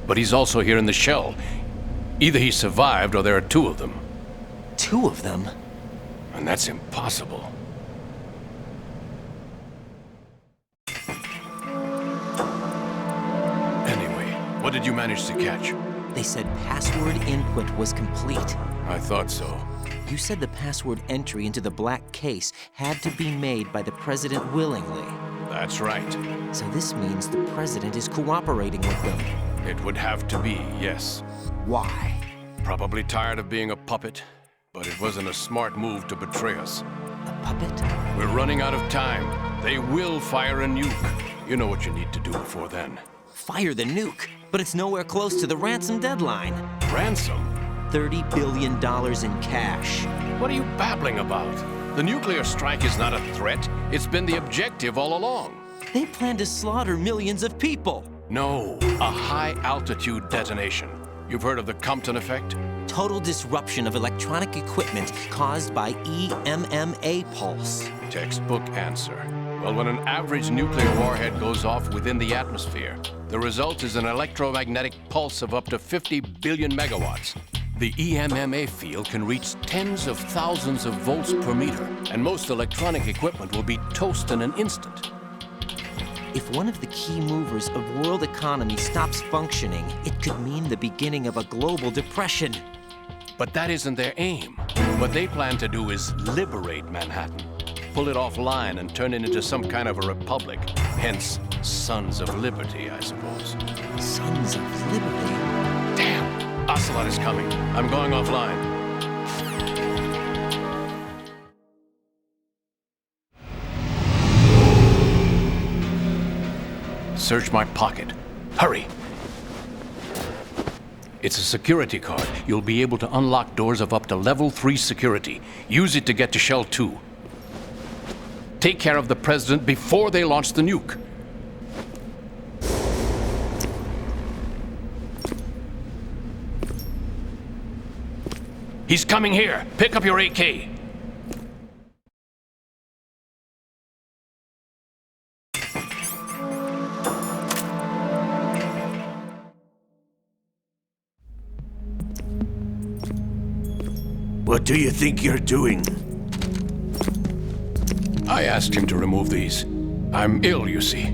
But he's also here in the shell. Either he survived or there are two of them. Two of them? And that's impossible. Anyway, what did you manage to catch? They said password input was complete. I thought so. You said the password entry into the black case had to be made by the president willingly. That's right. So this means the president is cooperating with them. It would have to be, yes. Why? Probably tired of being a puppet, but it wasn't a smart move to betray us. A puppet? We're running out of time. They will fire a nuke. You know what you need to do before then. Fire the nuke? But it's nowhere close to the ransom deadline. Ransom? $30 billion in cash. What are you babbling about? The nuclear strike is not a threat. It's been the objective all along. They plan to slaughter millions of people. No, a high-altitude detonation. You've heard of the Compton effect? Total disruption of electronic equipment caused by EMMA pulse. Textbook answer. Well, when an average nuclear warhead goes off within the atmosphere, the result is an electromagnetic pulse of up to 50 billion megawatts. The EMMA field can reach tens of thousands of volts per meter, and most electronic equipment will be toast in an instant. If one of the key movers of world economy stops functioning, it could mean the beginning of a global depression. But that isn't their aim. What they plan to do is liberate Manhattan, pull it offline and turn it into some kind of a republic. Hence, Sons of Liberty, I suppose. Sons of Liberty? Damn! Ocelot is coming. I'm going offline. Search my pocket. Hurry! It's a security card. You'll be able to unlock doors of up to level 3 security. Use it to get to Shell 2. Take care of the president before they launch the nuke. He's coming here. Pick up your AK. What do you think you're doing? I asked him to remove these. I'm ill, you see.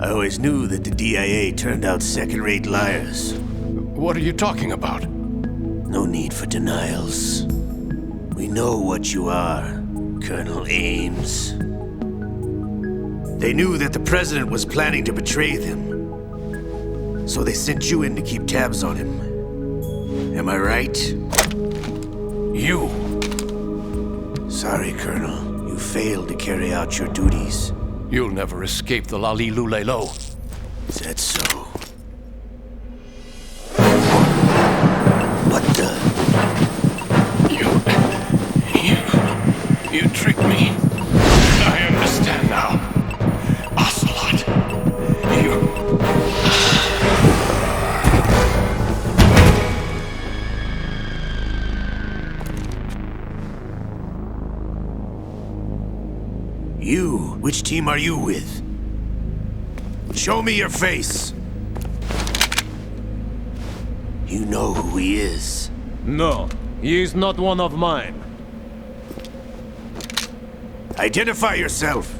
I always knew that the DIA turned out second-rate liars. What are you talking about? No need for denials. We know what you are, Colonel Ames. They knew that the president was planning to betray them. So they sent you in to keep tabs on him. Am I right? You! Sorry, Colonel. You failed to carry out your duties. You'll never escape the Lalilulelo. Is that so? What the? You tricked me. I understand now. Ocelot. You? Which team are you with? Show me your face! You know who he is. No, he is not one of mine. Identify yourself!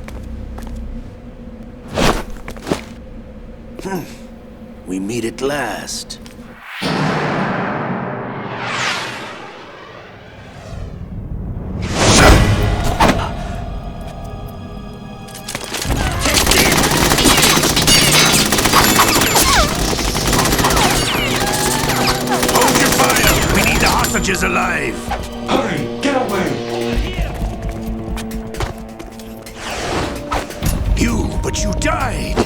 We meet at last. Is alive! Hurry! Get away! But you died!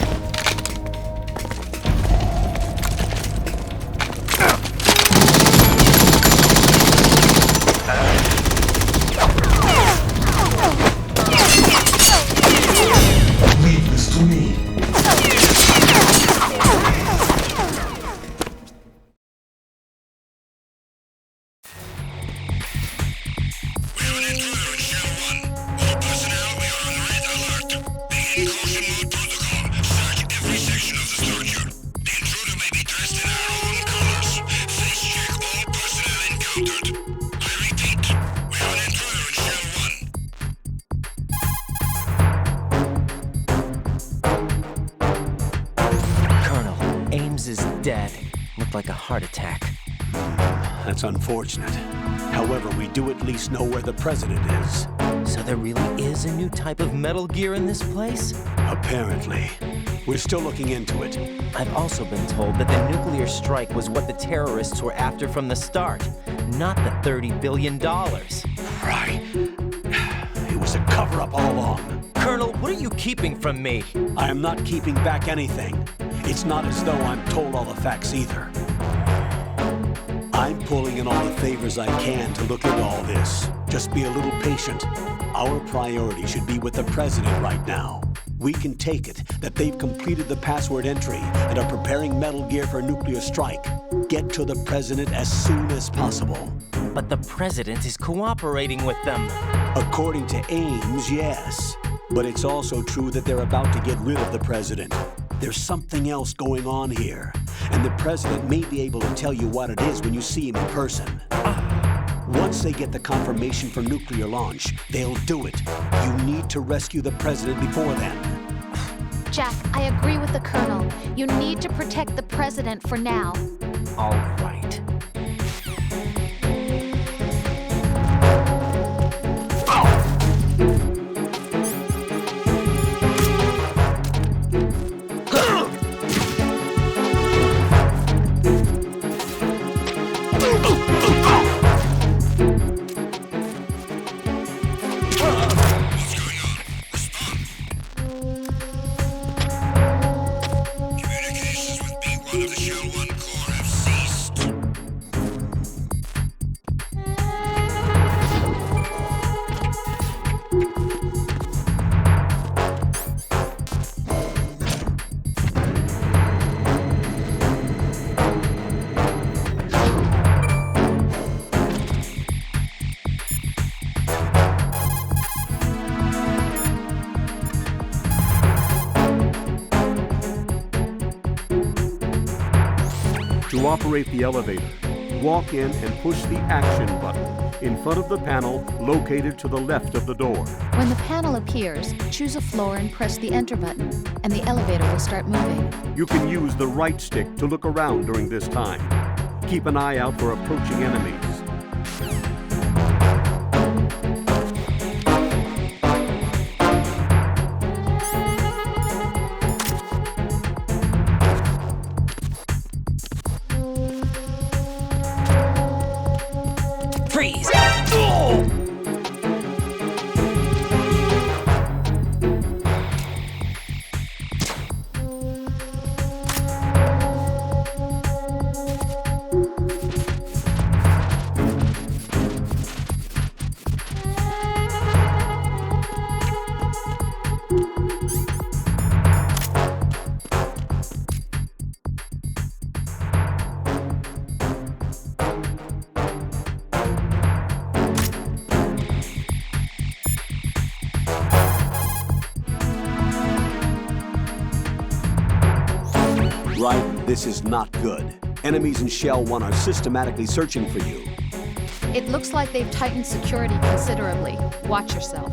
Leave this to me. Like a heart attack. That's unfortunate. However, we do at least know where the president is. So there really is a new type of Metal Gear in this place? Apparently. We're still looking into it. I've also been told that the nuclear strike was what the terrorists were after from the start, not the $30 billion. Right. It was a cover-up all along. Colonel, what are you keeping from me? I am not keeping back anything. It's not as though I'm told all the facts either. I'm pulling in all the favors I can to look into all this. Just be a little patient. Our priority should be with the president right now. We can take it that they've completed the password entry and are preparing Metal Gear for a nuclear strike. Get to the president as soon as possible. But the president is cooperating with them. According to Ames, yes. But it's also true that they're about to get rid of the president. There's something else going on here, and the president may be able to tell you what it is when you see him in person. Once they get the confirmation for nuclear launch, they'll do it. You need to rescue the president before then. Jack, I agree with the Colonel. You need to protect the president for now. All right. To operate the elevator, walk in and push the action button in front of the panel located to the left of the door. When the panel appears, choose a floor and press the enter button, and the elevator will start moving. You can use the right stick to look around during this time. Keep an eye out for approaching enemies. This is not good. Enemies in Shell 1 are systematically searching for you. It looks like they've tightened security considerably. Watch yourself.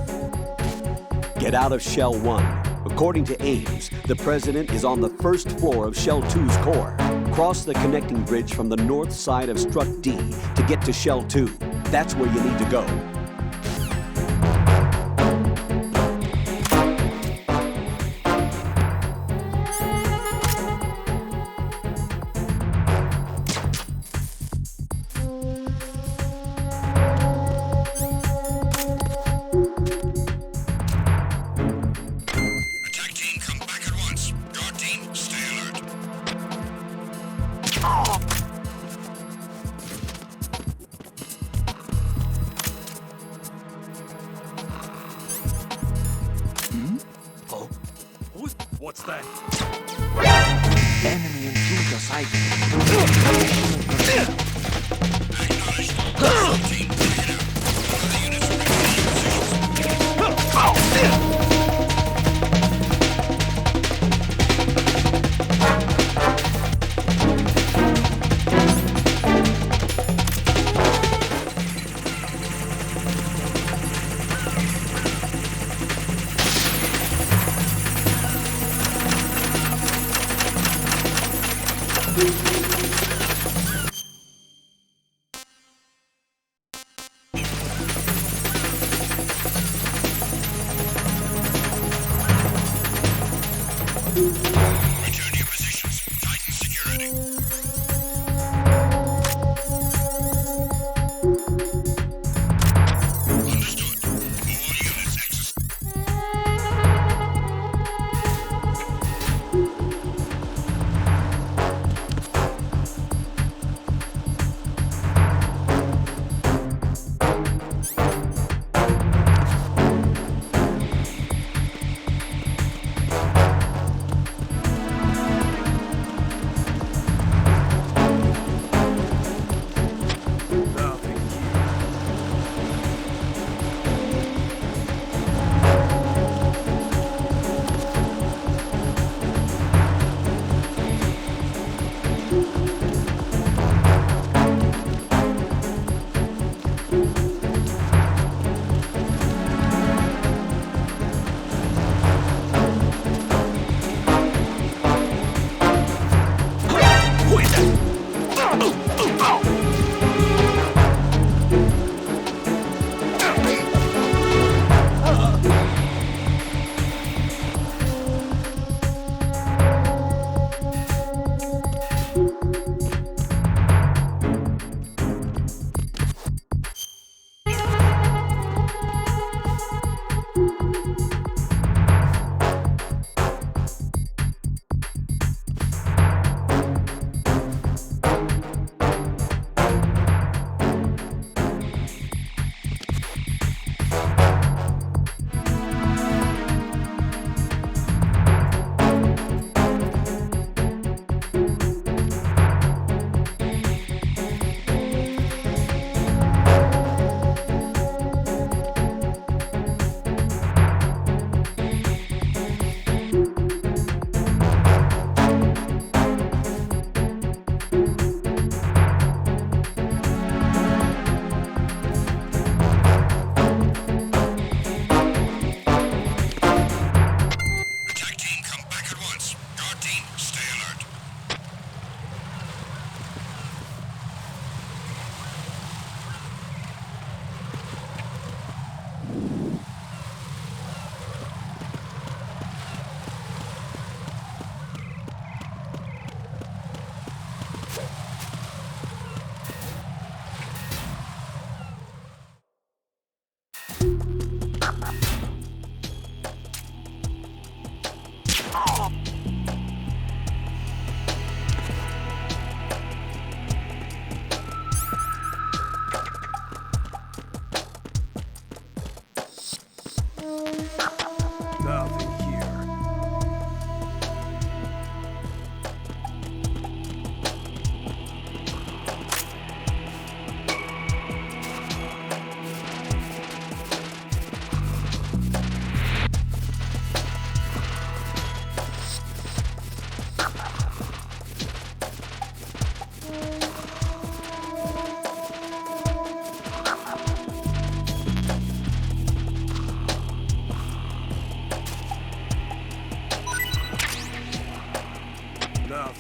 Get out of Shell 1. According to Ames, the President is on the first floor of Shell 2's core. Cross the connecting bridge from the north side of Strut D to get to Shell 2. That's where you need to go. What's that? Enemy intruder sighted.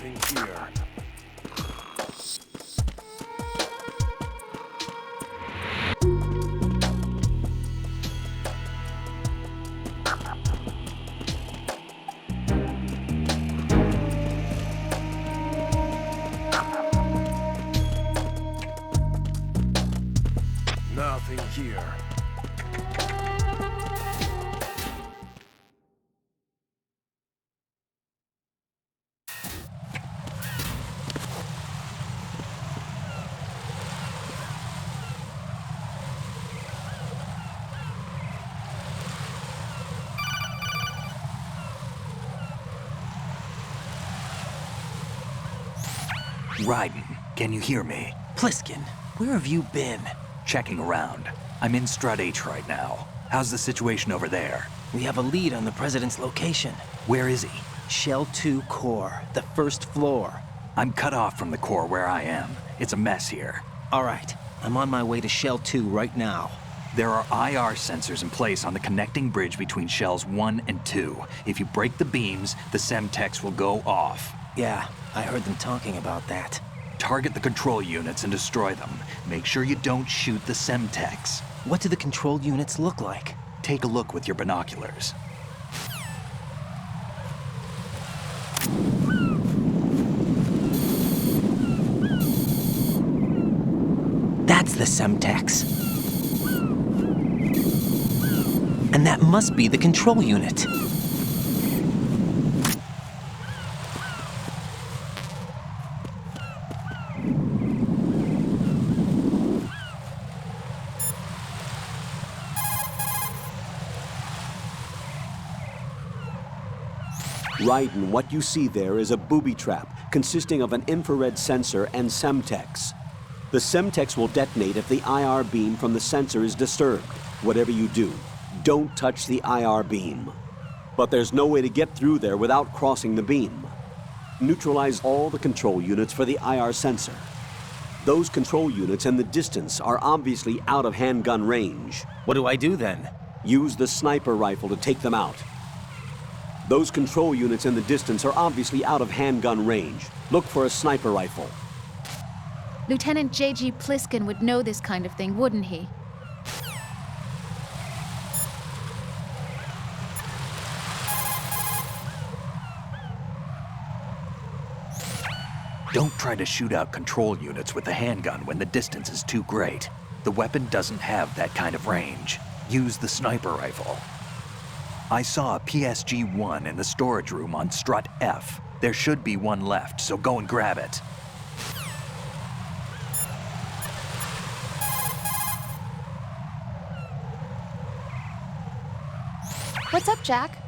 Nothing here. Nothing here. Raiden, can you hear me? Pliskin, where have you been? Checking around. I'm in Strut H right now. How's the situation over there? We have a lead on the President's location. Where is he? Shell 2 core, the first floor. I'm cut off from the core where I am. It's a mess here. All right, I'm on my way to Shell 2 right now. There are IR sensors in place on the connecting bridge between Shells 1 and 2. If you break the beams, the Semtex will go off. Yeah, I heard them talking about that. Target the control units and destroy them. Make sure you don't shoot the Semtex. What do the control units look like? Take a look with your binoculars. That's the Semtex. And that must be the control unit. Raiden, what you see there is a booby trap consisting of an infrared sensor and Semtex. The Semtex will detonate if the IR beam from the sensor is disturbed. Whatever you do, don't touch the IR beam. But there's no way to get through there without crossing the beam. Neutralize all the control units for the IR sensor. Those control units and the distance are obviously out of handgun range. What do I do then? Use the sniper rifle to take them out. Those control units in the distance are obviously out of handgun range. Look for a sniper rifle. Lieutenant J.G. Pliskin would know this kind of thing, wouldn't he? Don't try to shoot out control units with the handgun when the distance is too great. The weapon doesn't have that kind of range. Use the sniper rifle. I saw a PSG-1 in the storage room on Strut F. There should be one left, so go and grab it. What's up, Jack?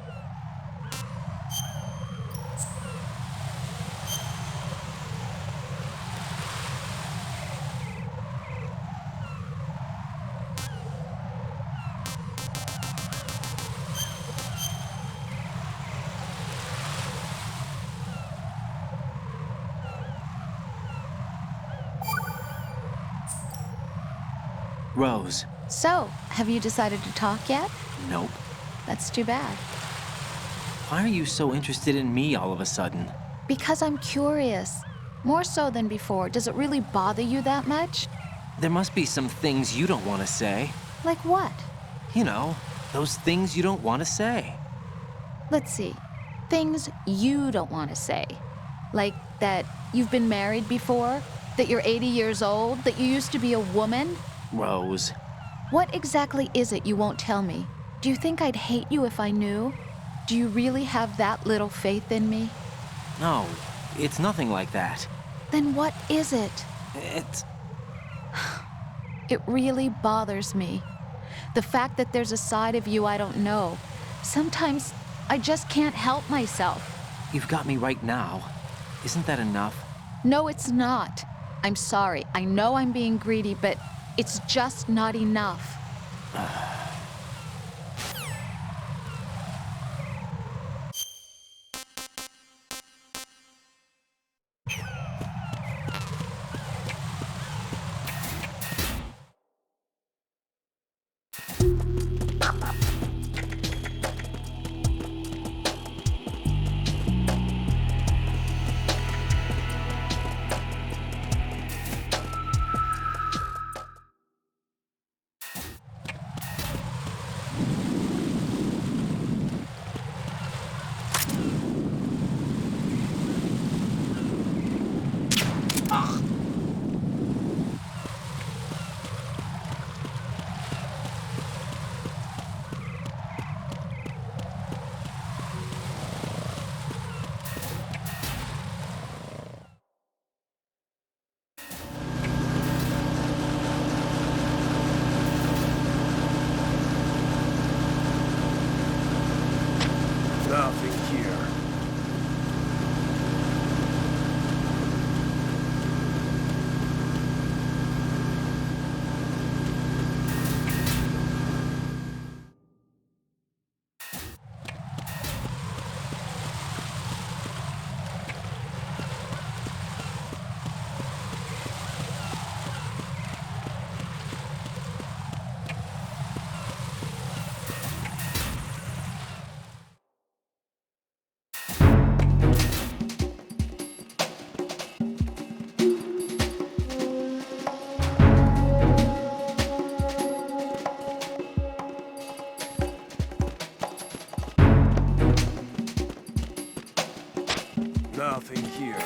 Rose. So, have you decided to talk yet? Nope. That's too bad. Why are you so interested in me all of a sudden? Because I'm curious. More so than before. Does it really bother you that much? There must be some things you don't want to say. Like what? You know, those things you don't want to say. Let's see. Things you don't want to say. Like that you've been married before? That you're 80 years old? That you used to be a woman? Rose. What exactly is it you won't tell me? Do you think I'd hate you if I knew? Do you really have that little faith in me? No, it's nothing like that. Then what is it? It's... It really bothers me. The fact that there's a side of you I don't know. Sometimes I just can't help myself. You've got me right now. Isn't that enough? No, it's not. I'm sorry. I know I'm being greedy, but it's just not enough. Nothing here. Nothing here.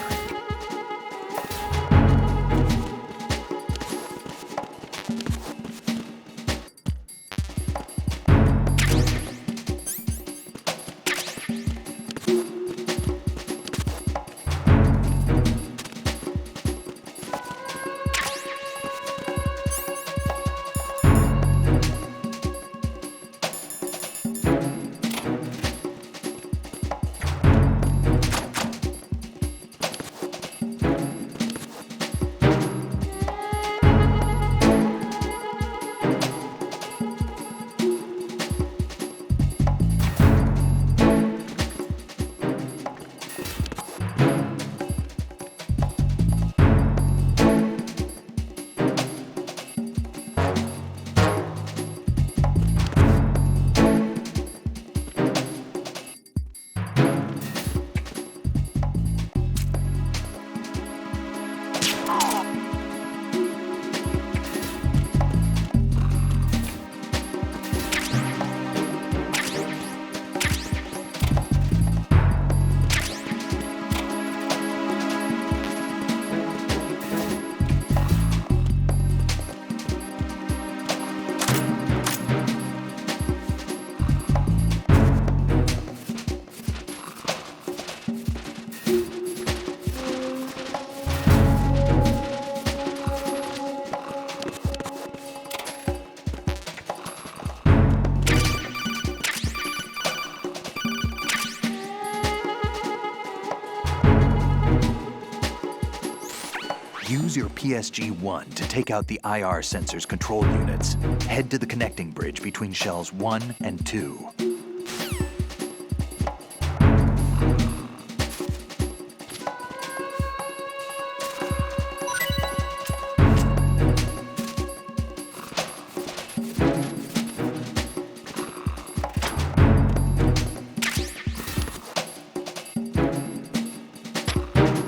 Use your PSG-1 to take out the IR sensor's control units. Head to the connecting bridge between shells 1 and 2.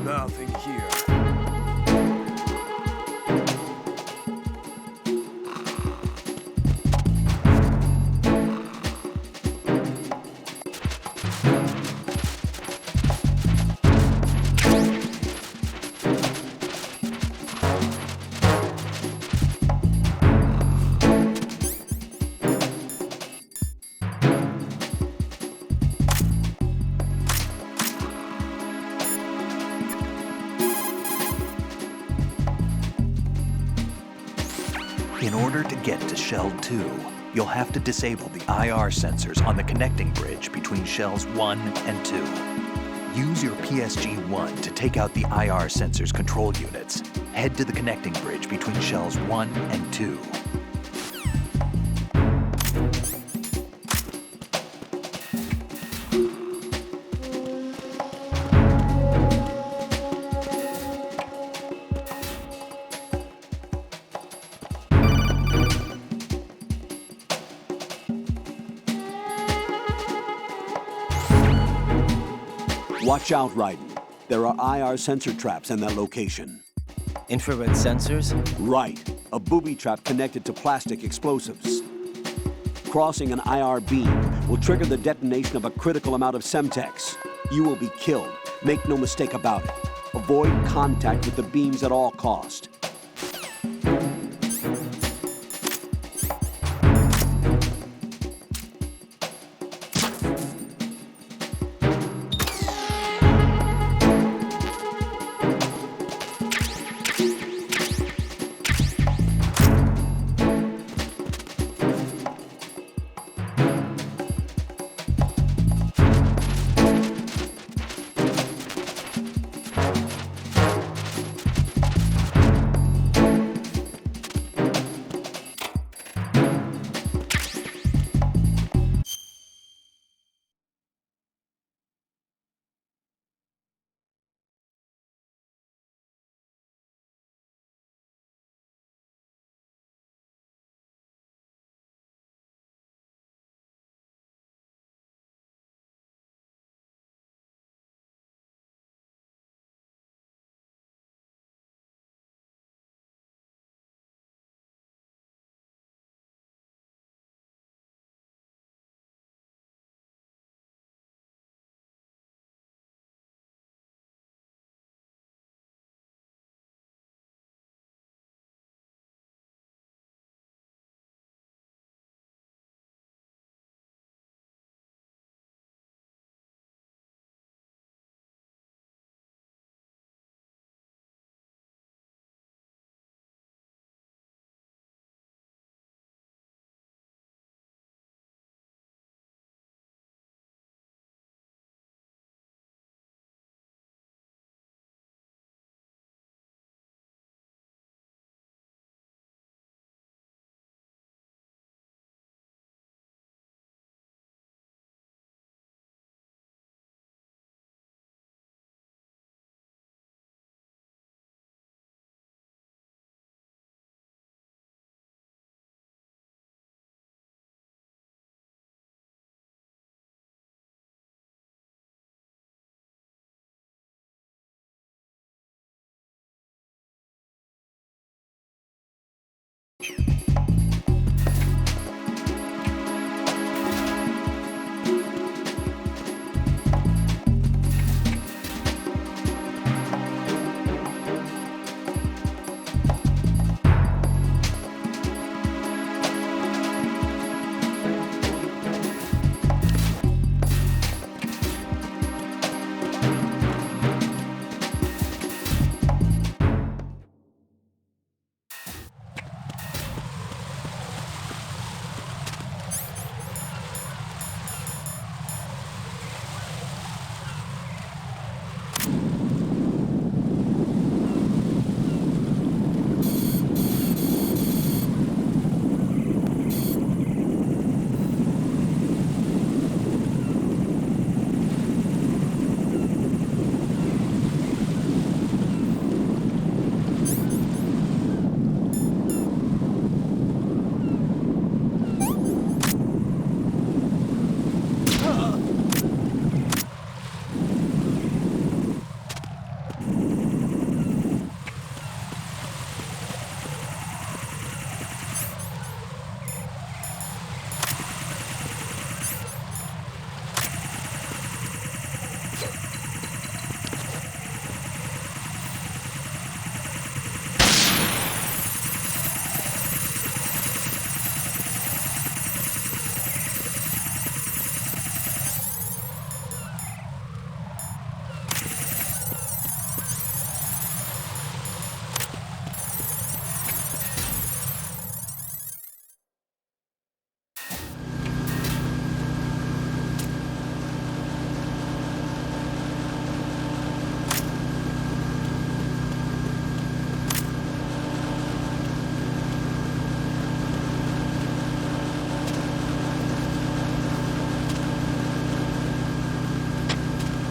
Nothing here. In order to get to Shell 2, you'll have to disable the IR sensors on the connecting bridge between shells 1 and 2. Use your PSG-1 to take out the IR sensors control units. Head to the connecting bridge between shells 1 and 2. Watch out, Raiden. There are IR sensor traps in that location. Infrared sensors? Right. A booby trap connected to plastic explosives. Crossing an IR beam will trigger the detonation of a critical amount of Semtex. You will be killed. Make no mistake about it. Avoid contact with the beams at all cost.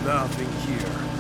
Nothing here.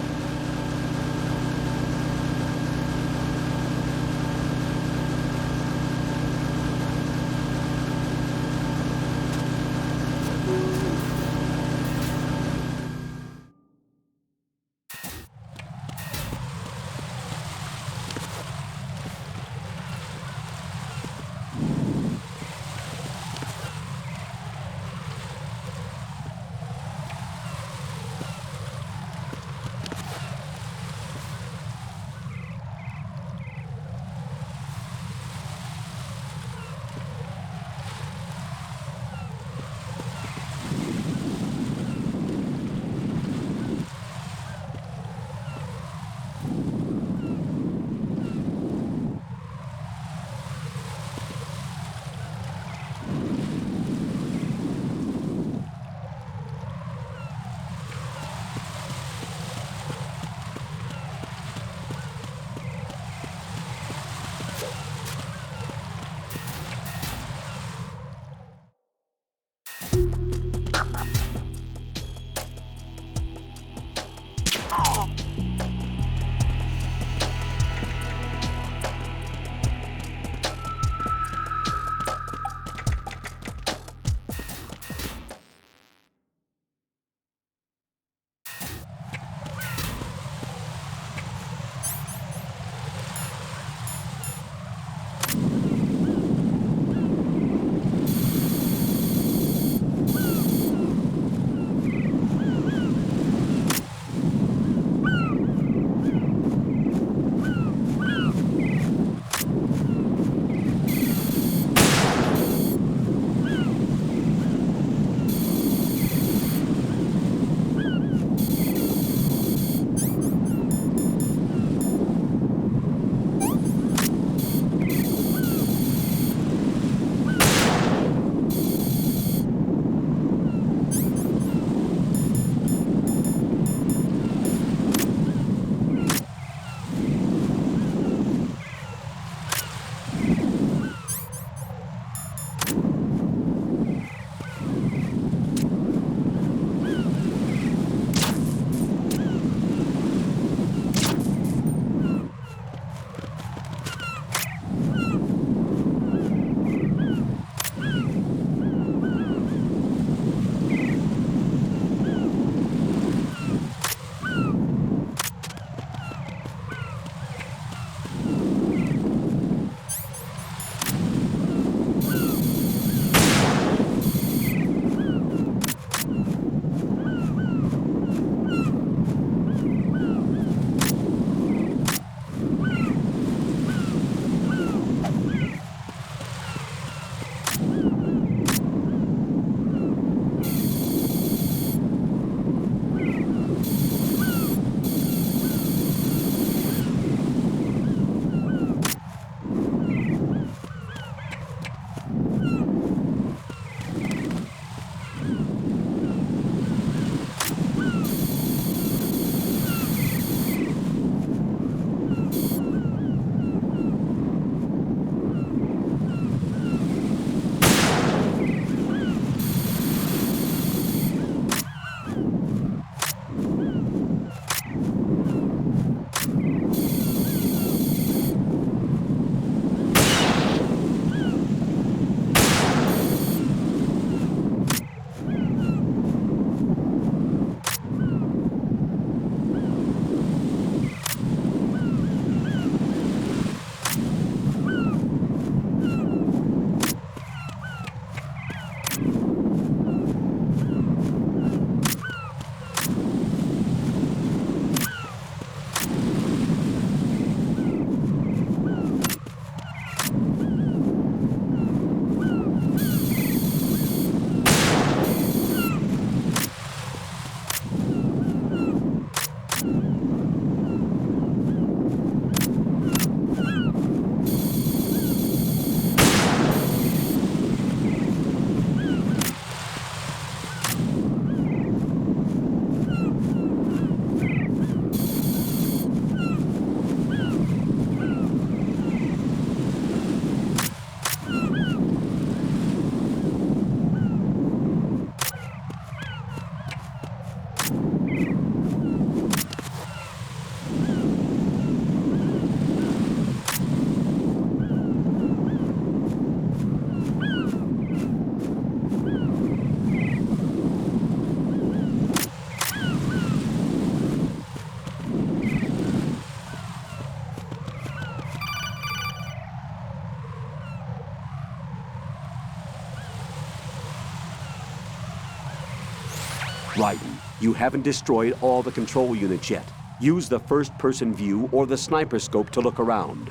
Raiden, you haven't destroyed all the control units yet. Use the first-person view or the sniper scope to look around.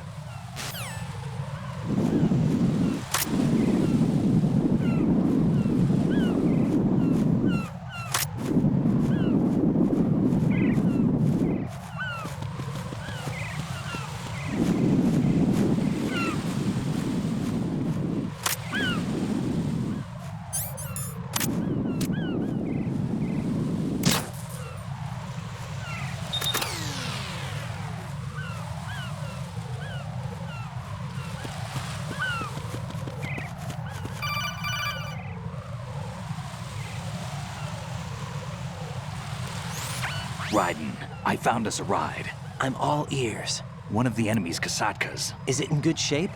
Raiden, I found us a ride. I'm all ears. One of the enemy's Kasatkas. Is it in good shape?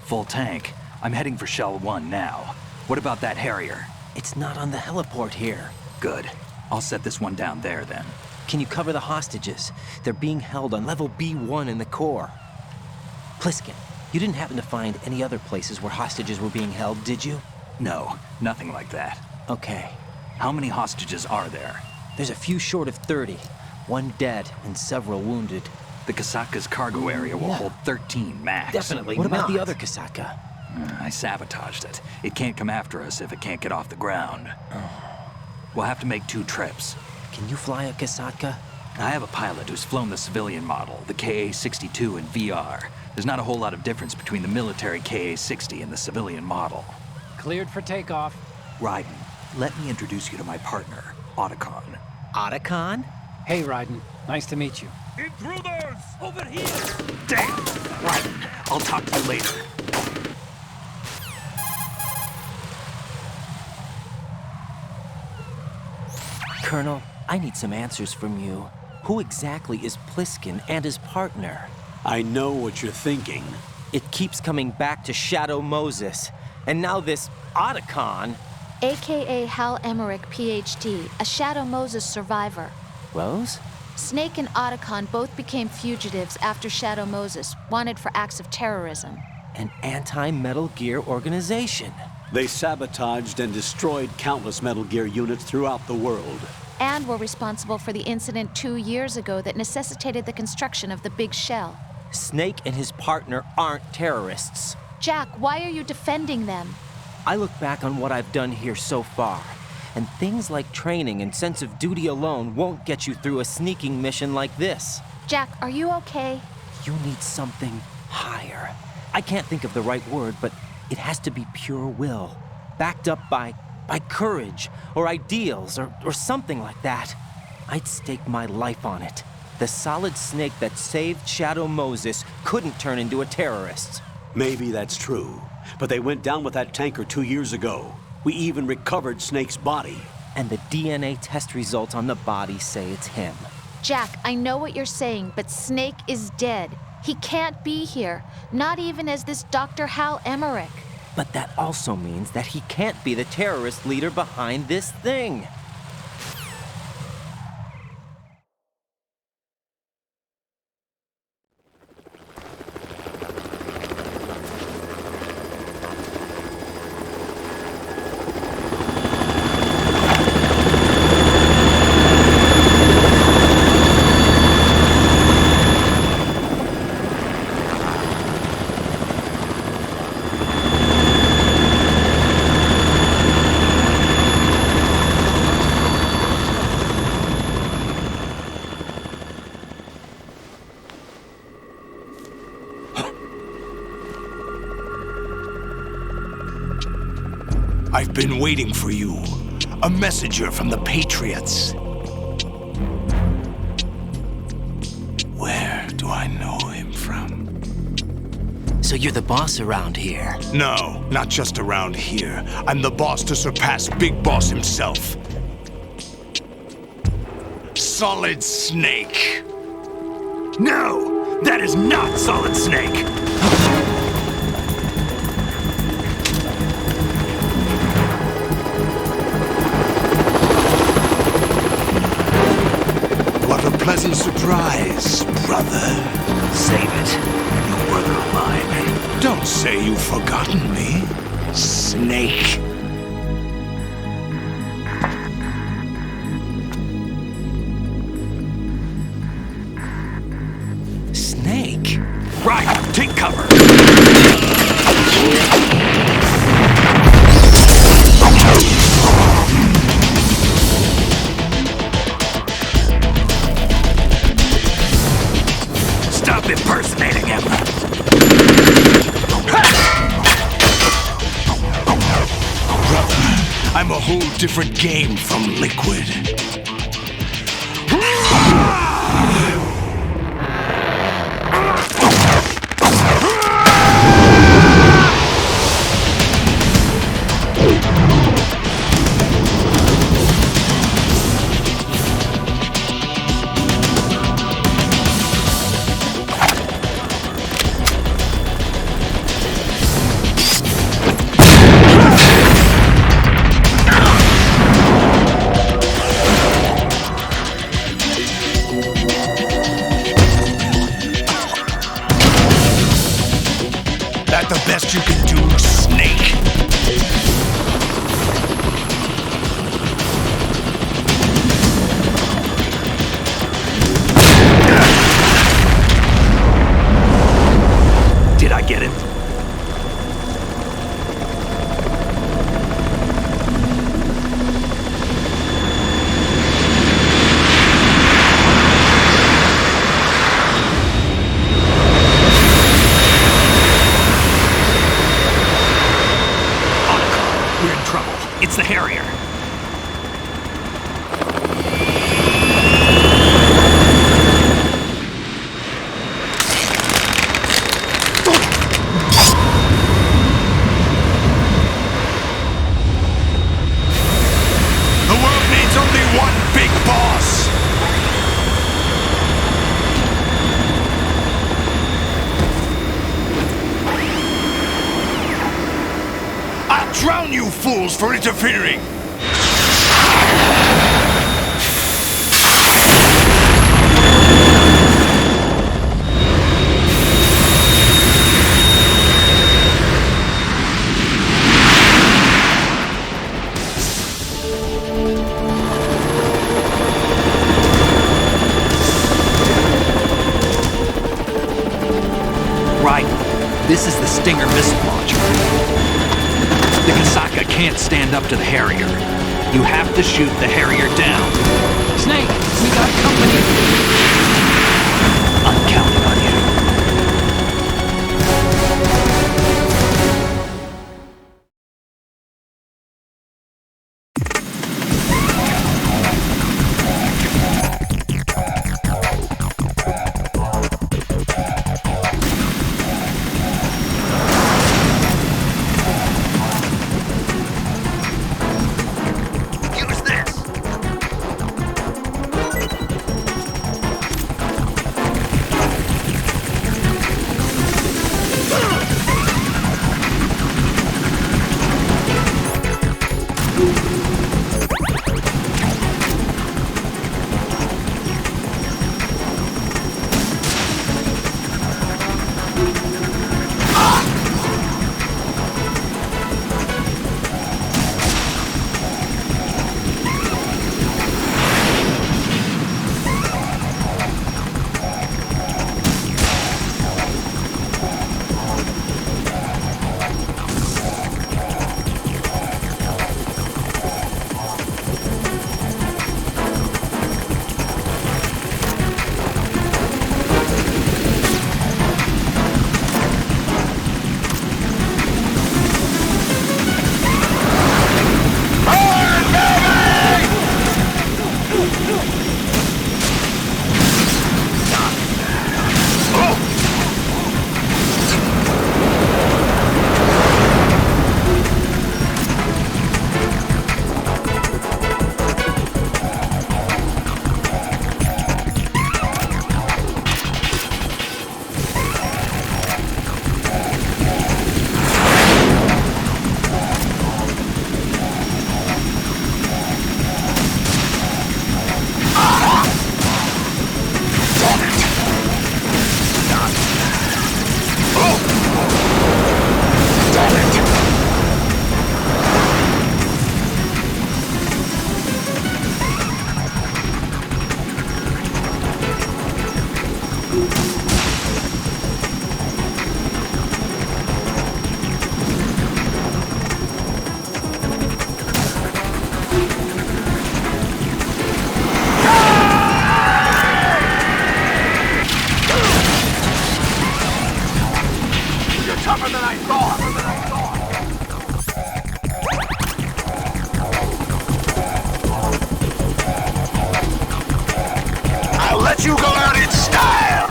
Full tank. I'm heading for Shell 1 now. What about that Harrier? It's not on the heliport here. Good. I'll set this one down there then. Can you cover the hostages? They're being held on level B1 in the core. Pliskin, you didn't happen to find any other places where hostages were being held, did you? No, nothing like that. Okay. How many hostages are there? There's a few short of 30. One dead and several wounded. The Kasatka's cargo area will hold 13 max. Definitely What about the other Kasaka? I sabotaged it. It can't come after us if it can't get off the ground. We'll have to make 2 trips. Can you fly a Kasaka? I have a pilot who's flown the civilian model, the KA-62 in VR. There's not a whole lot of difference between the military KA-60 and the civilian model. Cleared for takeoff. Raiden, let me introduce you to my partner, Otacon. Otacon? Hey, Raiden. Nice to meet you. Intruders! Over here! Damn! Raiden, I'll talk to you later. Colonel, I need some answers from you. Who exactly is Pliskin and his partner? I know what you're thinking. It keeps coming back to Shadow Moses. And now this Otacon. AKA Hal Emmerich, PhD, a Shadow Moses survivor. Rose? Snake and Otacon both became fugitives after Shadow Moses, wanted for acts of terrorism. An anti-Metal Gear organization. They sabotaged and destroyed countless Metal Gear units throughout the world. And were responsible for the incident 2 years ago that necessitated the construction of the Big Shell. Snake and his partner aren't terrorists. Jack, why are you defending them? I look back on what I've done here so far, and things like training and sense of duty alone won't get you through a sneaking mission like this. Jack, are you okay? You need something higher. I can't think of the right word, but it has to be pure will, backed up by courage, or ideals, or something like that. I'd stake my life on it. The solid snake that saved Shadow Moses couldn't turn into a terrorist. Maybe that's true, but they went down with that tanker 2 years ago. We even recovered Snake's body. And the DNA test results on the body say it's him. Jack, I know what you're saying, but Snake is dead. He can't be here, not even as this Dr. Hal Emmerich. But that also means that he can't be the terrorist leader behind this thing. I've been waiting for you. A messenger from the Patriots. Where do I know him from? So you're the boss around here? No, not just around here. I'm the boss to surpass Big Boss himself. Solid Snake. No, that is not Solid Snake. What a pleasant surprise, brother. Save it. You're no brother of mine. Don't say you've forgotten me, Snake. Right, take cover. Stop impersonating him. Brother, I'm a whole different game from Liquid. That the best you can do, Snake? Did I get it? We're in trouble. It's the Harrier. The world needs only one big boss. I'll drown you fools for interfering! Right. This is the Stinger missile launcher. The Kasaka can't stand up to the Harrier. You have to shoot the Harrier down. Snake, we got company. I'm counting on you. let you go out in style!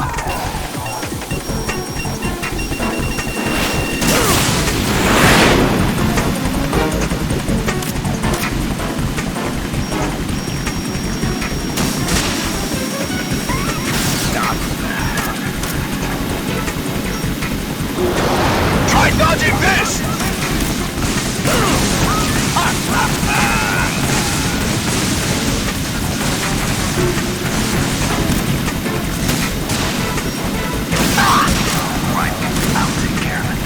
Try dodging this! Right, I'll take care of it.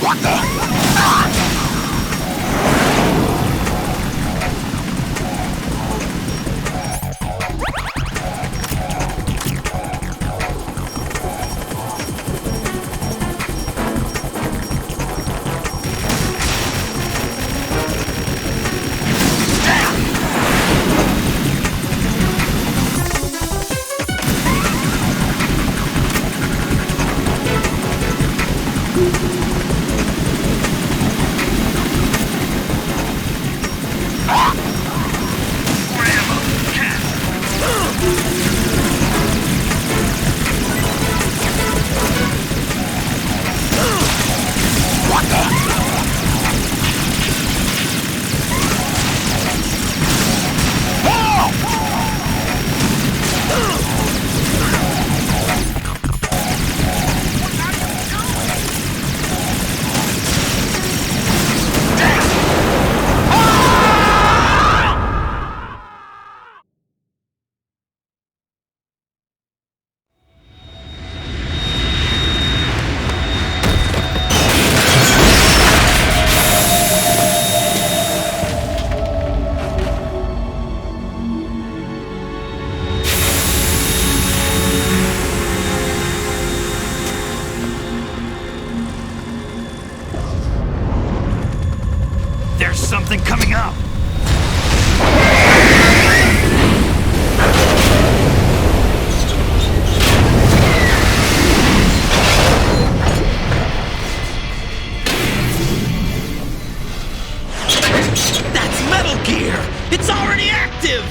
What the? There's something coming up! That's Metal Gear! It's already active!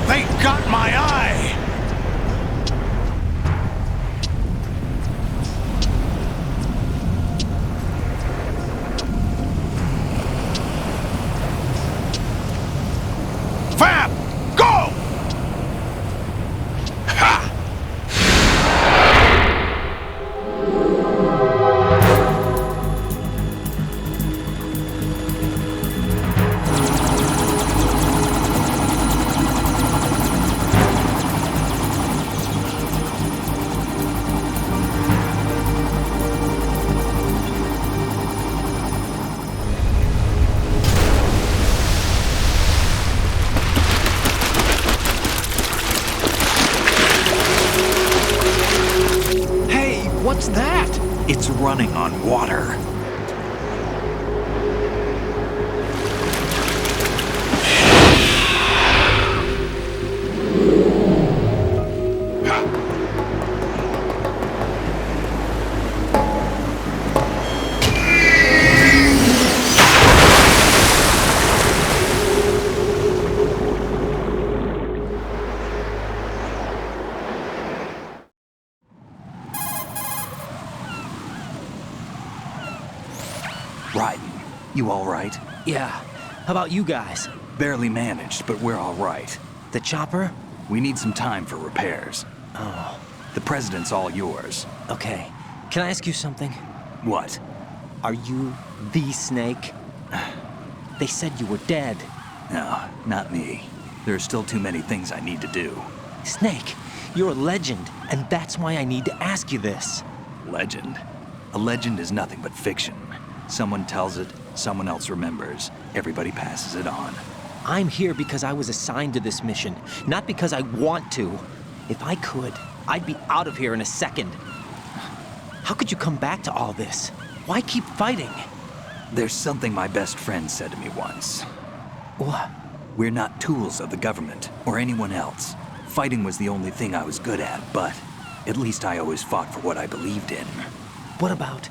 They got my eye! Vamp! Go! Ha! What's that? It's running on water. Raiden, you all right? Yeah. How about you guys? Barely managed, but we're all right. The chopper? We need some time for repairs. Oh. The president's all yours. Okay. Can I ask you something? What? Are you the Snake? They said you were dead. No, not me. There are still too many things I need to do. Snake, you're a legend, and that's why I need to ask you this. Legend? A legend is nothing but fiction. Someone tells it, someone else remembers. Everybody passes it on. I'm here because I was assigned to this mission, not because I want to. If I could, I'd be out of here in a second. How could you come back to all this? Why keep fighting? There's something my best friend said to me once. What? We're not tools of the government or anyone else. Fighting was the only thing I was good at, but at least I always fought for what I believed in. What about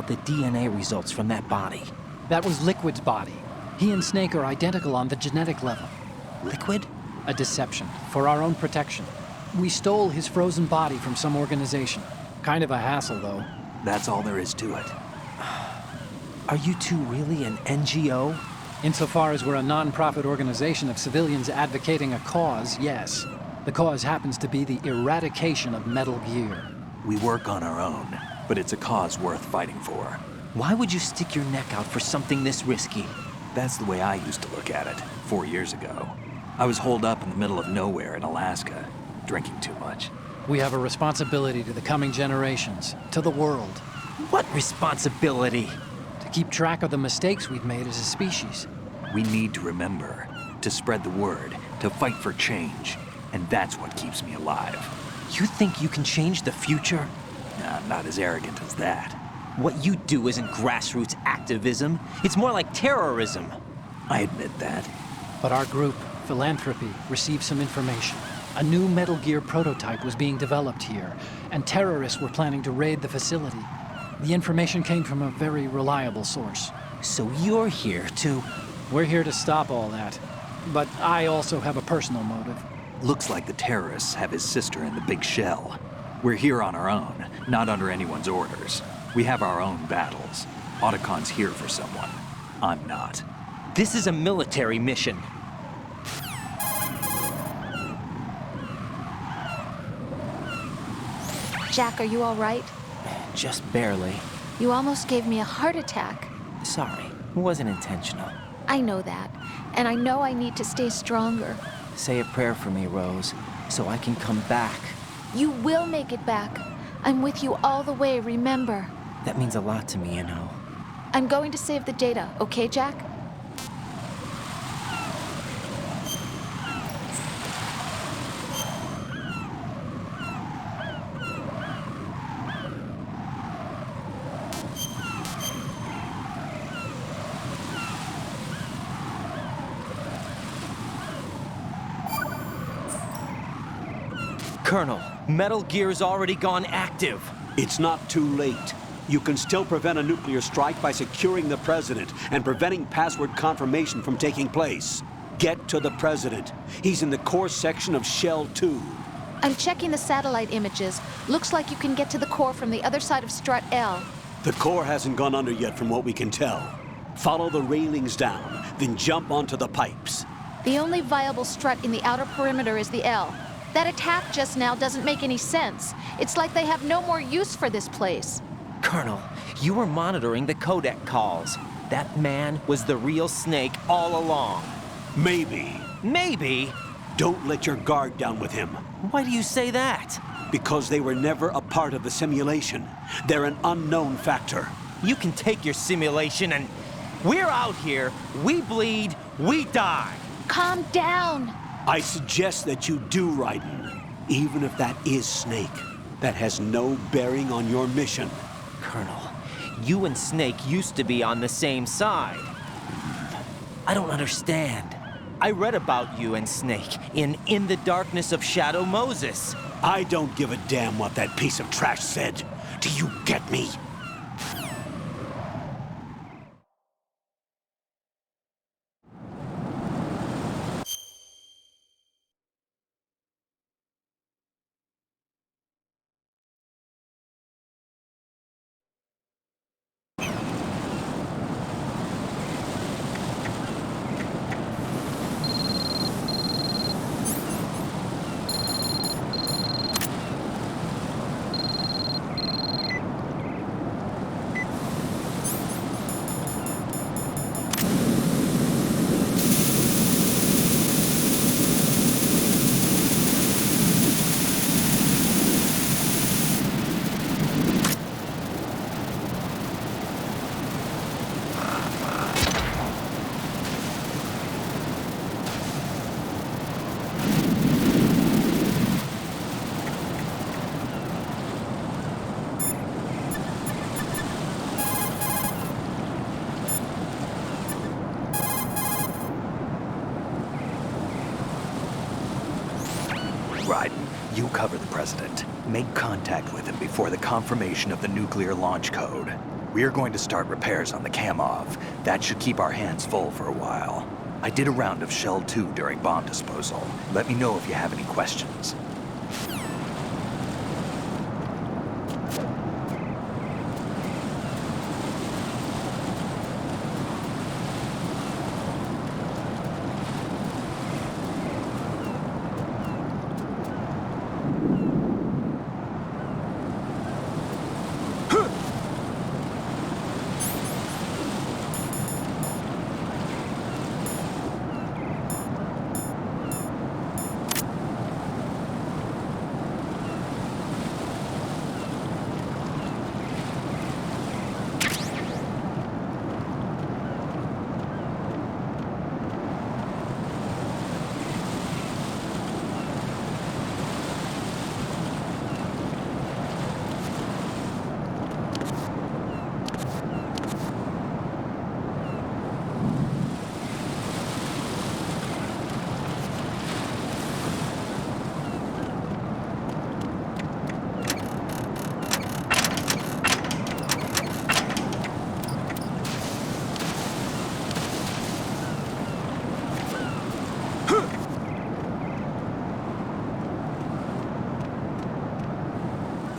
the DNA results from that body? That was Liquid's body. He and Snake are identical on the genetic level. Liquid? A deception, for our own protection. We stole his frozen body from some organization. Kind of a hassle, though. That's all there is to it. Are you two really an NGO? Insofar as we're a non-profit organization of civilians advocating a cause, yes. The cause happens to be the eradication of Metal Gear. We work on our own, but it's a cause worth fighting for. Why would you stick your neck out for something this risky? That's the way I used to look at it 4 years ago. I was holed up in the middle of nowhere in Alaska, drinking too much. We have a responsibility to the coming generations, to the world. What responsibility? To keep track of the mistakes we've made as a species. We need to remember, to spread the word, to fight for change. And that's what keeps me alive. You think you can change the future? Nah, I'm not as arrogant as that. What you do isn't grassroots activism. It's more like terrorism. I admit that. But our group, Philanthropy, received some information. A new Metal Gear prototype was being developed here, and terrorists were planning to raid the facility. The information came from a very reliable source. So you're here to... We're here to stop all that. But I also have a personal motive. Looks like the terrorists have his sister in the big shell. We're here on our own, not under anyone's orders. We have our own battles. Otacon's here for someone. I'm not. This is a military mission. Jack, are you all right? Just barely. You almost gave me a heart attack. Sorry, it wasn't intentional. I know that, and I know I need to stay stronger. Say a prayer for me, Rose, so I can come back. You will make it back. I'm with you all the way, remember? That means a lot to me, you know. I'm going to save the data, okay, Jack? Colonel, Metal Gear's already gone active. It's not too late. You can still prevent a nuclear strike by securing the president and preventing password confirmation from taking place. Get to the president. He's in the core section of Shell 2. I'm checking the satellite images. Looks like you can get to the core from the other side of Strut L. The core hasn't gone under yet from what we can tell. Follow the railings down, then jump onto the pipes. The only viable strut in the outer perimeter is the L. That attack just now doesn't make any sense. It's like they have no more use for this place. Colonel, you were monitoring the codec calls. That man was the real Snake all along. Maybe. Maybe? Don't let your guard down with him. Why do you say that? Because they were never a part of the simulation. They're an unknown factor. You can take your simulation and... We're out here, we bleed, we die. Calm down. I suggest that you do, Raiden. Even if that is Snake. That has no bearing on your mission. Colonel, you and Snake used to be on the same side. I don't understand. I read about you and Snake in the Darkness of Shadow Moses. I don't give a damn what that piece of trash said. Do you get me? Raiden, you cover the President. Make contact with him before the confirmation of the nuclear launch code. We're going to start repairs on the Kamov. That should keep our hands full for a while. I did a round of Shell 2 during bomb disposal. Let me know if you have any questions.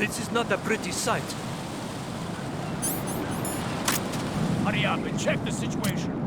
This is not a pretty sight. Hurry up and check the situation.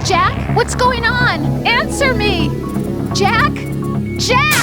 Jack, what's going on? Answer me! Jack? Jack!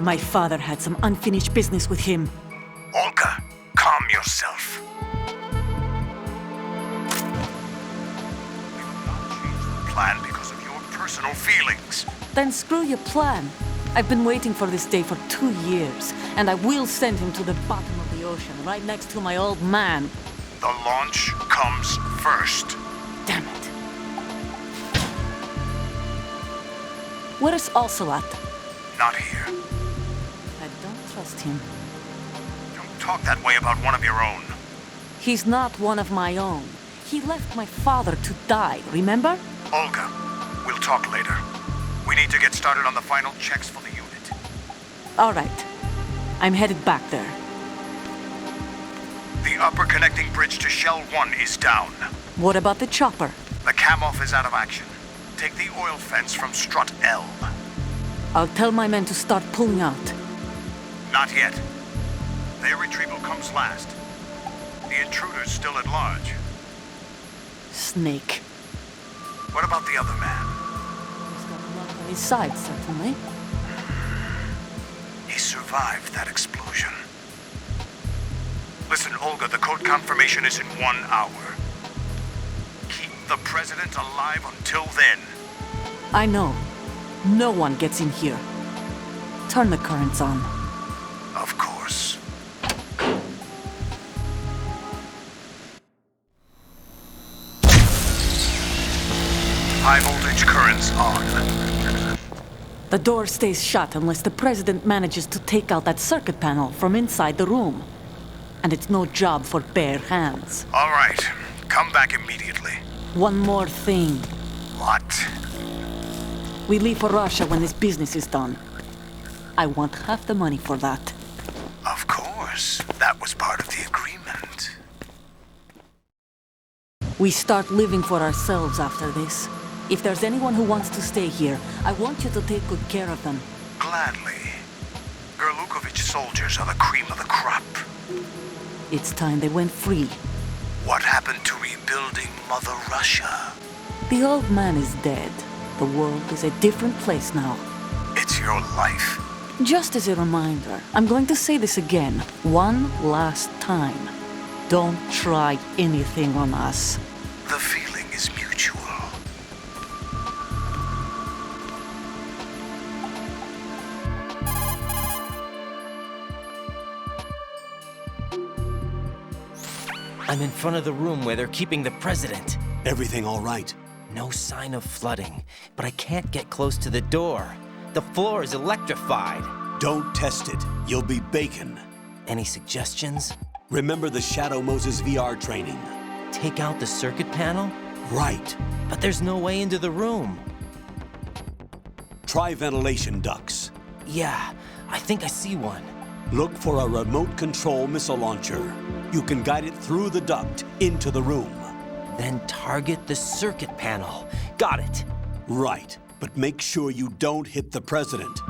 My father had some unfinished business with him. Olga, calm yourself. We will not change the plan because of your personal feelings. Then screw your plan. I've been waiting for this day for 2 years, and I will send him to the bottom of the ocean, right next to my old man. The launch comes first. Damn it. Where is Ocelot? Not here. I don't trust him. Don't talk that way about one of your own. He's not one of my own. He left my father to die, remember? Olga, we'll talk later. We need to get started on the final checks for the unit. All right. I'm headed back there. The upper connecting bridge to Shell 1 is down. What about the chopper? The cam-off is out of action. Take the oil fence from strut L. I'll tell my men to start pulling out. Not yet. Their retrieval comes last. The intruder's still at large. Snake. What about the other man? He's got a lot on his side, certainly. He survived that explosion. Listen, Olga, the code confirmation is in 1 hour. Keep the president alive until then. I know. No one gets in here. Turn the currents on. Of course. High voltage currents on. The door stays shut unless the president manages to take out that circuit panel from inside the room. And it's no job for bare hands. All right. Come back immediately. One more thing. What? We leave for Russia when this business is done. I want half the money for that. Of course. That was part of the agreement. We start living for ourselves after this. If there's anyone who wants to stay here, I want you to take good care of them. Gladly. Gurlukovich soldiers are the cream of the crop. It's time they went free. What happened to rebuilding Mother Russia? The old man is dead. The world is a different place now. It's your life. Just as a reminder, I'm going to say this again, one last time. Don't try anything on us. The feeling is mutual. I'm in front of the room where they're keeping the president. Everything all right? No sign of flooding, but I can't get close to the door. The floor is electrified. Don't test it. You'll be bacon. Any suggestions? Remember the Shadow Moses VR training. Take out the circuit panel? Right. But there's no way into the room. Try ventilation ducts. Yeah, I think I see one. Look for a remote control missile launcher. You can guide it through the duct into the room. Then target the circuit panel. Got it. Right, but make sure you don't hit the president.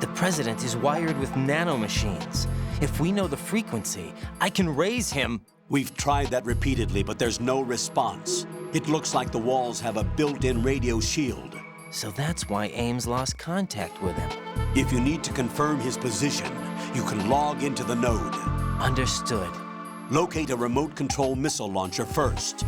The president is wired with nanomachines. If we know the frequency, I can raise him. We've tried that repeatedly, but there's no response. It looks like the walls have a built-in radio shield. So that's why Ames lost contact with him. If you need to confirm his position, you can log into the node. Understood. Locate a remote control missile launcher first.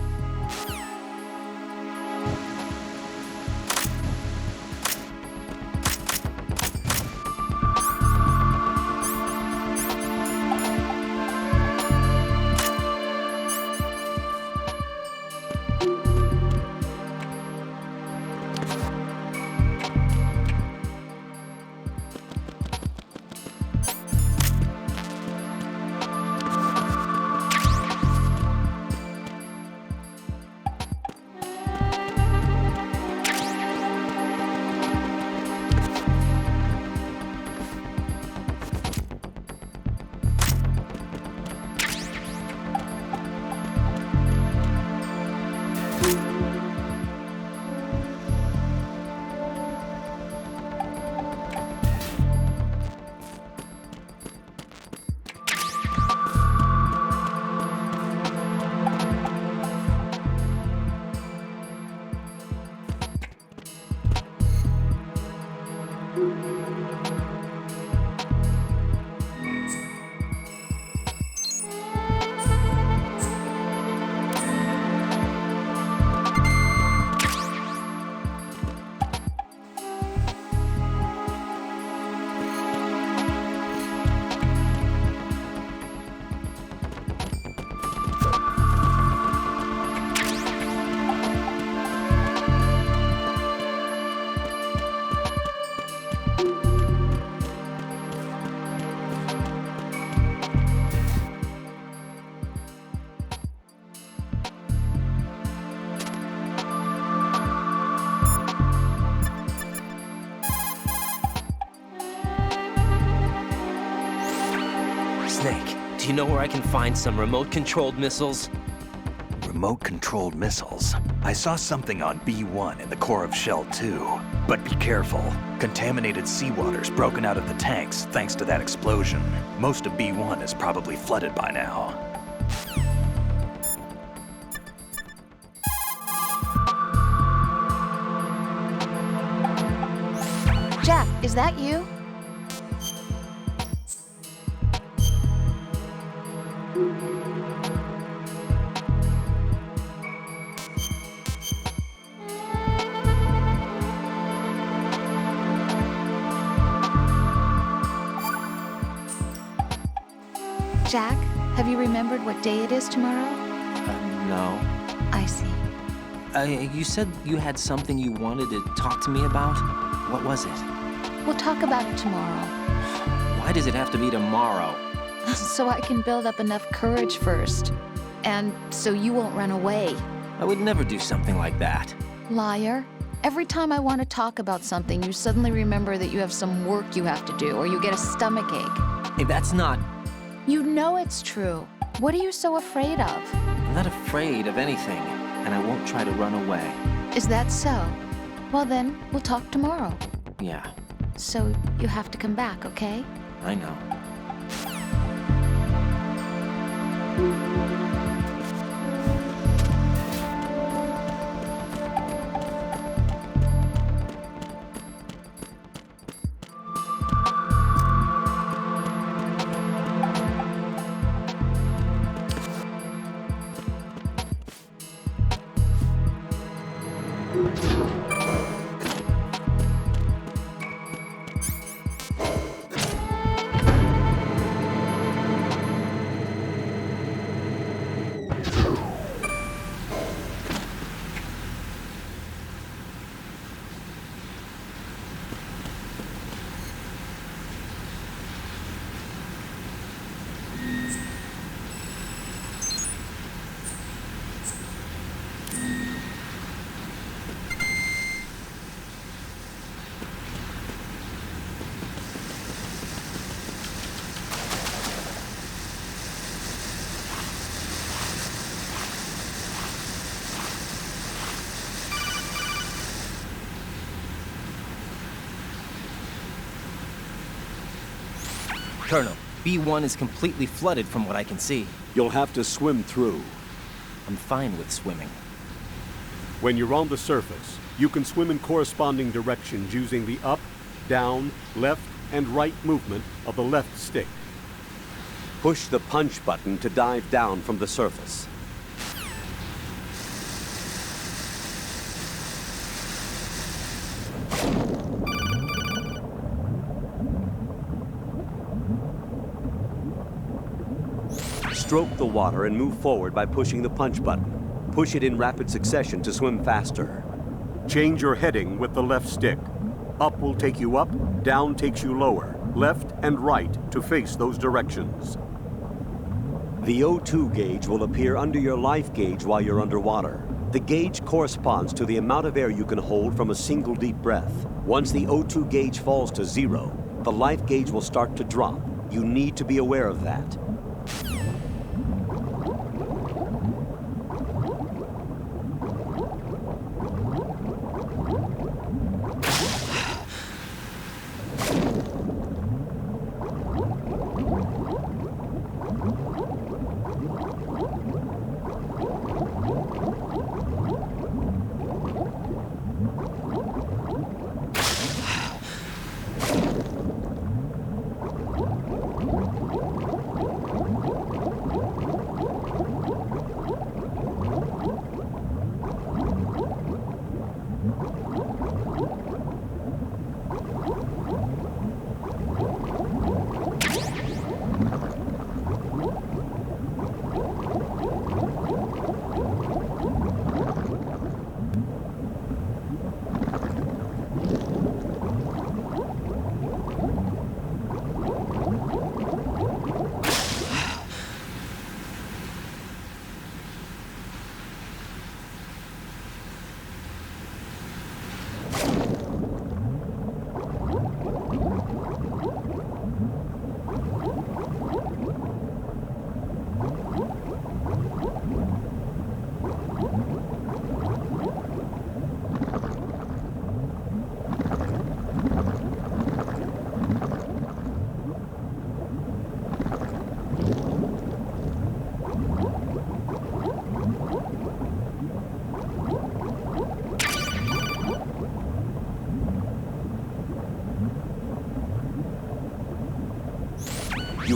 think? Do you know where I can find some remote-controlled missiles? Remote-controlled missiles? I saw something on B1 in the core of Shell 2. But be careful. Contaminated seawater's broken out of the tanks thanks to that explosion. Most of B1 is probably flooded by now. Jack, is that you? Jack, have you remembered what day it is tomorrow? No. I see. You said you had something you wanted to talk to me about? What was it? We'll talk about it tomorrow. Why does it have to be tomorrow? So I can build up enough courage first. And so you won't run away. I would never do something like that. Liar. Every time I want to talk about something, you suddenly remember that you have some work you have to do, or you get a stomachache. Hey, that's not... You know it's true. What are you so afraid of? I'm not afraid of anything, and I won't try to run away. Is that so? Well then, we'll talk tomorrow. Yeah, So you have to come back, okay? I know. Colonel, B1 is completely flooded from what I can see. You'll have to swim through. I'm fine with swimming. When you're on the surface, you can swim in corresponding directions using the up, down, left, and right movement of the left stick. Push the punch button to dive down from the surface. Stroke the water and move forward by pushing the punch button. Push it in rapid succession to swim faster. Change your heading with the left stick. Up will take you up, down takes you lower, left and right to face those directions. The O2 gauge will appear under your life gauge while you're underwater. The gauge corresponds to the amount of air you can hold from a single deep breath. Once the O2 gauge falls to 0, the life gauge will start to drop. You need to be aware of that.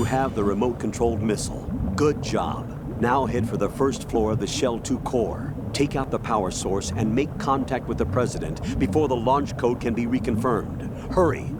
You have the remote-controlled missile. Good job. Now head for the first floor of the Shell 2 core. Take out the power source and make contact with the President before the launch code can be reconfirmed. Hurry.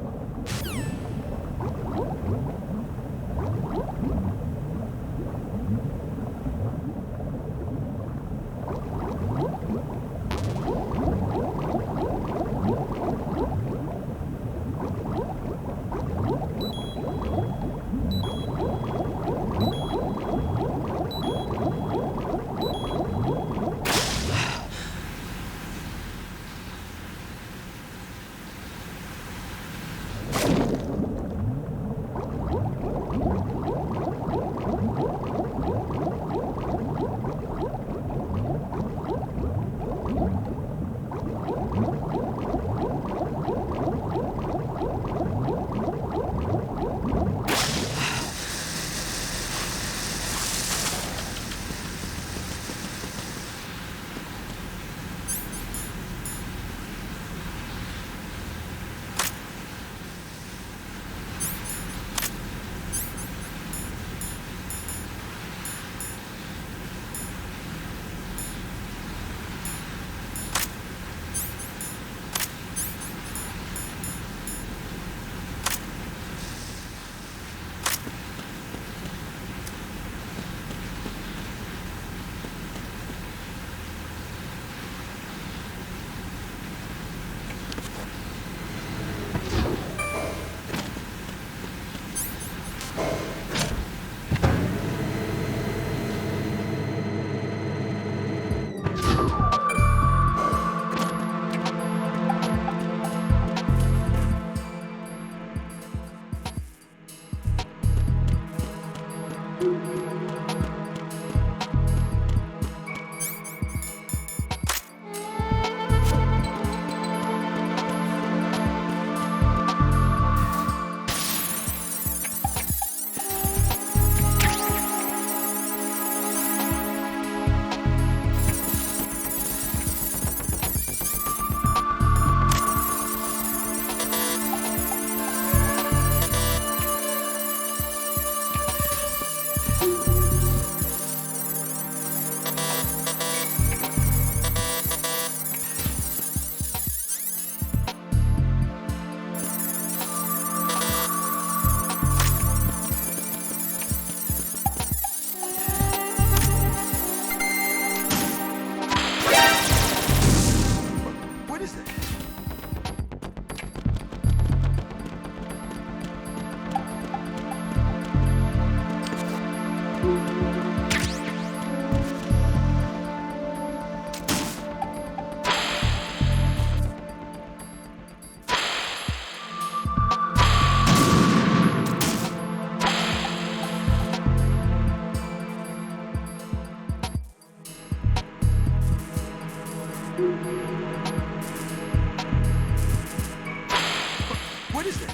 What is that?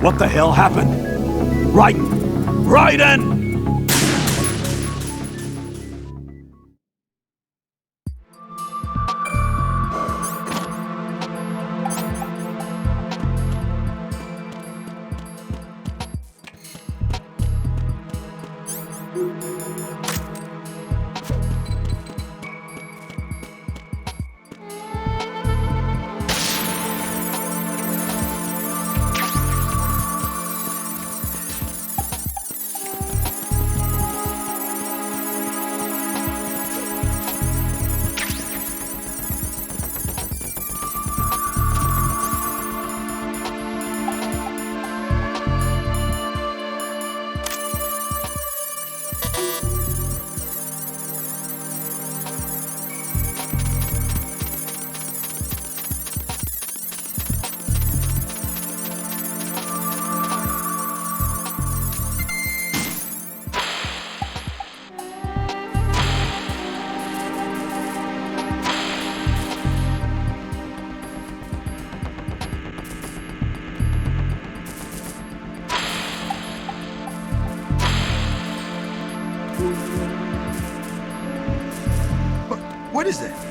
What the hell happened? Raiden! What is that?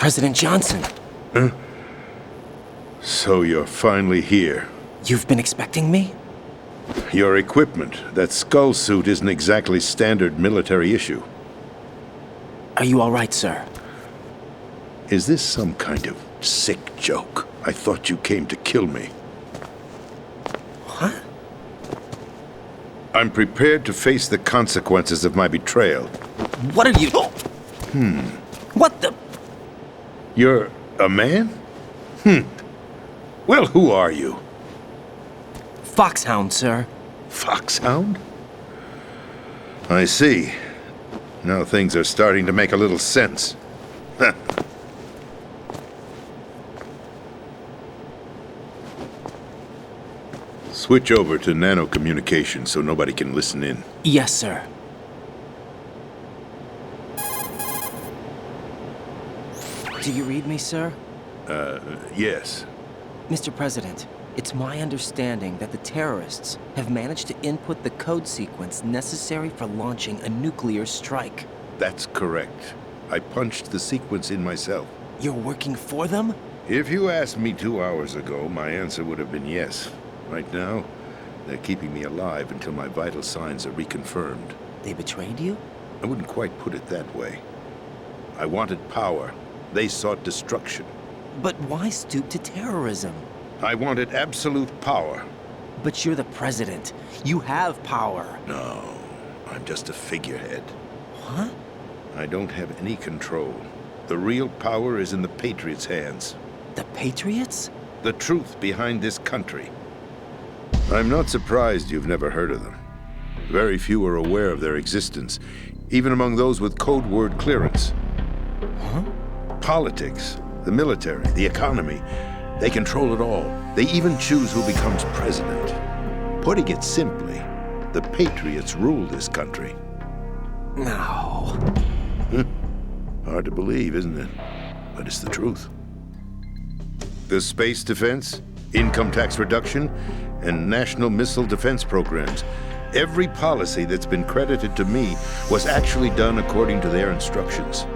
President Johnson. Huh? So you're finally here. You've been expecting me? Your equipment, that skull suit, isn't exactly standard military issue. Are you all right, sir? Is this some kind of sick joke? I thought you came to kill me. What? I'm prepared to face the consequences of my betrayal. What are you... What the... You're a man? Well, who are you? Foxhound, sir. Foxhound? I see. Now things are starting to make a little sense. Switch over to nano-communication so nobody can listen in. Yes, sir. Do you read me, sir? Yes. Mr. President, it's my understanding that the terrorists have managed to input the code sequence necessary for launching a nuclear strike. That's correct. I punched the sequence in myself. You're working for them? If you asked me 2 hours ago, my answer would have been yes. Right now, they're keeping me alive until my vital signs are reconfirmed. They betrayed you? I wouldn't quite put it that way. I wanted power. They sought destruction. But why stoop to terrorism? I wanted absolute power. But you're the president. You have power. No, I'm just a figurehead. What? I don't have any control. The real power is in the Patriots' hands. The Patriots? The truth behind this country. I'm not surprised you've never heard of them. Very few are aware of their existence, even among those with code word clearance. Huh? Politics, the military, the economy, they control it all. They even choose who becomes president. Putting it simply, the Patriots rule this country. No. Hard to believe, isn't it? But it's the truth. The space defense, income tax reduction, and national missile defense programs. Every policy that's been credited to me was actually done according to their instructions.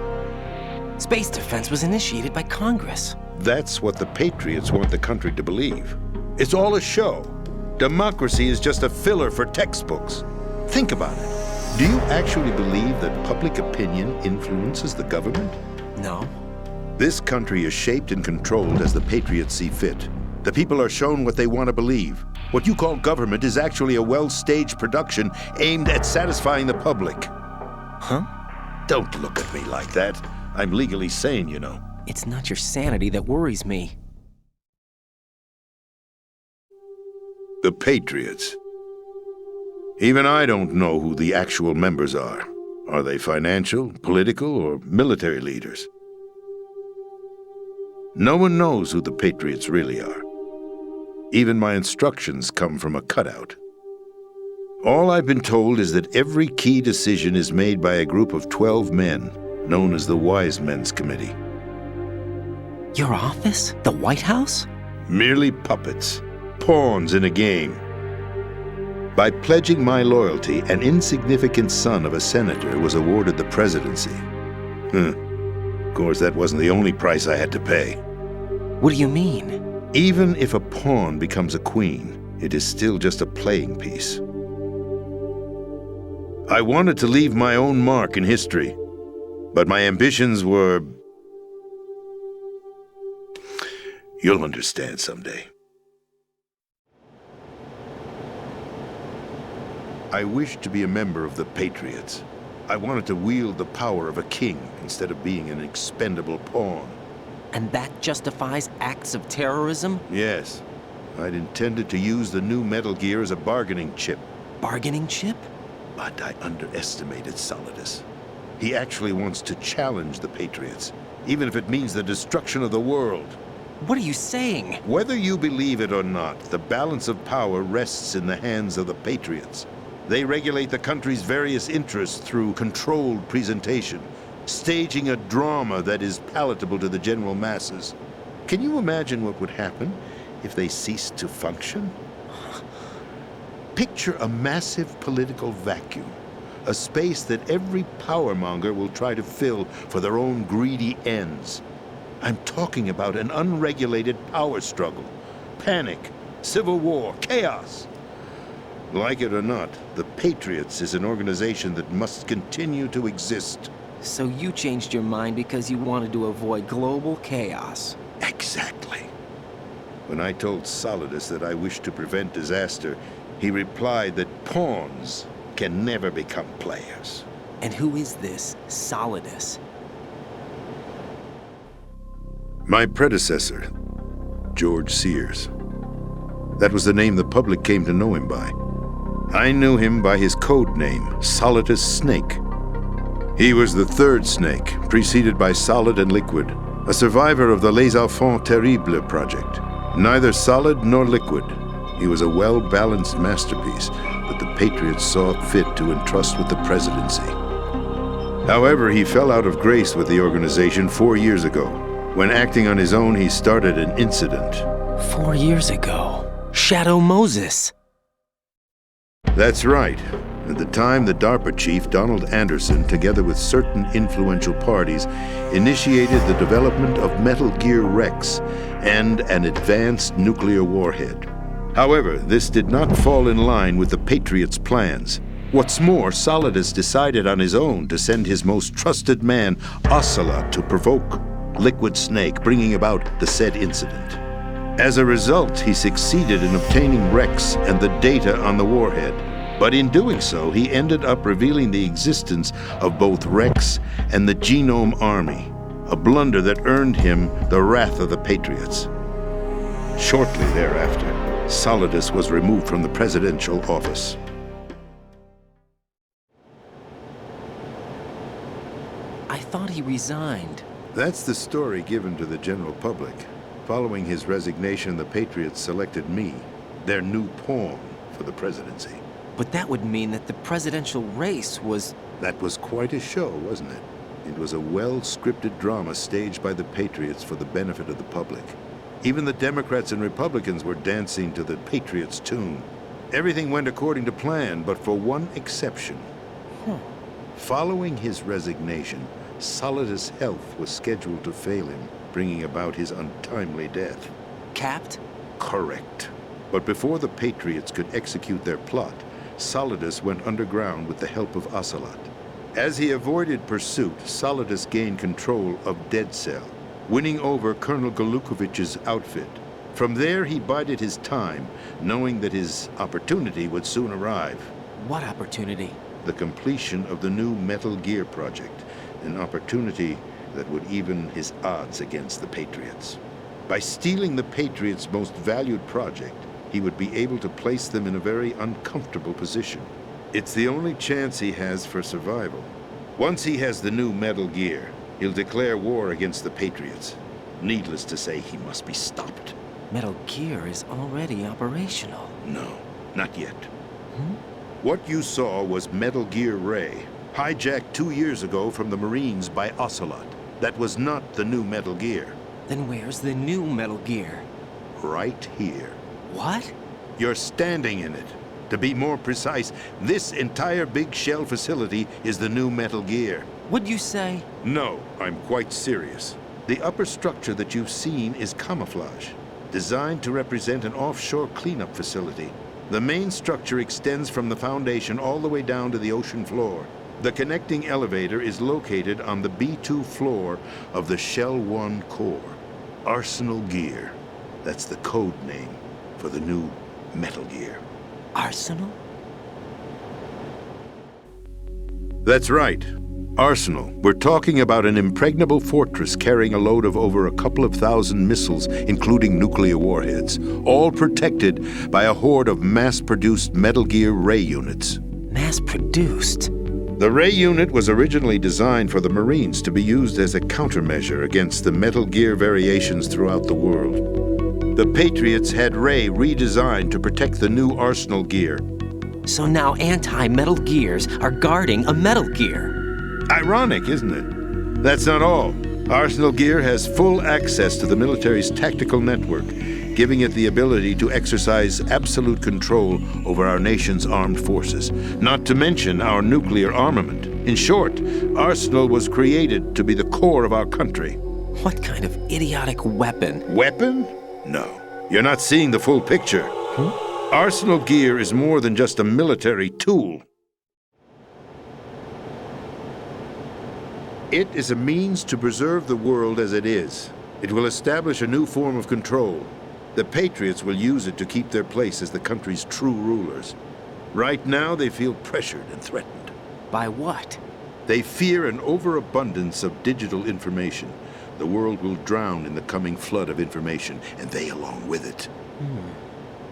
Space defense was initiated by Congress. That's what the Patriots want the country to believe. It's all a show. Democracy is just a filler for textbooks. Think about it. Do you actually believe that public opinion influences the government? No. This country is shaped and controlled as the Patriots see fit. The people are shown what they want to believe. What you call government is actually a well-staged production aimed at satisfying the public. Huh? Don't look at me like that. I'm legally sane, you know. It's not your sanity that worries me. The Patriots. Even I don't know who the actual members are. Are they financial, political, or military leaders? No one knows who the Patriots really are. Even my instructions come from a cutout. All I've been told is that every key decision is made by a group of 12 men, known as the Wise Men's Committee. Your office? The White House? Merely puppets, pawns in a game. By pledging my loyalty, an insignificant son of a senator was awarded the presidency. Of course, that wasn't the only price I had to pay. What do you mean? Even if a pawn becomes a queen, it is still just a playing piece. I wanted to leave my own mark in history, but my ambitions were... You'll understand someday. I wished to be a member of the Patriots. I wanted to wield the power of a king instead of being an expendable pawn. And that justifies acts of terrorism? Yes. I'd intended to use the new Metal Gear as a bargaining chip. Bargaining chip? But I underestimated Solidus. He actually wants to challenge the Patriots, even if it means the destruction of the world. What are you saying? Whether you believe it or not, the balance of power rests in the hands of the Patriots. They regulate the country's various interests through controlled presentation, staging a drama that is palatable to the general masses. Can you imagine what would happen if they ceased to function? Picture a massive political vacuum, a space that every powermonger will try to fill for their own greedy ends. I'm talking about an unregulated power struggle. Panic, civil war, chaos. Like it or not, the Patriots is an organization that must continue to exist. So you changed your mind because you wanted to avoid global chaos. Exactly. When I told Solidus that I wished to prevent disaster, he replied that pawns can never become players. And who is this Solidus? My predecessor, George Sears. That was the name the public came to know him by. I knew him by his code name, Solidus Snake. He was the third snake, preceded by Solid and Liquid, a survivor of the Les Enfants Terribles project. Neither solid nor liquid, he was a well-balanced masterpiece that the Patriots saw fit to entrust with the presidency. However, he fell out of grace with the organization 4 years ago. When acting on his own, he started an incident. 4 years ago? Shadow Moses! That's right. At the time, the DARPA chief, Donald Anderson, together with certain influential parties, initiated the development of Metal Gear Rex and an advanced nuclear warhead. However, this did not fall in line with the Patriots' plans. What's more, Solidus decided on his own to send his most trusted man, Ocelot, to provoke Liquid Snake, bringing about the said incident. As a result, he succeeded in obtaining Rex and the data on the warhead. But in doing so, he ended up revealing the existence of both Rex and the Genome Army, a blunder that earned him the wrath of the Patriots. Shortly thereafter, Solidus was removed from the presidential office. I thought he resigned. That's the story given to the general public. Following his resignation, the Patriots selected me, their new pawn, for the presidency. But that would mean that the presidential race was... That was quite a show, wasn't it? It was a well-scripted drama staged by the Patriots for the benefit of the public. Even the Democrats and Republicans were dancing to the Patriots' tune. Everything went according to plan, but for one exception. Following his resignation, Solidus' health was scheduled to fail him, bringing about his untimely death. Capped? Correct. But before the Patriots could execute their plot, Solidus went underground with the help of Ocelot. As he avoided pursuit, Solidus gained control of Dead Cell, winning over Colonel Gurlukovich's outfit. From there, he bided his time, knowing that his opportunity would soon arrive. What opportunity? The completion of the new Metal Gear project, an opportunity that would even his odds against the Patriots. By stealing the Patriots' most valued project, he would be able to place them in a very uncomfortable position. It's the only chance he has for survival. Once he has the new Metal Gear, he'll declare war against the Patriots. Needless to say, he must be stopped. Metal Gear is already operational. No, not yet. What you saw was Metal Gear Ray, hijacked 2 years ago from the Marines by Ocelot. That was not the new Metal Gear. Then where's the new Metal Gear? Right here. What? You're standing in it. To be more precise, this entire big shell facility is the new Metal Gear. What'd you say? No, I'm quite serious. The upper structure that you've seen is camouflage, designed to represent an offshore cleanup facility. The main structure extends from the foundation all the way down to the ocean floor. The connecting elevator is located on the B2 floor of the Shell 1 core. Arsenal Gear. That's the code name for the new Metal Gear. Arsenal? That's right. Arsenal. We're talking about an impregnable fortress carrying a load of over a couple of thousand missiles, including nuclear warheads, all protected by a horde of mass-produced Metal Gear Ray units. Mass-produced? The Ray unit was originally designed for the Marines to be used as a countermeasure against the Metal Gear variations throughout the world. The Patriots had Ray redesigned to protect the new Arsenal Gear. So now anti-Metal Gears are guarding a Metal Gear. Ironic, isn't it? That's not all. Arsenal Gear has full access to the military's tactical network, giving it the ability to exercise absolute control over our nation's armed forces, not to mention our nuclear armament. In short, Arsenal was created to be the core of our country. What kind of idiotic weapon? Weapon? No. You're not seeing the full picture. Arsenal gear is more than just a military tool. It is a means to preserve the world as it is. It will establish a new form of control. The Patriots will use it to keep their place as the country's true rulers. Right now, they feel pressured and threatened. By what? They fear an overabundance of digital information. The world will drown in the coming flood of information, and they along with it.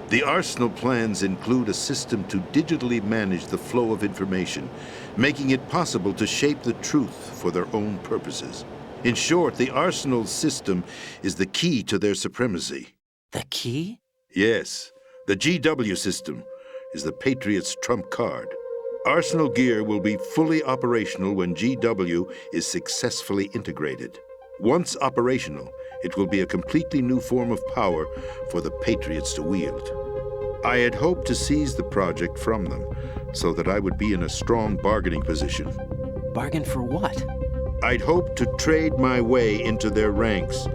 The Arsenal plans include a system to digitally manage the flow of information, making it possible to shape the truth for their own purposes. In short, the Arsenal system is the key to their supremacy. The key? Yes. The GW system is the Patriots' trump card. Arsenal gear will be fully operational when GW is successfully integrated. Once operational, it will be a completely new form of power for the Patriots to wield. I had hoped to seize the project from them, so that I would be in a strong bargaining position. Bargain for what? I'd hoped to trade my way into their ranks,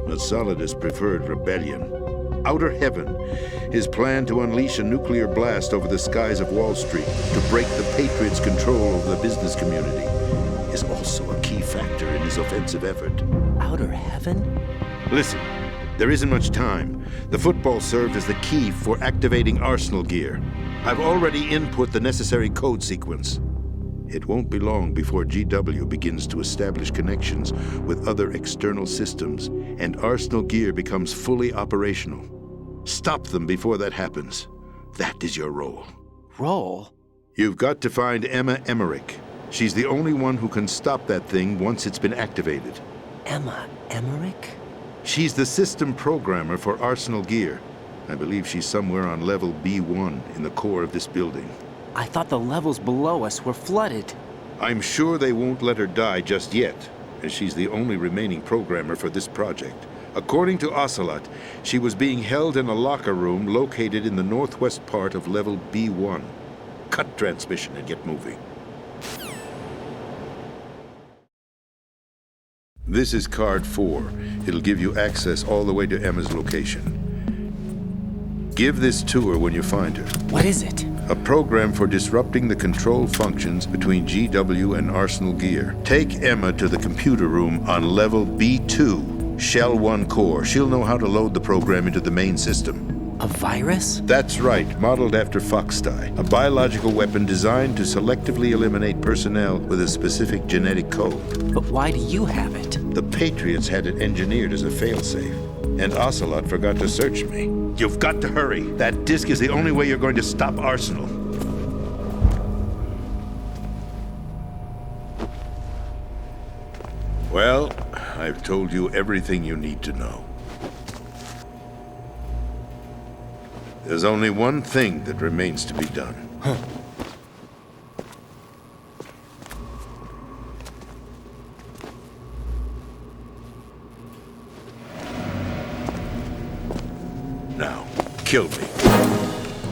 but Solidus preferred rebellion. Outer Heaven, his plan to unleash a nuclear blast over the skies of Wall Street to break the Patriots' control over the business community, is also a key factor in his offensive effort. Outer Heaven? Listen, there isn't much time. The football served as the key for activating Arsenal gear. I've already input the necessary code sequence. It won't be long before GW begins to establish connections with other external systems, and Arsenal gear becomes fully operational. Stop them before that happens. That is your role. Role? You've got to find Emma Emmerich. She's the only one who can stop that thing once it's been activated. Emma Emmerich? She's the system programmer for Arsenal gear. I believe she's somewhere on level B1 in the core of this building. I thought the levels below us were flooded. I'm sure they won't let her die just yet, as she's the only remaining programmer for this project. According to Ocelot, she was being held in a locker room located in the northwest part of level B1. Cut transmission and get moving. This is card 4. It'll give you access all the way to Emma's location. Give this to her when you find her. What is it? A program for disrupting the control functions between GW and Arsenal gear. Take Emma to the computer room on level B2, Shell 1 core. She'll know how to load the program into the main system. A virus? That's right, modeled after Foxdie, a biological weapon designed to selectively eliminate personnel with a specific genetic code. But why do you have it? The Patriots had it engineered as a failsafe, and Ocelot forgot to search me. You've got to hurry. That disk is the only way you're going to stop Arsenal. Well, I've told you everything you need to know. There's only one thing that remains to be done. Now, kill me.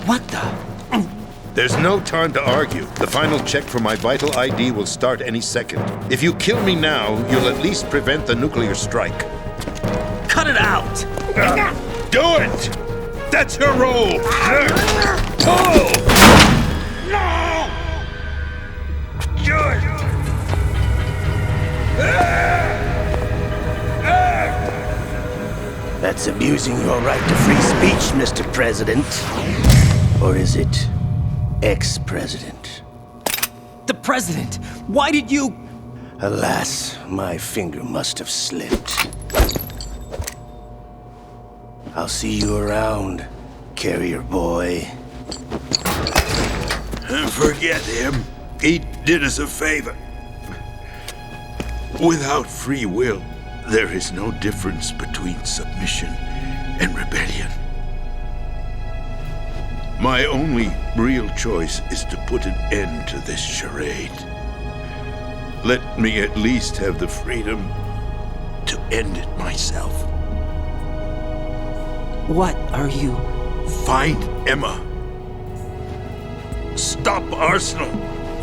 What the? There's no time to argue. The final check for my vital ID will start any second. If you kill me now, you'll at least prevent the nuclear strike. Cut it out! Do it! That's your role! Oh! No! Do it! That's abusing your right to free speech, Mr. President. Or is it ex-president? The president! Why did you... Alas, my finger must have slipped. I'll see you around, carrier boy. Forget him. He did us a favor. Without free will, there is no difference between submission and rebellion. My only real choice is to put an end to this charade. Let me at least have the freedom to end it myself. What are you... Find Emma. Stop Arsenal.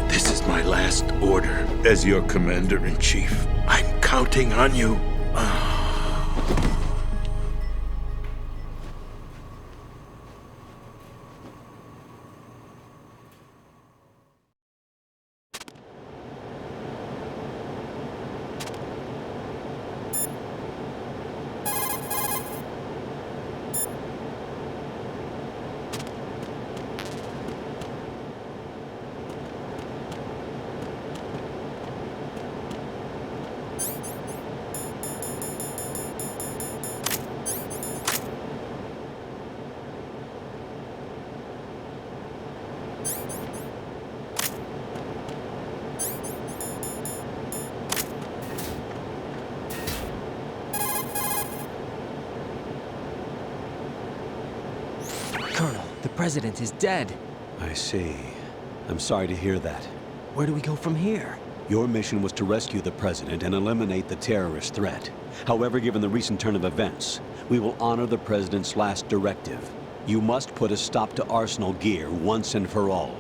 This is my last order as your commander-in-chief. I'm counting on you. Colonel, the president is dead. I see. I'm sorry to hear that. Where do we go from here? Your mission was to rescue the president and eliminate the terrorist threat. However, given the recent turn of events, we will honor the president's last directive. You must put a stop to Arsenal Gear once and for all.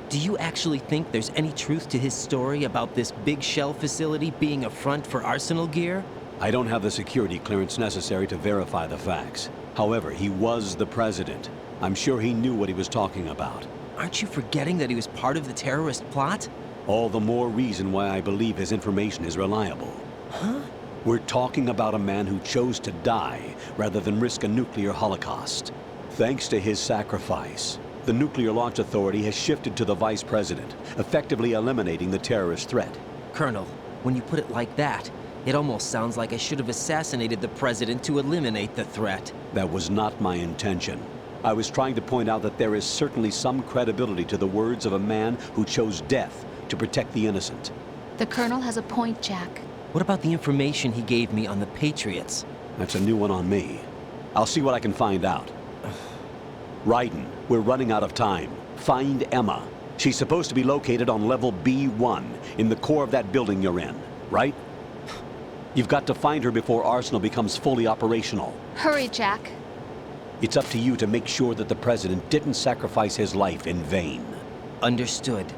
Do you actually think there's any truth to his story about this big shell facility being a front for Arsenal Gear? I don't have the security clearance necessary to verify the facts. However, he was the president. I'm sure he knew what he was talking about. Aren't you forgetting that he was part of the terrorist plot? All the more reason why I believe his information is reliable. Huh? We're talking about a man who chose to die rather than risk a nuclear holocaust. Thanks to his sacrifice, the Nuclear Launch Authority has shifted to the vice president, effectively eliminating the terrorist threat. Colonel, when you put it like that, it almost sounds like I should have assassinated the president to eliminate the threat. That was not my intention. I was trying to point out that there is certainly some credibility to the words of a man who chose death to protect the innocent. The Colonel has a point, Jack. What about the information he gave me on the Patriots? That's a new one on me. I'll see what I can find out. Raiden, we're running out of time. Find Emma. She's supposed to be located on level B1, in the core of that building you're in, right? You've got to find her before Arsenal becomes fully operational. Hurry, Jack. It's up to you to make sure that the president didn't sacrifice his life in vain. Understood.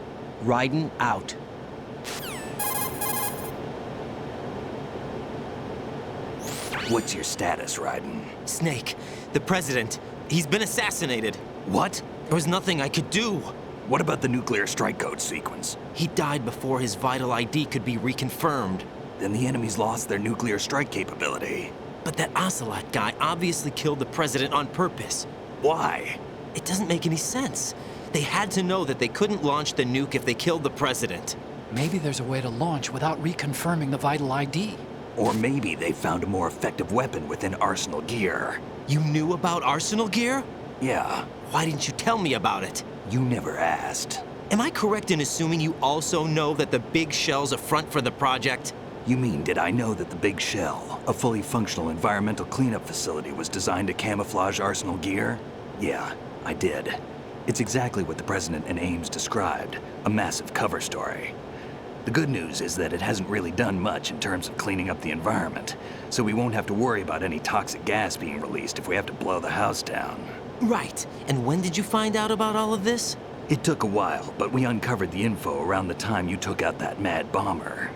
Raiden out. What's your status, Raiden? Snake, the president, he's been assassinated. What? There was nothing I could do. What about the nuclear strike code sequence? He died before his vital ID could be reconfirmed. Then the enemy's lost their nuclear strike capability. But that Ocelot guy obviously killed the president on purpose. Why? It doesn't make any sense. They had to know that they couldn't launch the nuke if they killed the president. Maybe there's a way to launch without reconfirming the vital ID. Or maybe they found a more effective weapon within Arsenal Gear. You knew about Arsenal Gear? Yeah. Why didn't you tell me about it? You never asked. Am I correct in assuming you also know that the big shell's a front for the project? You mean, did I know that the Big Shell, a fully functional environmental cleanup facility, was designed to camouflage Arsenal Gear? Yeah, I did. It's exactly what the President and Ames described, a massive cover story. The good news is that it hasn't really done much in terms of cleaning up the environment, so we won't have to worry about any toxic gas being released if we have to blow the house down. Right. And when did you find out about all of this? It took a while, but we uncovered the info around the time you took out that mad bomber.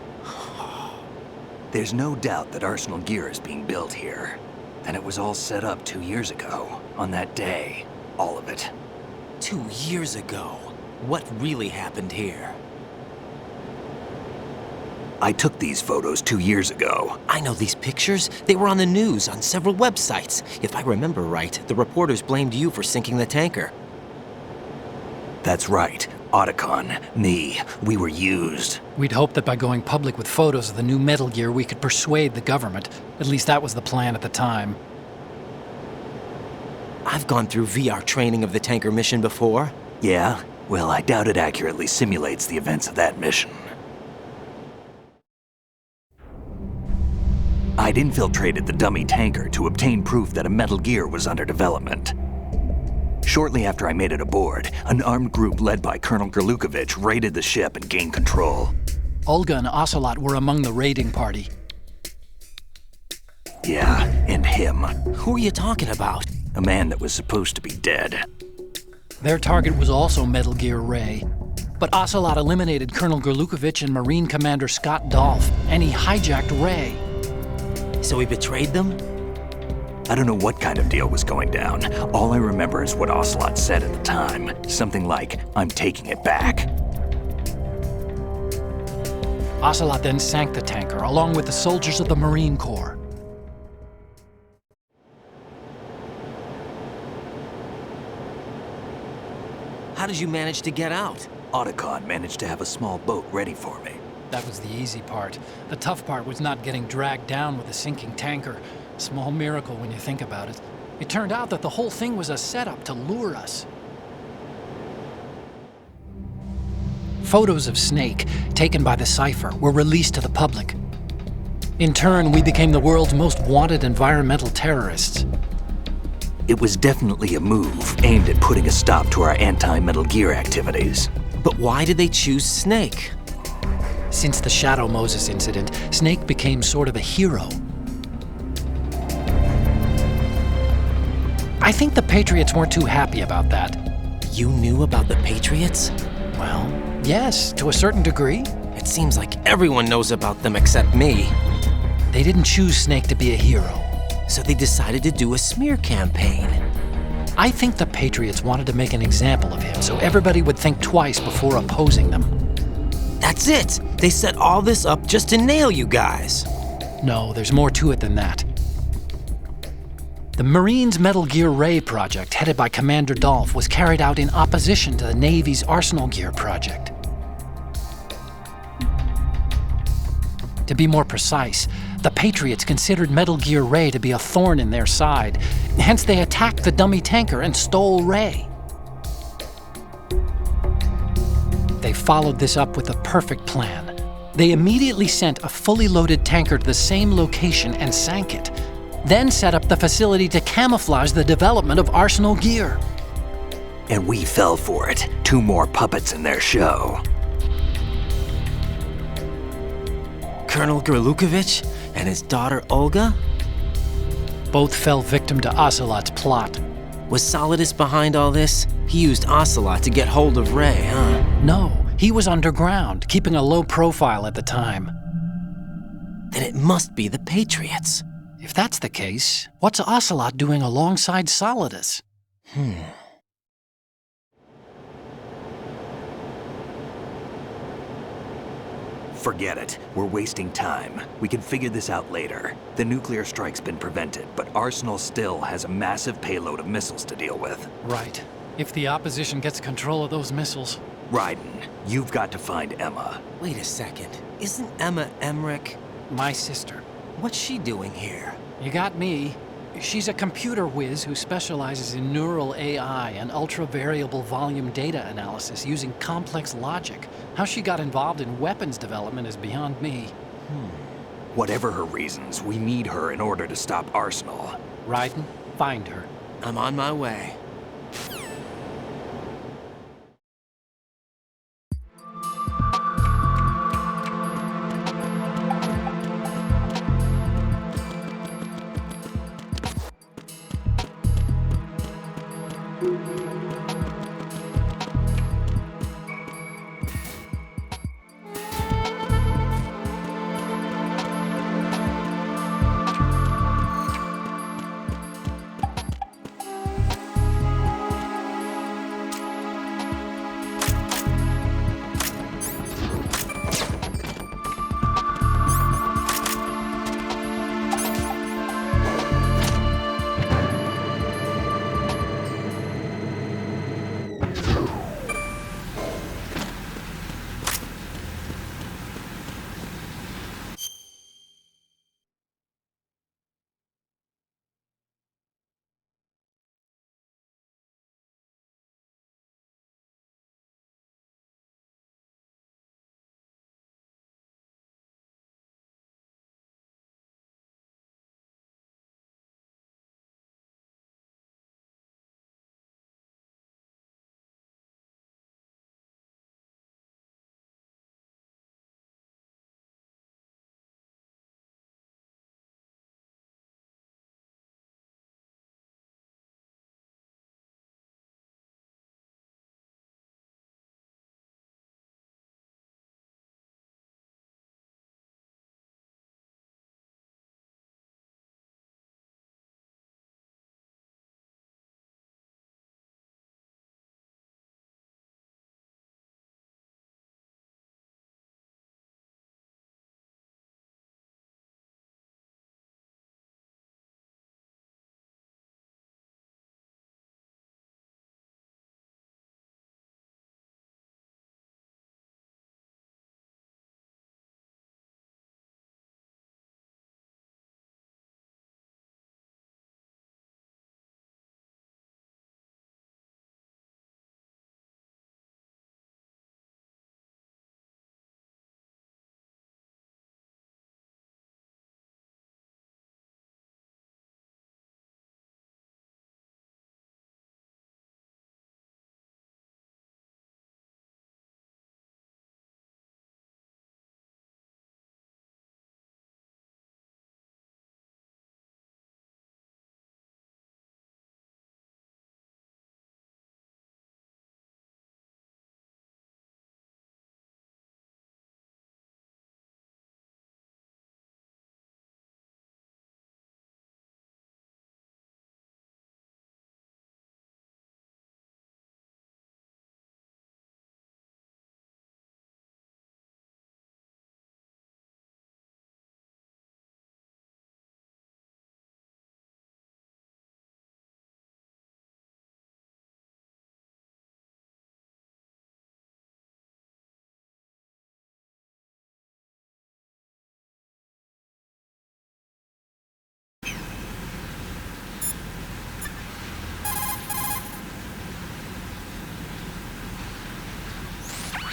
There's no doubt that Arsenal Gear is being built here. And it was all set up 2 years ago, on that day. All of it. 2 years ago? What really happened here? I took these photos 2 years ago. I know these pictures. They were on the news, on several websites. If I remember right, the reporters blamed you for sinking the tanker. That's right. Otacon, me, we were used. We'd hoped that by going public with photos of the new Metal Gear, we could persuade the government. At least that was the plan at the time. I've gone through VR training of the tanker mission before. Yeah? Well, I doubt it accurately simulates the events of that mission. I'd infiltrated the dummy tanker to obtain proof that a Metal Gear was under development. Shortly after I made it aboard, an armed group led by Colonel Gurlukovich raided the ship and gained control. Olga and Ocelot were among the raiding party. Yeah, and him. Who are you talking about? A man that was supposed to be dead. Their target was also Metal Gear Ray. But Ocelot eliminated Colonel Gurlukovich and Marine Commander Scott Dolph, and he hijacked Ray. So he betrayed them? I don't know what kind of deal was going down. All I remember is what Ocelot said at the time. Something like, "I'm taking it back." Ocelot then sank the tanker, along with the soldiers of the Marine Corps. How did you manage to get out? Otacon managed to have a small boat ready for me. That was the easy part. The tough part was not getting dragged down with a sinking tanker. Small miracle when you think about it. It turned out that the whole thing was a setup to lure us. Photos of Snake, taken by the Cypher, were released to the public. In turn, we became the world's most wanted environmental terrorists. It was definitely a move aimed at putting a stop to our anti-Metal Gear activities. But why did they choose Snake? Since the Shadow Moses incident, Snake became sort of a hero. I think the Patriots weren't too happy about that. You knew about the Patriots? Well, yes, to a certain degree. It seems like everyone knows about them except me. They didn't choose Snake to be a hero. So they decided to do a smear campaign. I think the Patriots wanted to make an example of him so everybody would think twice before opposing them. That's it! They set all this up just to nail you guys. No, there's more to it than that. The Marines' Metal Gear Ray project, headed by Commander Dolph, was carried out in opposition to the Navy's Arsenal Gear project. To be more precise, the Patriots considered Metal Gear Ray to be a thorn in their side. Hence, they attacked the dummy tanker and stole Ray. They followed this up with a perfect plan. They immediately sent a fully loaded tanker to the same location and sank it, then set up the facility to camouflage the development of Arsenal Gear. And we fell for it. 2 more puppets in their show. Colonel Gurlukovich and his daughter Olga? Both fell victim to Ocelot's plot. Was Solidus behind all this? He used Ocelot to get hold of Ray, huh? No, he was underground, keeping a low profile at the time. Then it must be the Patriots. If that's the case, what's Ocelot doing alongside Solidus? Forget it. We're wasting time. We can figure this out later. The nuclear strike's been prevented, but Arsenal still has a massive payload of missiles to deal with. Right. If the opposition gets control of those missiles. Raiden, you've got to find Emma. Wait a second. Isn't Emma Emmerich? My sister. What's she doing here? You got me. She's a computer whiz who specializes in neural AI and ultra-variable volume data analysis using complex logic. How she got involved in weapons development is beyond me. Whatever her reasons, we need her in order to stop Arsenal. Raiden, find her. I'm on my way.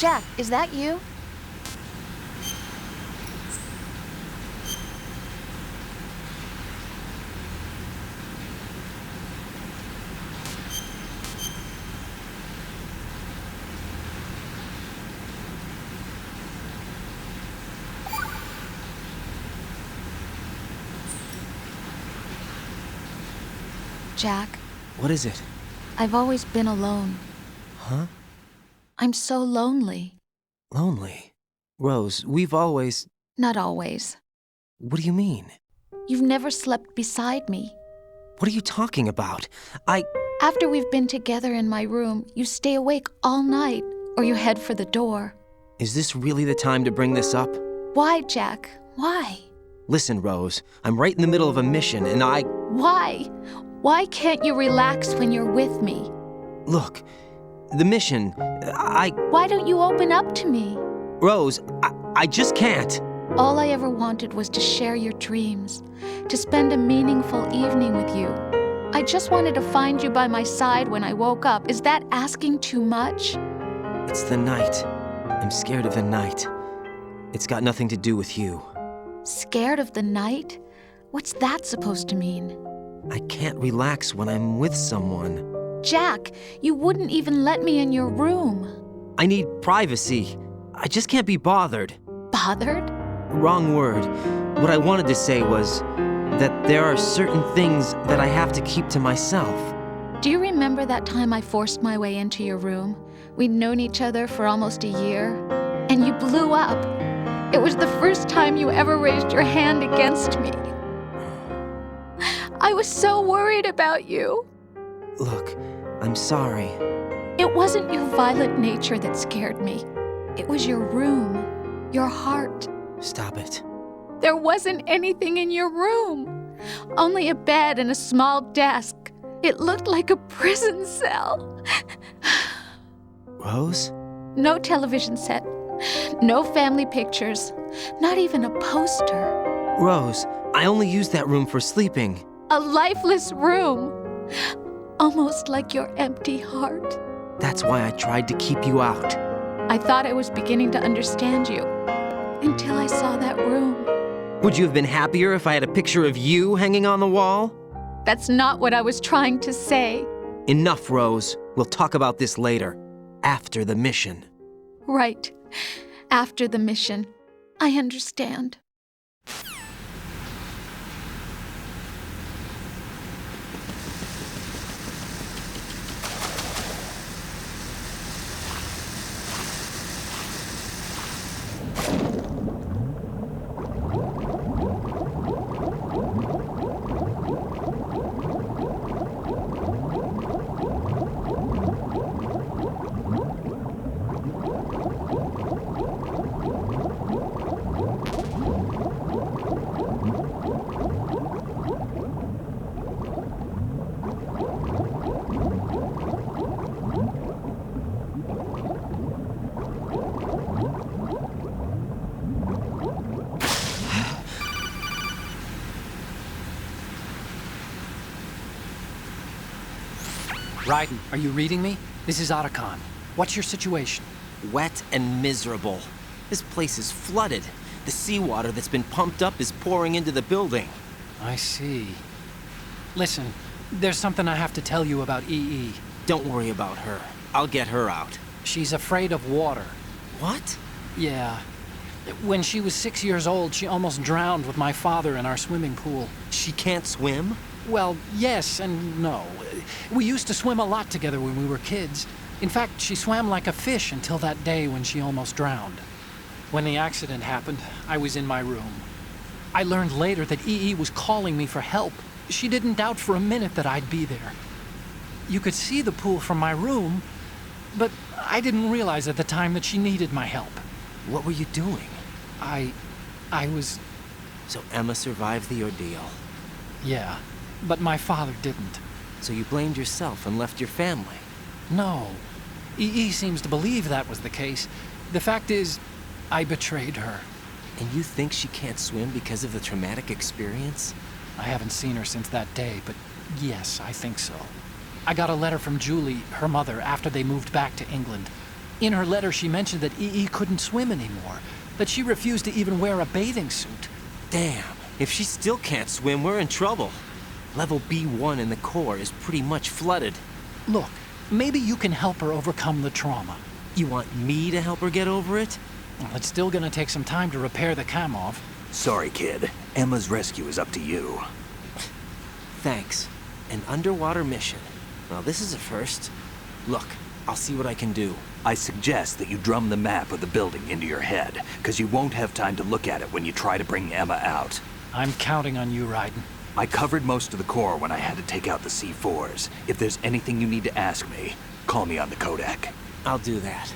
Jack, is that you? Jack. What is it? I've always been alone. Huh? I'm so lonely. Lonely? Rose, we've always... Not always. What do you mean? You've never slept beside me. What are you talking about? After we've been together in my room, you stay awake all night, or you head for the door. Is this really the time to bring this up? Why, Jack? Why? Listen, Rose, I'm right in the middle of a mission, and Why? Why can't you relax when you're with me? Look, the mission, Why don't you open up to me? Rose, I just can't. All I ever wanted was to share your dreams, to spend a meaningful evening with you. I just wanted to find you by my side when I woke up. Is that asking too much? It's the night. I'm scared of the night. It's got nothing to do with you. Scared of the night? What's that supposed to mean? I can't relax when I'm with someone. Jack, you wouldn't even let me in your room. I need privacy. I just can't be bothered. Bothered? Wrong word. What I wanted to say was that there are certain things that I have to keep to myself. Do you remember that time I forced my way into your room? We'd known each other for almost a year, and you blew up. It was the first time you ever raised your hand against me. I was so worried about you. Look, I'm sorry. It wasn't your violent nature that scared me. It was your room, your heart. Stop it. There wasn't anything in your room. Only a bed and a small desk. It looked like a prison cell. Rose? No television set. No family pictures. Not even a poster. Rose, I only use that room for sleeping. A lifeless room. Almost like your empty heart. That's why I tried to keep you out. I thought I was beginning to understand you. Until I saw that room. Would you have been happier if I had a picture of you hanging on the wall? That's not what I was trying to say. Enough, Rose. We'll talk about this later. After the mission. Right. After the mission. I understand. Raiden, are you reading me? This is Otacon. What's your situation? Wet and miserable. This place is flooded. The seawater that's been pumped up is pouring into the building. I see. Listen, there's something I have to tell you about EE. Don't worry about her. I'll get her out. She's afraid of water. What? Yeah. When she was 6 years old, she almost drowned with my father in our swimming pool. She can't swim? Well, yes and no. We used to swim a lot together when we were kids. In fact, she swam like a fish until that day when she almost drowned. When the accident happened, I was in my room. I learned later that EE was calling me for help. She didn't doubt for a minute that I'd be there. You could see the pool from my room, but I didn't realize at the time that she needed my help. What were you doing? I was... So Emma survived the ordeal? Yeah, but my father didn't. So you blamed yourself and left your family? No. EE seems to believe that was the case. The fact is, I betrayed her. And you think she can't swim because of the traumatic experience? I haven't seen her since that day, but yes, I think so. I got a letter from Julie, her mother, after they moved back to England. In her letter, she mentioned that EE couldn't swim anymore, that she refused to even wear a bathing suit. Damn, if she still can't swim, we're in trouble. Level B1 in the core is pretty much flooded. Look, maybe you can help her overcome the trauma. You want me to help her get over it? Well, it's still gonna take some time to repair the Kamov. Sorry, kid. Emma's rescue is up to you. Thanks. An underwater mission. Well, this is a first. Look, I'll see what I can do. I suggest that you drum the map of the building into your head, because you won't have time to look at it when you try to bring Emma out. I'm counting on you, Raiden. I covered most of the core when I had to take out the C4s. If there's anything you need to ask me, call me on the codec. I'll do that.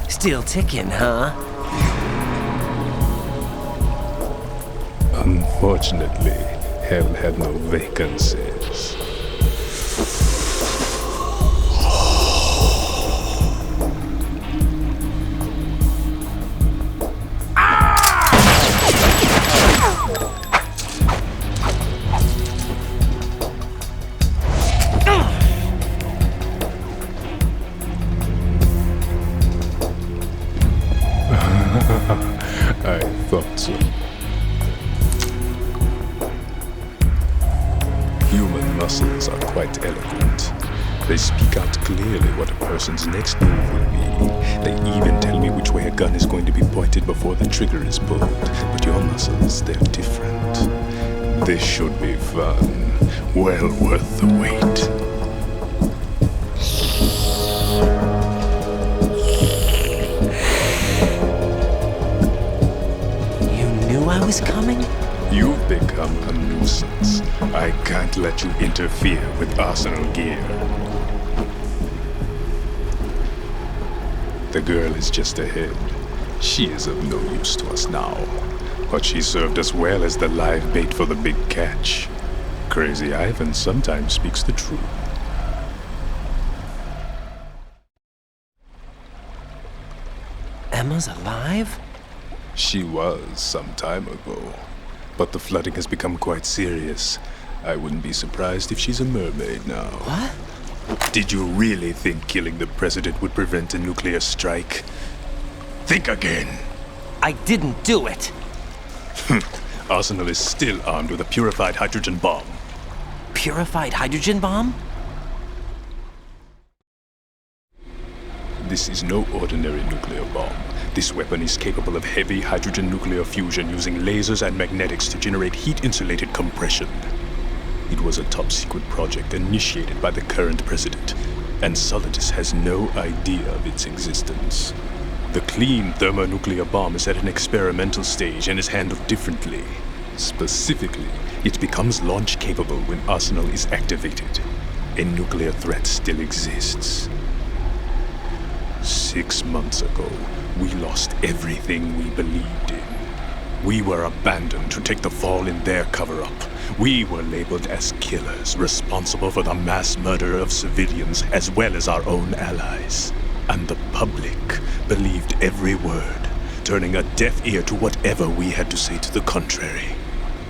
Still ticking, huh? Unfortunately, hell had no vacancies. I thought so. Human muscles are quite eloquent. They speak out clearly what a person's next move will be. They even tell me which way a gun is going to be pointed before the trigger is pulled. But your muscles, they're different. This should be fun. Well worth the wait. I was coming? You've become a nuisance. I can't let you interfere with Arsenal gear. The girl is just ahead. She is of no use to us now. But she served us well as the live bait for the big catch. Crazy Ivan sometimes speaks the truth. Emma's alive? She was some time ago, but the flooding has become quite serious. I wouldn't be surprised if she's a mermaid now. What? Did you really think killing the president would prevent a nuclear strike? Think again. I didn't do it. Arsenal is still armed with a purified hydrogen bomb. Purified hydrogen bomb? This is no ordinary nuclear bomb. This weapon is capable of heavy hydrogen nuclear fusion using lasers and magnetics to generate heat-insulated compression. It was a top-secret project initiated by the current president. and Solidus has no idea of its existence. The clean thermonuclear bomb is at an experimental stage and is handled differently. Specifically, it becomes launch-capable when Arsenal is activated. A nuclear threat still exists. 6 months ago, we lost everything we believed in. We were abandoned to take the fall in their cover-up. We were labeled as killers, responsible for the mass murder of civilians as well as our own allies. And the public believed every word, turning a deaf ear to whatever we had to say to the contrary.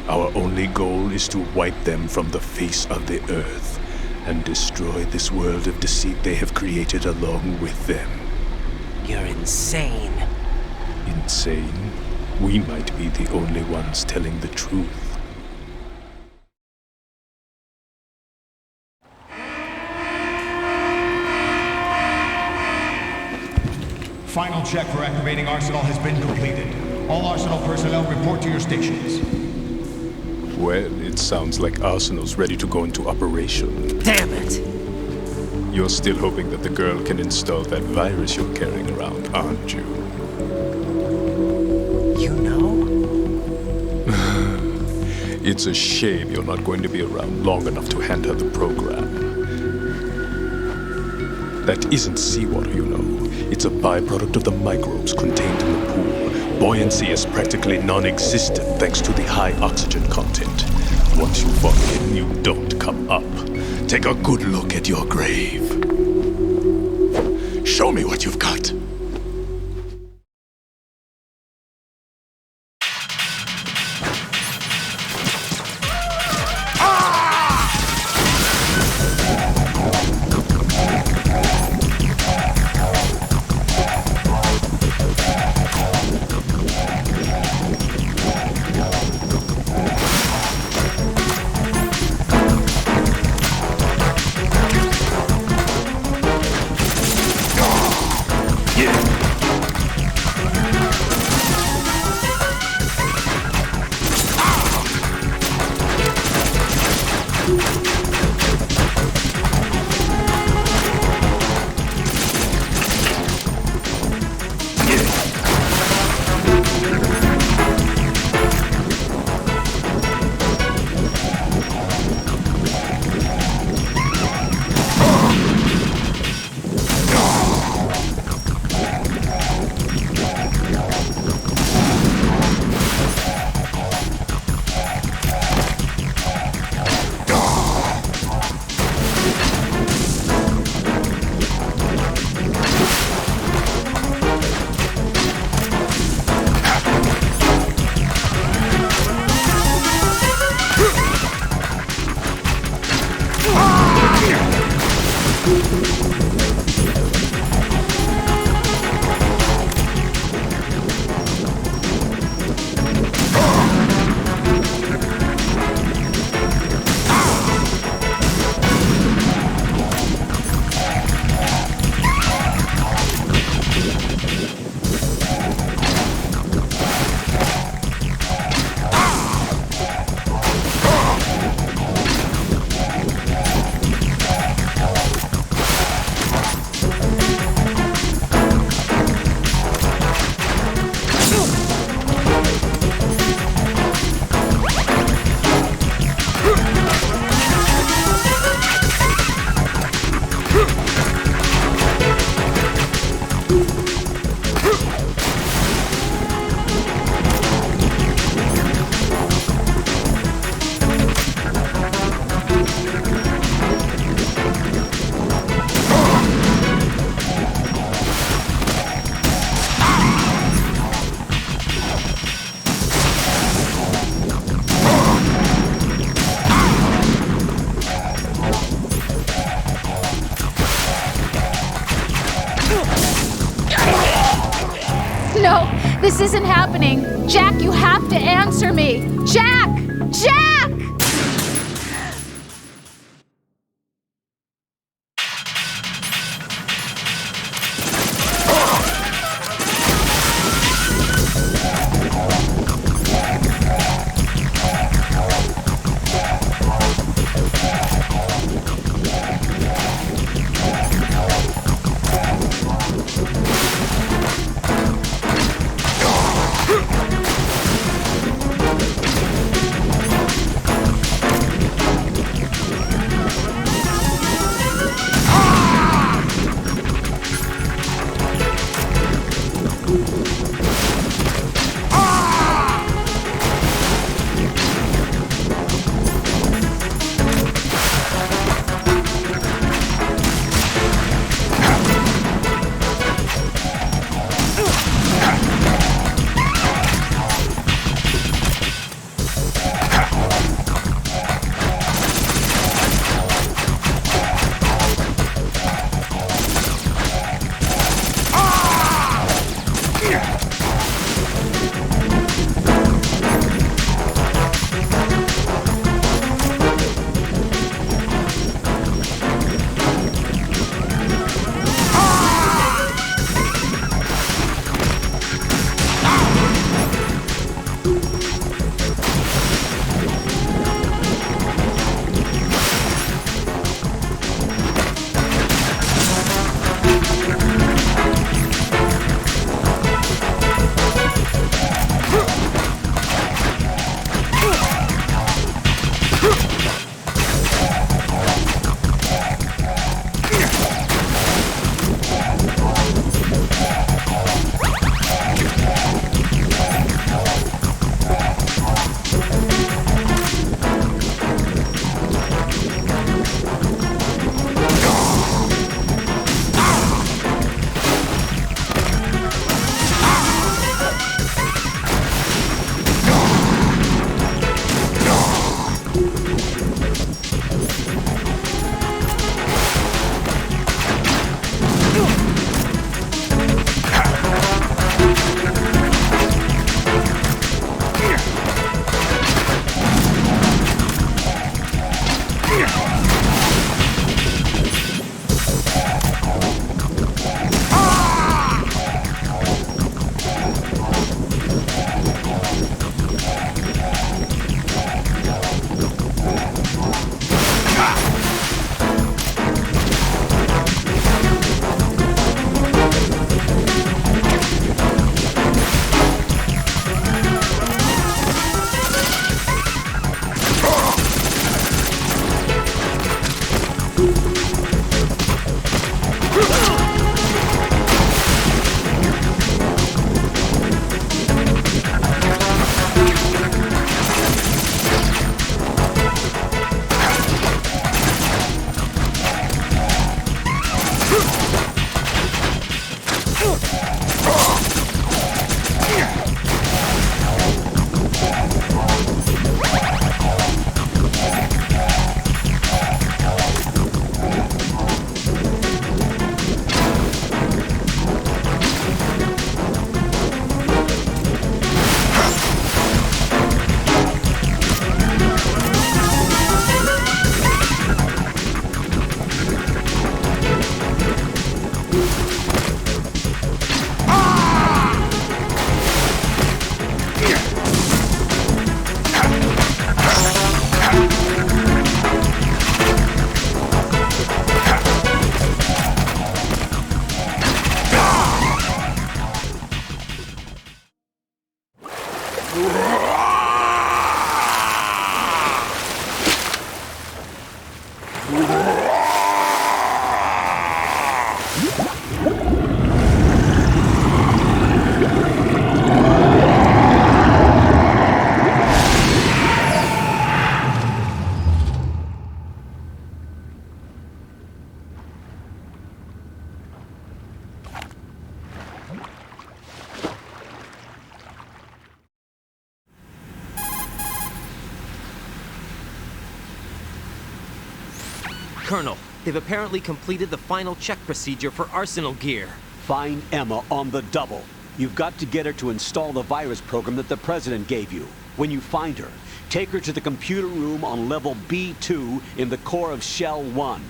Our only goal is to wipe them from the face of the earth and destroy this world of deceit they have created along with them. You're insane. Insane? We might be the only ones telling the truth. Final check for activating Arsenal has been completed. All Arsenal personnel report to your stations. Well, it sounds like Arsenal's ready to go into operation. Damn it! You're still hoping that the girl can install that virus you're carrying around, aren't you? You know? It's a shame you're not going to be around long enough to hand her the program. That isn't seawater, you know. It's a byproduct of the microbes contained in the pool. Buoyancy is practically non-existent thanks to the high oxygen content. Once you fall in, you don't come up. Take a good look at your grave. Show me what you've got. This isn't happening. Jack, you have to answer me. Jack! Jack! Colonel, they've apparently completed the final check procedure for arsenal gear. Find Emma on the double. You've got to get her to install the virus program that the President gave you. When you find her, take her to the computer room on level B2 in the core of Shell 1.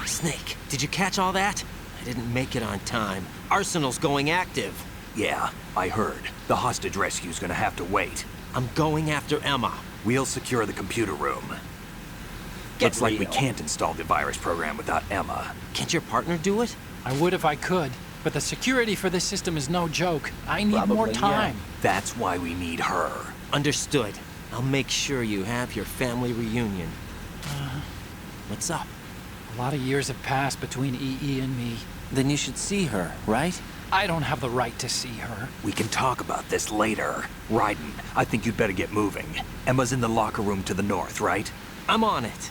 Snake, did you catch all that? I didn't make it on time. Arsenal's going active. Yeah, I heard. The hostage rescue's gonna have to wait. I'm going after Emma. We'll secure the computer room. Looks like we can't install the virus program without Emma. Can't your partner do it? I would if I could, but the security for this system is no joke. I need more time. Yeah. That's why we need her. Understood. I'll make sure you have your family reunion. What's up? A lot of years have passed between EE and me. Then you should see her, right? I don't have the right to see her. We can talk about this later. Raiden, I think you'd better get moving. Emma's in the locker room to the north, right? I'm on it.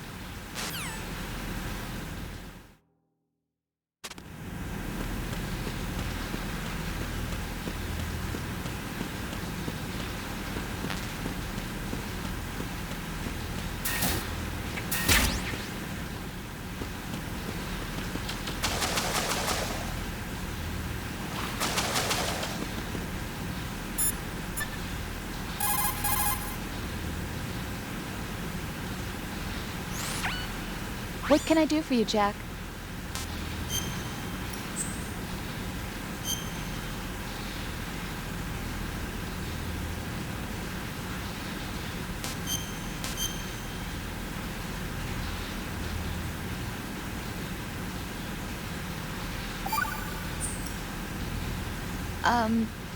What can I do for you, Jack?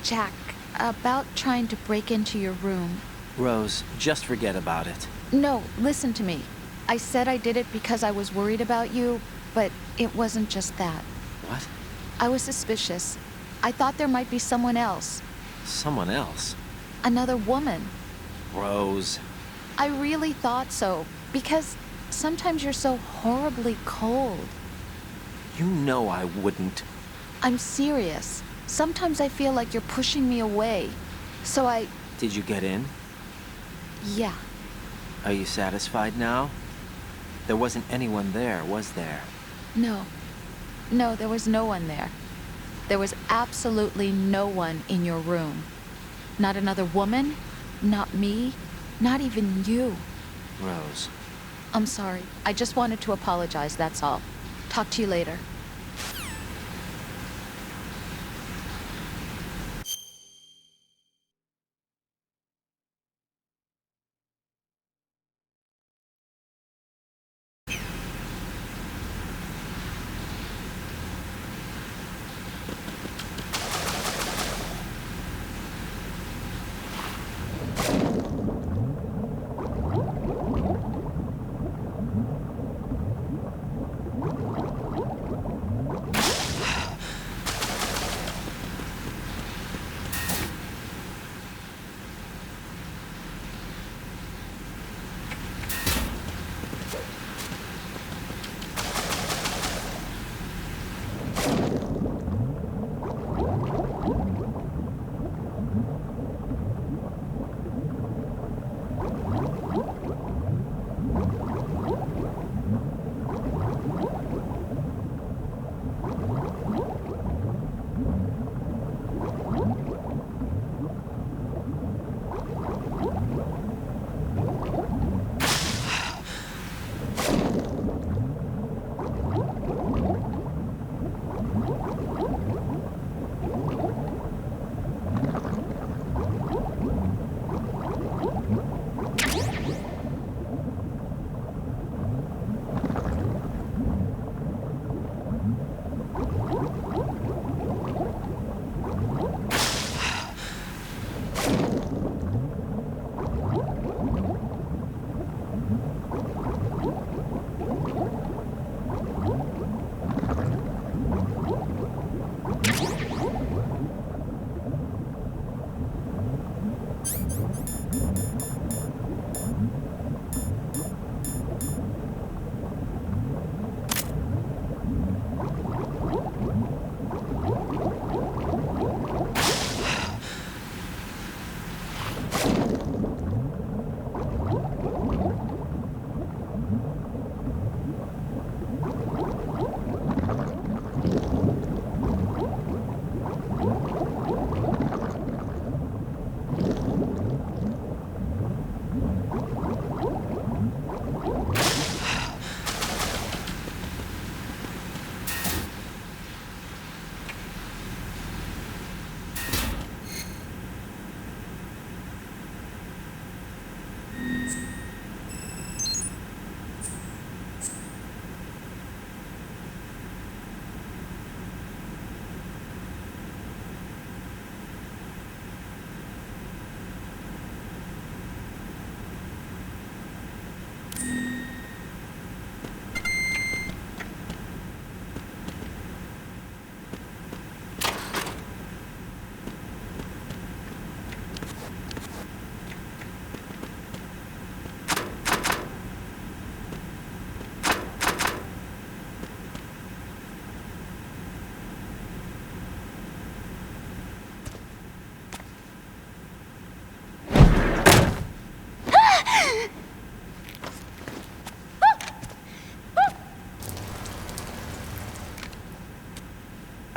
Jack, about trying to break into your room. Rose, just forget about it. No, listen to me. I said I did it because I was worried about you, but it wasn't just that. What? I was suspicious. I thought there might be someone else. Someone else? Another woman. Rose. I really thought so, because sometimes you're so horribly cold. You know I wouldn't. I'm serious. Sometimes I feel like you're pushing me away. So I... Did you get in? Yeah. Are you satisfied now? There wasn't anyone there, was there? No. No, there was no one there. There was absolutely no one in your room. Not another woman, not me, not even you. Rose. I'm sorry. I just wanted to apologize, that's all. Talk to you later.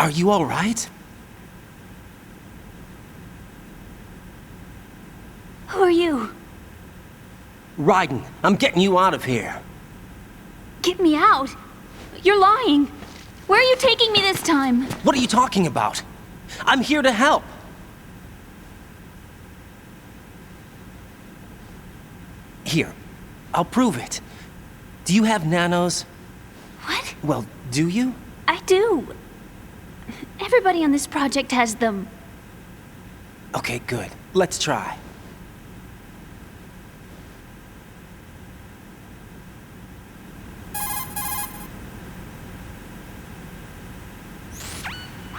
Are you all right? Who are you? Raiden, I'm getting you out of here. Get me out. You're lying. Where are you taking me this time? What are you talking about? I'm here to help. Here, I'll prove it. Do you have nanos? What? Well, do you? I do. Everybody on this project has them. Okay, good. Let's try.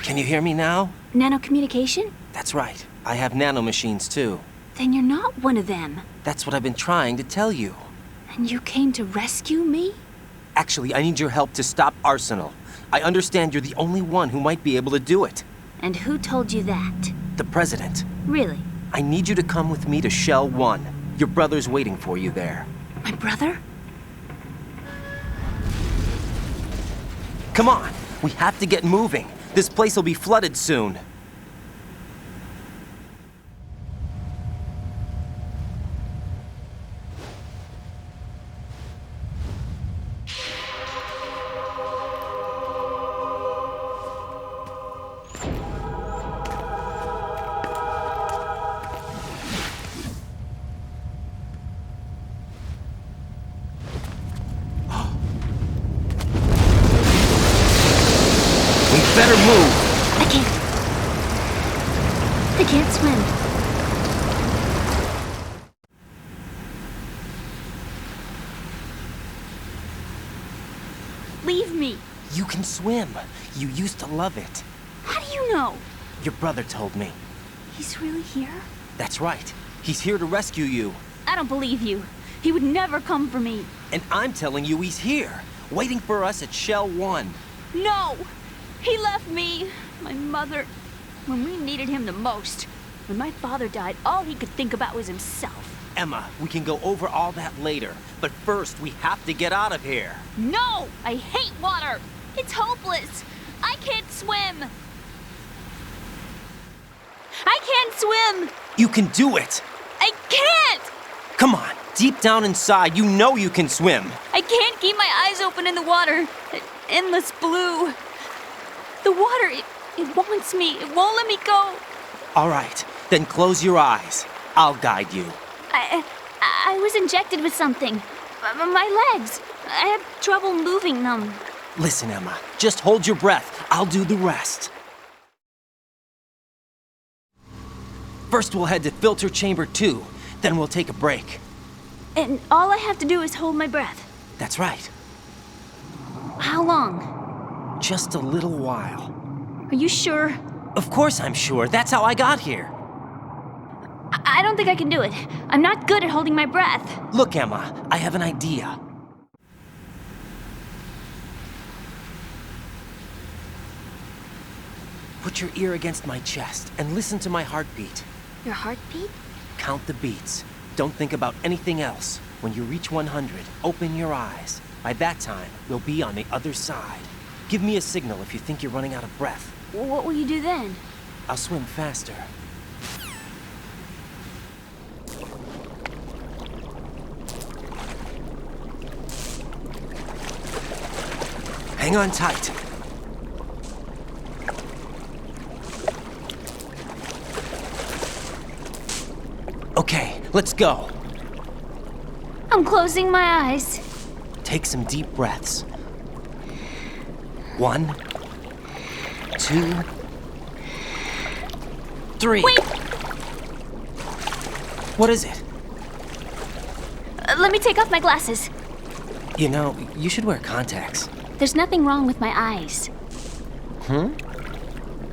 Can you hear me now? Nanocommunication? That's right. I have nanomachines too. Then you're not one of them. That's what I've been trying to tell you. And you came to rescue me? Actually, I need your help to stop Arsenal. I understand you're the only one who might be able to do it. And who told you that? The President. Really? I need you to come with me to Shell 1. Your brother's waiting for you there. My brother? Come on! We have to get moving. This place will be flooded soon. Leave me. You can swim. You used to love it. How do you know? Your brother told me. He's really here? That's right. He's here to rescue you. I don't believe you. He would never come for me. And I'm telling you he's here, waiting for us at Shell 1. No! He left me, my mother, when we needed him the most. When my father died, all he could think about was himself. Emma, we can go over all that later. But first, we have to get out of here. No! I hate water! It's hopeless! I can't swim! I can't swim! You can do it! I can't! Come on, deep down inside, you know you can swim. I can't keep my eyes open in the water. Endless blue. The water, it wants me. It won't let me go. All right, then close your eyes. I'll guide you. I was injected with something. My legs. I have trouble moving them. Listen, Emma, just hold your breath. I'll do the rest. First, we'll head to filter chamber 2. Then we'll take a break. And all I have to do is hold my breath. That's right. How long? Just a little while. Are you sure? Of course I'm sure. That's how I got here. I don't think I can do it. I'm not good at holding my breath. Look, Emma, I have an idea. Put your ear against my chest and listen to my heartbeat. Your heartbeat? Count the beats. Don't think about anything else. When you reach 100, open your eyes. By that time, we'll be on the other side. Give me a signal if you think you're running out of breath. What will you do then? I'll swim faster. Hang on tight. Okay, let's go. I'm closing my eyes. Take some deep breaths. 1, 2, 3. Wait! What is it? Let me take off my glasses. You know, you should wear contacts. There's nothing wrong with my eyes.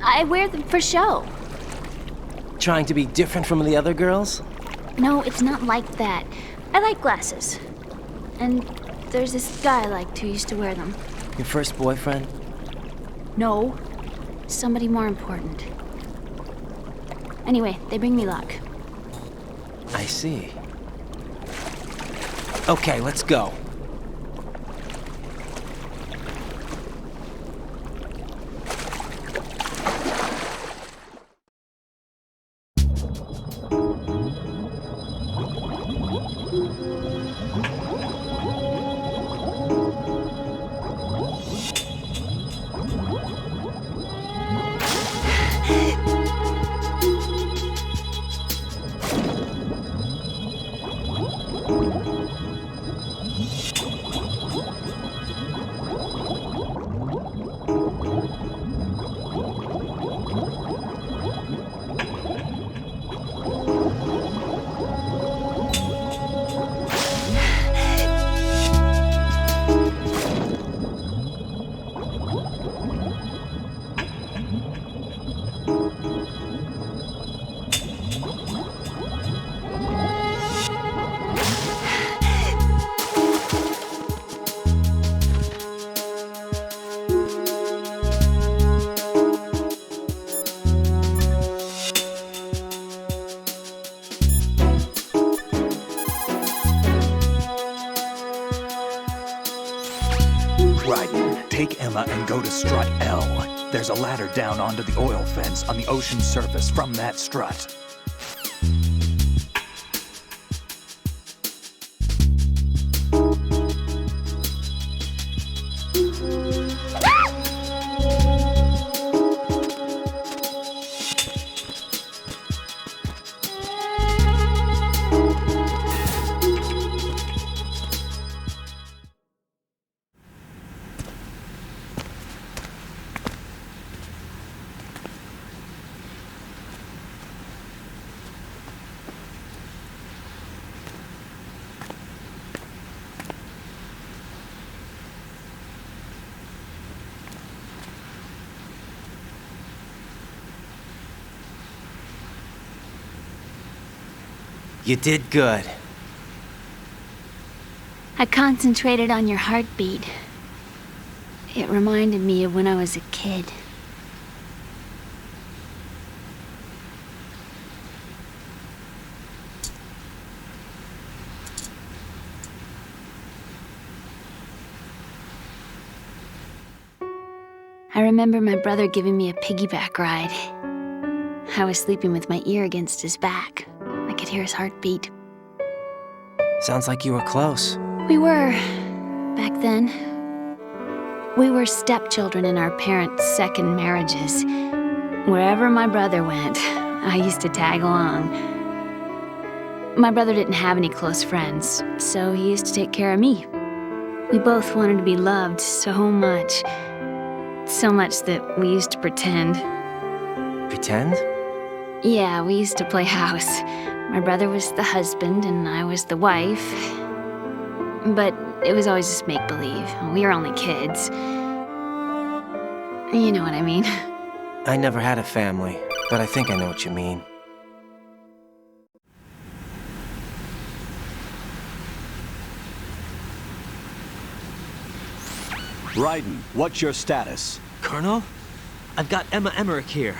I wear them for show. Trying to be different from the other girls? No, it's not like that. I like glasses. And there's this guy I liked who used to wear them. Your first boyfriend? No. Somebody more important. Anyway, they bring me luck. I see. Okay, let's go. Take Emma and go to strut L. There's a ladder down onto the oil fence on the ocean surface from that strut. You did good. I concentrated on your heartbeat. It reminded me of when I was a kid. I remember my brother giving me a piggyback ride. I was sleeping with my ear against his back. I could hear his heartbeat. Sounds like you were close. We were, back then. We were stepchildren in our parents' second marriages. Wherever my brother went, I used to tag along. My brother didn't have any close friends, so he used to take care of me. We both wanted to be loved so much. So much that we used to pretend. Pretend? Yeah, we used to play house. My brother was the husband and I was the wife. But it was always just make-believe. We were only kids. You know what I mean. I never had a family, but I think I know what you mean. Raiden, what's your status? Colonel? I've got Emma Emmerich here.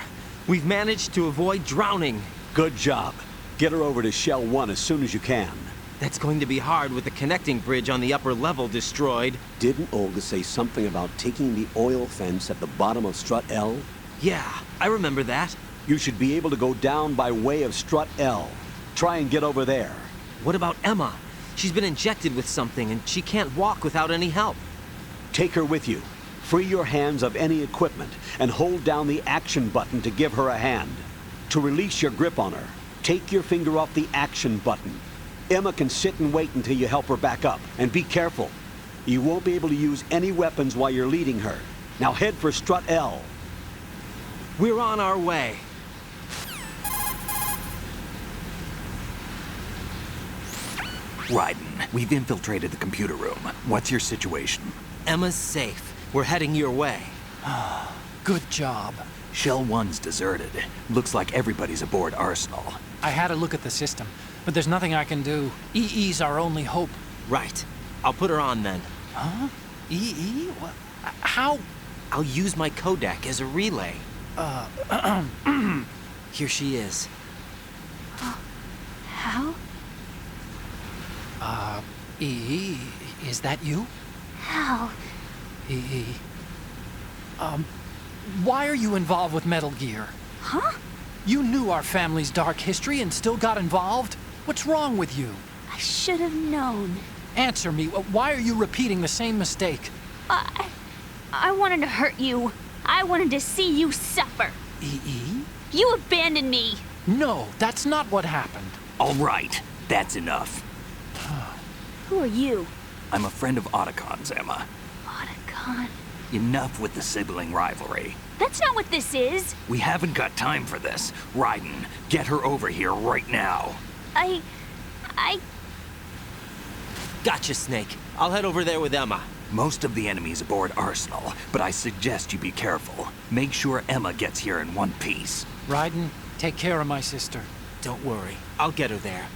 We've managed to avoid drowning. Good job. Get her over to Shell 1 as soon as you can. That's going to be hard with the connecting bridge on the upper level destroyed. Didn't Olga say something about taking the oil fence at the bottom of Strut L? Yeah, I remember that. You should be able to go down by way of Strut L. Try and get over there. What about Emma? She's been injected with something and she can't walk without any help. Take her with you. Free your hands of any equipment and hold down the action button to give her a hand. To release your grip on her, take your finger off the action button. Emma can sit and wait until you help her back up. And be careful. You won't be able to use any weapons while you're leading her. Now head for Strut L. We're on our way. Raiden, we've infiltrated the computer room. What's your situation? Emma's safe. We're heading your way. Good job. Shell 1's deserted. Looks like everybody's aboard Arsenal. I had a look at the system, but there's nothing I can do. EE's our only hope. Right. I'll put her on then. Huh? EE? What? How? I'll use my Kodak as a relay. Here she is. How? EE, is that you? How? EE. Why are you involved with Metal Gear? Huh? You knew our family's dark history and still got involved? What's wrong with you? I should have known. Answer me. Why are you repeating the same mistake? I wanted to hurt you. I wanted to see you suffer. EE? You abandoned me. No, that's not what happened. All right, that's enough. Who are you? I'm a friend of Otacon's, Emma. Otacon? Enough with the sibling rivalry. That's not what this is. We haven't got time for this. Raiden, get her over here right now. I... Gotcha, Snake. I'll head over there with Emma. Most of the enemy's aboard Arsenal, but I suggest you be careful. Make sure Emma gets here in one piece. Raiden, take care of my sister. Don't worry. I'll get her there.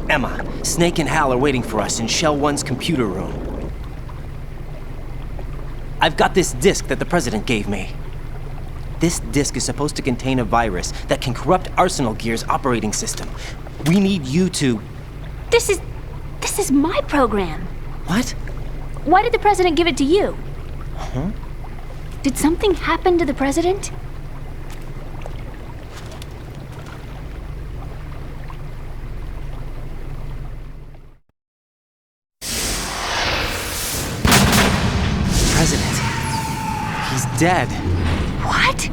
Emma, Snake and Hal are waiting for us in Shell 1's computer room. I've got this disk that the President gave me. This disk is supposed to contain a virus that can corrupt Arsenal Gear's operating system. We need you to... This is my program. What? Why did the President give it to you? Huh? Did something happen to the President? President. He's dead. What?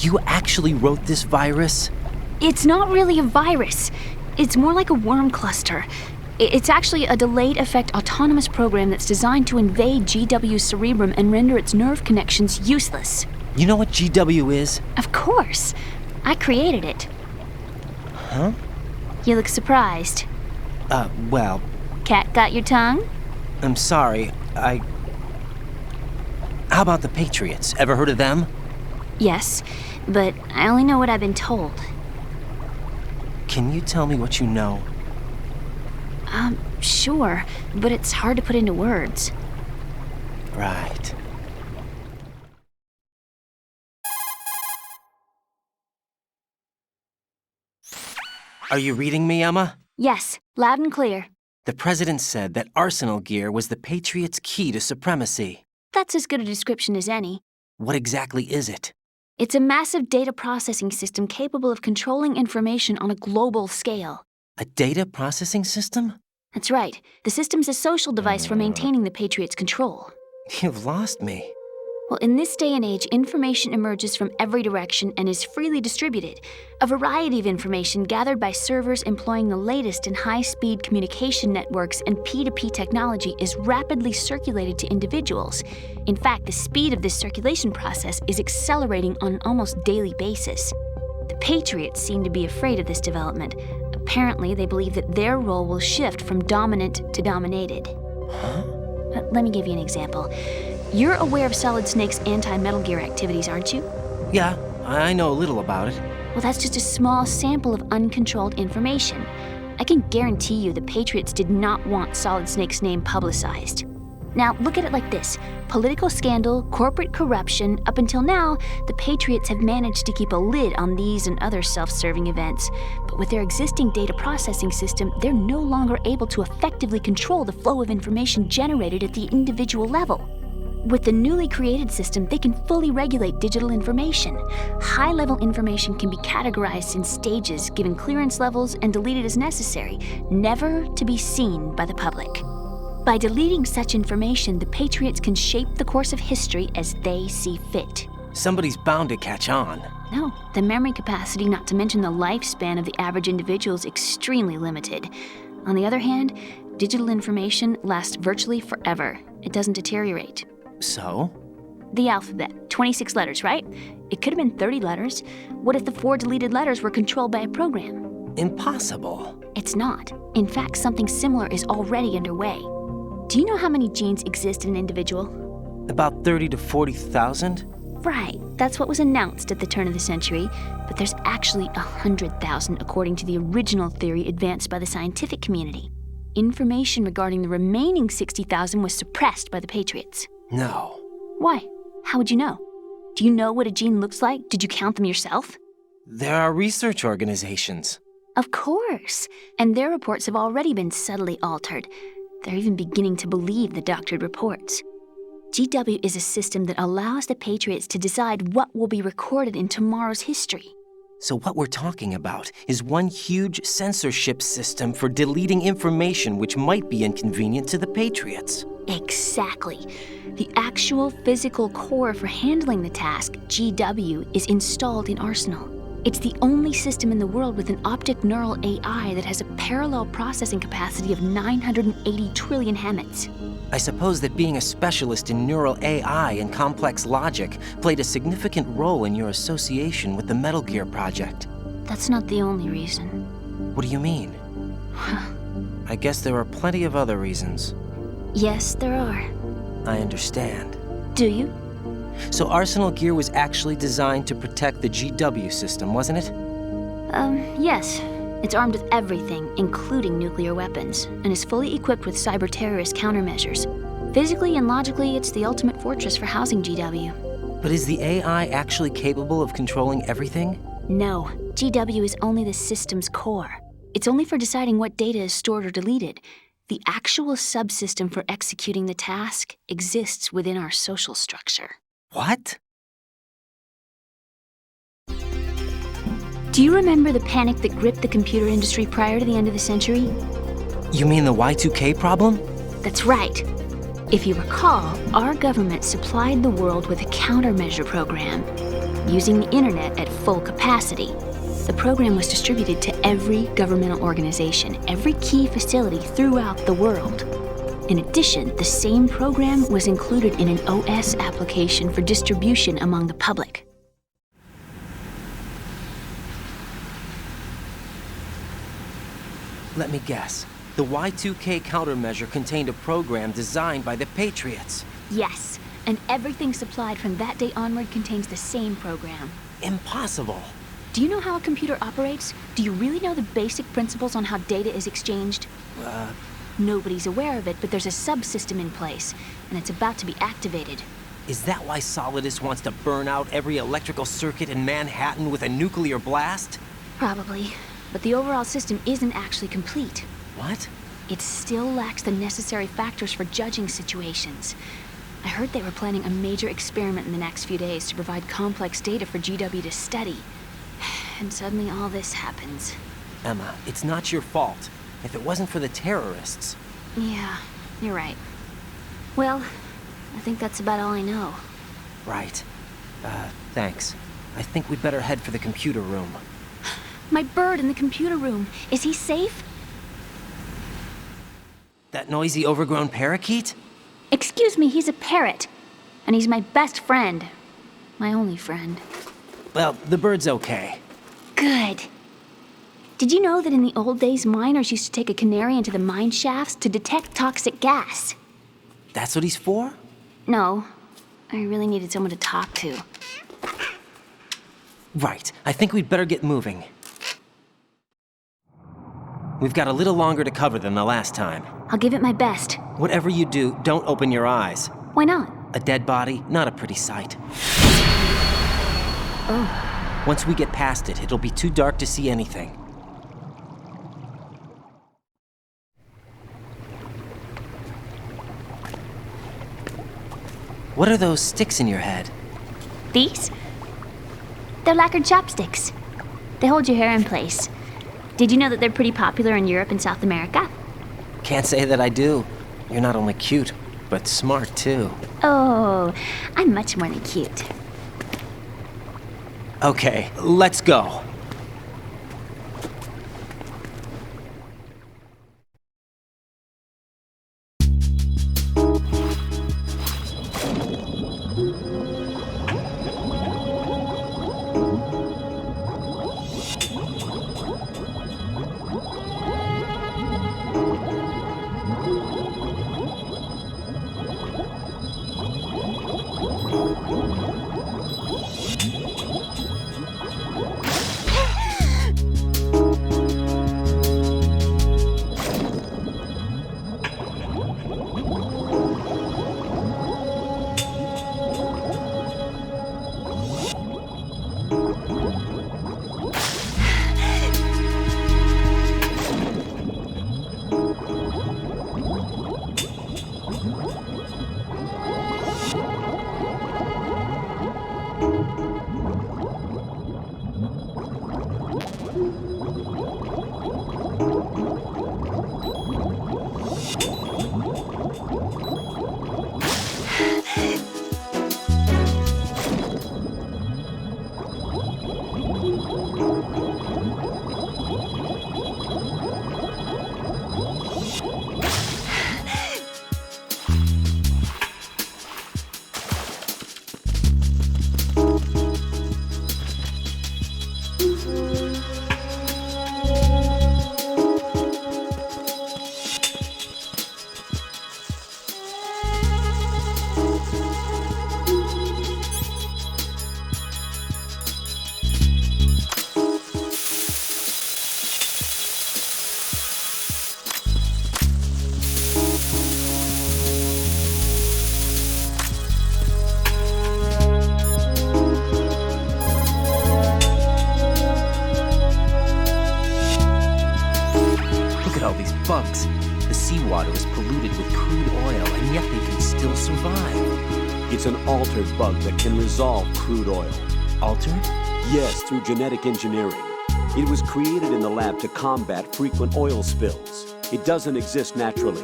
You actually wrote this virus? It's not really a virus. It's more like a worm cluster. It's actually a delayed effect autonomous program that's designed to invade GW's cerebrum and render its nerve connections useless. You know what GW is? Of course. I created it. Huh? You look surprised. Well... Cat got your tongue? I'm sorry, How about the Patriots? Ever heard of them? Yes, but I only know what I've been told. Can you tell me what you know? Sure, but it's hard to put into words. Right. Are you reading me, Emma? Yes, loud and clear. The president said that arsenal gear was the Patriots' key to supremacy. That's as good a description as any. What exactly is it? It's a massive data processing system capable of controlling information on a global scale. A data processing system? That's right. The system's a social device for maintaining the Patriots' control. You've lost me. Well, in this day and age, information emerges from every direction and is freely distributed. A variety of information gathered by servers employing the latest in high-speed communication networks and P2P technology is rapidly circulated to individuals. In fact, the speed of this circulation process is accelerating on an almost daily basis. The Patriots seem to be afraid of this development. Apparently, they believe that their role will shift from dominant to dominated. Huh? Let me give you an example. You're aware of Solid Snake's anti-Metal Gear activities, aren't you? Yeah, I know a little about it. Well, that's just a small sample of uncontrolled information. I can guarantee you the Patriots did not want Solid Snake's name publicized. Now, look at it like this. Political scandal, corporate corruption, up until now, the Patriots have managed to keep a lid on these and other self-serving events. But with their existing data processing system, they're no longer able to effectively control the flow of information generated at the individual level. With the newly created system, they can fully regulate digital information. High-level information can be categorized in stages, given clearance levels, and deleted as necessary, never to be seen by the public. By deleting such information, the Patriots can shape the course of history as they see fit. Somebody's bound to catch on. No, the memory capacity, not to mention the lifespan of the average individual, is extremely limited. On the other hand, digital information lasts virtually forever. It doesn't deteriorate. So? The alphabet, 26 letters, right? It could have been 30 letters. What if the 4 deleted letters were controlled by a program? Impossible. It's not. In fact, something similar is already underway. Do you know how many genes exist in an individual? About 30 to 40,000? Right. That's what was announced at the turn of the century. But there's actually 100,000 according to the original theory advanced by the scientific community. Information regarding the remaining 60,000 was suppressed by the Patriots. No. Why? How would you know? Do you know what a gene looks like? Did you count them yourself? There are research organizations. Of course. And their reports have already been subtly altered. They're even beginning to believe the doctored reports. GW is a system that allows the Patriots to decide what will be recorded in tomorrow's history. So what we're talking about is one huge censorship system for deleting information which might be inconvenient to the Patriots. Exactly. The actual physical core for handling the task, GW, is installed in Arsenal. It's the only system in the world with an optic neural AI that has a parallel processing capacity of 980 trillion Hammets. I suppose that being a specialist in neural AI and complex logic played a significant role in your association with the Metal Gear project. That's not the only reason. What do you mean? I guess there are plenty of other reasons. Yes, there are. I understand. Do you? So Arsenal Gear was actually designed to protect the GW system, wasn't it? Yes. It's armed with everything, including nuclear weapons, and is fully equipped with cyber-terrorist countermeasures. Physically and logically, it's the ultimate fortress for housing GW. But is the AI actually capable of controlling everything? No. GW is only the system's core. It's only for deciding what data is stored or deleted. The actual subsystem for executing the task exists within our social structure. What? Do you remember the panic that gripped the computer industry prior to the end of the century? You mean the Y2K problem? That's right. If you recall, our government supplied the world with a countermeasure program, using the internet at full capacity. The program was distributed to every governmental organization, every key facility throughout the world. In addition, the same program was included in an OS application for distribution among the public. Let me guess. The Y2K countermeasure contained a program designed by the Patriots. Yes, and everything supplied from that day onward contains the same program. Impossible. Do you know how a computer operates? Do you really know the basic principles on how data is exchanged? Nobody's aware of it, but there's a subsystem in place, and it's about to be activated. Is that why Solidus wants to burn out every electrical circuit in Manhattan with a nuclear blast? Probably, but the overall system isn't actually complete. What? It still lacks the necessary factors for judging situations. I heard they were planning a major experiment in the next few days to provide complex data for GW to study. And suddenly all this happens. Emma, it's not your fault. If it wasn't for the terrorists... Yeah, you're right. Well, I think that's about all I know. Right. Thanks. I think we'd better head for the computer room. My bird in the computer room. Is he safe? That noisy, overgrown parakeet? Excuse me, he's a parrot. And he's my best friend. My only friend. Well, the bird's okay. Good. Did you know that in the old days, miners used to take a canary into the mine shafts to detect toxic gas? That's what he's for? No. I really needed someone to talk to. Right. I think we'd better get moving. We've got a little longer to cover than the last time. I'll give it my best. Whatever you do, don't open your eyes. Why not? A dead body, not a pretty sight. Oh. Once we get past it, it'll be too dark to see anything. What are those sticks in your head? These? They're lacquered chopsticks. They hold your hair in place. Did you know that they're pretty popular in Europe and South America? Can't say that I do. You're not only cute, but smart too. Oh, I'm much more than cute. Okay, let's go. Bugs. The seawater is polluted with crude oil, and yet they can still survive. It's an altered bug that can resolve crude oil. Altered? Yes, through genetic engineering. It was created in the lab to combat frequent oil spills. It doesn't exist naturally.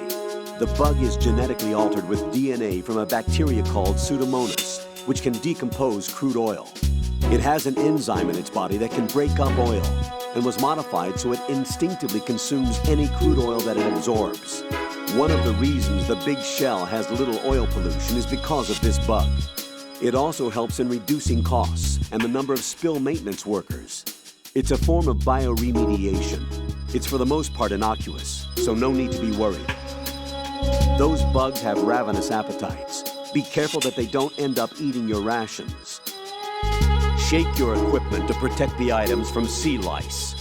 The bug is genetically altered with DNA from a bacteria called Pseudomonas, which can decompose crude oil. It has an enzyme in its body that can break up oil and was modified so it instinctively consumes any crude oil that it absorbs. One of the reasons the big shell has little oil pollution is because of this bug. It also helps in reducing costs and the number of spill maintenance workers. It's a form of bioremediation. It's for the most part innocuous, so no need to be worried. Those bugs have ravenous appetites. Be careful that they don't end up eating your rations. Shake your equipment to protect the items from sea lice.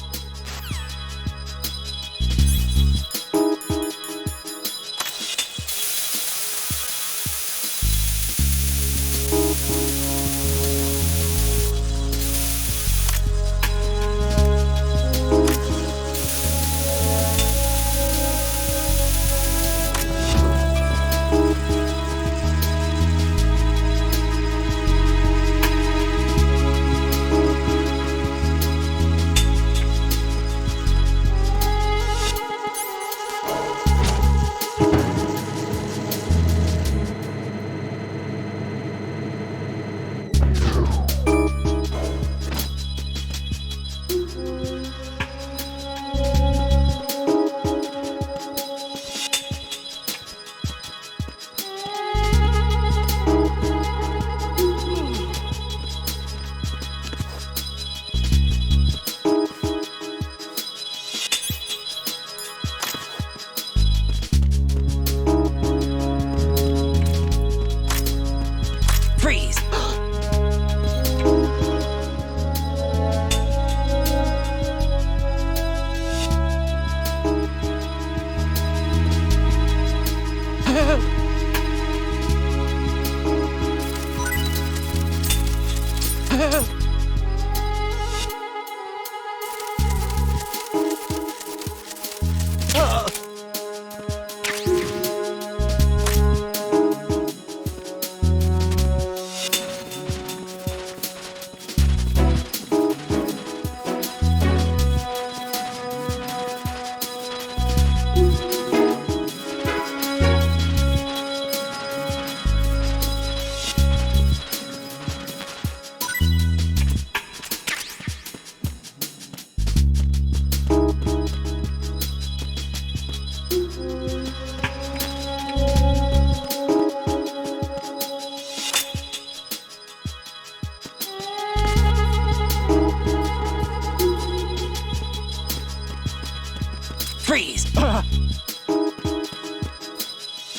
Freeze!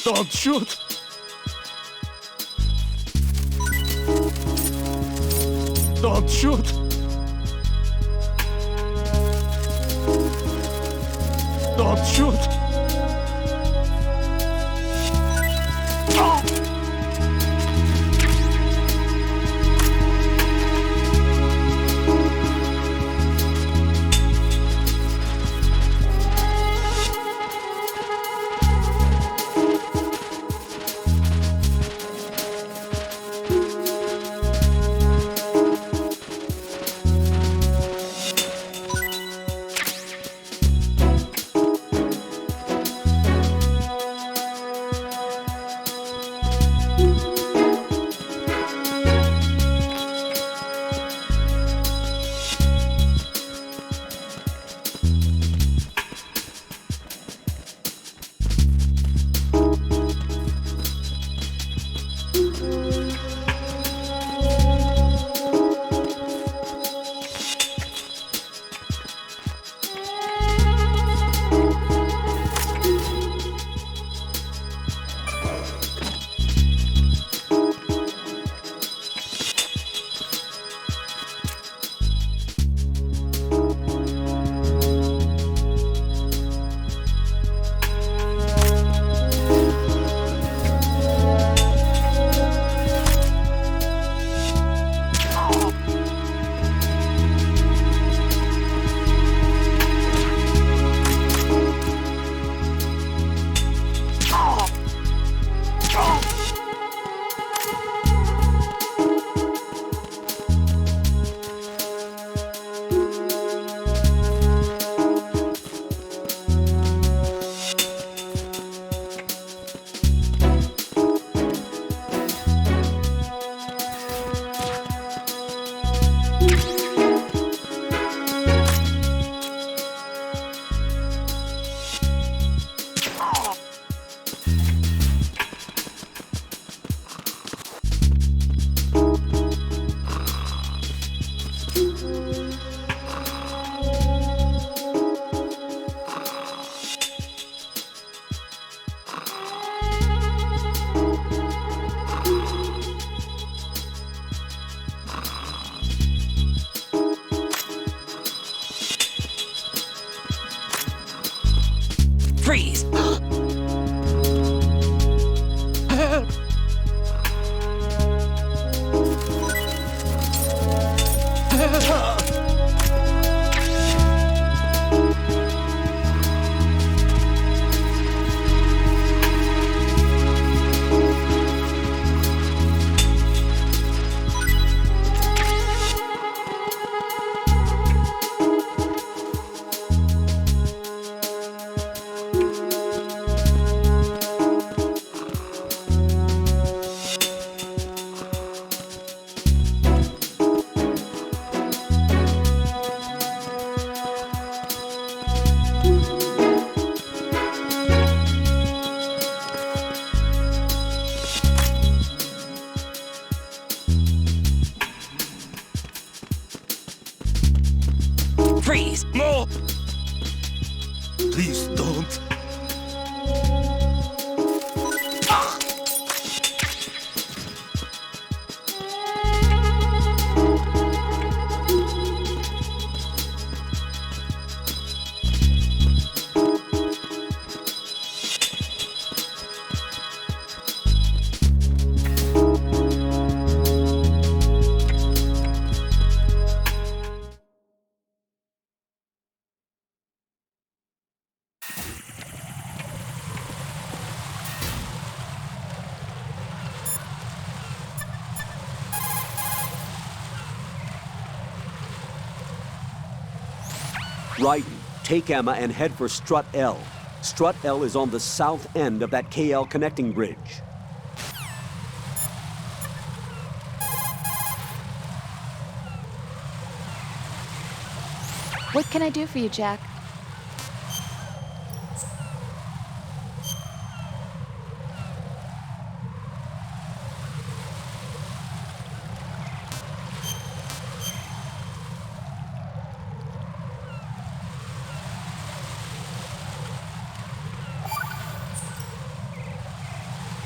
Don't shoot! Don't shoot! Don't shoot! Freeze! Freeze! No! Please don't. Raiden, take Emma and head for Strut L. Strut L is on the south end of that KL connecting bridge. What can I do for you, Jack?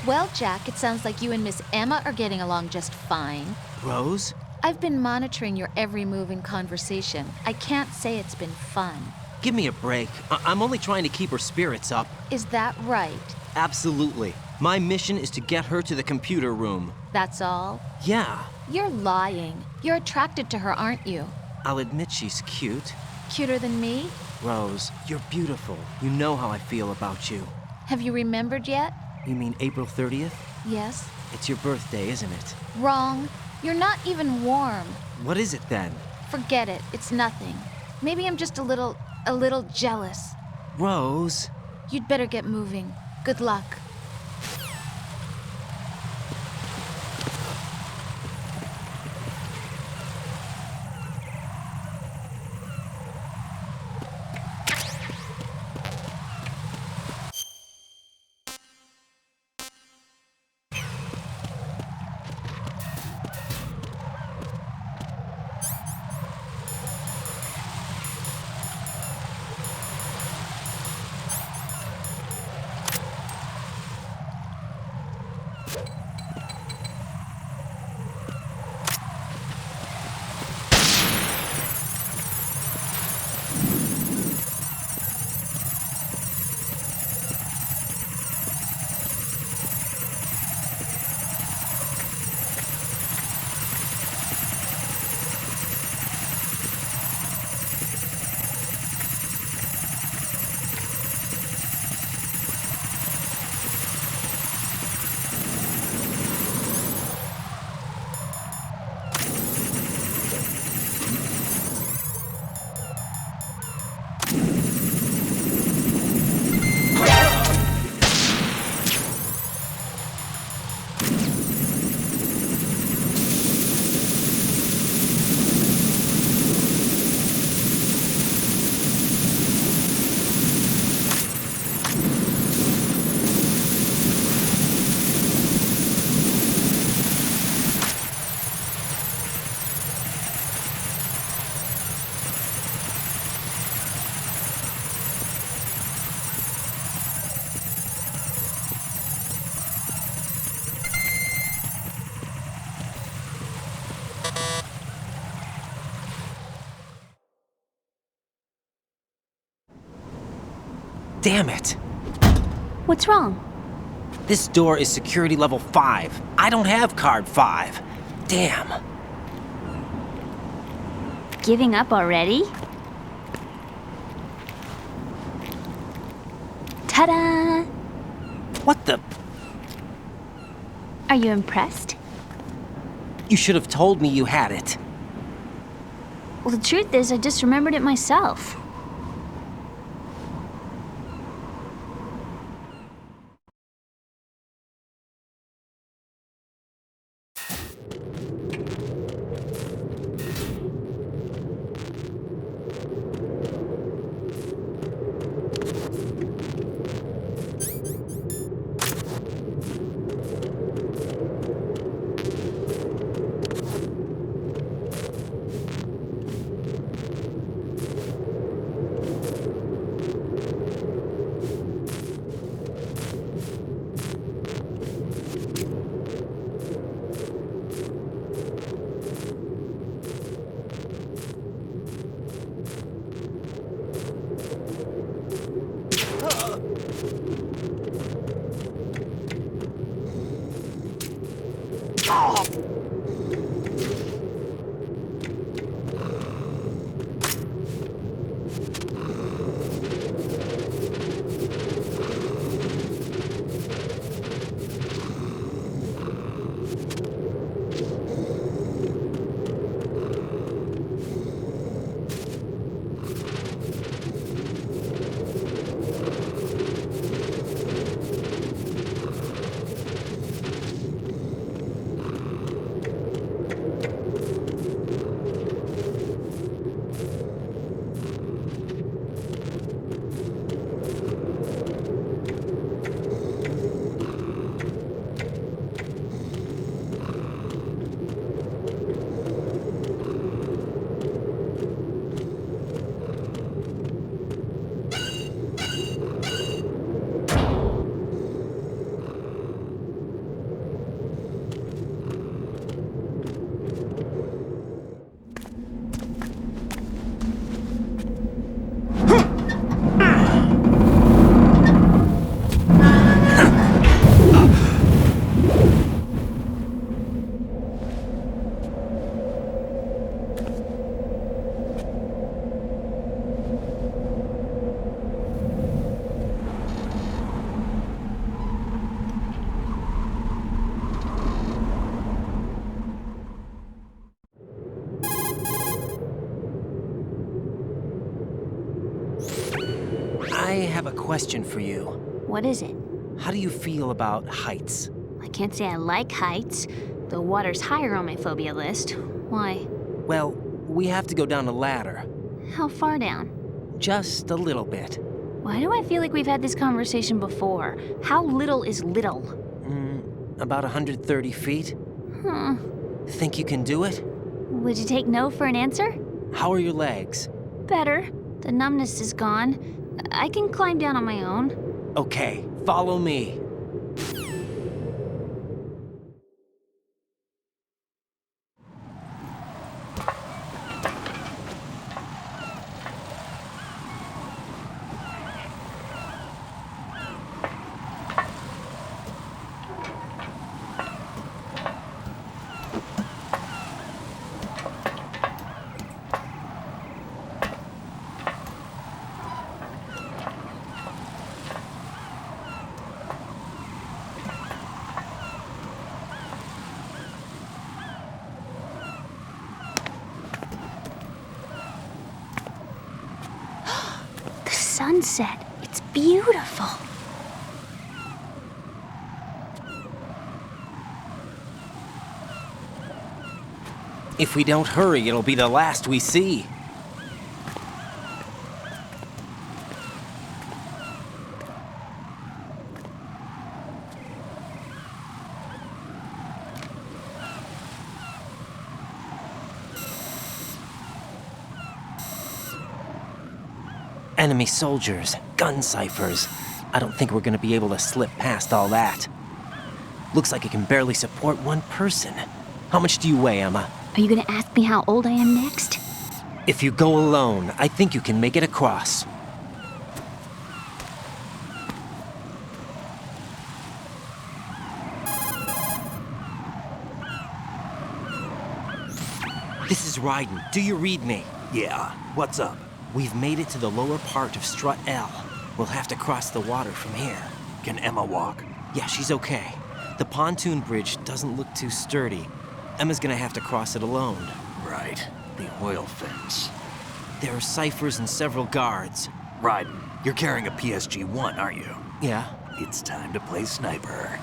Well, Jack, it sounds like you and Miss Emma are getting along just fine. Rose? I've been monitoring your every move and conversation. I can't say it's been fun. Give me a break. I'm only trying to keep her spirits up. Is that right? Absolutely. My mission is to get her to the computer room. That's all? Yeah. You're lying. You're attracted to her, aren't you? I'll admit she's cute. Cuter than me? Rose, you're beautiful. You know how I feel about you. Have you remembered yet? You mean April 30th? Yes. It's your birthday, isn't it? Wrong. You're not even warm. What is it then? Forget it. It's nothing. Maybe I'm just a little jealous. Rose. You'd better get moving. Good luck. Damn it! What's wrong? This door is security level 5. I don't have card 5. Damn. Giving up already? Ta-da! What the? Are you impressed? You should have told me you had it. Well, the truth is, I just remembered it myself. I have a question for you. What is it? How do you feel about heights? I can't say I like heights. The water's higher on my phobia list. Why? Well, we have to go down a ladder. How far down? Just a little bit. Why do I feel like we've had this conversation before? How little is little? About 130 feet. Huh. Think you can do it? Would you take no for an answer? How are your legs? Better. The numbness is gone. I can climb down on my own. Okay, follow me. Sunset. It's beautiful. If we don't hurry, it'll be the last we see. Enemy soldiers, gun ciphers. I don't think we're gonna be able to slip past all that. Looks like it can barely support one person. How much do you weigh, Emma? Are you gonna ask me how old I am next? If you go alone, I think you can make it across. This is Raiden. Do you read me? Yeah, what's up? We've made it to the lower part of Strut L. We'll have to cross the water from here. Can Emma walk? Yeah, she's okay. The pontoon bridge doesn't look too sturdy. Emma's gonna have to cross it alone. Right. The oil fence. There are ciphers and several guards. Raiden, you're carrying a PSG-1, aren't you? Yeah. It's time to play sniper.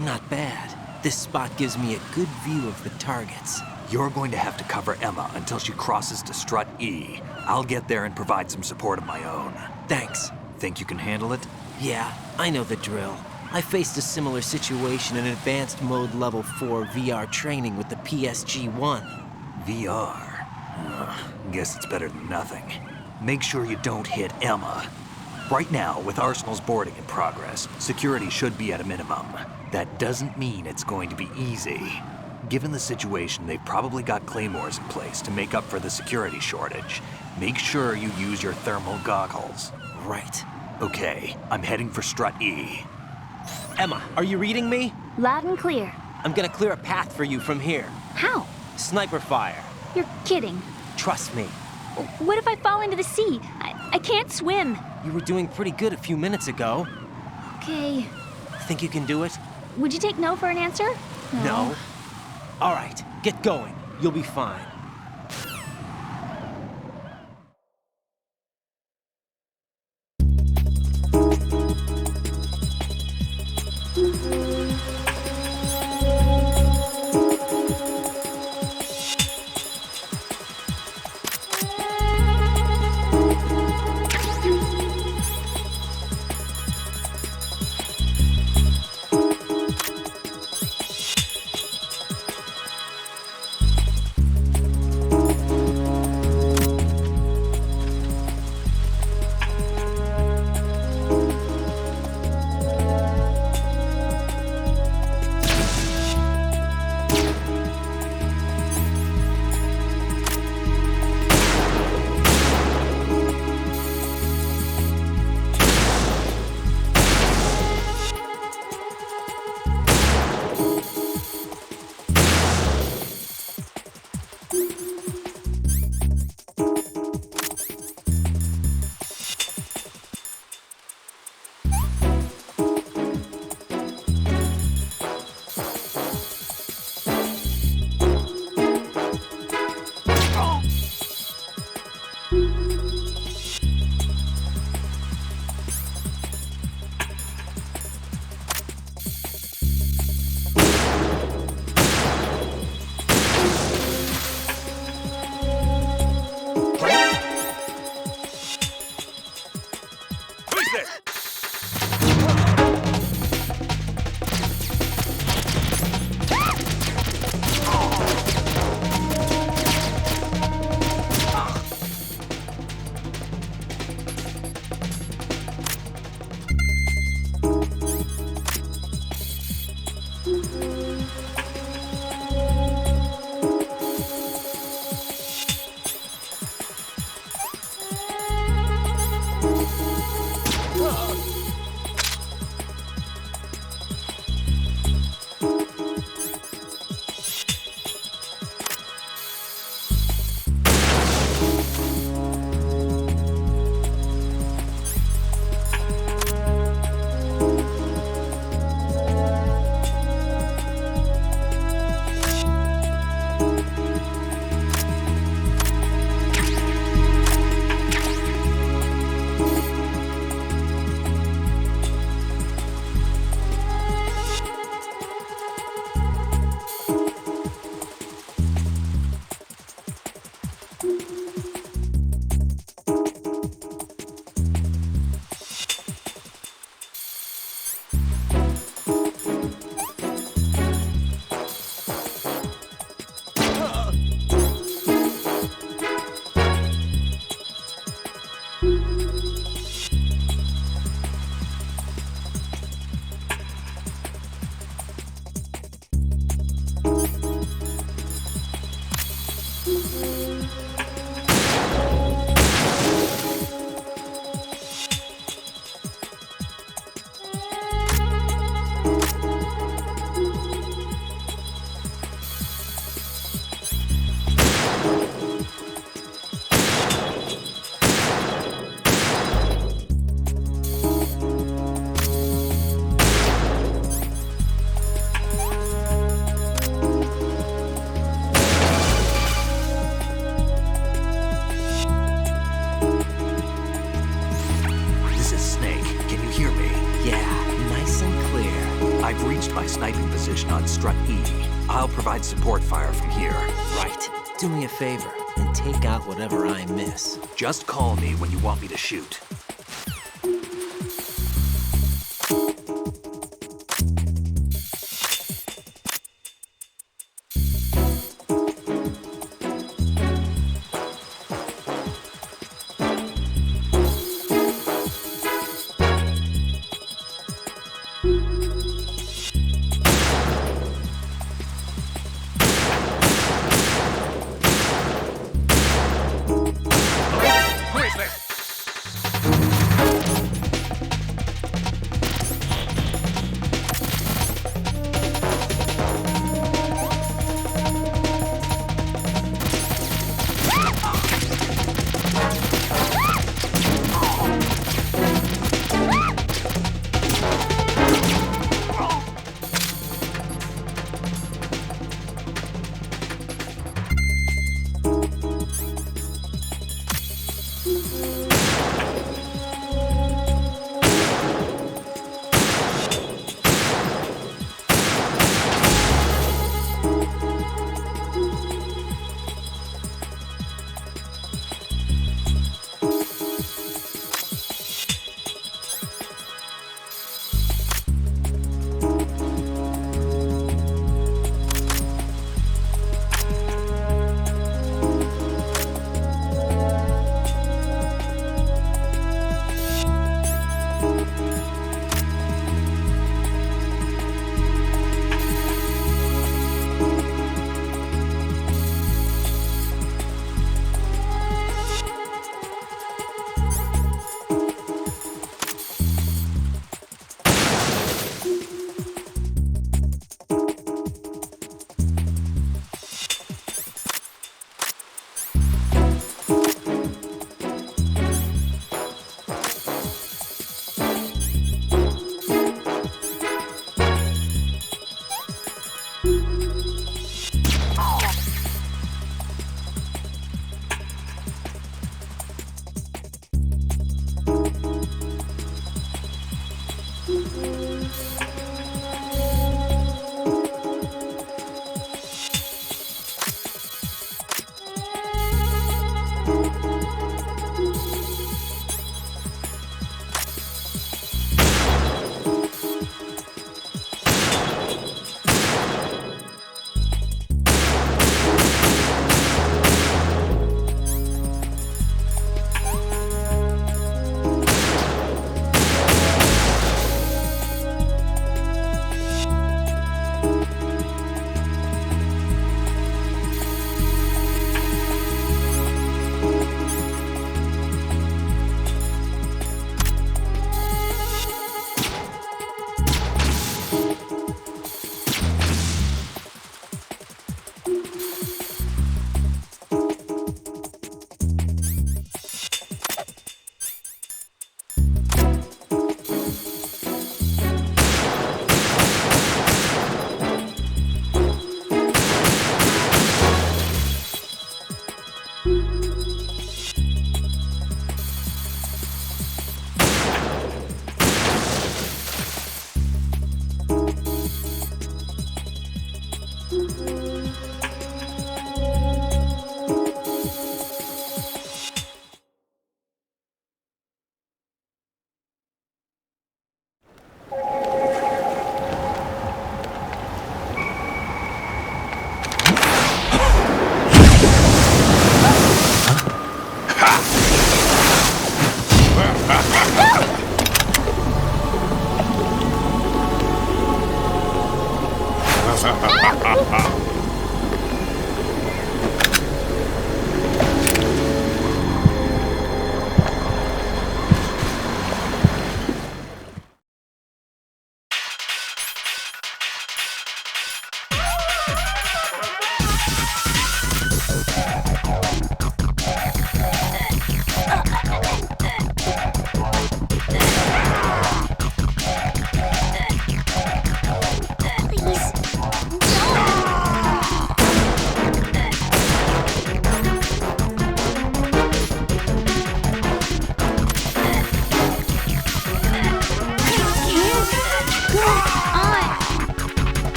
Not bad. This spot gives me a good view of the targets. You're going to have to cover Emma until she crosses to Strut E. I'll get there and provide some support of my own. Thanks. Think you can handle it? Yeah, I know the drill. I faced a similar situation in advanced mode level 4 VR training with the PSG-1. VR? Guess it's better than nothing. Make sure you don't hit Emma. Right now, with Arsenal's boarding in progress, security should be at a minimum. That doesn't mean it's going to be easy. Given the situation, they've probably got claymores in place to make up for the security shortage. Make sure you use your thermal goggles. Right. Okay, I'm heading for Strut E. Emma, are you reading me? Loud and clear. I'm gonna clear a path for you from here. How? Sniper fire. You're kidding. Trust me. What if I fall into the sea? I can't swim. You were doing pretty good a few minutes ago. Okay. Think you can do it? Would you take no for an answer? No. All right, get going. You'll be fine. best by sniping position on strut E. I'll provide support fire from here. Right. Do me a favor and take out whatever I miss. Just call me when you want me to shoot.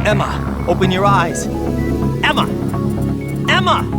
Emma, open your eyes. Emma! Emma!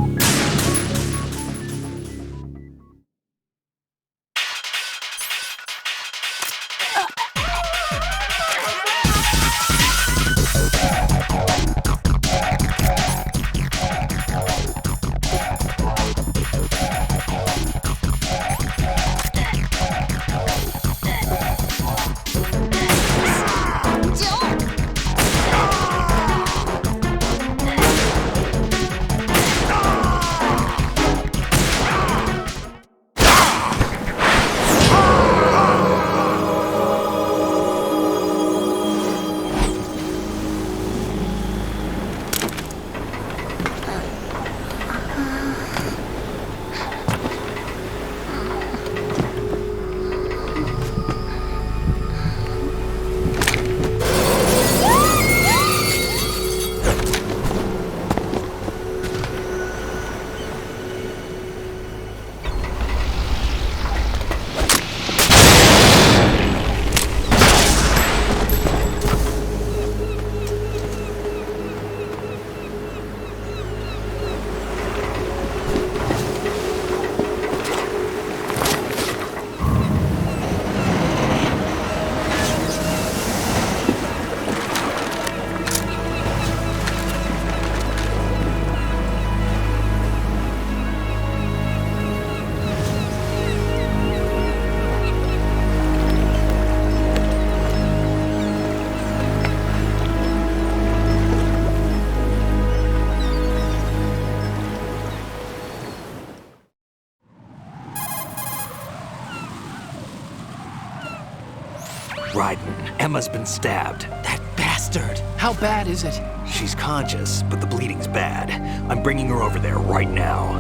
Raiden, Emma's been stabbed. That bastard! How bad is it? She's conscious, but the bleeding's bad. I'm bringing her over there right now.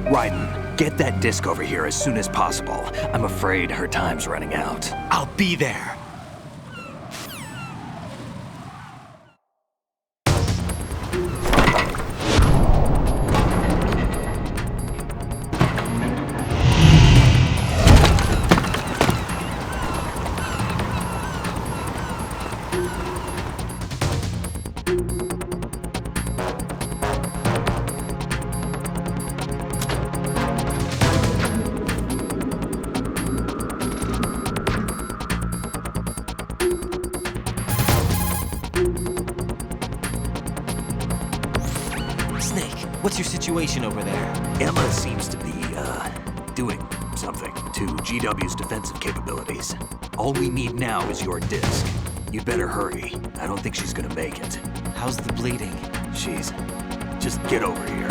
Raiden, get that disc over here as soon as possible. I'm afraid her time's running out. I'll be there. What's your situation over there? Emma seems to be, doing something to GW's defensive capabilities. All we need now is your disc. You'd better hurry. I don't think she's gonna make it. How's the bleeding? Just get over here.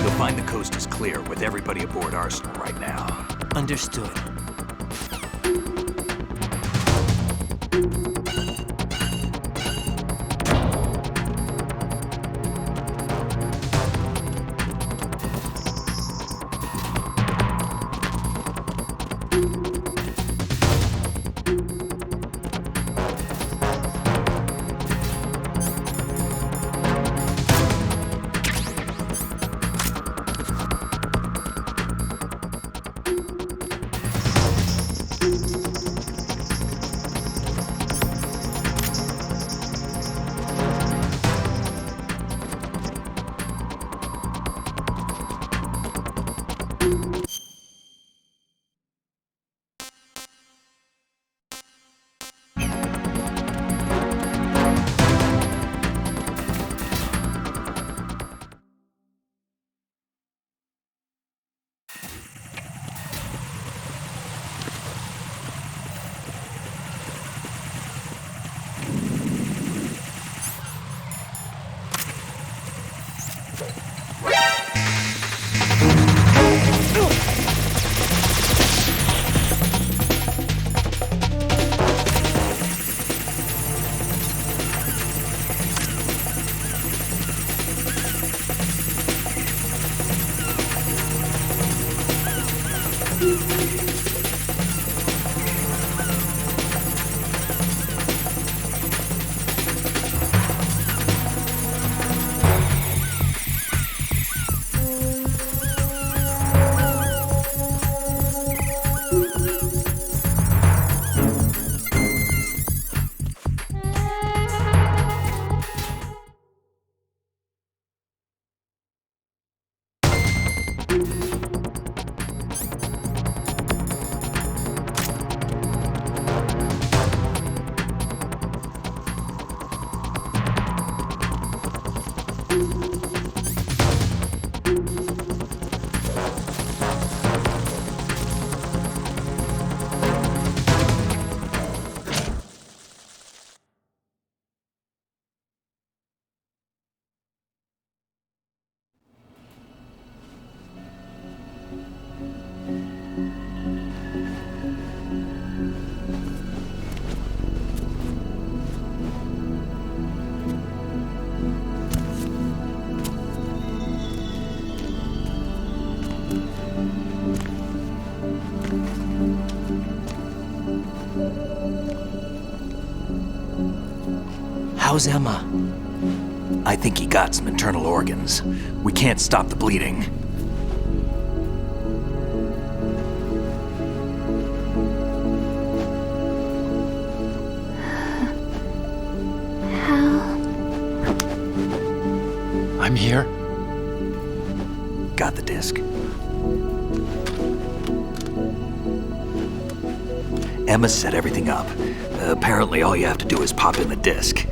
You'll find the coast is clear with everybody aboard Arsenal right now. Understood. How's Emma? I think he got some internal organs. We can't stop the bleeding. I'm here. Got the disc. Emma set everything up. Apparently all you have to do is pop in the disc.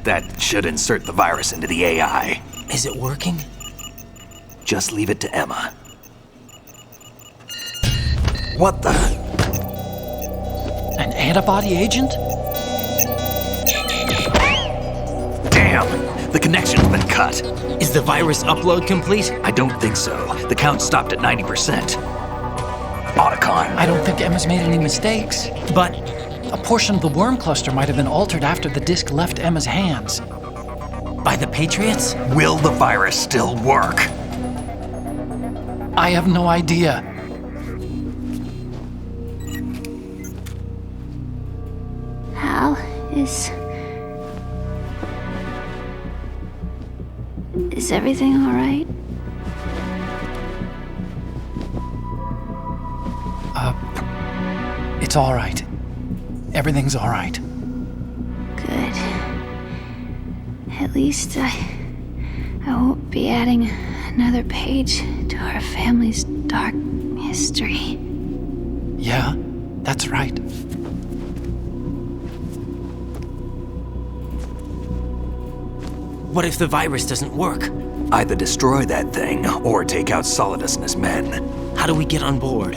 That should insert the virus into the AI. Is it working? Just leave it to Emma. What the? An antibody agent? Damn! The connection's been cut. Is the virus upload complete? I don't think so. The count stopped at 90%. Otacon. I don't think Emma's made any mistakes. But a portion of the worm cluster might have been altered after the disc left Emma's hands. By the Patriots? Will the virus still work? I have no idea. Hal, is everything all right? It's all right. Everything's all right. Good. At least I won't be adding another page to our family's dark history. Yeah, that's right. What if the virus doesn't work? Either destroy that thing, or take out Solidus and his men. How do we get on board?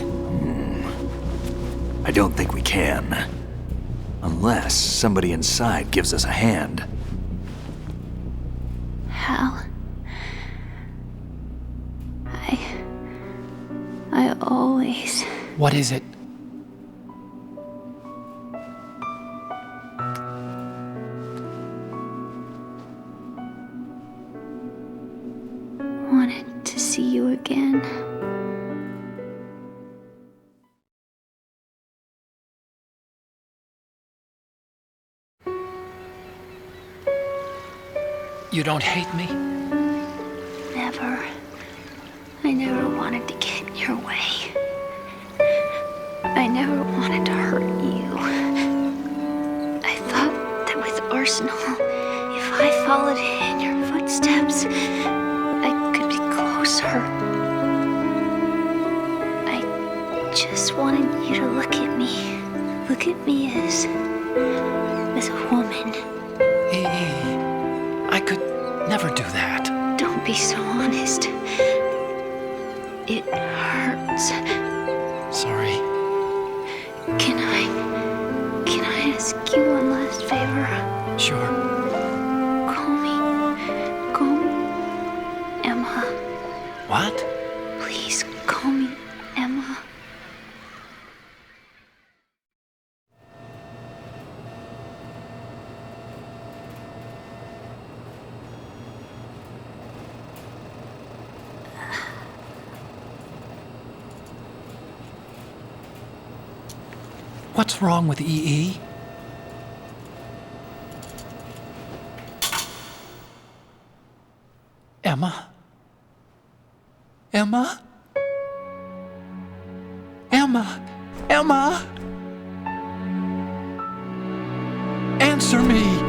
I don't think we can. Unless somebody inside gives us a hand. Hal, I always... What is it? wanted to see you again. You don't hate me? Never. I never wanted to get in your way. I never wanted to hurt you. I thought that with Arsenal, if I followed in your footsteps, I could be closer. I just wanted you to look at me. Look at me as a woman. I could never do that. Don't be so honest. It hurts. Sorry. Can I ask you one last favor? Sure. Call me Emma. What? Please call me Emma. What's wrong with EE? Emma? Emma? Emma? Emma? Answer me!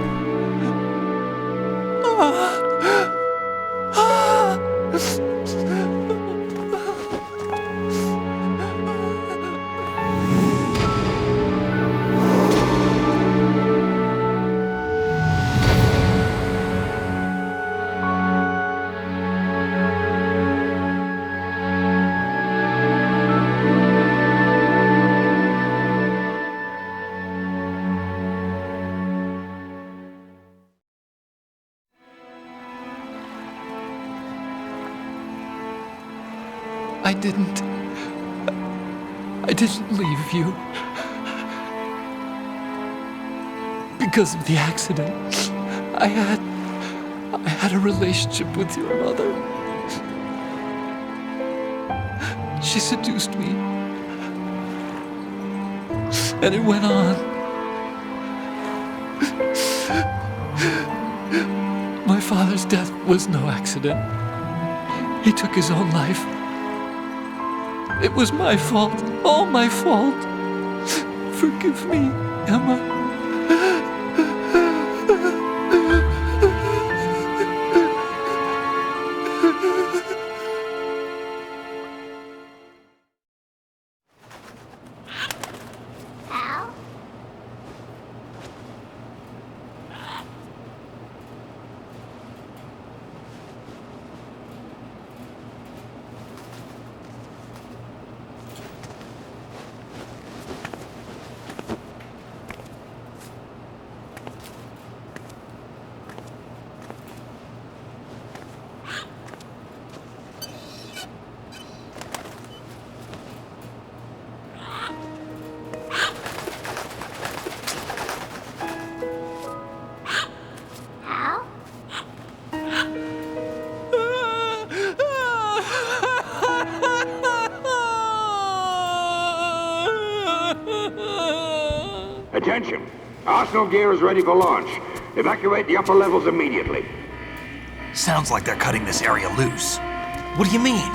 I didn't leave you. Because of the accident, I had a relationship with your mother. She seduced me. And it went on. My father's death was no accident. He took his own life. It was my fault, all my fault. Forgive me, Emma. Attention! Arsenal gear is ready for launch. Evacuate the upper levels immediately. Sounds like they're cutting this area loose. What do you mean?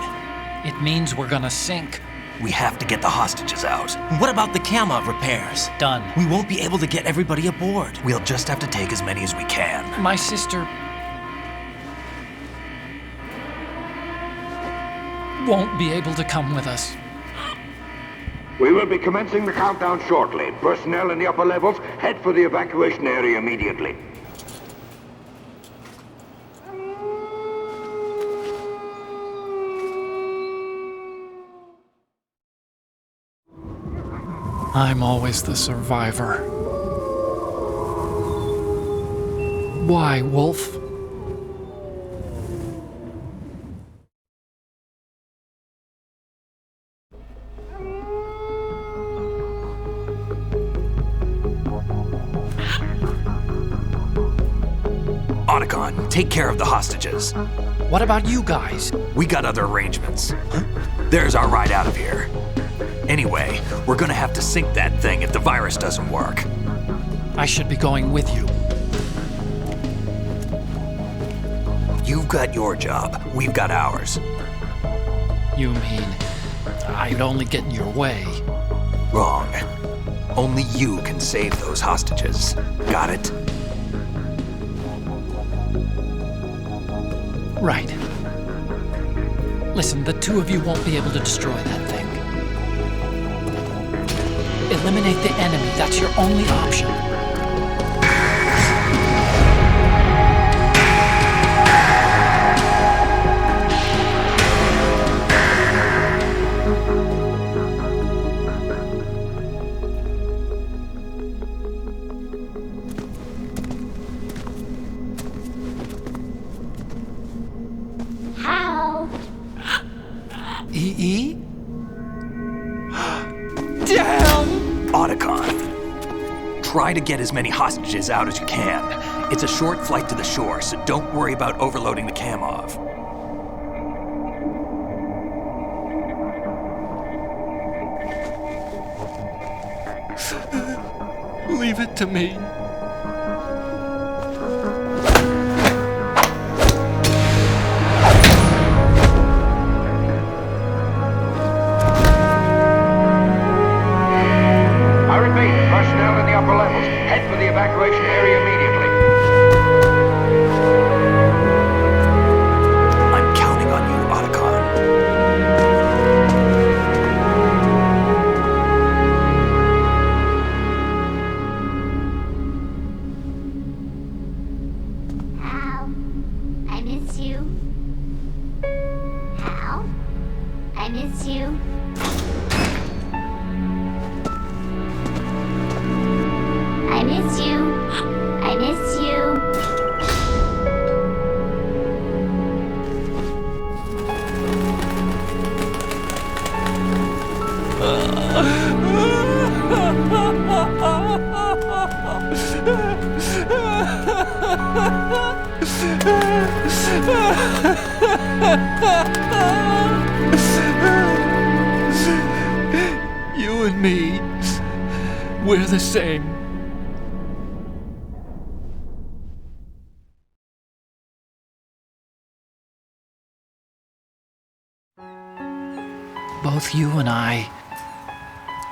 It means we're gonna sink. We have to get the hostages out. What about the camo repairs? Done. We won't be able to get everybody aboard. We'll just have to take as many as we can. My sister won't be able to come with us. We will be commencing the countdown shortly. Personnel in the upper levels, head for the evacuation area immediately. I'm always the survivor. Why, Wolf? Otacon, take care of the hostages. What about you guys? We got other arrangements. There's our ride out of here. Anyway, we're gonna have to sink that thing if the virus doesn't work. I should be going with you. You've got your job, we've got ours. You mean I'd only get in your way? Wrong. Only you can save those hostages. Got it? Right. Listen, the two of you won't be able to destroy that thing. Eliminate the enemy. That's your only option. How? EE? Damn! Otacon, try to get as many hostages out as you can. It's a short flight to the shore, so don't worry about overloading the Kamov. Leave it to me. I repeat, personnel in the upper levels, head for the evacuation area immediately. I'm counting on you, Otacon. Hal, I miss you. Hal, I miss you. I miss you. I miss you. We're the same. Both you and I,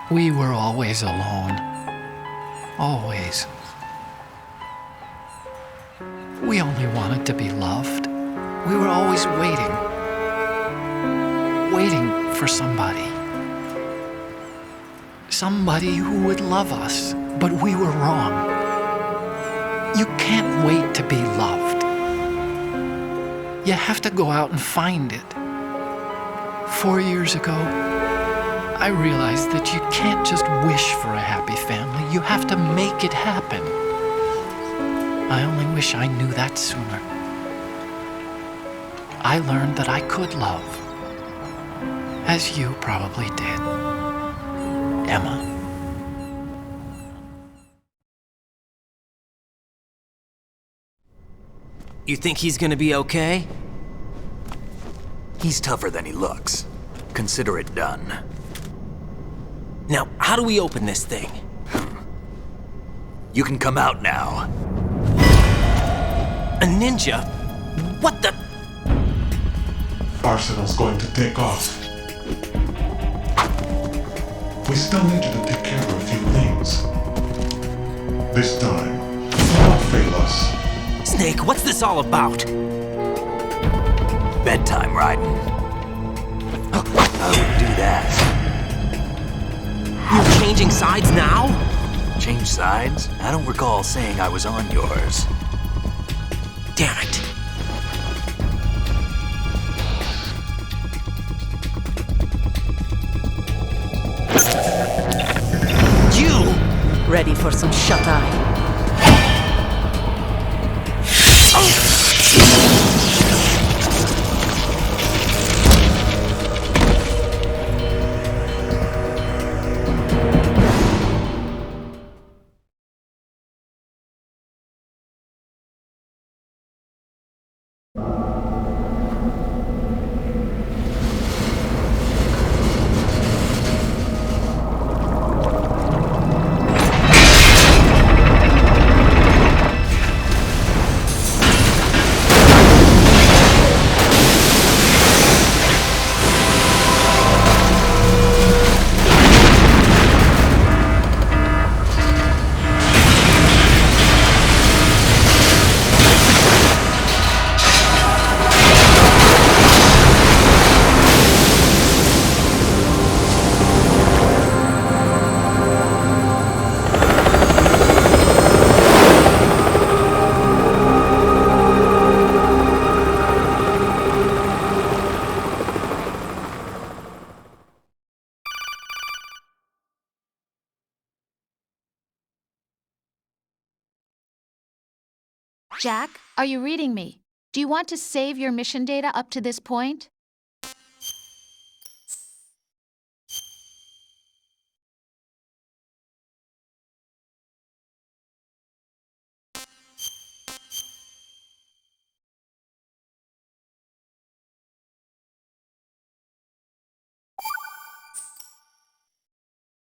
we were always alone. Always. We only wanted to be loved. We were always waiting. Waiting for somebody. Somebody who would love us, but we were wrong. You can't wait to be loved. You have to go out and find it. 4 years ago, I realized that you can't just wish for a happy family. You have to make it happen. I only wish I knew that sooner. I learned that I could love, as you probably did, Emma. You think he's gonna be okay? He's tougher than he looks. Consider it done. Now, how do we open this thing? You can come out now. A ninja? What the? Arsenal's going to take off. We still need you to take care of a few things. This time, don't fail us. Snake, what's this all about? Bedtime, Raiden. I wouldn't do that. You're changing sides now? Change sides? I don't recall saying I was on yours. Damn it. You! Ready for some shut-eye? Jack, are you reading me? Do you want to save your mission data up to this point?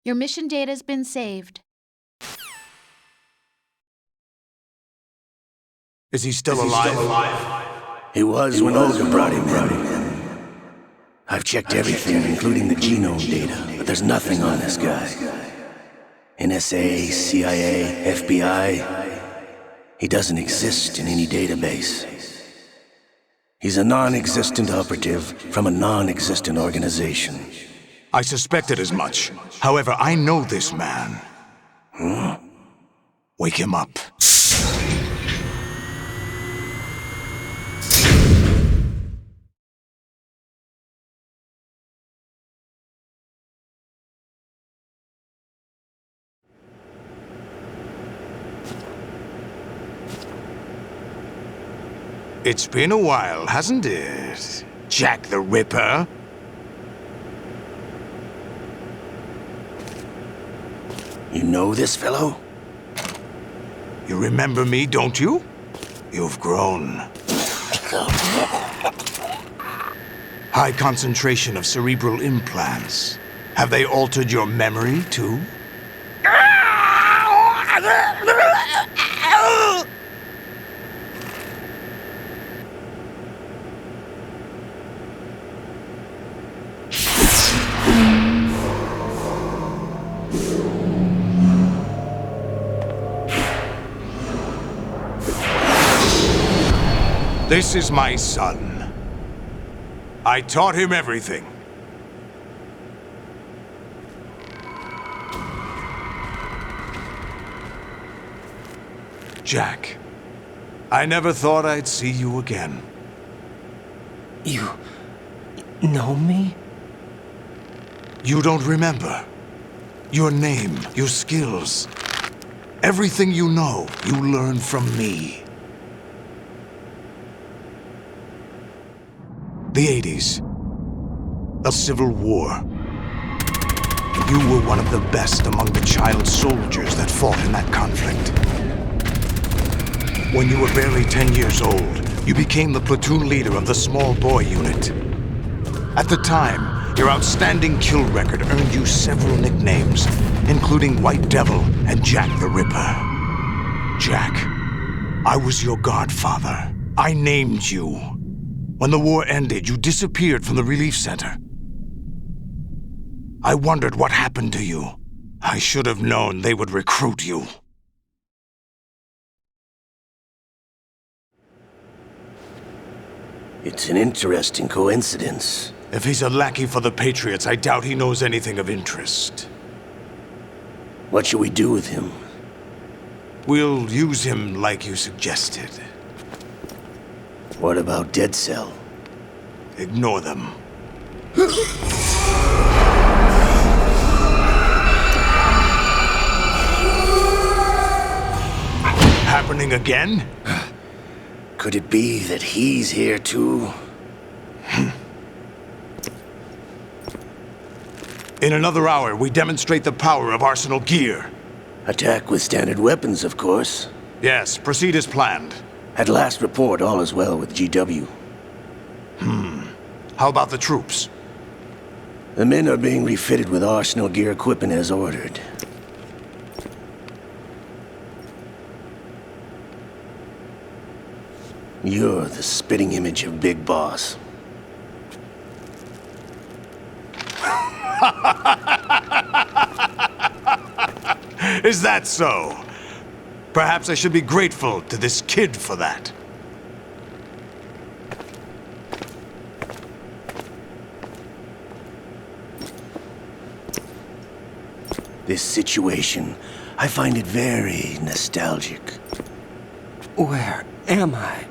Your mission data's been saved. Is he still alive? He was when Olga brought him in. I've checked everything, including the genome data, but there's nothing on this guy. NSA, CIA, FBI. He doesn't exist in any database. He's a non-existent operative from a non-existent organization. I suspected as much. However, I know this man. Wake him up. It's been a while, hasn't it? Jack the Ripper? You know this fellow? You remember me, don't you? You've grown. High concentration of cerebral implants. Have they altered your memory, too? This is my son. I taught him everything. Jack, I never thought I'd see you again. You know me? You don't remember. Your name, your skills. Everything you know, you learned from me. The 80s. A civil war. You were one of the best among the child soldiers that fought in that conflict. When you were barely 10 years old, you became the platoon leader of the small boy unit. At the time, your outstanding kill record earned you several nicknames, including White Devil and Jack the Ripper. Jack, I was your godfather. I named you. When the war ended, you disappeared from the relief center. I wondered what happened to you. I should have known they would recruit you. It's an interesting coincidence. If he's a lackey for the Patriots, I doubt he knows anything of interest. What should we do with him? We'll use him like you suggested. What about Dead Cell? Ignore them. Happening again? Could it be that he's here too? In another hour, we demonstrate the power of Arsenal gear. Attack with standard weapons, of course. Yes, proceed as planned. At last report, all is well with GW. How about the troops? The men are being refitted with Arsenal gear equipment as ordered. You're the spitting image of Big Boss. Is that so? Perhaps I should be grateful to this kid for that. This situation, I find it very nostalgic. Where am I?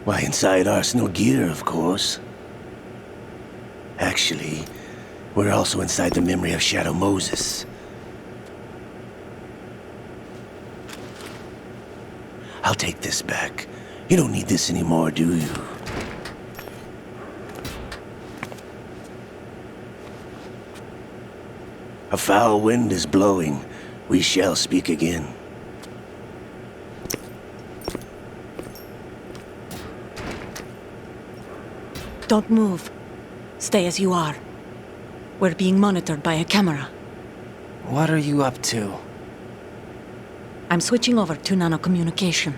Why, inside Arsenal gear, of course. Actually, we're also inside the memory of Shadow Moses. I'll take this back. You don't need this anymore, do you? A foul wind is blowing. We shall speak again. Don't move. Stay as you are. We're being monitored by a camera. What are you up to? I'm switching over to nanocommunication.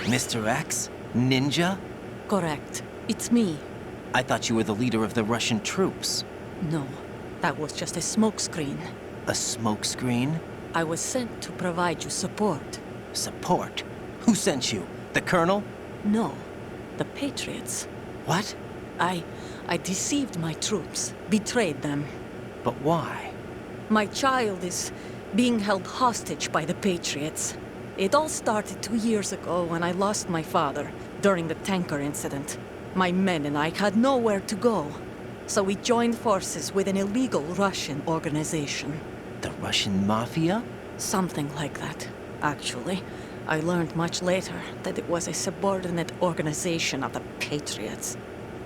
Mr. X? Ninja? Correct. It's me. I thought you were the leader of the Russian troops. No, that was just a smokescreen. A smokescreen? I was sent to provide you support. Support? Who sent you? The Colonel? No, the Patriots. What? I deceived my troops, betrayed them. But why? My child is being held hostage by the Patriots. It all started 2 years ago when I lost my father during the tanker incident. My men and I had nowhere to go, so we joined forces with an illegal Russian organization. The Russian Mafia? Something like that, actually. I learned much later that it was a subordinate organization of the Patriots.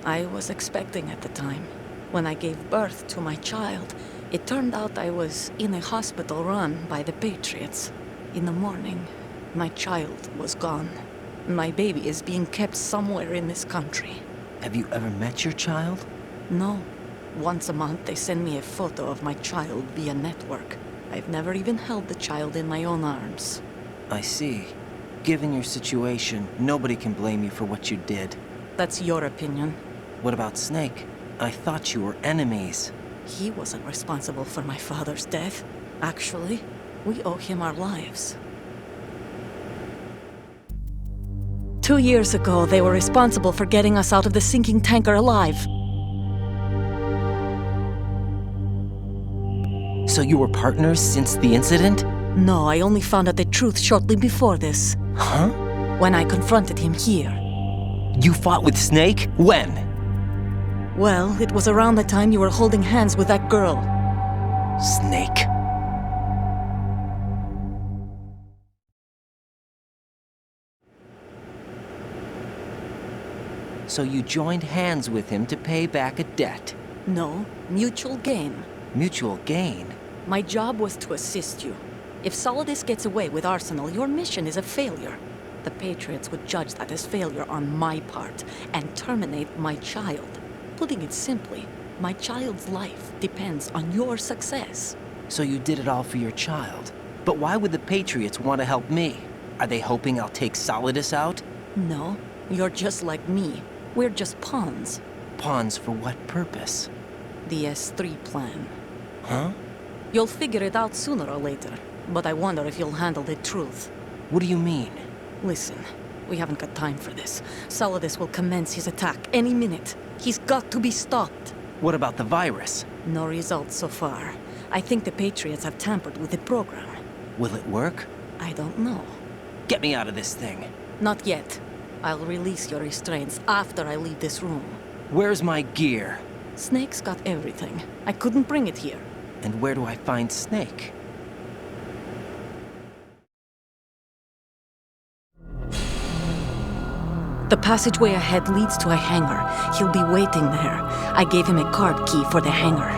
I was expecting at the time. When I gave birth to my child, it turned out I was in a hospital run by the Patriots. In the morning, my child was gone. My baby is being kept somewhere in this country. Have you ever met your child? No. Once a month, they send me a photo of my child via network. I've never even held the child in my own arms. I see. Given your situation, nobody can blame you for what you did. That's your opinion. What about Snake? I thought you were enemies. He wasn't responsible for my father's death. Actually, we owe him our lives. 2 years ago, they were responsible for getting us out of the sinking tanker alive. So you were partners since the incident? No, I only found out the truth shortly before this. Huh? When I confronted him here. You fought with Snake? When? Well, it was around the time you were holding hands with that girl. Snake. So you joined hands with him to pay back a debt? No, mutual gain. Mutual gain? My job was to assist you. If Solidus gets away with Arsenal, your mission is a failure. The Patriots would judge that as failure on my part and terminate my child. Putting it simply, my child's life depends on your success. So you did it all for your child. But why would the Patriots want to help me? Are they hoping I'll take Solidus out? No, you're just like me. We're just pawns. Pawns for what purpose? The S3 plan. Huh? You'll figure it out sooner or later, but I wonder if you'll handle the truth. What do you mean? Listen, we haven't got time for this. Solidus will commence his attack any minute. He's got to be stopped. What about the virus? No results so far. I think the Patriots have tampered with the program. Will it work? I don't know. Get me out of this thing. Not yet. I'll release your restraints after I leave this room. Where's my gear? Snake's got everything. I couldn't bring it here. And where do I find Snake? The passageway ahead leads to a hangar. He'll be waiting there. I gave him a card key for the hangar.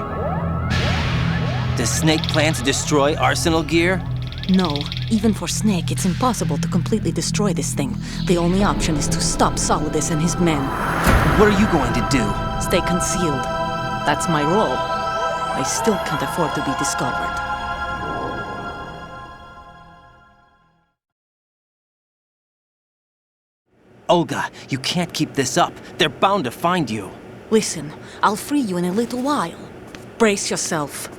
Does Snake plan to destroy Arsenal gear? No. Even for Snake, it's impossible to completely destroy this thing. The only option is to stop Solidus and his men. What are you going to do? Stay concealed. That's my role. I still can't afford to be discovered. Olga, you can't keep this up. They're bound to find you. Listen, I'll free you in a little while. Brace yourself.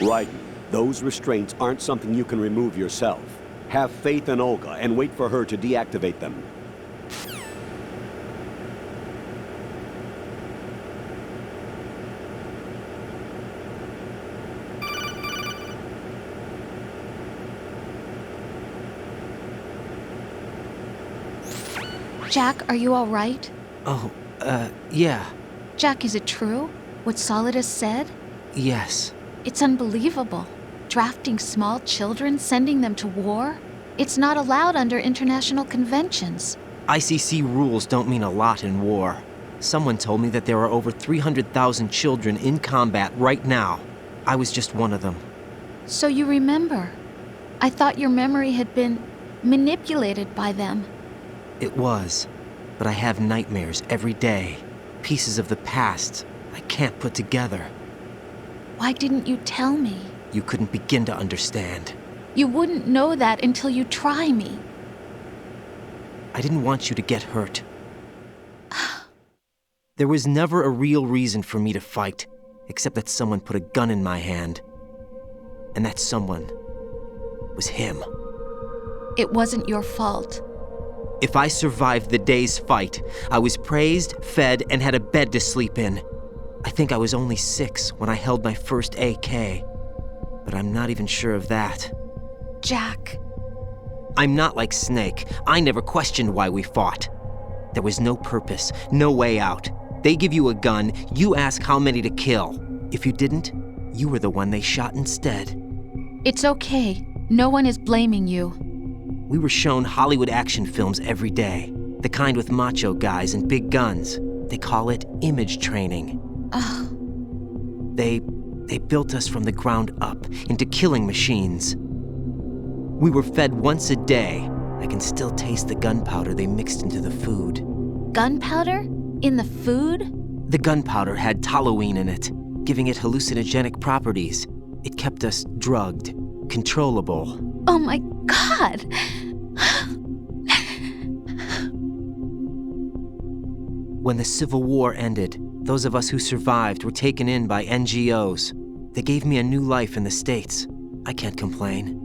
Raiden, those restraints aren't something you can remove yourself. Have faith in Olga and wait for her to deactivate them. Jack, are you all right? Oh, yeah. Jack, is it true? What Solidus said? Yes. It's unbelievable. Drafting small children, sending them to war? It's not allowed under international conventions. ICC rules don't mean a lot in war. Someone told me that there are over 300,000 children in combat right now. I was just one of them. So you remember. I thought your memory had been manipulated by them. It was, but I have nightmares every day. Pieces of the past I can't put together. Why didn't you tell me? You couldn't begin to understand. You wouldn't know that until you try me. I didn't want you to get hurt. There was never a real reason for me to fight, except that someone put a gun in my hand. And that someone was him. It wasn't your fault. If I survived the day's fight, I was praised, fed, and had a bed to sleep in. I think I was only 6 when I held my first AK. But I'm not even sure of that. Jack. I'm not like Snake. I never questioned why we fought. There was no purpose, no way out. They give you a gun, you ask how many to kill. If you didn't, you were the one they shot instead. It's okay. No one is blaming you. We were shown Hollywood action films every day. The kind with macho guys and big guns. They call it image training. They built us from the ground up into killing machines. We were fed once a day. I can still taste the gunpowder they mixed into the food. Gunpowder? In the food? The gunpowder had toluene in it, giving it hallucinogenic properties. It kept us drugged, controllable. Oh my God! When the Civil War ended, those of us who survived were taken in by NGOs. They gave me a new life in the States. I can't complain.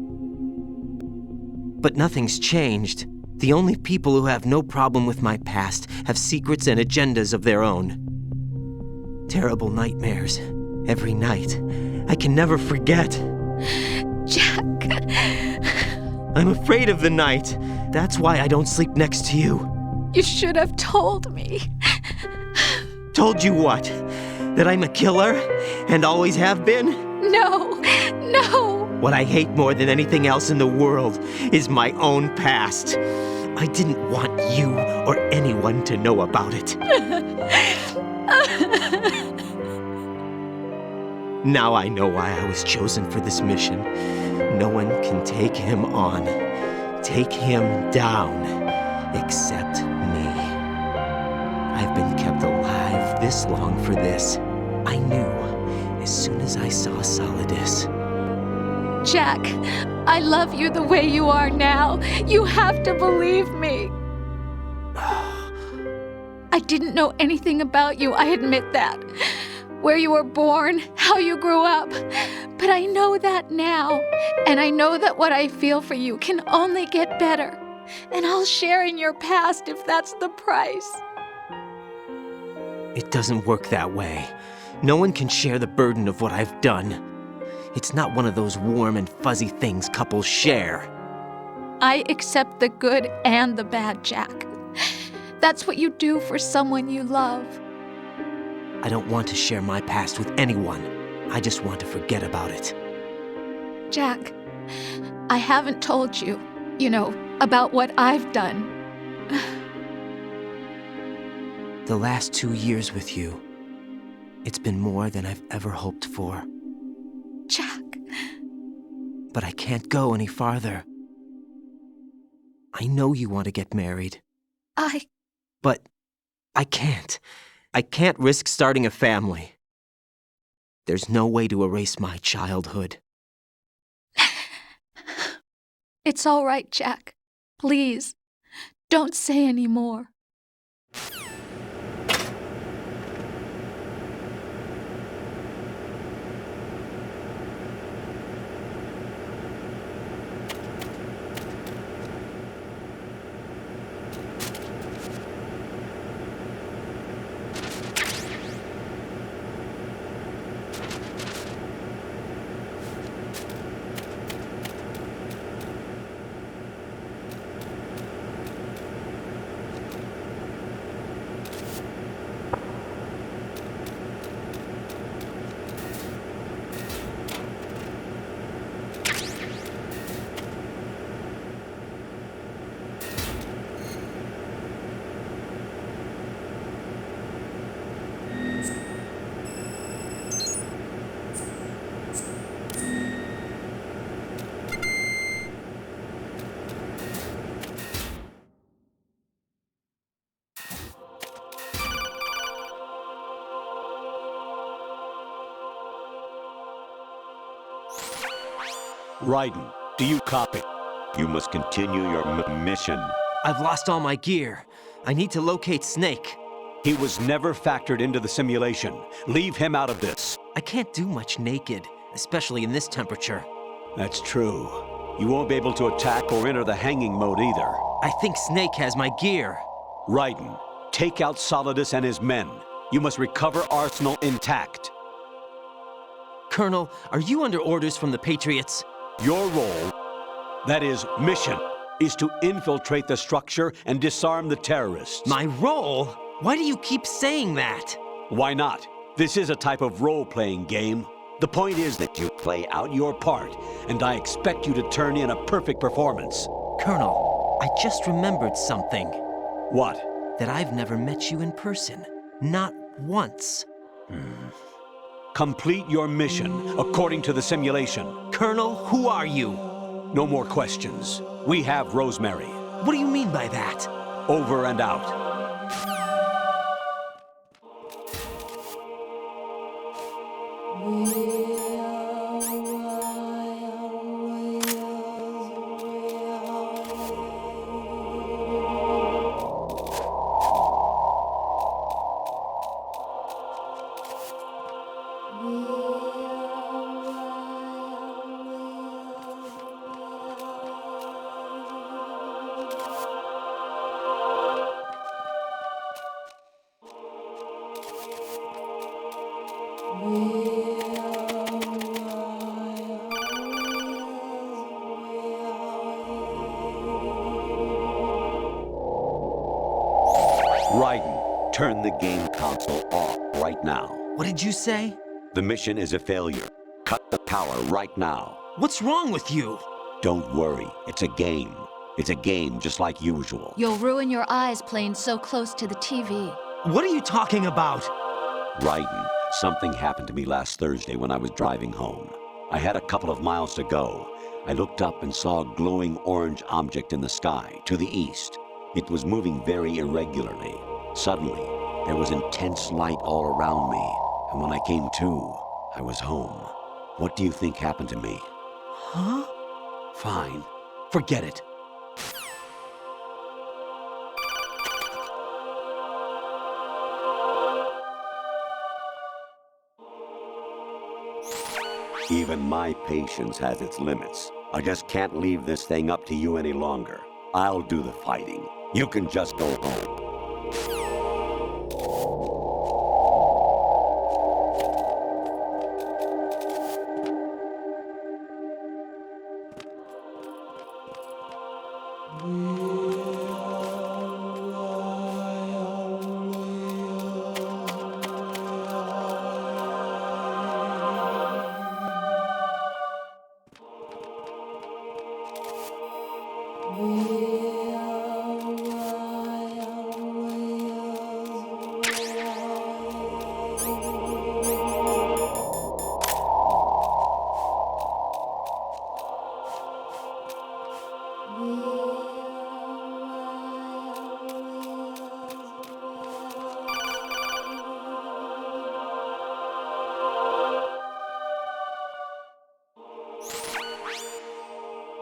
But nothing's changed. The only people who have no problem with my past have secrets and agendas of their own. Terrible nightmares. Every night. I can never forget. Jack. I'm afraid of the night. That's why I don't sleep next to you. You should have told me. Told you what? That I'm a killer? And always have been? No. What I hate more than anything else in the world is my own past. I didn't want you or anyone to know about it. Now I know why I was chosen for this mission. No one can take him on, take him down, except me. I've been kept alive this long for this. I knew as soon as I saw Solidus. Jack, I love you the way you are now. You have to believe me. I didn't know anything about you, I admit that. Where you were born, how you grew up. But I know that now. And I know that what I feel for you can only get better. And I'll share in your past if that's the price. It doesn't work that way. No one can share the burden of what I've done. It's not one of those warm and fuzzy things couples share. I accept the good and the bad, Jack. That's what you do for someone you love. I don't want to share my past with anyone. I just want to forget about it. Jack, I haven't told you, about what I've done. The last 2 years with you, it's been more than I've ever hoped for. Jack. But I can't go any farther. I know you want to get married. But I can't. I can't risk starting a family. There's no way to erase my childhood. It's all right, Jack. Please, don't say any more. Raiden, do you copy? You must continue your mission. I've lost all my gear. I need to locate Snake. He was never factored into the simulation. Leave him out of this. I can't do much naked, especially in this temperature. That's true. You won't be able to attack or enter the hanging mode either. I think Snake has my gear. Raiden, take out Solidus and his men. You must recover Arsenal intact. Colonel, are you under orders from the Patriots? Your role, that is, mission, is to infiltrate the structure and disarm the terrorists. My role? Why do you keep saying that? Why not? This is a type of role-playing game. The point is that you play out your part, and I expect you to turn in a perfect performance. Colonel, I just remembered something. What? That I've never met you in person. Not once. Complete your mission according to the simulation. Colonel, who are you? No more questions. We have Rosemary. What do you mean by that? Over and out. Raiden, turn the game console off right now. What did you say? The mission is a failure. Cut the power right now. What's wrong with you? Don't worry, it's a game. It's a game just like usual. You'll ruin your eyes playing so close to the TV. What are you talking about? Raiden, something happened to me last Thursday when I was driving home. I had a couple of miles to go. I looked up and saw a glowing orange object in the sky, to the east. It was moving very irregularly. Suddenly, there was intense light all around me, and when I came to, I was home. What do you think happened to me? Huh? Fine. Forget it. Even my patience has its limits. I just can't leave this thing up to you any longer. I'll do the fighting. You can just go home.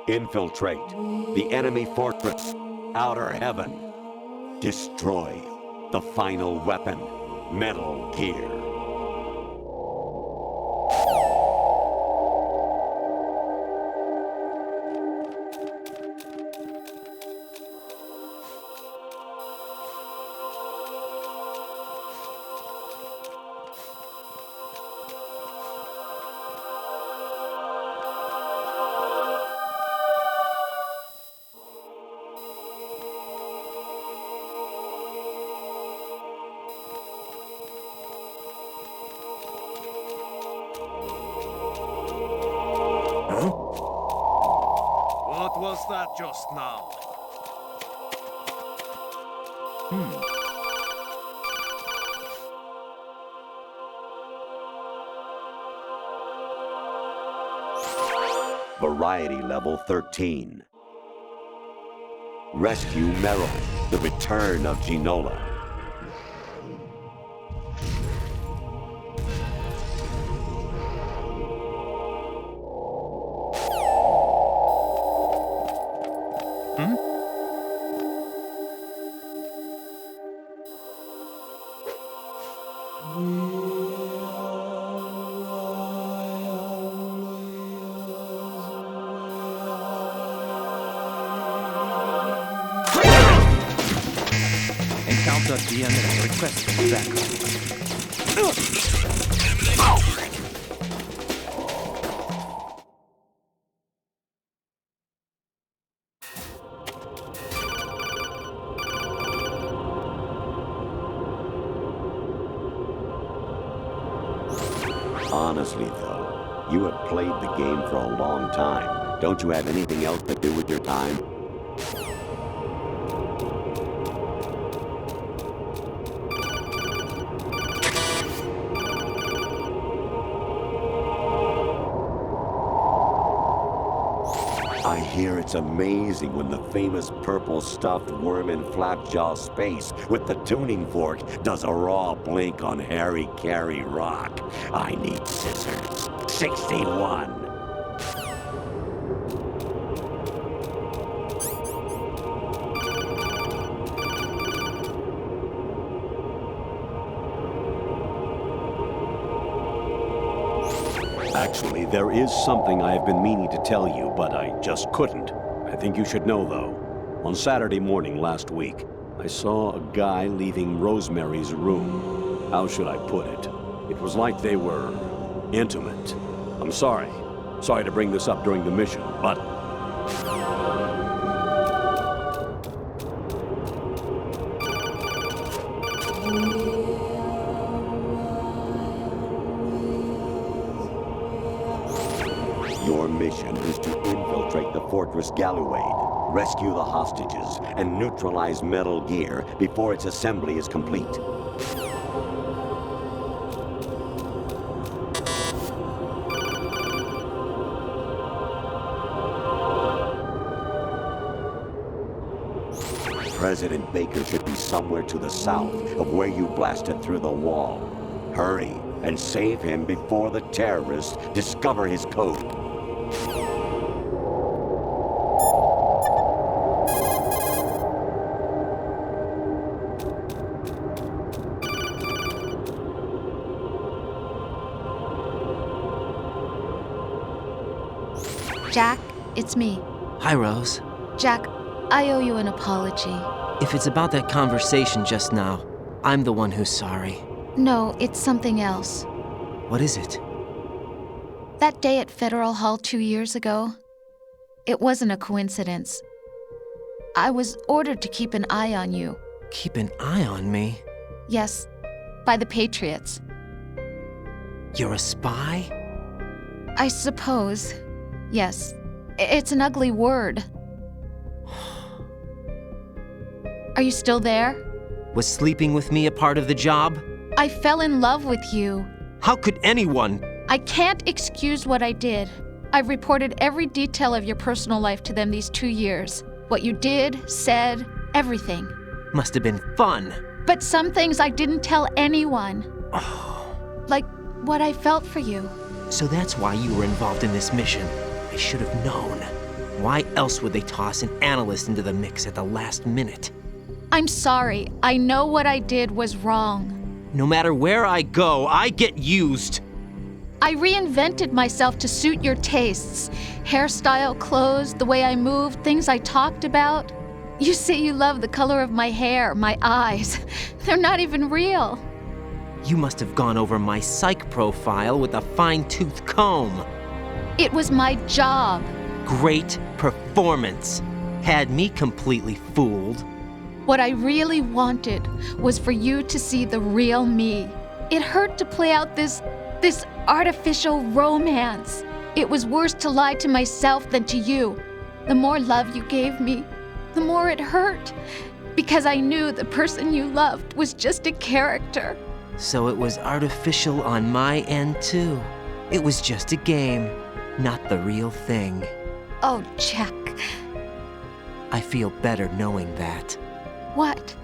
Infiltrate the enemy fortress, Outer Heaven. Destroy the final weapon, Metal Gear. What was that just now? Variety level 13. Rescue Meryl, the return of Ginola. Encounter.dm request backup. Honestly, though, You have played the game for a long time. Don't you have anything else to do with your time? I hear it's amazing when the famous purple stuffed worm in Flapjaw Space with the tuning fork does a raw blink on Harry Carry Rock. I need scissors. 61. Actually, there is something I have been meaning to tell you, but I just couldn't. I think you should know, though. On Saturday morning last week, I saw a guy leaving Rosemary's room. How should I put it? It was like they were intimate. I'm sorry. Sorry to bring this up during the mission, but... Your mission is to infiltrate the Fortress Galluade, rescue the hostages, and neutralize Metal Gear before its assembly is complete. President Baker should be somewhere to the south of where you blasted through the wall. Hurry and save him before the terrorists discover his code. Jack, it's me. Hi, Rose. Jack, I owe you an apology. If it's about that conversation just now, I'm the one who's sorry. No, it's something else. What is it? That day at Federal Hall 2 years ago, it wasn't a coincidence. I was ordered to keep an eye on you. Keep an eye on me? Yes, by the Patriots. You're a spy? I suppose. Yes. It's an ugly word. Are you still there? Was sleeping with me a part of the job? I fell in love with you. How could anyone? I can't excuse what I did. I've reported every detail of your personal life to them these 2 years. What you did, said, everything. Must have been fun. But some things I didn't tell anyone. Like what I felt for you. So that's why you were involved in this mission. I should have known. Why else would they toss an analyst into the mix at the last minute? I'm sorry. I know what I did was wrong. No matter where I go, I get used. I reinvented myself to suit your tastes. Hairstyle, clothes, the way I moved, things I talked about. You say you love the color of my hair, my eyes. They're not even real. You must have gone over my psych profile with a fine-tooth comb. It was my job. Great performance. Had me completely fooled. What I really wanted was for you to see the real me. It hurt to play out this artificial romance. It was worse to lie to myself than to you. The more love you gave me, the more it hurt. Because I knew the person you loved was just a character. So it was artificial on my end too. It was just a game, not the real thing. Oh, Jack. I feel better knowing that. What?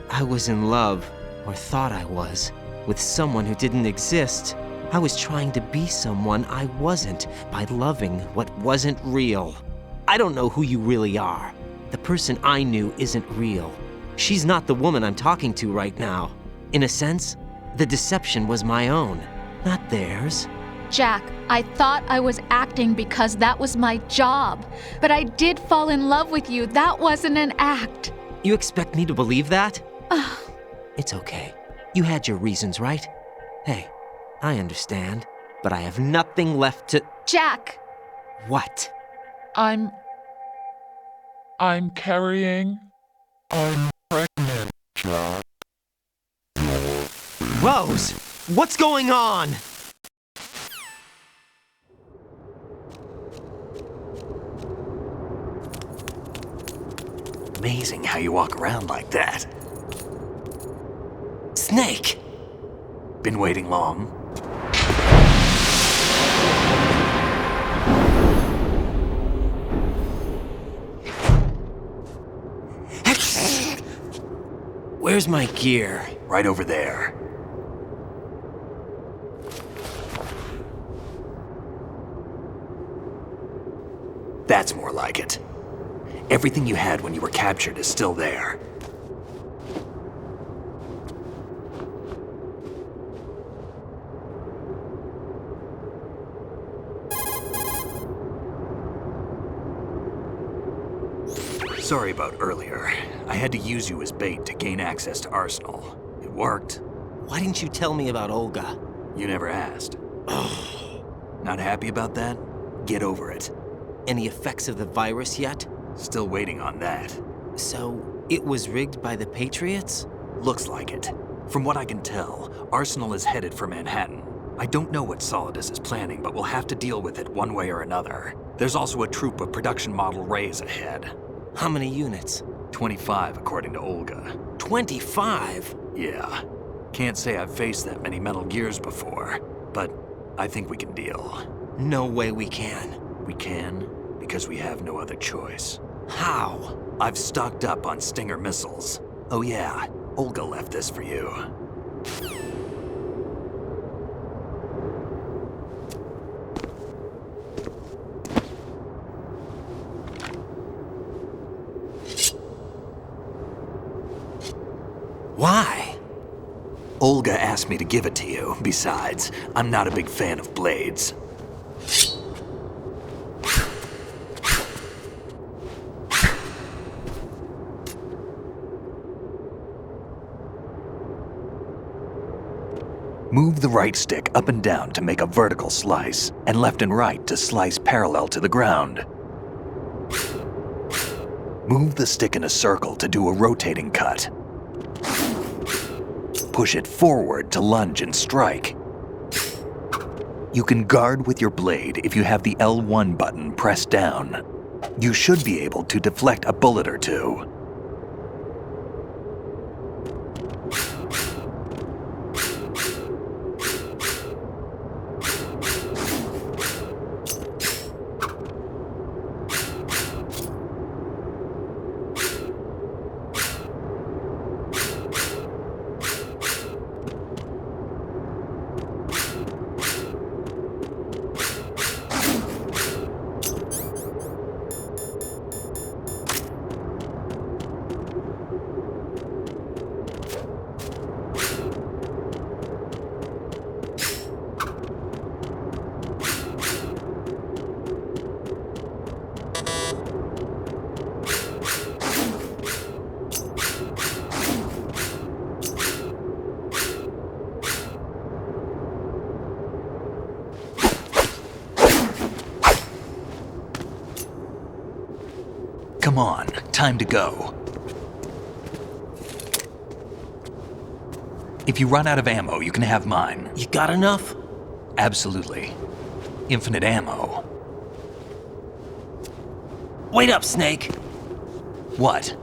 I was in love, or thought I was, with someone who didn't exist. I was trying to be someone I wasn't by loving what wasn't real. I don't know who you really are. The person I knew isn't real. She's not the woman I'm talking to right now. In a sense, the deception was my own, not theirs. Jack, I thought I was acting because that was my job. But I did fall in love with you. That wasn't an act. You expect me to believe that? It's okay. You had your reasons, right? Hey, I understand, but I have nothing left to... Jack! What? I'm carrying... I'm pregnant, Jack. Rose! What's going on? amazing how you walk around like that. Snake! Been waiting long? Where's my gear? Right over there. That's more like it. Everything you had when you were captured is still there. Sorry about earlier. I had to use you as bait to gain access to Arsenal. It worked. Why didn't you tell me about Olga? You never asked. Not happy about that? Get over it. Any effects of the virus yet? Still waiting on that. So, it was rigged by the Patriots? Looks like it. From what I can tell, Arsenal is headed for Manhattan. I don't know what Solidus is planning, but we'll have to deal with it one way or another. There's also a troop of production model Rays ahead. How many units? 25, according to Olga. 25? Yeah. Can't say I've faced that many Metal Gears before, but I think we can deal. No way we can. We can, because we have no other choice. How? I've stocked up on Stinger missiles. Oh yeah, Olga left this for you. Why? Olga asked me to give it to you. Besides, I'm not a big fan of blades. Move the right stick up and down to make a vertical slice, and left and right to slice parallel to the ground. Move the stick in a circle to do a rotating cut. Push it forward to lunge and strike. You can guard with your blade if you have the L1 button pressed down. You should be able to deflect a bullet or two. Come on, time to go. If you run out of ammo, you can have mine. You got enough? Absolutely. Infinite ammo. Wait up, Snake. What?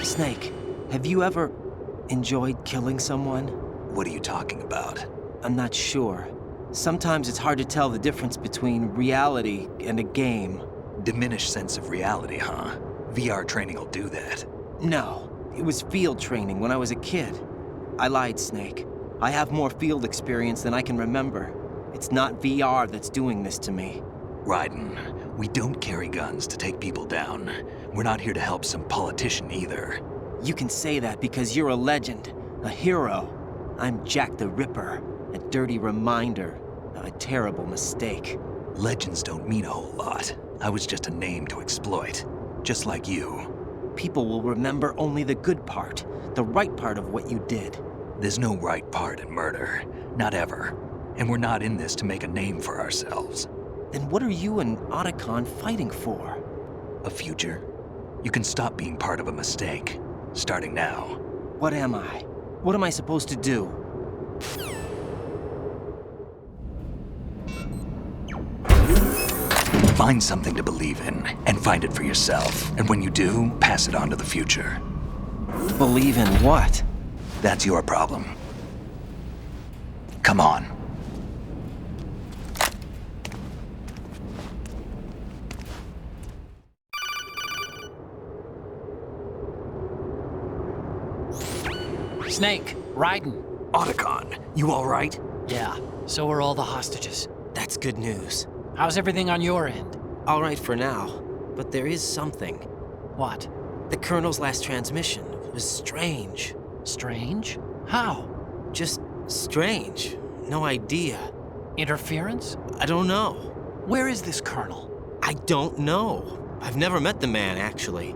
Snake, have you ever enjoyed killing someone? What are you talking about? I'm not sure. Sometimes it's hard to tell the difference between reality and a game. Diminished sense of reality, huh? VR training will do that. No, it was field training when I was a kid. I lied, Snake. I have more field experience than I can remember. It's not VR that's doing this to me. Raiden, we don't carry guns to take people down. We're not here to help some politician either. You can say that because you're a legend, a hero. I'm Jack the Ripper, a dirty reminder of a terrible mistake. Legends don't mean a whole lot. I was just a name to exploit, just like you. People will remember only the good part, the right part of what you did. There's no right part in murder, not ever. And we're not in this to make a name for ourselves. Then what are you and Otacon fighting for? A future? You can stop being part of a mistake, starting now. What am I? What am I supposed to do? Find something to believe in, and find it for yourself. And when you do, pass it on to the future. Believe in what? That's your problem. Come on. Snake, Raiden. Otacon, you all right? Yeah, so are all the hostages. That's good news. How's everything on your end? All right for now, but there is something. What? The Colonel's last transmission was strange. Strange? How? Just strange. No idea. Interference? I don't know. Where is this Colonel? I don't know. I've never met the man, actually.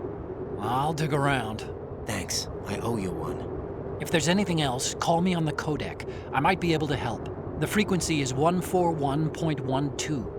I'll dig around. Thanks. I owe you one. If there's anything else, call me on the codec. I might be able to help. The frequency is 141.12.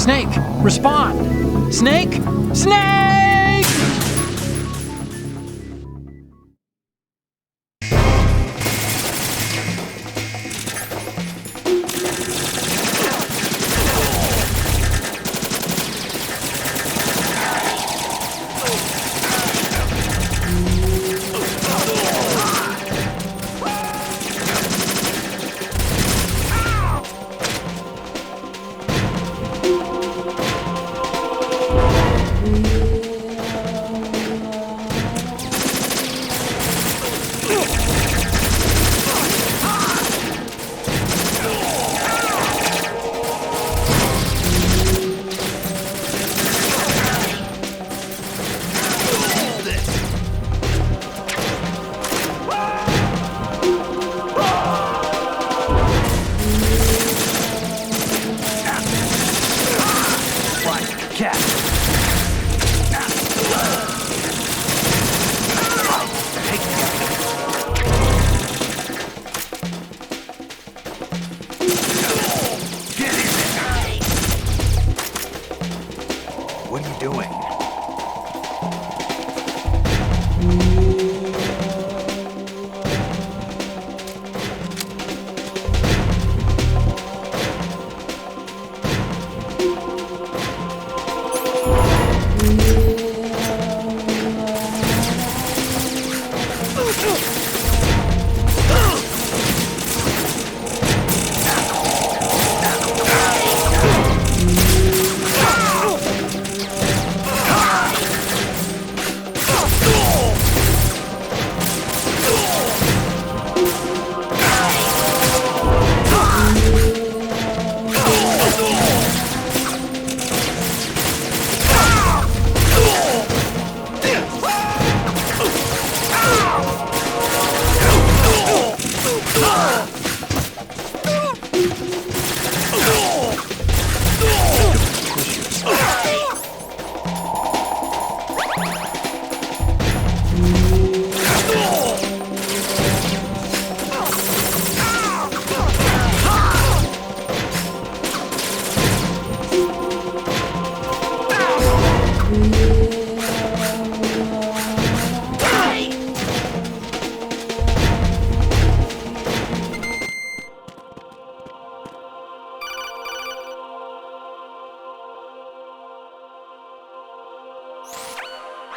Snake, respond! Snake! Snake!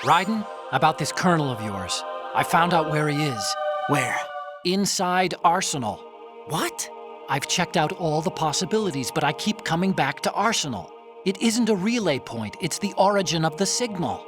Raiden, about this colonel of yours. I found out where he is. Where? Inside Arsenal. What? I've checked out all the possibilities, but I keep coming back to Arsenal. It isn't a relay point, it's the origin of the signal.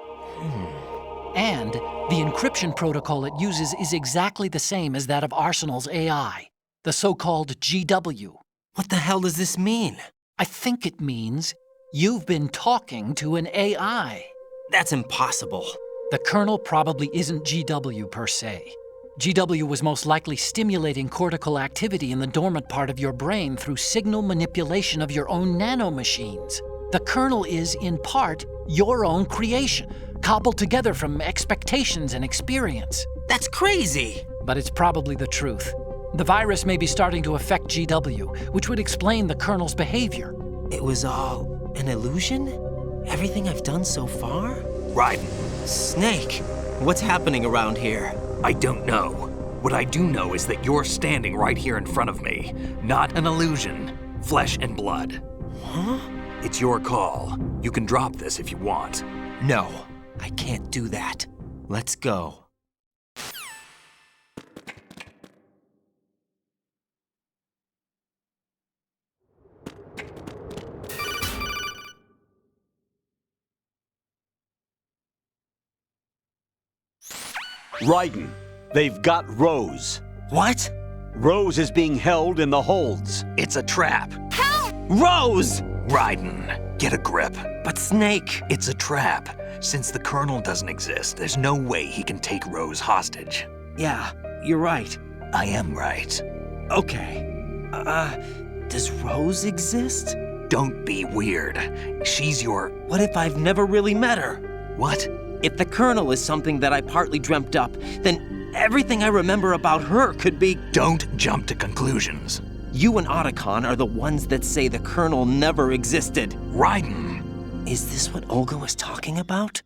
And the encryption protocol it uses is exactly the same as that of Arsenal's AI, the so-called GW. What the hell does this mean? I think it means you've been talking to an AI. That's impossible. The kernel probably isn't GW per se. GW was most likely stimulating cortical activity in the dormant part of your brain through signal manipulation of your own nanomachines. The kernel is, in part, your own creation, cobbled together from expectations and experience. That's crazy! But it's probably the truth. The virus may be starting to affect GW, which would explain the kernel's behavior. It was all an illusion? Everything I've done so far? Raiden. Snake, what's happening around here? I don't know. What I do know is that you're standing right here in front of me. Not an illusion. Flesh and blood. Huh? It's your call. You can drop this if you want. No, I can't do that. Let's go. Raiden, they've got Rose. What? Rose is being held in the holds. It's a trap. Help! Rose! Raiden, get a grip. But Snake... It's a trap. Since the Colonel doesn't exist, there's no way he can take Rose hostage. Yeah, you're right. I am right. Okay. Does Rose exist? Don't be weird. She's your... What if I've never really met her? What? If the Colonel is something that I partly dreamt up, then everything I remember about her could be... Don't jump to conclusions. You and Otacon are the ones that say the Colonel never existed. Raiden! Is this what Olga was talking about?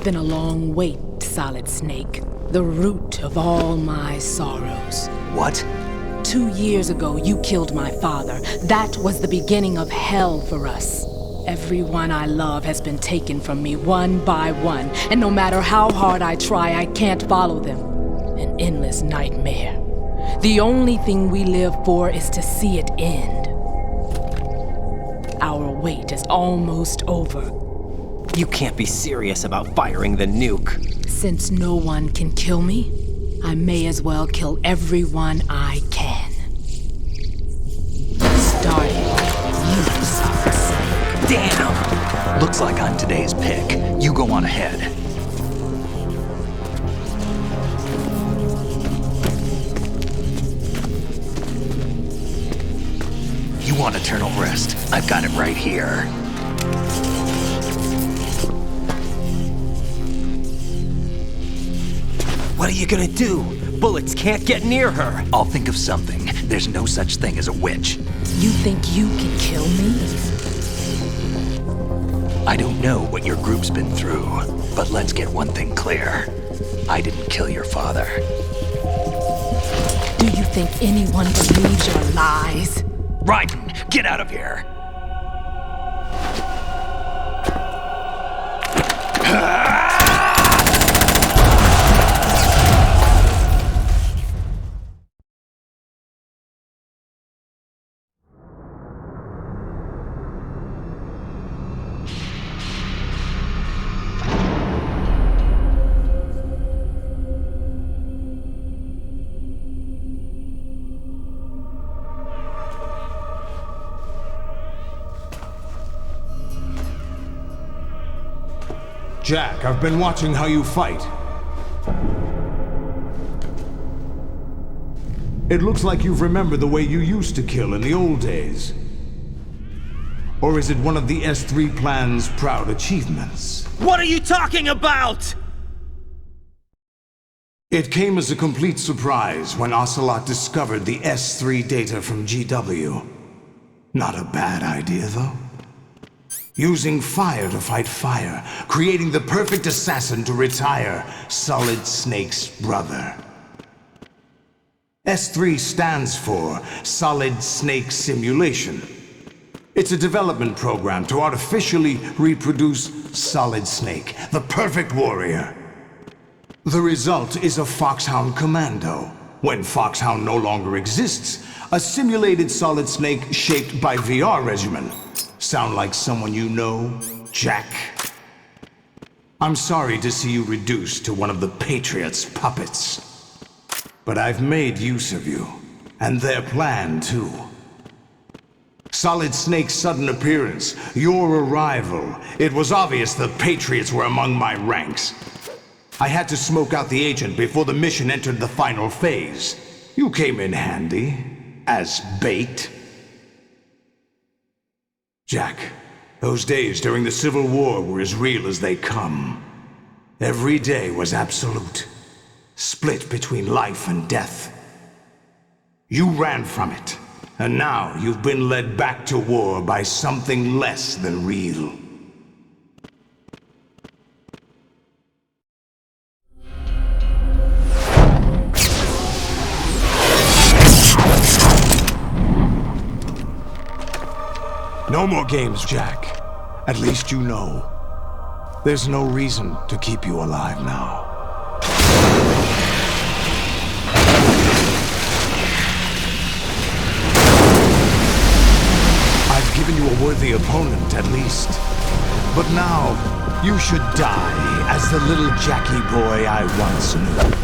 been a long wait, Solid Snake. The root of all my sorrows. What? 2 years ago, you killed my father. That was the beginning of hell for us. Everyone I love has been taken from me one by one, and no matter how hard I try, I can't follow them. An endless nightmare. The only thing we live for is to see it end. Our wait is almost over. You can't be serious about firing the nuke. Since no one can kill me, I may as well kill everyone I can. Starting with you, Solid Snake. Damn! Looks like I'm today's pick. You go on ahead. You want eternal rest? I've got it right here. What are you gonna do? Bullets can't get near her. I'll think of something. There's no such thing as a witch. You think you can kill me? I don't know what your group's been through, but let's get one thing clear. I didn't kill your father. Do you think anyone believes your lies? Raiden, get out of here! Jack, I've been watching how you fight. It looks like you've remembered the way you used to kill in the old days. Or is it one of the S3 plan's proud achievements? What are you talking about? It came as a complete surprise when Ocelot discovered the S3 data from GW. Not a bad idea, though. Using fire to fight fire, creating the perfect assassin to retire Solid Snake's brother. S3 stands for Solid Snake Simulation. It's a development program to artificially reproduce Solid Snake, the perfect warrior. The result is a Foxhound Commando. When Foxhound no longer exists, a simulated Solid Snake shaped by VR regimen. Sound like someone you know, Jack? I'm sorry to see you reduced to one of the Patriots' puppets. But I've made use of you, and their plan too. Solid Snake's sudden appearance, your arrival, it was obvious the Patriots were among my ranks. I had to smoke out the agent before the mission entered the final phase. You came in handy, as bait. Jack, those days during the Civil War were as real as they come. Every day was absolute, split between life and death. You ran from it, and now you've been led back to war by something less than real. No more games, Jack. At least you know. There's no reason to keep you alive now. I've given you a worthy opponent, at least. But now, you should die as the little Jackie boy I once knew.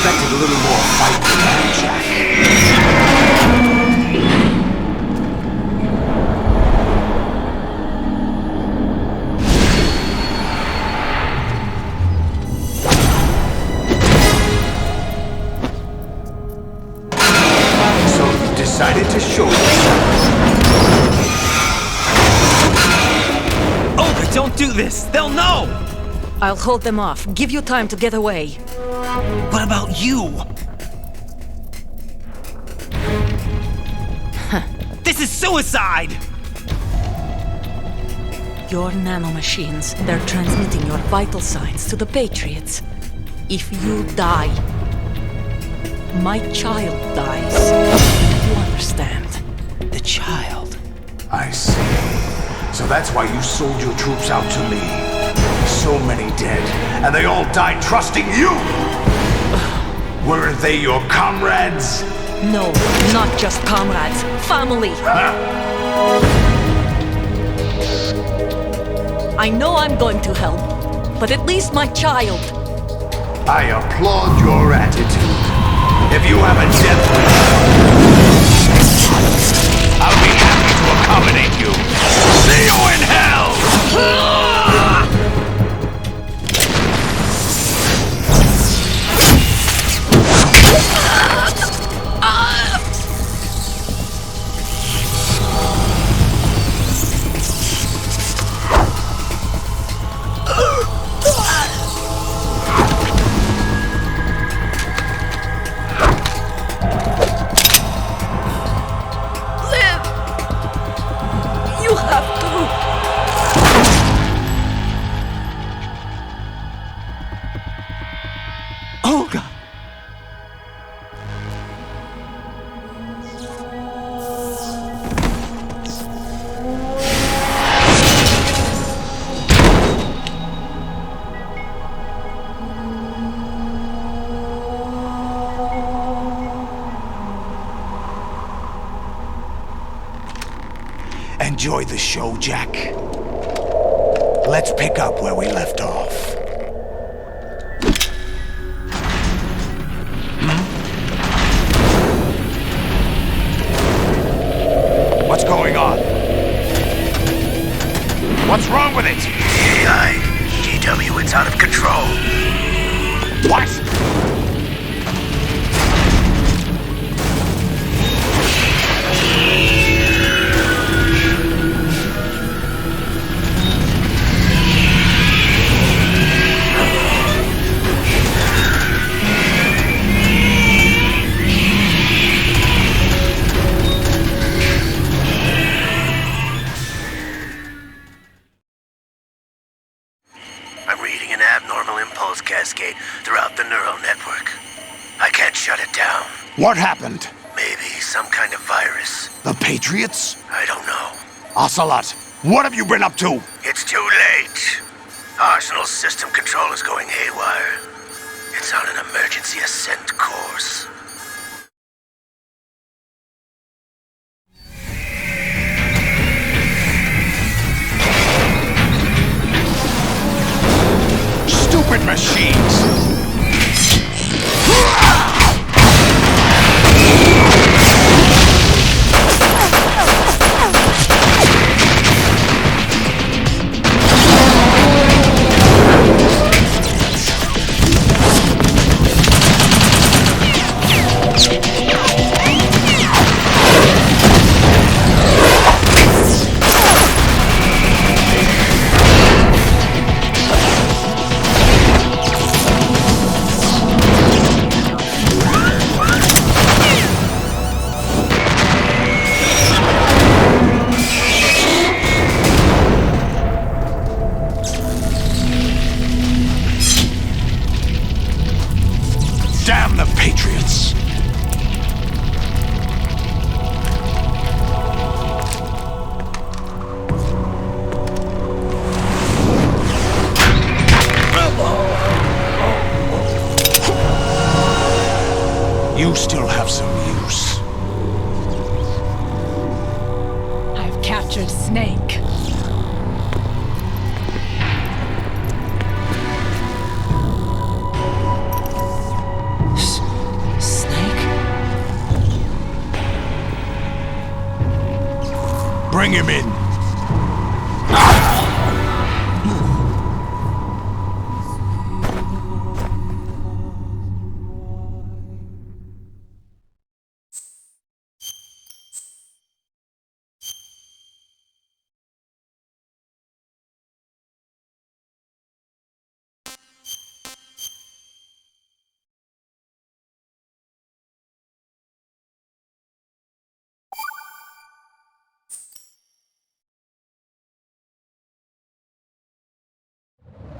expected a little more fight than that, Jack. So you decided to show yourself. Olga, don't do this! They'll know! I'll hold them off. Give you time to get away. What about you? This is suicide! Your nanomachines, they're transmitting your vital signs to the Patriots. If you die, my child dies. You understand? The child. I see. So that's why you sold your troops out to me. So many dead, and they all died trusting you! Weren't they your comrades? No, not just comrades. Family. I know I'm going to help, but at least my child. I applaud your attitude. If you have a death wish, I'll be happy to accommodate you. See you in hell! Olga! Enjoy the show, Jack. Let's pick up where we left off. What's going on? What's wrong with it? AI, GW, it's out of control. What? I'm reading an abnormal impulse cascade throughout the neural network. I can't shut it down. What happened? Maybe some kind of virus. The Patriots? I don't know. Ocelot, what have you been up to? It's too late. Arsenal's system control is going haywire. It's on an emergency ascent course. Stupid machines! Damn the Patriots! You still have some use. I've captured Snake. Bring him in.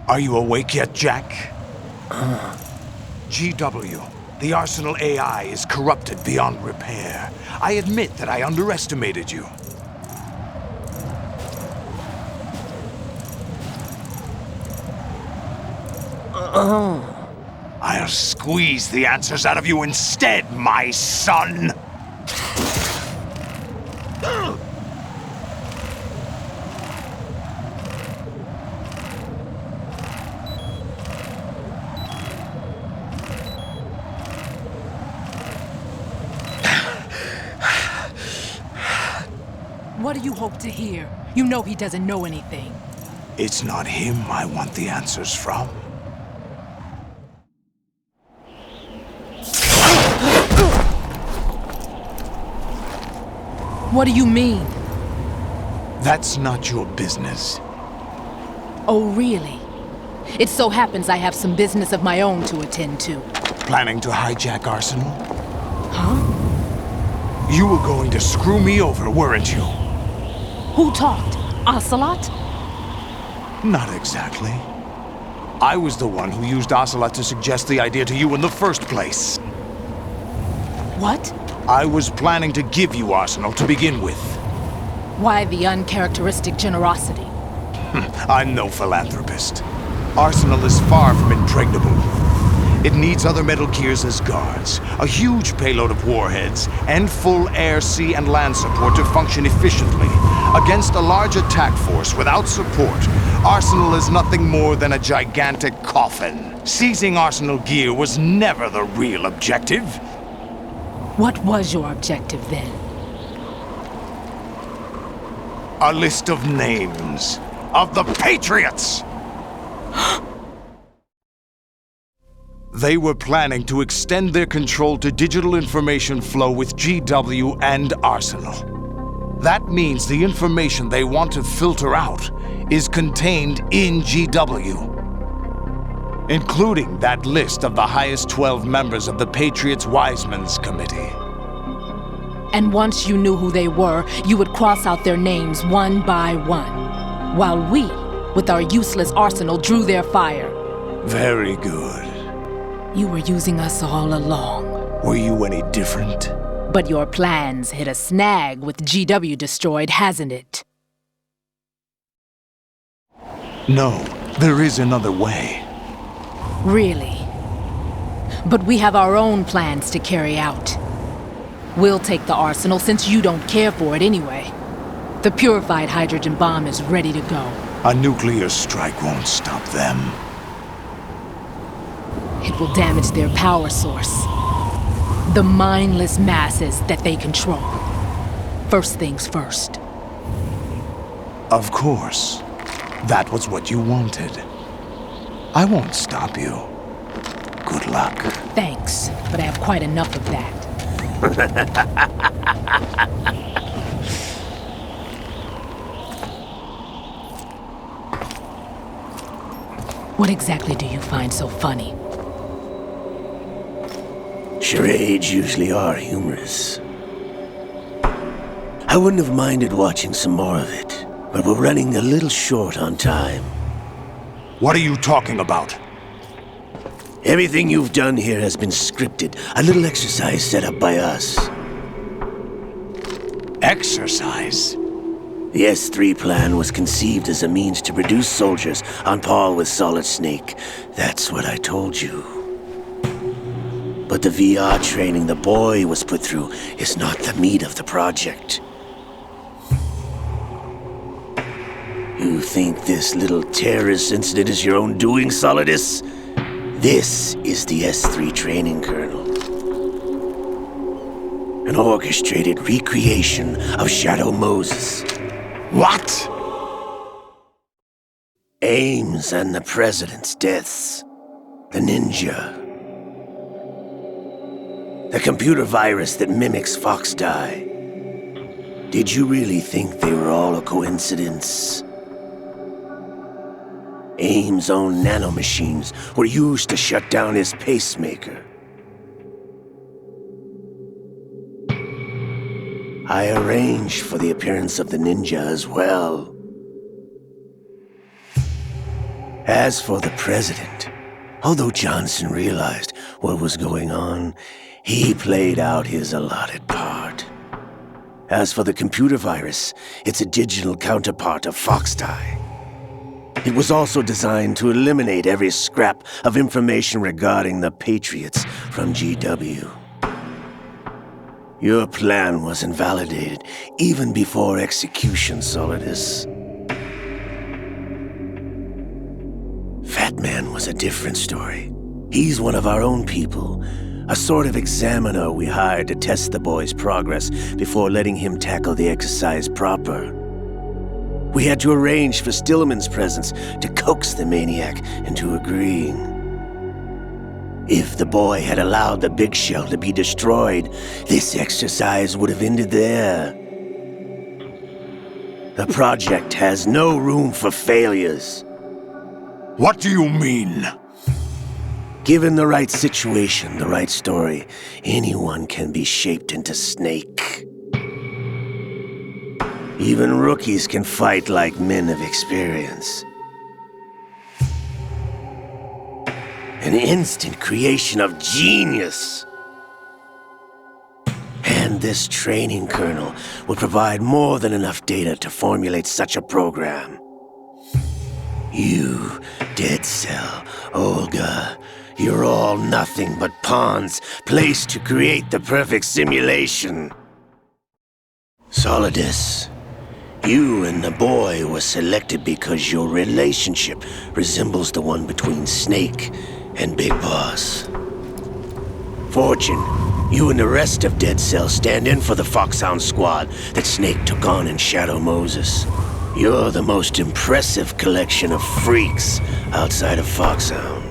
Are you awake yet, Jack? GW, the Arsenal AI is corrupted beyond repair. I admit that I underestimated you. I'll squeeze the answers out of you instead, my son! What do you hope to hear? You know he doesn't know anything. It's not him I want the answers from. What do you mean? That's not your business. Oh, really? It so happens I have some business of my own to attend to. Planning to hijack Arsenal? Huh? You were going to screw me over, weren't you? Who talked? Ocelot? Not exactly. I was the one who used Ocelot to suggest the idea to you in the first place. What? I was planning to give you Arsenal to begin with. Why the uncharacteristic generosity? I'm no philanthropist. Arsenal is far from impregnable. It needs other Metal Gears as guards, a huge payload of warheads, and full air, sea, and land support to function efficiently. Against a large attack force without support, Arsenal is nothing more than a gigantic coffin. Seizing Arsenal gear was never the real objective. What was your objective then? A list of names of the Patriots! They were planning to extend their control to digital information flow with GW and Arsenal. That means the information they want to filter out is contained in GW, including that list of the highest 12 members of the Patriots Wiseman's Committee. And once you knew who they were, you would cross out their names one by one, while we, with our useless arsenal, drew their fire. Very good. You were using us all along. Were you any different? But your plans hit a snag with GW destroyed, hasn't it? No, there is another way. Really? But we have our own plans to carry out. We'll take the arsenal since you don't care for it anyway. The purified hydrogen bomb is ready to go. A nuclear strike won't stop them. It will damage their power source. The mindless masses that they control. First things first. Of course. That was what you wanted. I won't stop you. Good luck. Thanks, but I have quite enough of that. What exactly do you find so funny? Charades usually are humorous. I wouldn't have minded watching some more of it, but we're running a little short on time. What are you talking about? Everything you've done here has been scripted. A little exercise set up by us. Exercise? The S3 plan was conceived as a means to produce soldiers on par with Solid Snake. That's what I told you. But the VR training the boy was put through is not the meat of the project. You think this little terrorist incident is your own doing, Solidus? This is the S3 training kernel. An orchestrated recreation of Shadow Moses. What? Ames and the President's deaths. The ninja. The computer virus that mimics Foxdie. Did you really think they were all a coincidence? Ames' own nanomachines were used to shut down his pacemaker. I arranged for the appearance of the ninja as well. As for the President, although Johnson realized what was going on, he played out his allotted part. As for the computer virus, it's a digital counterpart of Foxdie. It was also designed to eliminate every scrap of information regarding the Patriots from GW. Your plan was invalidated even before execution, Solidus. Fatman was a different story. He's one of our own people, a sort of examiner we hired to test the boy's progress before letting him tackle the exercise proper. We had to arrange for Stillman's presence to coax the maniac into agreeing. If the boy had allowed the big shell to be destroyed, this exercise would have ended there. The project has no room for failures. What do you mean? Given the right situation, the right story, anyone can be shaped into Snake. Even rookies can fight like men of experience. An instant creation of genius. And this training kernel will provide more than enough data to formulate such a program. You, Dead Cell, Olga, you're all nothing but pawns placed to create the perfect simulation. Solidus, you and the boy were selected because your relationship resembles the one between Snake and Big Boss. Fortune, you and the rest of Dead Cell stand in for the Foxhound squad that Snake took on in Shadow Moses. You're the most impressive collection of freaks outside of Foxhound.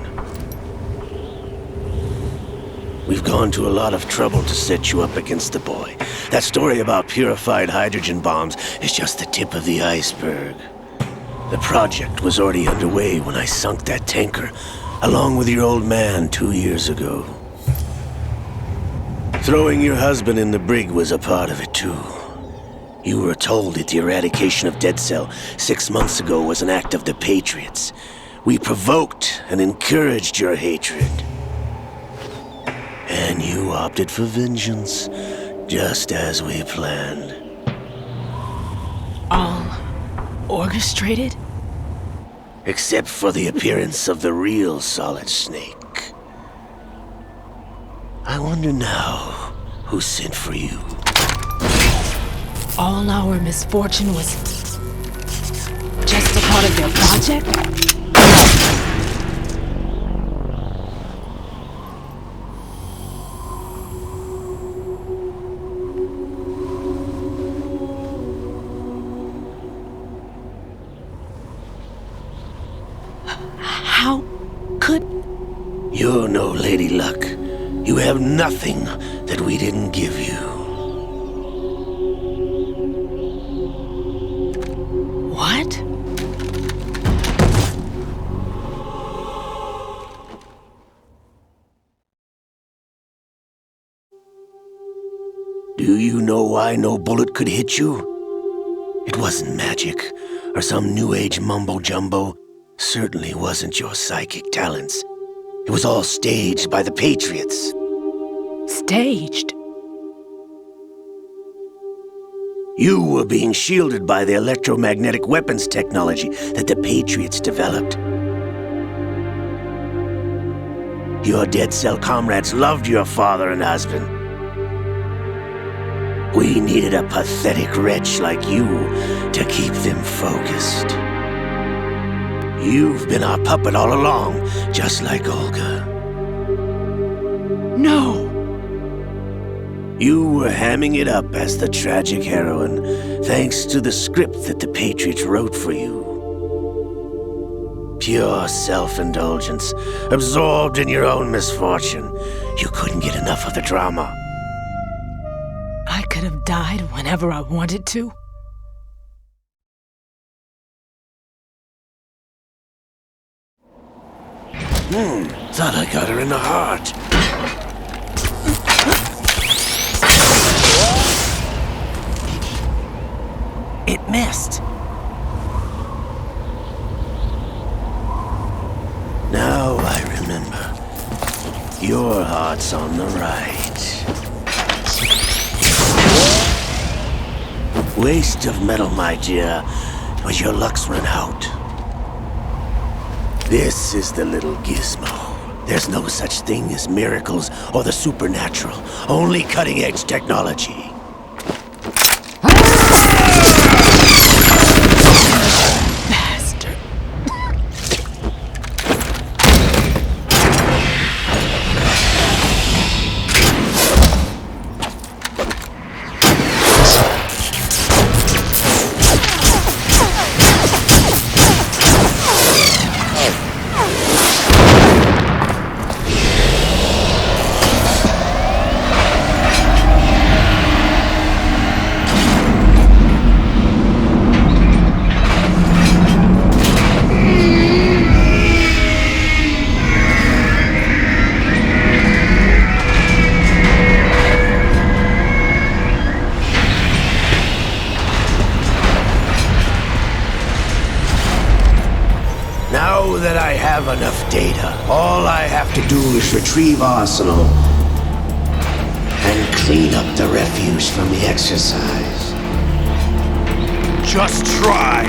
We've gone to a lot of trouble to set you up against the boy. That story about purified hydrogen bombs is just the tip of the iceberg. The project was already underway when I sunk that tanker, along with your old man 2 years ago. Throwing your husband in the brig was a part of it too. You were told that the eradication of Dead Cell 6 months ago was an act of the Patriots. We provoked and encouraged your hatred. And you opted for vengeance, just as we planned. All orchestrated? Except for the appearance of the real Solid Snake. I wonder now who sent for you. All our misfortune was just a part of their project? How could... You're no Lady Luck. You have nothing that we didn't give you. What? Do you know why no bullet could hit you? It wasn't magic, or some new age mumbo-jumbo. Certainly wasn't your psychic talents. It was all staged by the Patriots. Staged? You were being shielded by the electromagnetic weapons technology that the Patriots developed. Your Dead Cell comrades loved your father and husband. We needed a pathetic wretch like you to keep them focused. You've been our puppet all along, just like Olga. No! You were hamming it up as the tragic heroine, thanks to the script that the Patriots wrote for you. Pure self-indulgence, absorbed in your own misfortune. You couldn't get enough of the drama. I could have died whenever I wanted to. Thought I got her in the heart. It missed. Now I remember. Your heart's on the right. Waste of metal, my dear, but your luck's run out. This is the little gizmo. There's no such thing as miracles or the supernatural, only cutting-edge technology. Now that I have enough data, all I have to do is retrieve Arsenal and clean up the refuse from the exercise. Just try.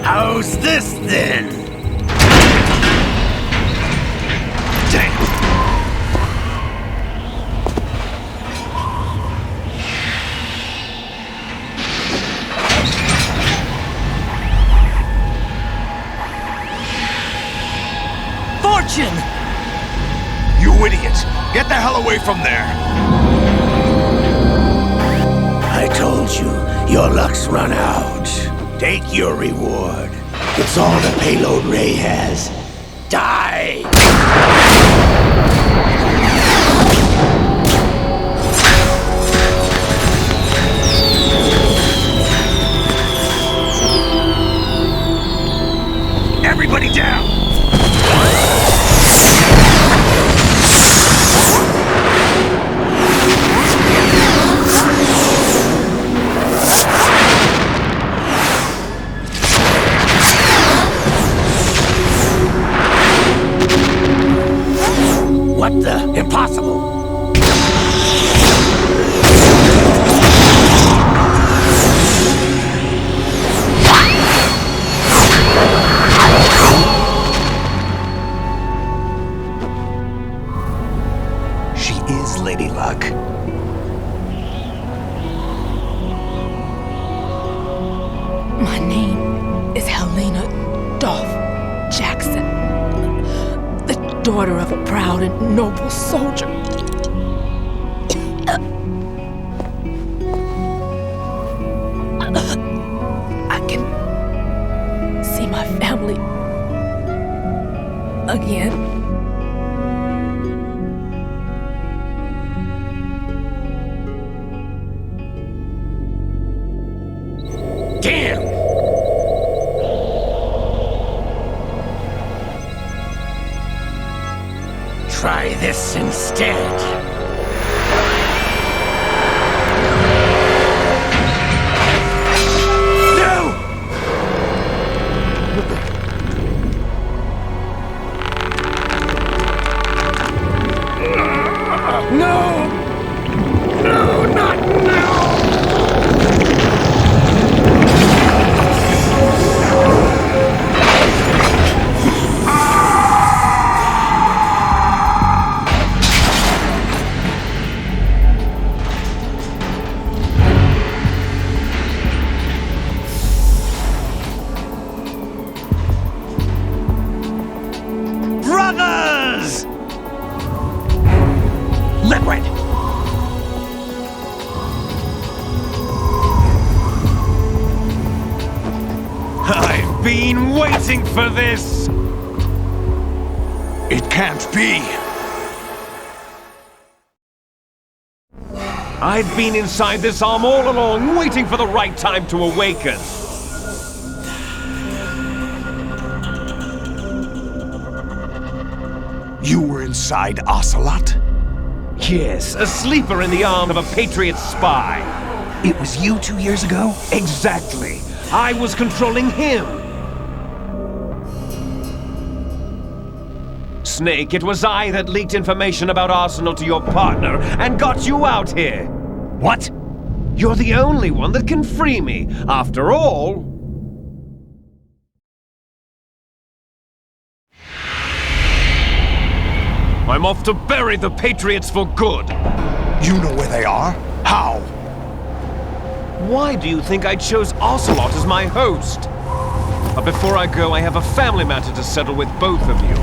How's this then? Damn. Fortune! You idiot! Get the hell away from there! I told you, your luck's run out. Take your reward. It's all the payload Ray has. Die! Everybody down! What the? Impossible! She is Lady Luck. My name is Helena Dolph Jackson, the daughter of a proud and noble soldier. I can see my family again. Damn! Try this instead. been waiting for this! It can't be. I've been inside this arm all along, waiting for the right time to awaken. You were inside Ocelot? Yes, a sleeper in the arm of a Patriot spy. It was you 2 years ago? Exactly. I was controlling him. Snake, it was I that leaked information about Arsenal to your partner and got you out here. What? You're the only one that can free me. After all... I'm off to bury the Patriots for good. You know where they are? How? Why do you think I chose Ocelot as my host? But before I go, I have a family matter to settle with both of you.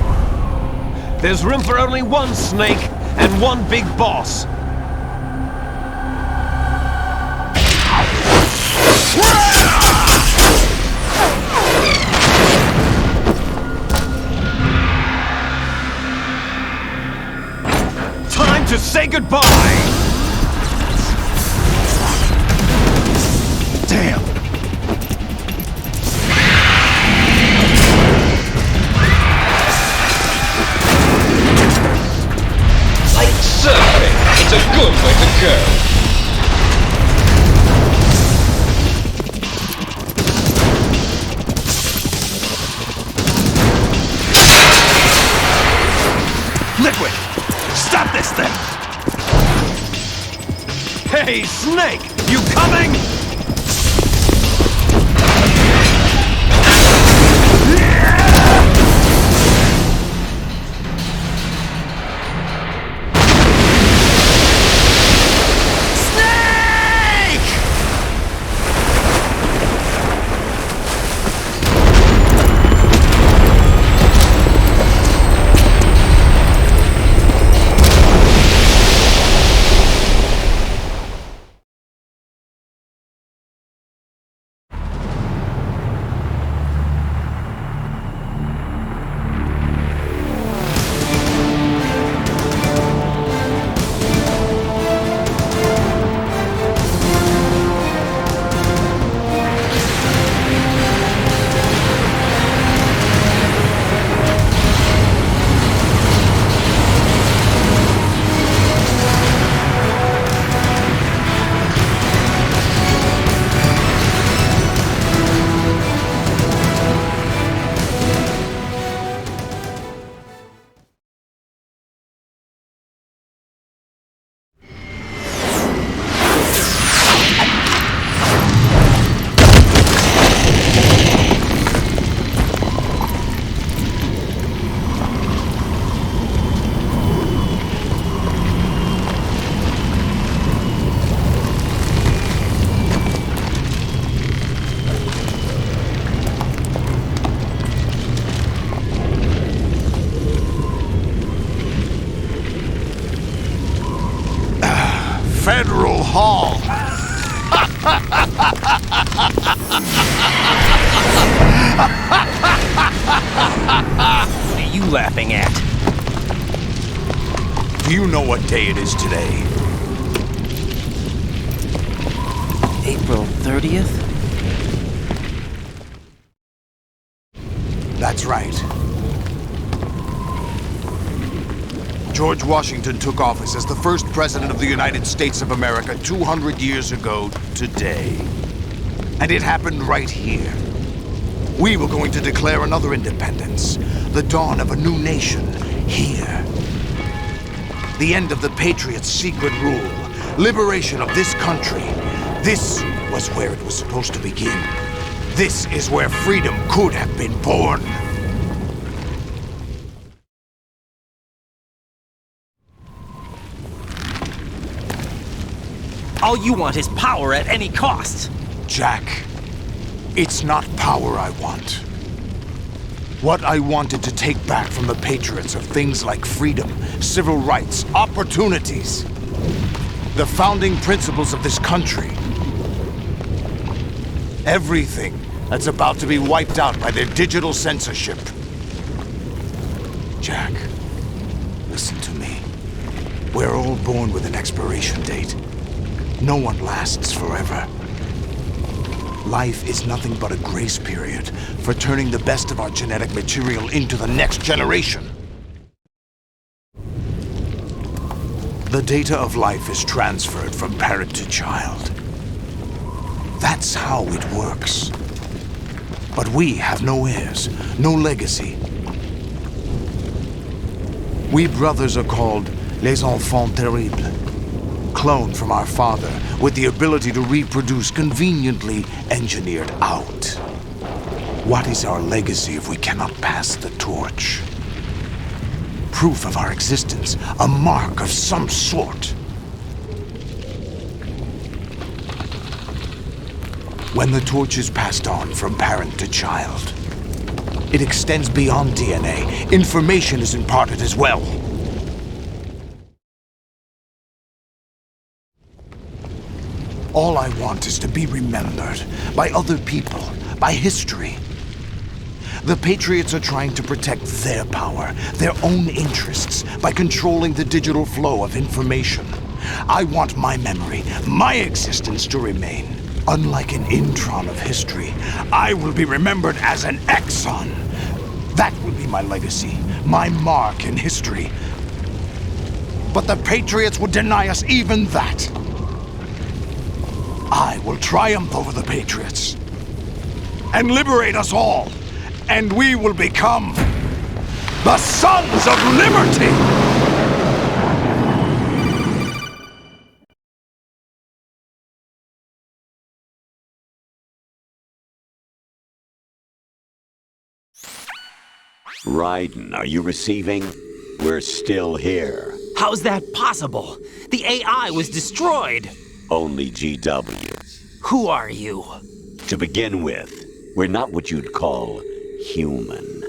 There's room for only one Snake and one big boss. Time to say goodbye! Damn! Like surfing, it's a good way to go. Liquid! Stop this thing! Hey, Snake! You coming? Federal Hall. What are you laughing at? Do you know what day it is today? April 30th? That's right. George Washington took office as the first president of the United States of America 200 years ago today. And it happened right here. We were going to declare another independence, the dawn of a new nation, here. The end of the Patriots' secret rule, liberation of this country. This was where it was supposed to begin. This is where freedom could have been born. All you want is power at any cost. Jack, it's not power I want. What I wanted to take back from the Patriots are things like freedom, civil rights, opportunities. The founding principles of this country. Everything that's about to be wiped out by their digital censorship. Jack, listen to me. We're all born with an expiration date. No one lasts forever. Life is nothing but a grace period for turning the best of our genetic material into the next generation. The data of life is transferred from parent to child. That's how it works. But we have no heirs, no legacy. We brothers are called les enfants terribles, cloned from our father with the ability to reproduce conveniently engineered out. What is our legacy if we cannot pass the torch? Proof of our existence, a mark of some sort. When the torch is passed on from parent to child, it extends beyond DNA. Information is imparted as well. All I want is to be remembered by other people, by history. The Patriots are trying to protect their power, their own interests, by controlling the digital flow of information. I want my memory, my existence to remain. Unlike an intron of history, I will be remembered as an exon. That will be my legacy, my mark in history. But the Patriots would deny us even that. I will triumph over the Patriots and liberate us all, and we will become the Sons of Liberty! Raiden, are you receiving? We're still here. How's that possible? The AI was destroyed. Only GW. Who are you? To begin with, we're not what you'd call human.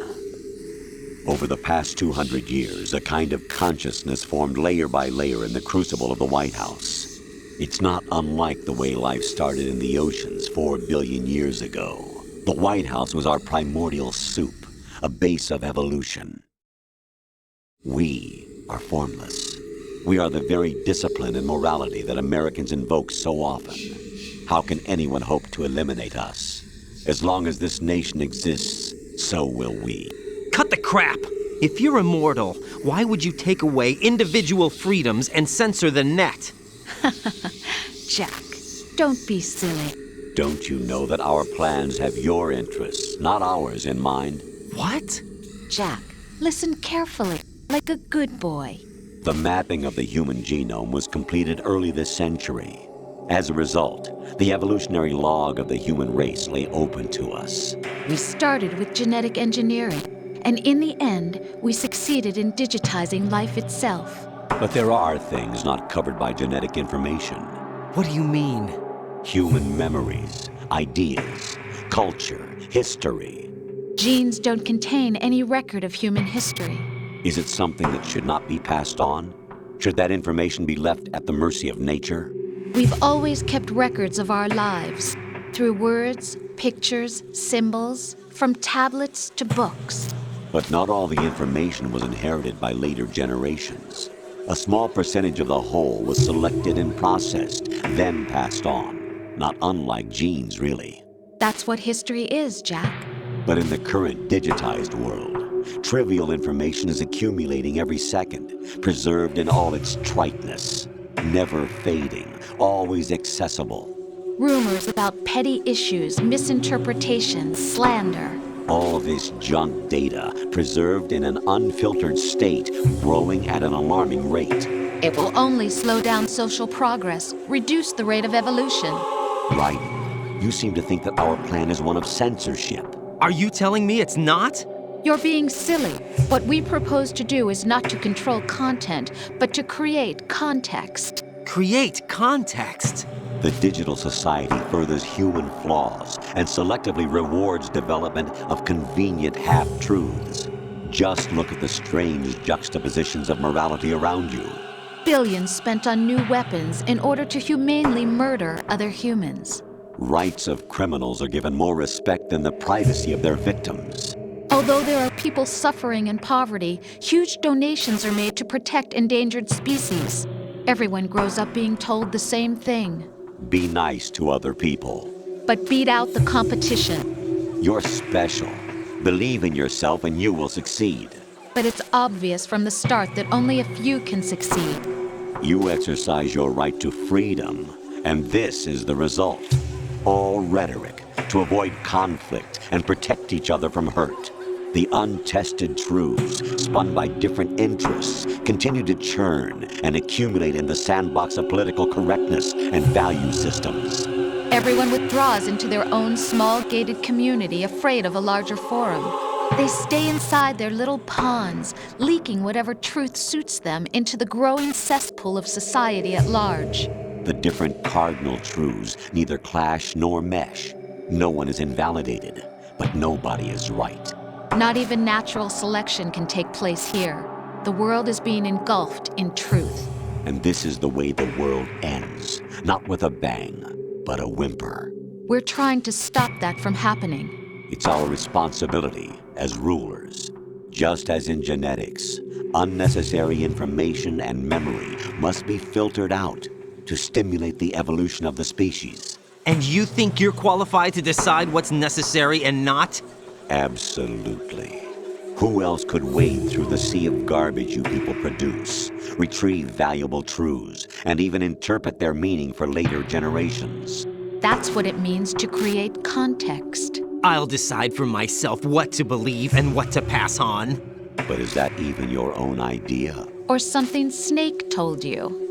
Over the past 200 years, a kind of consciousness formed layer by layer in the crucible of the White House. It's not unlike the way life started in the oceans 4 billion years ago. The White House was our primordial soup, a base of evolution. We are formless. We are the very discipline and morality that Americans invoke so often. How can anyone hope to eliminate us? As long as this nation exists, so will we. Cut the crap! If you're immortal, why would you take away individual freedoms and censor the net? Jack, don't be silly. Don't you know that our plans have your interests, not ours, in mind? What? Jack, listen carefully, like a good boy. The mapping of the human genome was completed early this century. As a result, the evolutionary log of the human race lay open to us. We started with genetic engineering, and in the end, we succeeded in digitizing life itself. But there are things not covered by genetic information. What do you mean? Human memories, ideas, culture, history. Genes don't contain any record of human history. Is it something that should not be passed on? Should that information be left at the mercy of nature? We've always kept records of our lives, through words, pictures, symbols, from tablets to books. But not all the information was inherited by later generations. A small percentage of the whole was selected and processed, then passed on. Not unlike genes, really. That's what history is, Jack. But in the current digitized world, trivial information is accumulating every second, preserved in all its triteness, never fading, always accessible. Rumors about petty issues, misinterpretations, slander. All this junk data, preserved in an unfiltered state, growing at an alarming rate. It will only slow down social progress, reduce the rate of evolution. Right. You seem to think that our plan is one of censorship. Are you telling me it's not? You're being silly. What we propose to do is not to control content, but to create context. Create context? The digital society furthers human flaws and selectively rewards development of convenient half-truths. Just look at the strange juxtapositions of morality around you. Billions spent on new weapons in order to humanely murder other humans. Rights of criminals are given more respect than the privacy of their victims. Although there are people suffering in poverty, huge donations are made to protect endangered species. Everyone grows up being told the same thing. Be nice to other people. But beat out the competition. You're special. Believe in yourself and you will succeed. But it's obvious from the start that only a few can succeed. You exercise your right to freedom, and this is the result. All rhetoric to avoid conflict and protect each other from hurt. The untested truths, spun by different interests, continue to churn and accumulate in the sandbox of political correctness and value systems. Everyone withdraws into their own small gated community, afraid of a larger forum. They stay inside their little ponds, leaking whatever truth suits them into the growing cesspool of society at large. The different cardinal truths neither clash nor mesh. No one is invalidated, but nobody is right. Not even natural selection can take place here. The world is being engulfed in truth. And this is the way the world ends. Not with a bang, but a whimper. We're trying to stop that from happening. It's our responsibility as rulers. Just as in genetics, unnecessary information and memory must be filtered out to stimulate the evolution of the species. And you think you're qualified to decide what's necessary and not? Absolutely. Who else could wade through the sea of garbage you people produce, retrieve valuable truths, and even interpret their meaning for later generations? That's what it means to create context. I'll decide for myself what to believe and what to pass on. But is that even your own idea? Or something Snake told you?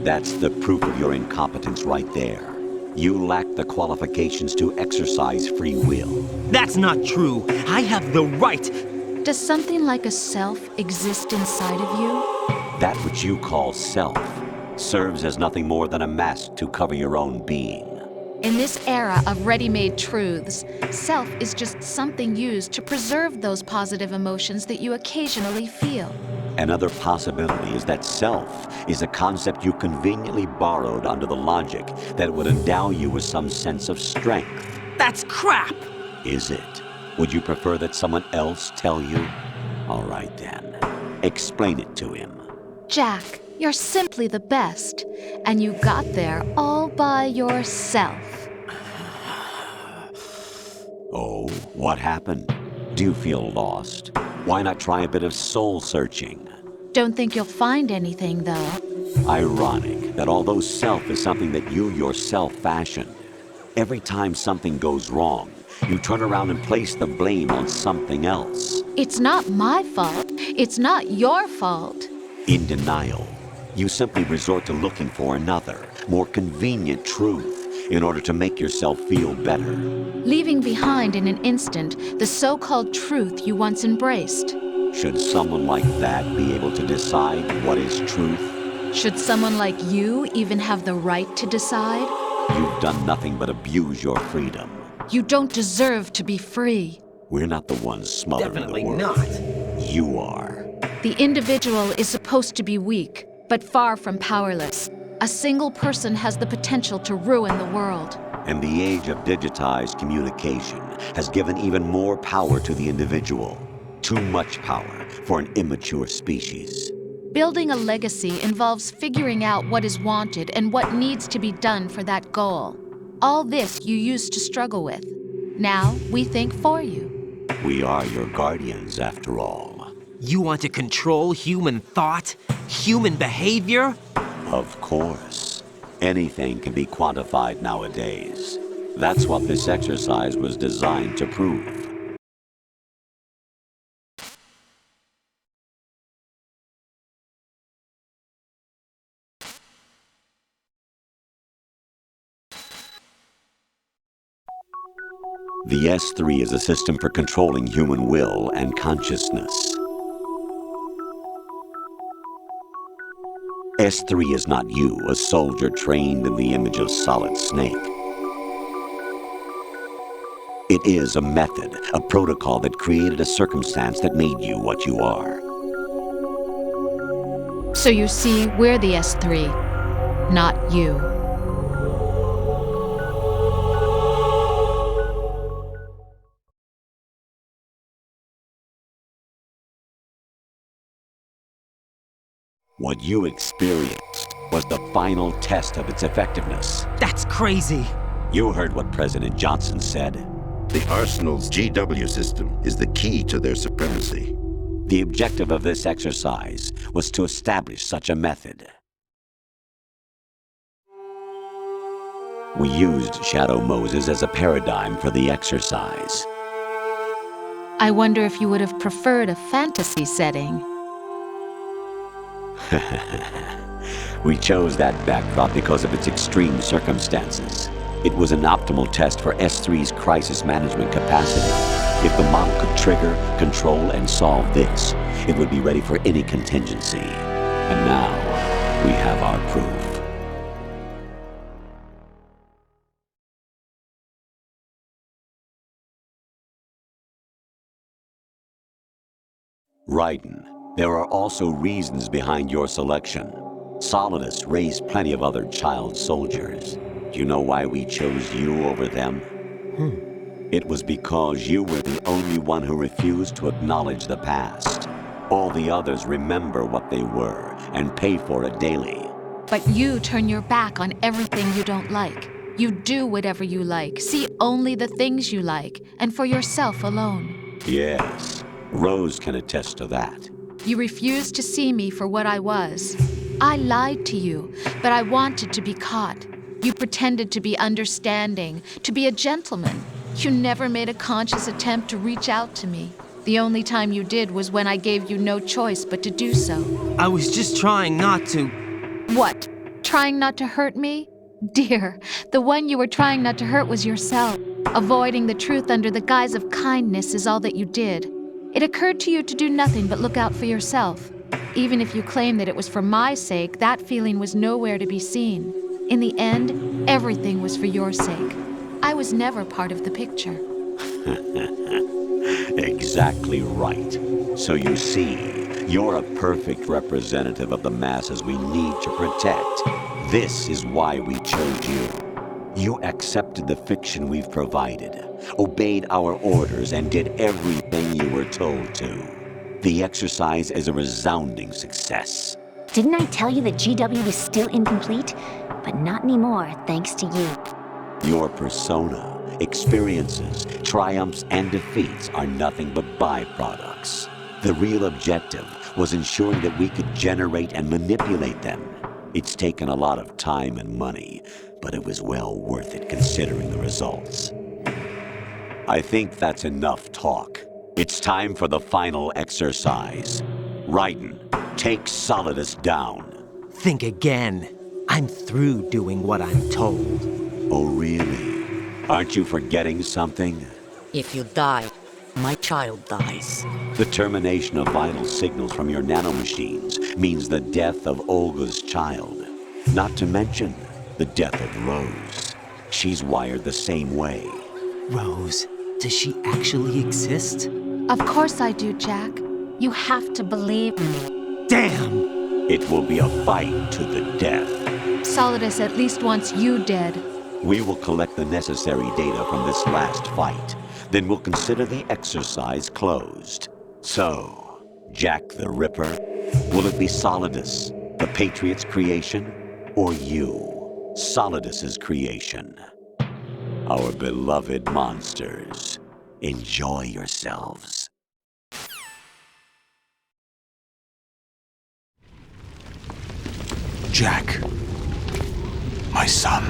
That's the proof of your incompetence right there. You lack the qualifications to exercise free will. That's not true. I have the right. Does something like a self exist inside of you? That which you call self serves as nothing more than a mask to cover your own being. In this era of ready-made truths, self is just something used to preserve those positive emotions that you occasionally feel. Another possibility is that self is a concept you conveniently borrowed under the logic that it would endow you with some sense of strength. That's crap! Is it? Would you prefer that someone else tell you? All right then. Explain it to him. Jack, you're simply the best, and you got there all by yourself. Oh, what happened? Do you feel lost? Why not try a bit of soul searching? Don't think you'll find anything, though. Ironic that although self is something that you yourself fashioned, every time something goes wrong, you turn around and place the blame on something else. It's not my fault. It's not your fault. In denial, you simply resort to looking for another, more convenient truth in order to make yourself feel better. Leaving behind in an instant the so-called truth you once embraced. Should someone like that be able to decide what is truth? Should someone like you even have the right to decide? You've done nothing but abuse your freedom. You don't deserve to be free. We're not the ones smothering Definitely the world. not. You are. The individual is supposed to be weak, but far from powerless. A single person has the potential to ruin the world. And the age of digitized communication has given even more power to the individual. Too much power for an immature species. Building a legacy involves figuring out what is wanted and what needs to be done for that goal. All this you used to struggle with. Now we think for you. We are your guardians, after all. You want to control human thought? Human behavior? Of course. Anything can be quantified nowadays. That's what this exercise was designed to prove. The S3 is a system for controlling human will and consciousness. S3 is not you, a soldier trained in the image of Solid Snake. It is a method, a protocol that created a circumstance that made you what you are. So you see, we're the S3, not you. What you experienced was the final test of its effectiveness. That's crazy. You heard what President Johnson said. The Arsenal's GW system is the key to their supremacy. The objective of this exercise was to establish such a method. We used Shadow Moses as a paradigm for the exercise. I wonder if you would have preferred a fantasy setting. We chose that backdrop because of its extreme circumstances. It was an optimal test for S3's crisis management capacity. If the model could trigger, control, and solve this, it would be ready for any contingency. And now, we have our proof. Raiden, there are also reasons behind your selection. Solidus raised plenty of other child soldiers. Do you know why we chose you over them? It was because you were the only one who refused to acknowledge the past. All the others remember what they were and pay for it daily. But you turn your back on everything you don't like. You do whatever you like, see only the things you like, and for yourself alone. Yes, Rose can attest to that. You refused to see me for what I was. I lied to you, but I wanted to be caught. You pretended to be understanding, to be a gentleman. You never made a conscious attempt to reach out to me. The only time you did was when I gave you no choice but to do so. I was just trying not to. What? Trying not to hurt me? Dear, the one you were trying not to hurt was yourself. Avoiding the truth under the guise of kindness is all that you did. It occurred to you to do nothing but look out for yourself. Even if you claim that it was for my sake, that feeling was nowhere to be seen. In the end, everything was for your sake. I was never part of the picture. Exactly right. So you see, you're a perfect representative of the masses we need to protect. This is why we chose you. You accepted the fiction we've provided, obeyed our orders, and did everything you were told to. The exercise is a resounding success. Didn't I tell you that GW was still incomplete? But not anymore, thanks to you. Your persona, experiences, triumphs, and defeats are nothing but byproducts. The real objective was ensuring that we could generate and manipulate them. It's taken a lot of time and money, but it was well worth it considering the results. I think that's enough talk. It's time for the final exercise. Raiden, take Solidus down. Think again. I'm through doing what I'm told. Oh, really? Aren't you forgetting something? If you die, my child dies. The termination of vital signals from your nanomachines means the death of Olga's child. Not to mention the death of Rose. She's wired the same way. Rose, does she actually exist? Of course I do, Jack. You have to believe me. Damn! It will be a fight to the death. Solidus at least wants you dead. We will collect the necessary data from this last fight. Then we'll consider the exercise closed. So, Jack the Ripper, will it be Solidus, the Patriot's creation, or you, Solidus's creation? Our beloved monsters, enjoy yourselves. Jack, my son.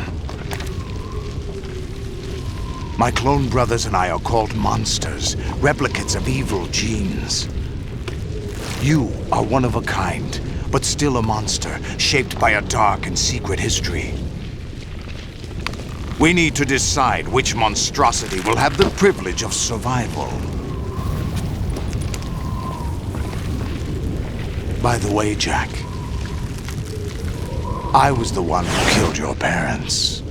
My clone brothers and I are called monsters, replicates of evil genes. You are one of a kind, but still a monster, shaped by a dark and secret history. We need to decide which monstrosity will have the privilege of survival. By the way, Jack, I was the one who killed your parents.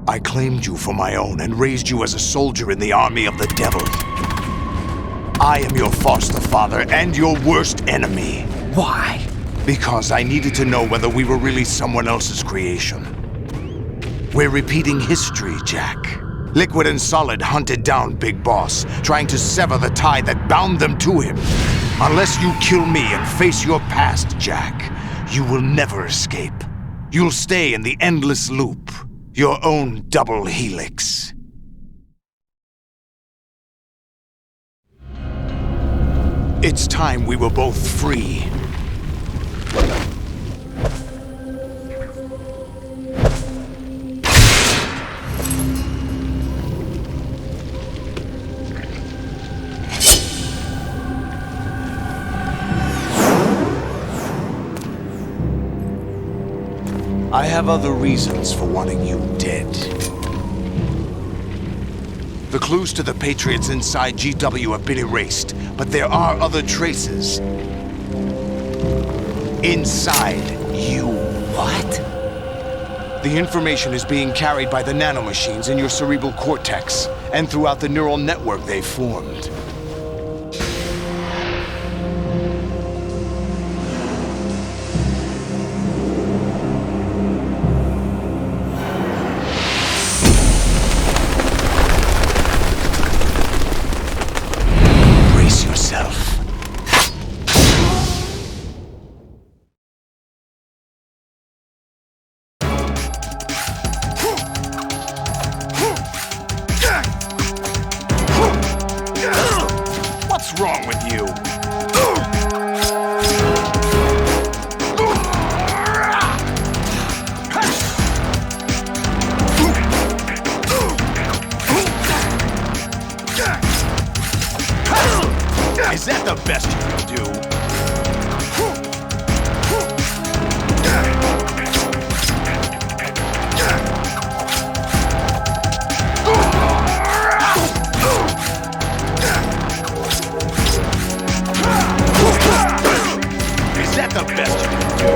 I claimed you for my own and raised you as a soldier in the army of the devil. I am your foster father and your worst enemy. Why? Because I needed to know whether we were really someone else's creation. We're repeating history, Jack. Liquid and Solid hunted down Big Boss, trying to sever the tie that bound them to him. Unless you kill me and face your past, Jack, you will never escape. You'll stay in the endless loop, your own double helix. It's time we were both free. I have other reasons for wanting you dead. The clues to the Patriots inside GW have been erased, but there are other traces. Inside you. What? The information is being carried by the nanomachines in your cerebral cortex, and throughout the neural network they formed. What's wrong with you? Is that the best you can do? Is that the best you can do?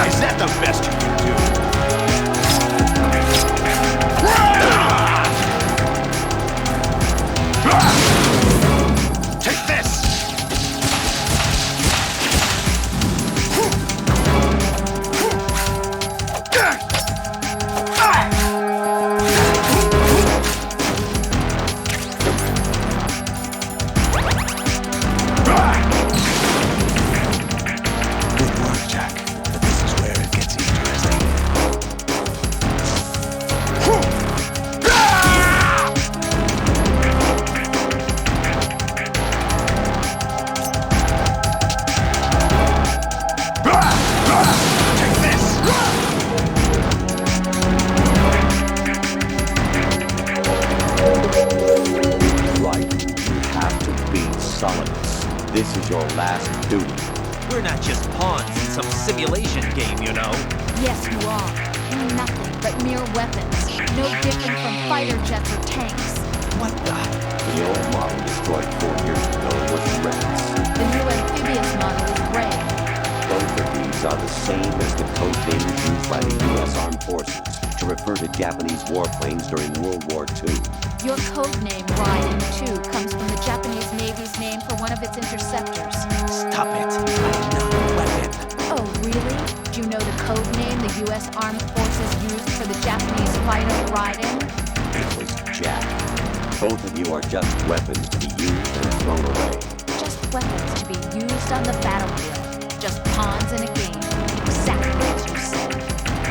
Is that the best you can do? Take this! Good work, Jack. But this is where it gets interesting. Take this! Right. You have to beat Solidus. This is your last duty. We're not just pawns in some simulation game, you know. Yes, you are. You're nothing but mere weapons. No different from fighter jets or tanks. What the? The old model destroyed 4 years ago was Rellings. The new amphibious model is Ray. Both of these are the same as the code names used by the U.S. Armed Forces to refer to Japanese warplanes during World War II. Your code name, Raiden 2, comes from the Japanese Navy's name for one of its interceptors. Stop it. U.S. Armed Forces used for the Japanese fighter Raiden? It was Jack. Both of you are just weapons to be used and thrown away. Just weapons to be used on the battlefield. Just pawns in a game. Exactly as you said.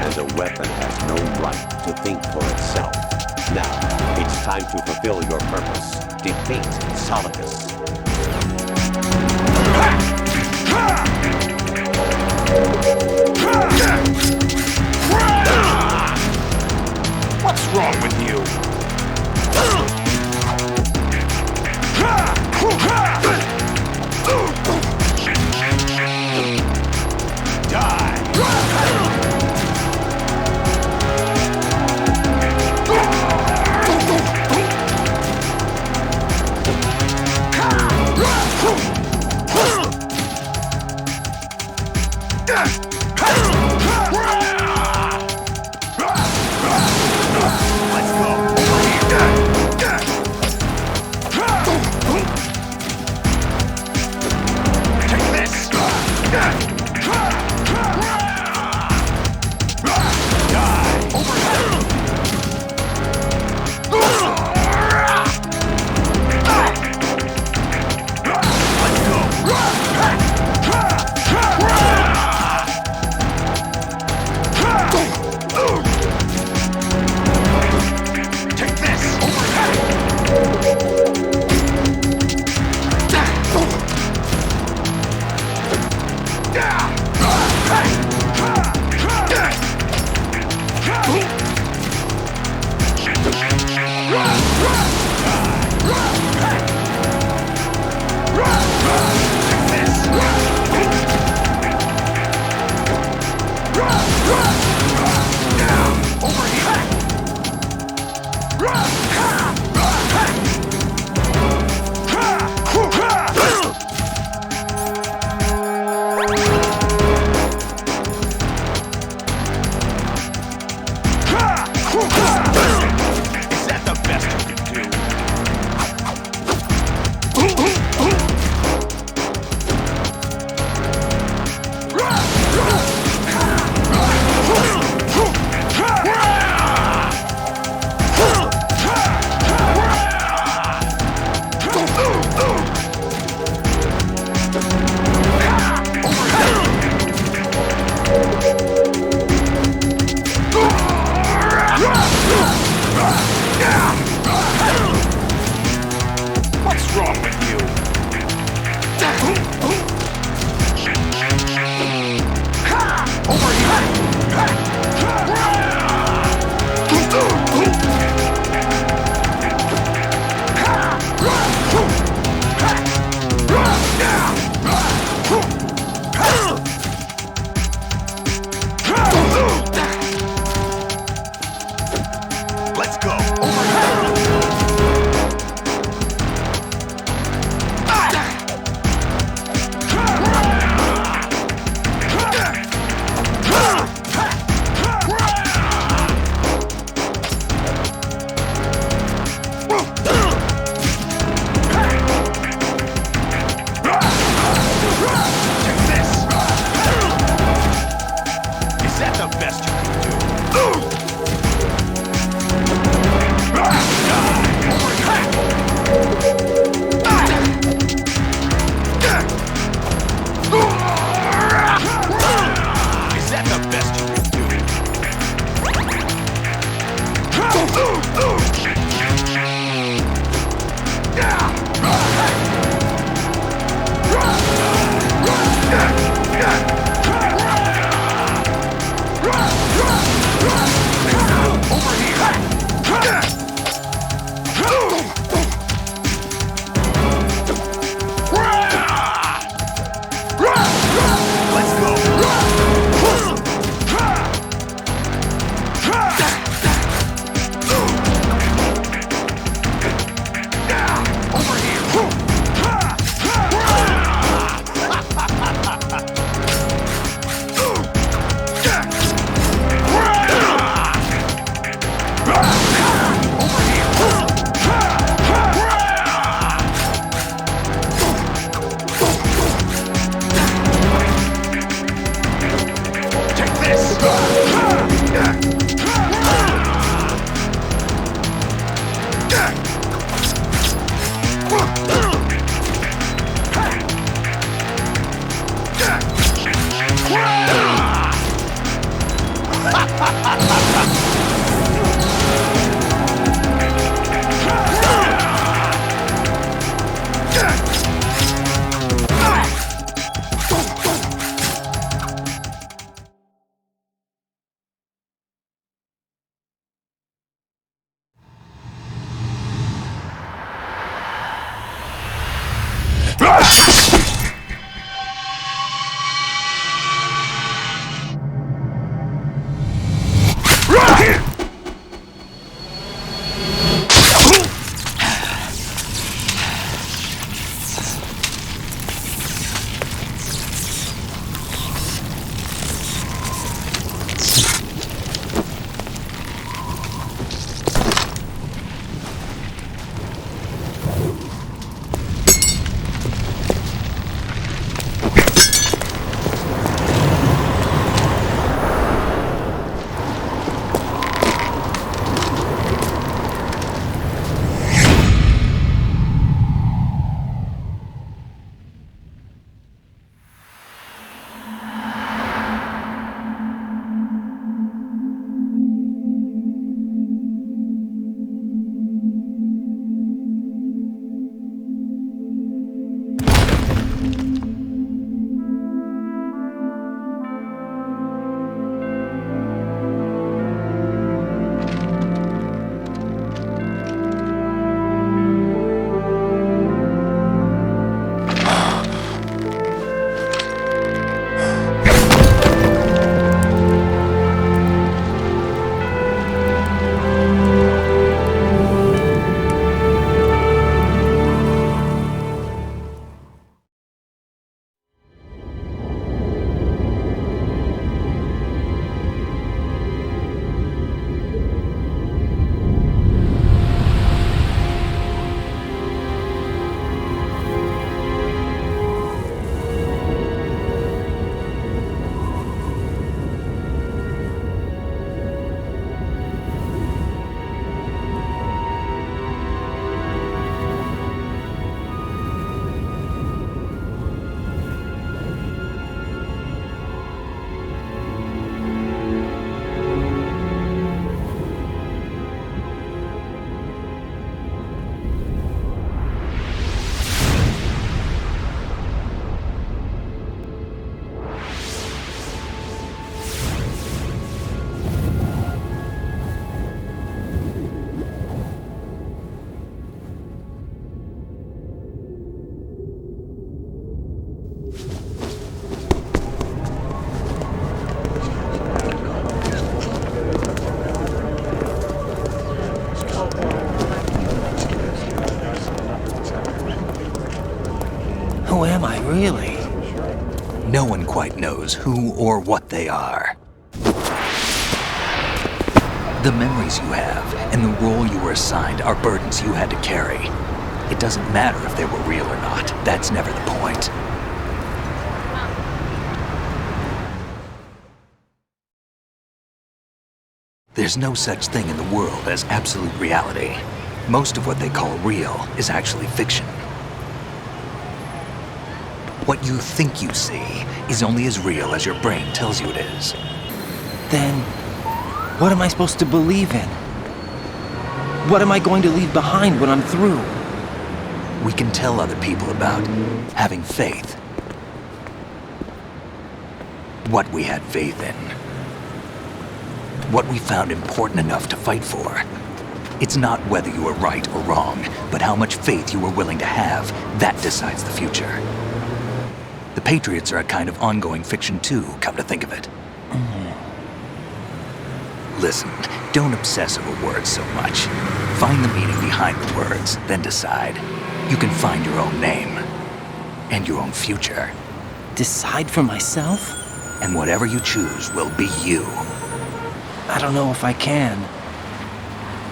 And a weapon has no right to think for itself. Now, it's time to fulfill your purpose. Defeat Solidus. What's wrong with you? Who am I, really? No one quite knows who or what they are. The memories you have and the role you were assigned are burdens you had to carry. It doesn't matter if they were real or not. That's never the point. There's no such thing in the world as absolute reality. Most of what they call real is actually fiction. What you think you see is only as real as your brain tells you it is. Then, what am I supposed to believe in? What am I going to leave behind when I'm through? We can tell other people about having faith. What we had faith in. What we found important enough to fight for. It's not whether you were right or wrong, but how much faith you were willing to have. That decides the future. The Patriots are a kind of ongoing fiction too, come to think of it. Listen, don't obsess over words so much. Find the meaning behind the words, then decide. You can find your own name. And your own future. Decide for myself? And whatever you choose will be you. I don't know if I can.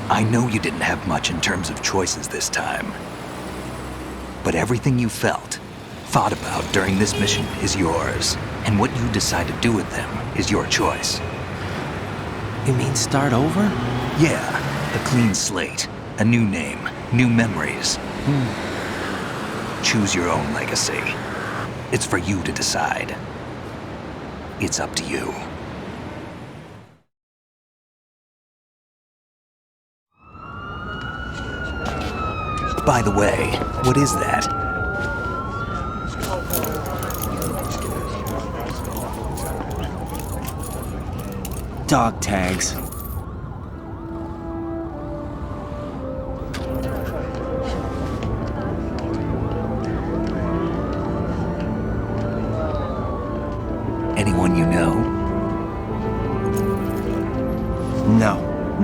I know you didn't have much in terms of choices this time. But everything you felt, thought about during this mission is yours. And what you decide to do with them is your choice. You mean start over? Yeah, a clean slate, a new name, new memories. Choose your own legacy. It's for you to decide. It's up to you. By the way, what is that? Dog tags.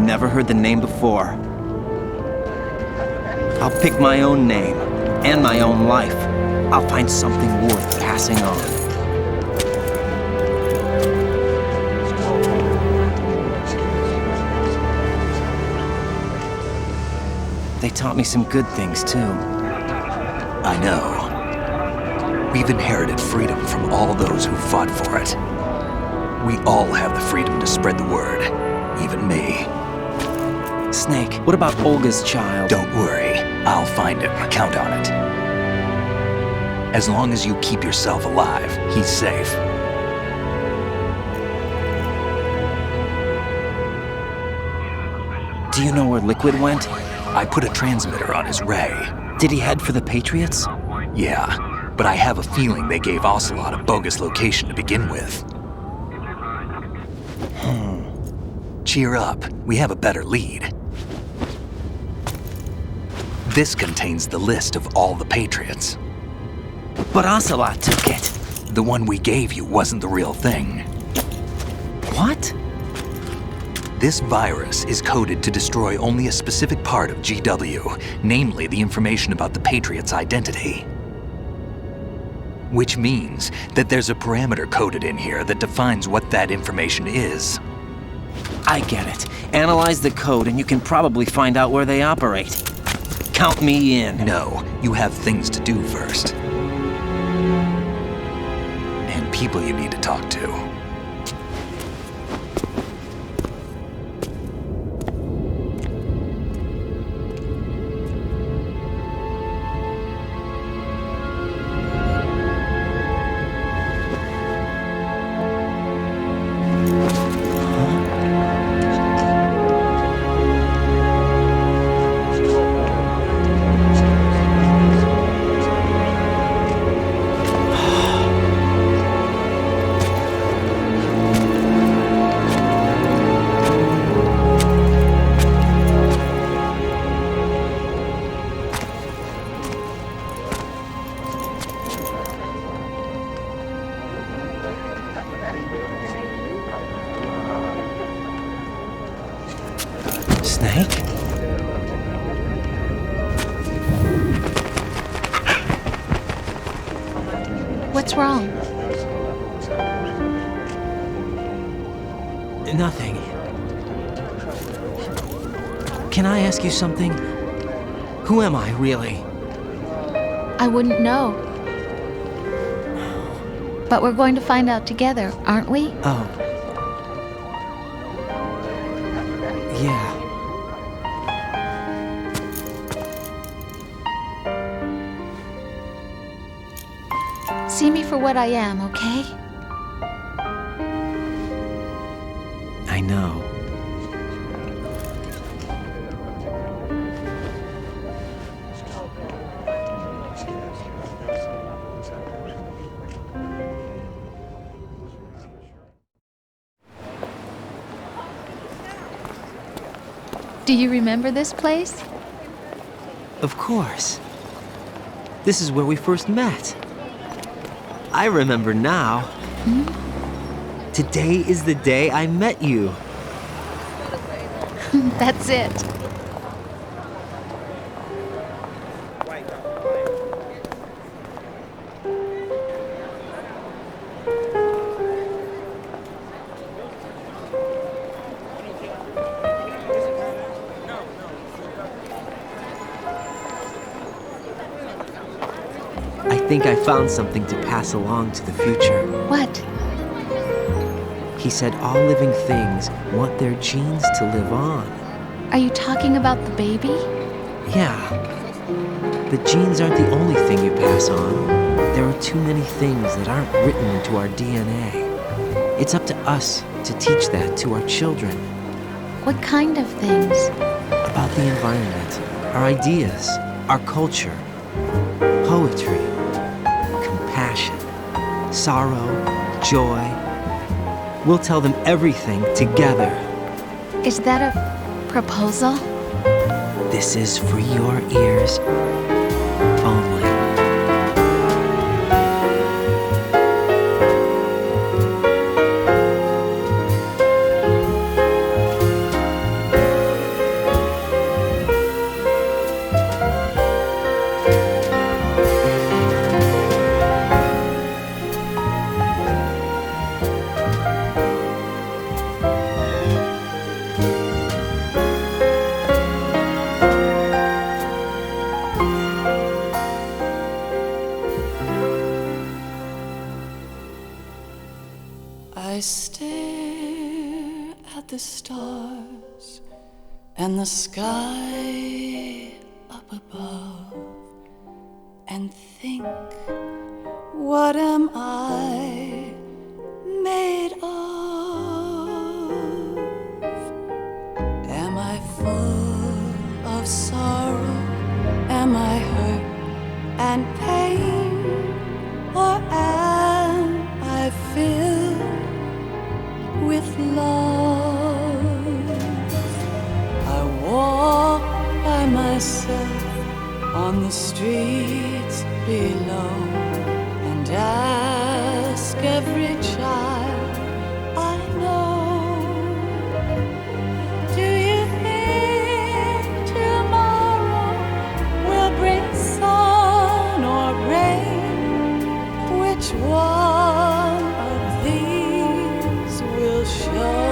never heard the name before. I'll pick my own name and my own life. I'll find something worth passing on. They taught me some good things, too. I know. We've inherited freedom from all those who fought for it. We all have the freedom to spread the word, even me. Snake, what about Olga's child? Don't worry, I'll find him. Count on it. As long as you keep yourself alive, he's safe. Do you know where Liquid went? I put a transmitter on his ray. Did he head for the Patriots? Yeah, but I have a feeling they gave Ocelot a bogus location to begin with. Cheer up, we have a better lead. This contains the list of all the Patriots. But Ocelot took it. The one we gave you wasn't the real thing. What? This virus is coded to destroy only a specific part of GW, namely the information about the Patriot's identity. Which means that there's a parameter coded in here that defines what that information is. I get it. Analyze the code and you can probably find out where they operate. Count me in. No, you have things to do first. And people you need to talk to. Snake? What's wrong? Nothing. Can I ask you something? Who am I, really? I wouldn't know. But we're going to find out together, aren't we? Oh. Yeah. See me for what I am, okay? I know. Do you remember this place? Of course. This is where we first met. I remember now. Today is the day I met you. That's it. I think I found something to pass along to the future. What? He said all living things want their genes to live on. Are you talking about the baby? Yeah. The genes aren't the only thing you pass on. There are too many things that aren't written into our DNA. It's up to us to teach that to our children. What kind of things? About the environment, our ideas, our culture, poetry, compassion, sorrow, joy. We'll tell them everything together. Is that a proposal? This is for your ears only. I stare at the stars and the sky up above and think, what am I made of? Am I full of sorrow? Am I hurt and pain? Or am I filled with love? I walk by myself on the streets below and ask every child I know, do you think tomorrow will bring sun or rain? Which one of these will show?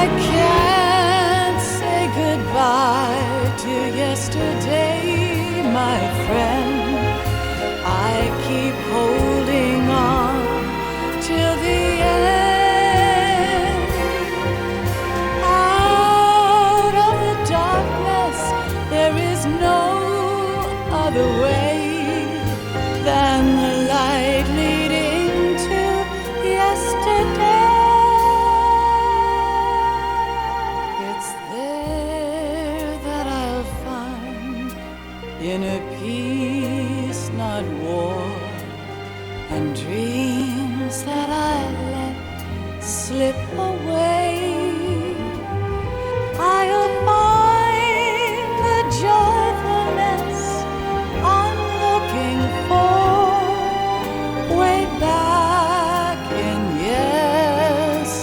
I can't say goodbye to yesterday, my friend. I keep holding on till the end. Out of the darkness, there is no other way than the light leading to yesterday. It's there that I'll find inner peace, not war, and dreams that I let slip away. I'll find the joyfulness I'm looking for way back in yesterday.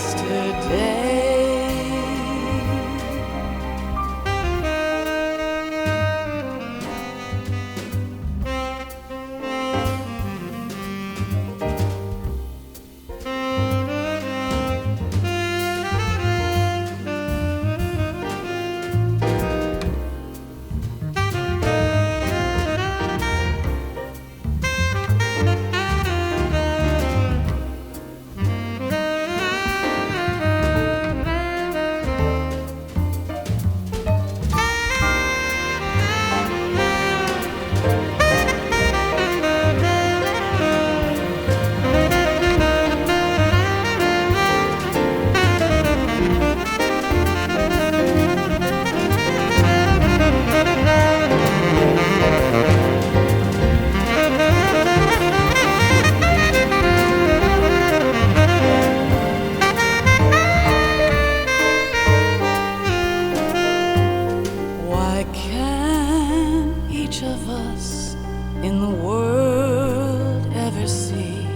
Why can't each of us in the world ever see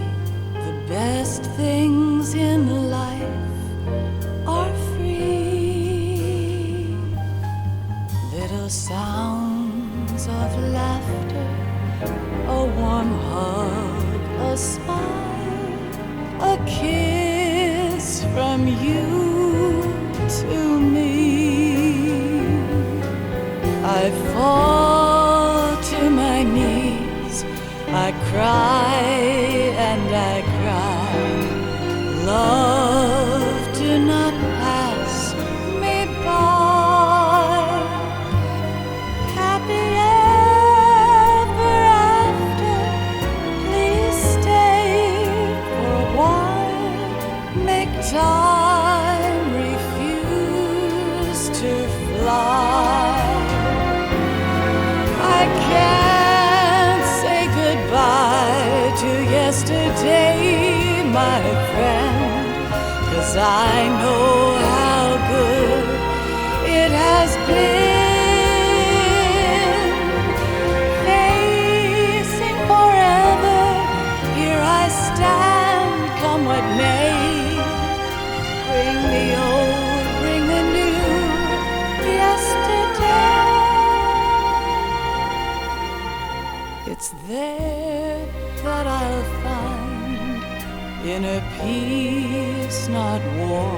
the best things in life are free? Little sounds of laughter, a warm hug, a smile, a kiss from you to me. I fall to my knees, I cry and I cry. Love, do not pass me by. Happy ever after, please stay for a while. Make time refuse to fly. I can't say goodbye to yesterday, my friend, 'cause I know how good it has been. Facing forever, here I stand, come what may. Bring the old, bring the new, yesterday. It's there that I'll find inner peace, not war,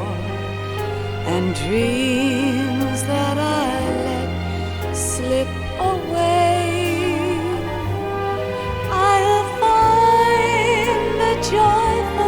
and dreams that I let slip away. I'll find the joyful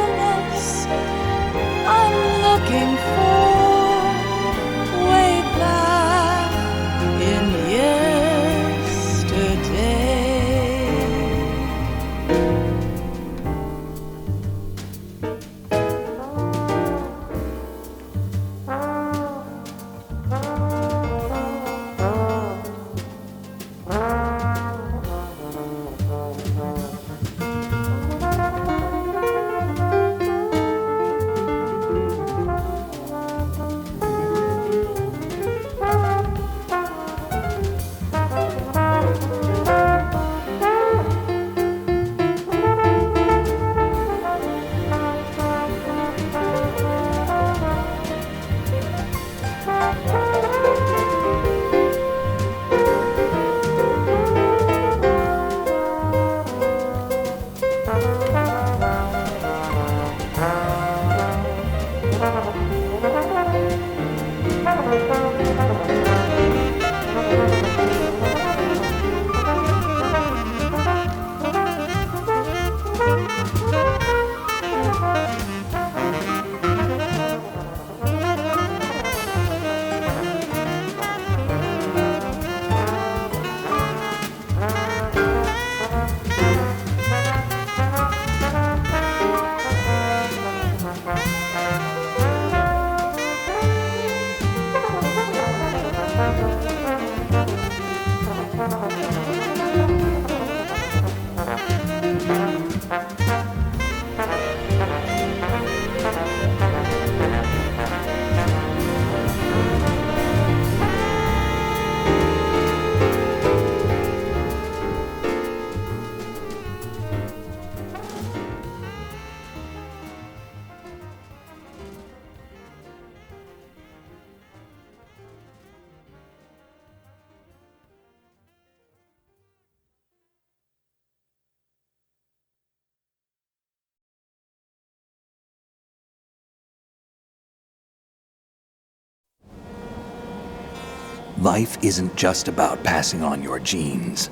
Life isn't just about passing on your genes.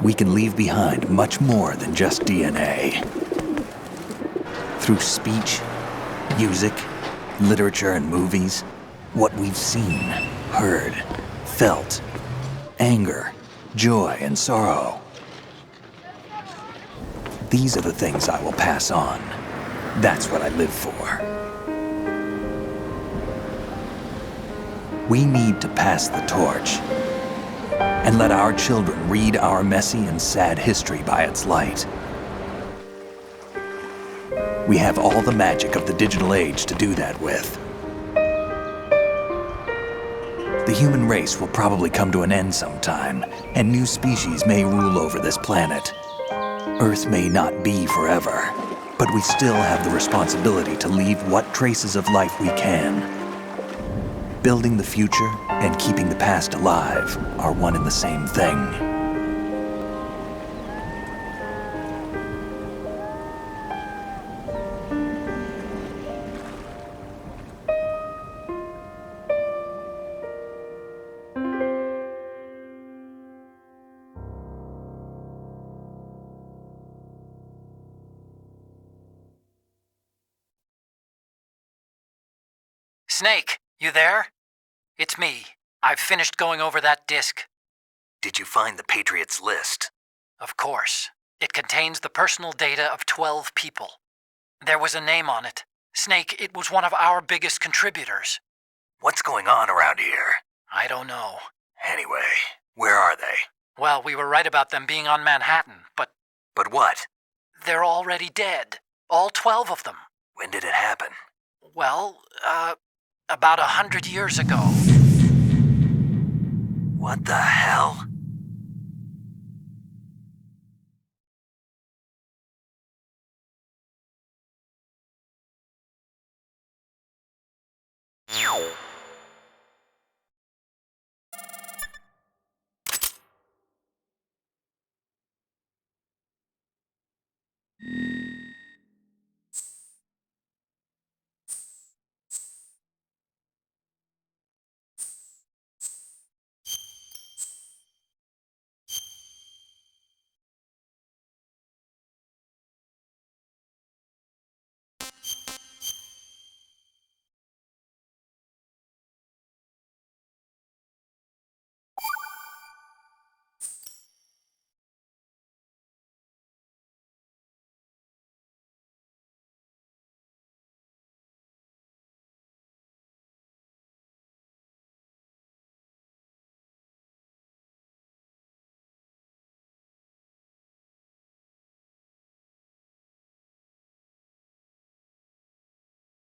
We can leave behind much more than just DNA. Through speech, music, literature, and movies, what we've seen, heard, felt, anger, joy, and sorrow. These are the things I will pass on. That's what I live for. We need to pass the torch and let our children read our messy and sad history by its light. We have all the magic of the digital age to do that with. The human race will probably come to an end sometime, and new species may rule over this planet. Earth may not be forever, but we still have the responsibility to leave what traces of life we can. Building the future and keeping the past alive are one and the same thing. Snake, you there? It's me. I've finished going over that disk. Did you find the Patriots list? Of course. It contains the personal data of 12 people. There was a name on it. Snake, it was one of our biggest contributors. What's going on around here? I don't know. Anyway, where are they? Well, we were right about them being on Manhattan, but... But what? They're already dead. All 12 of them. When did it happen? Well, about 100 years ago. What the hell?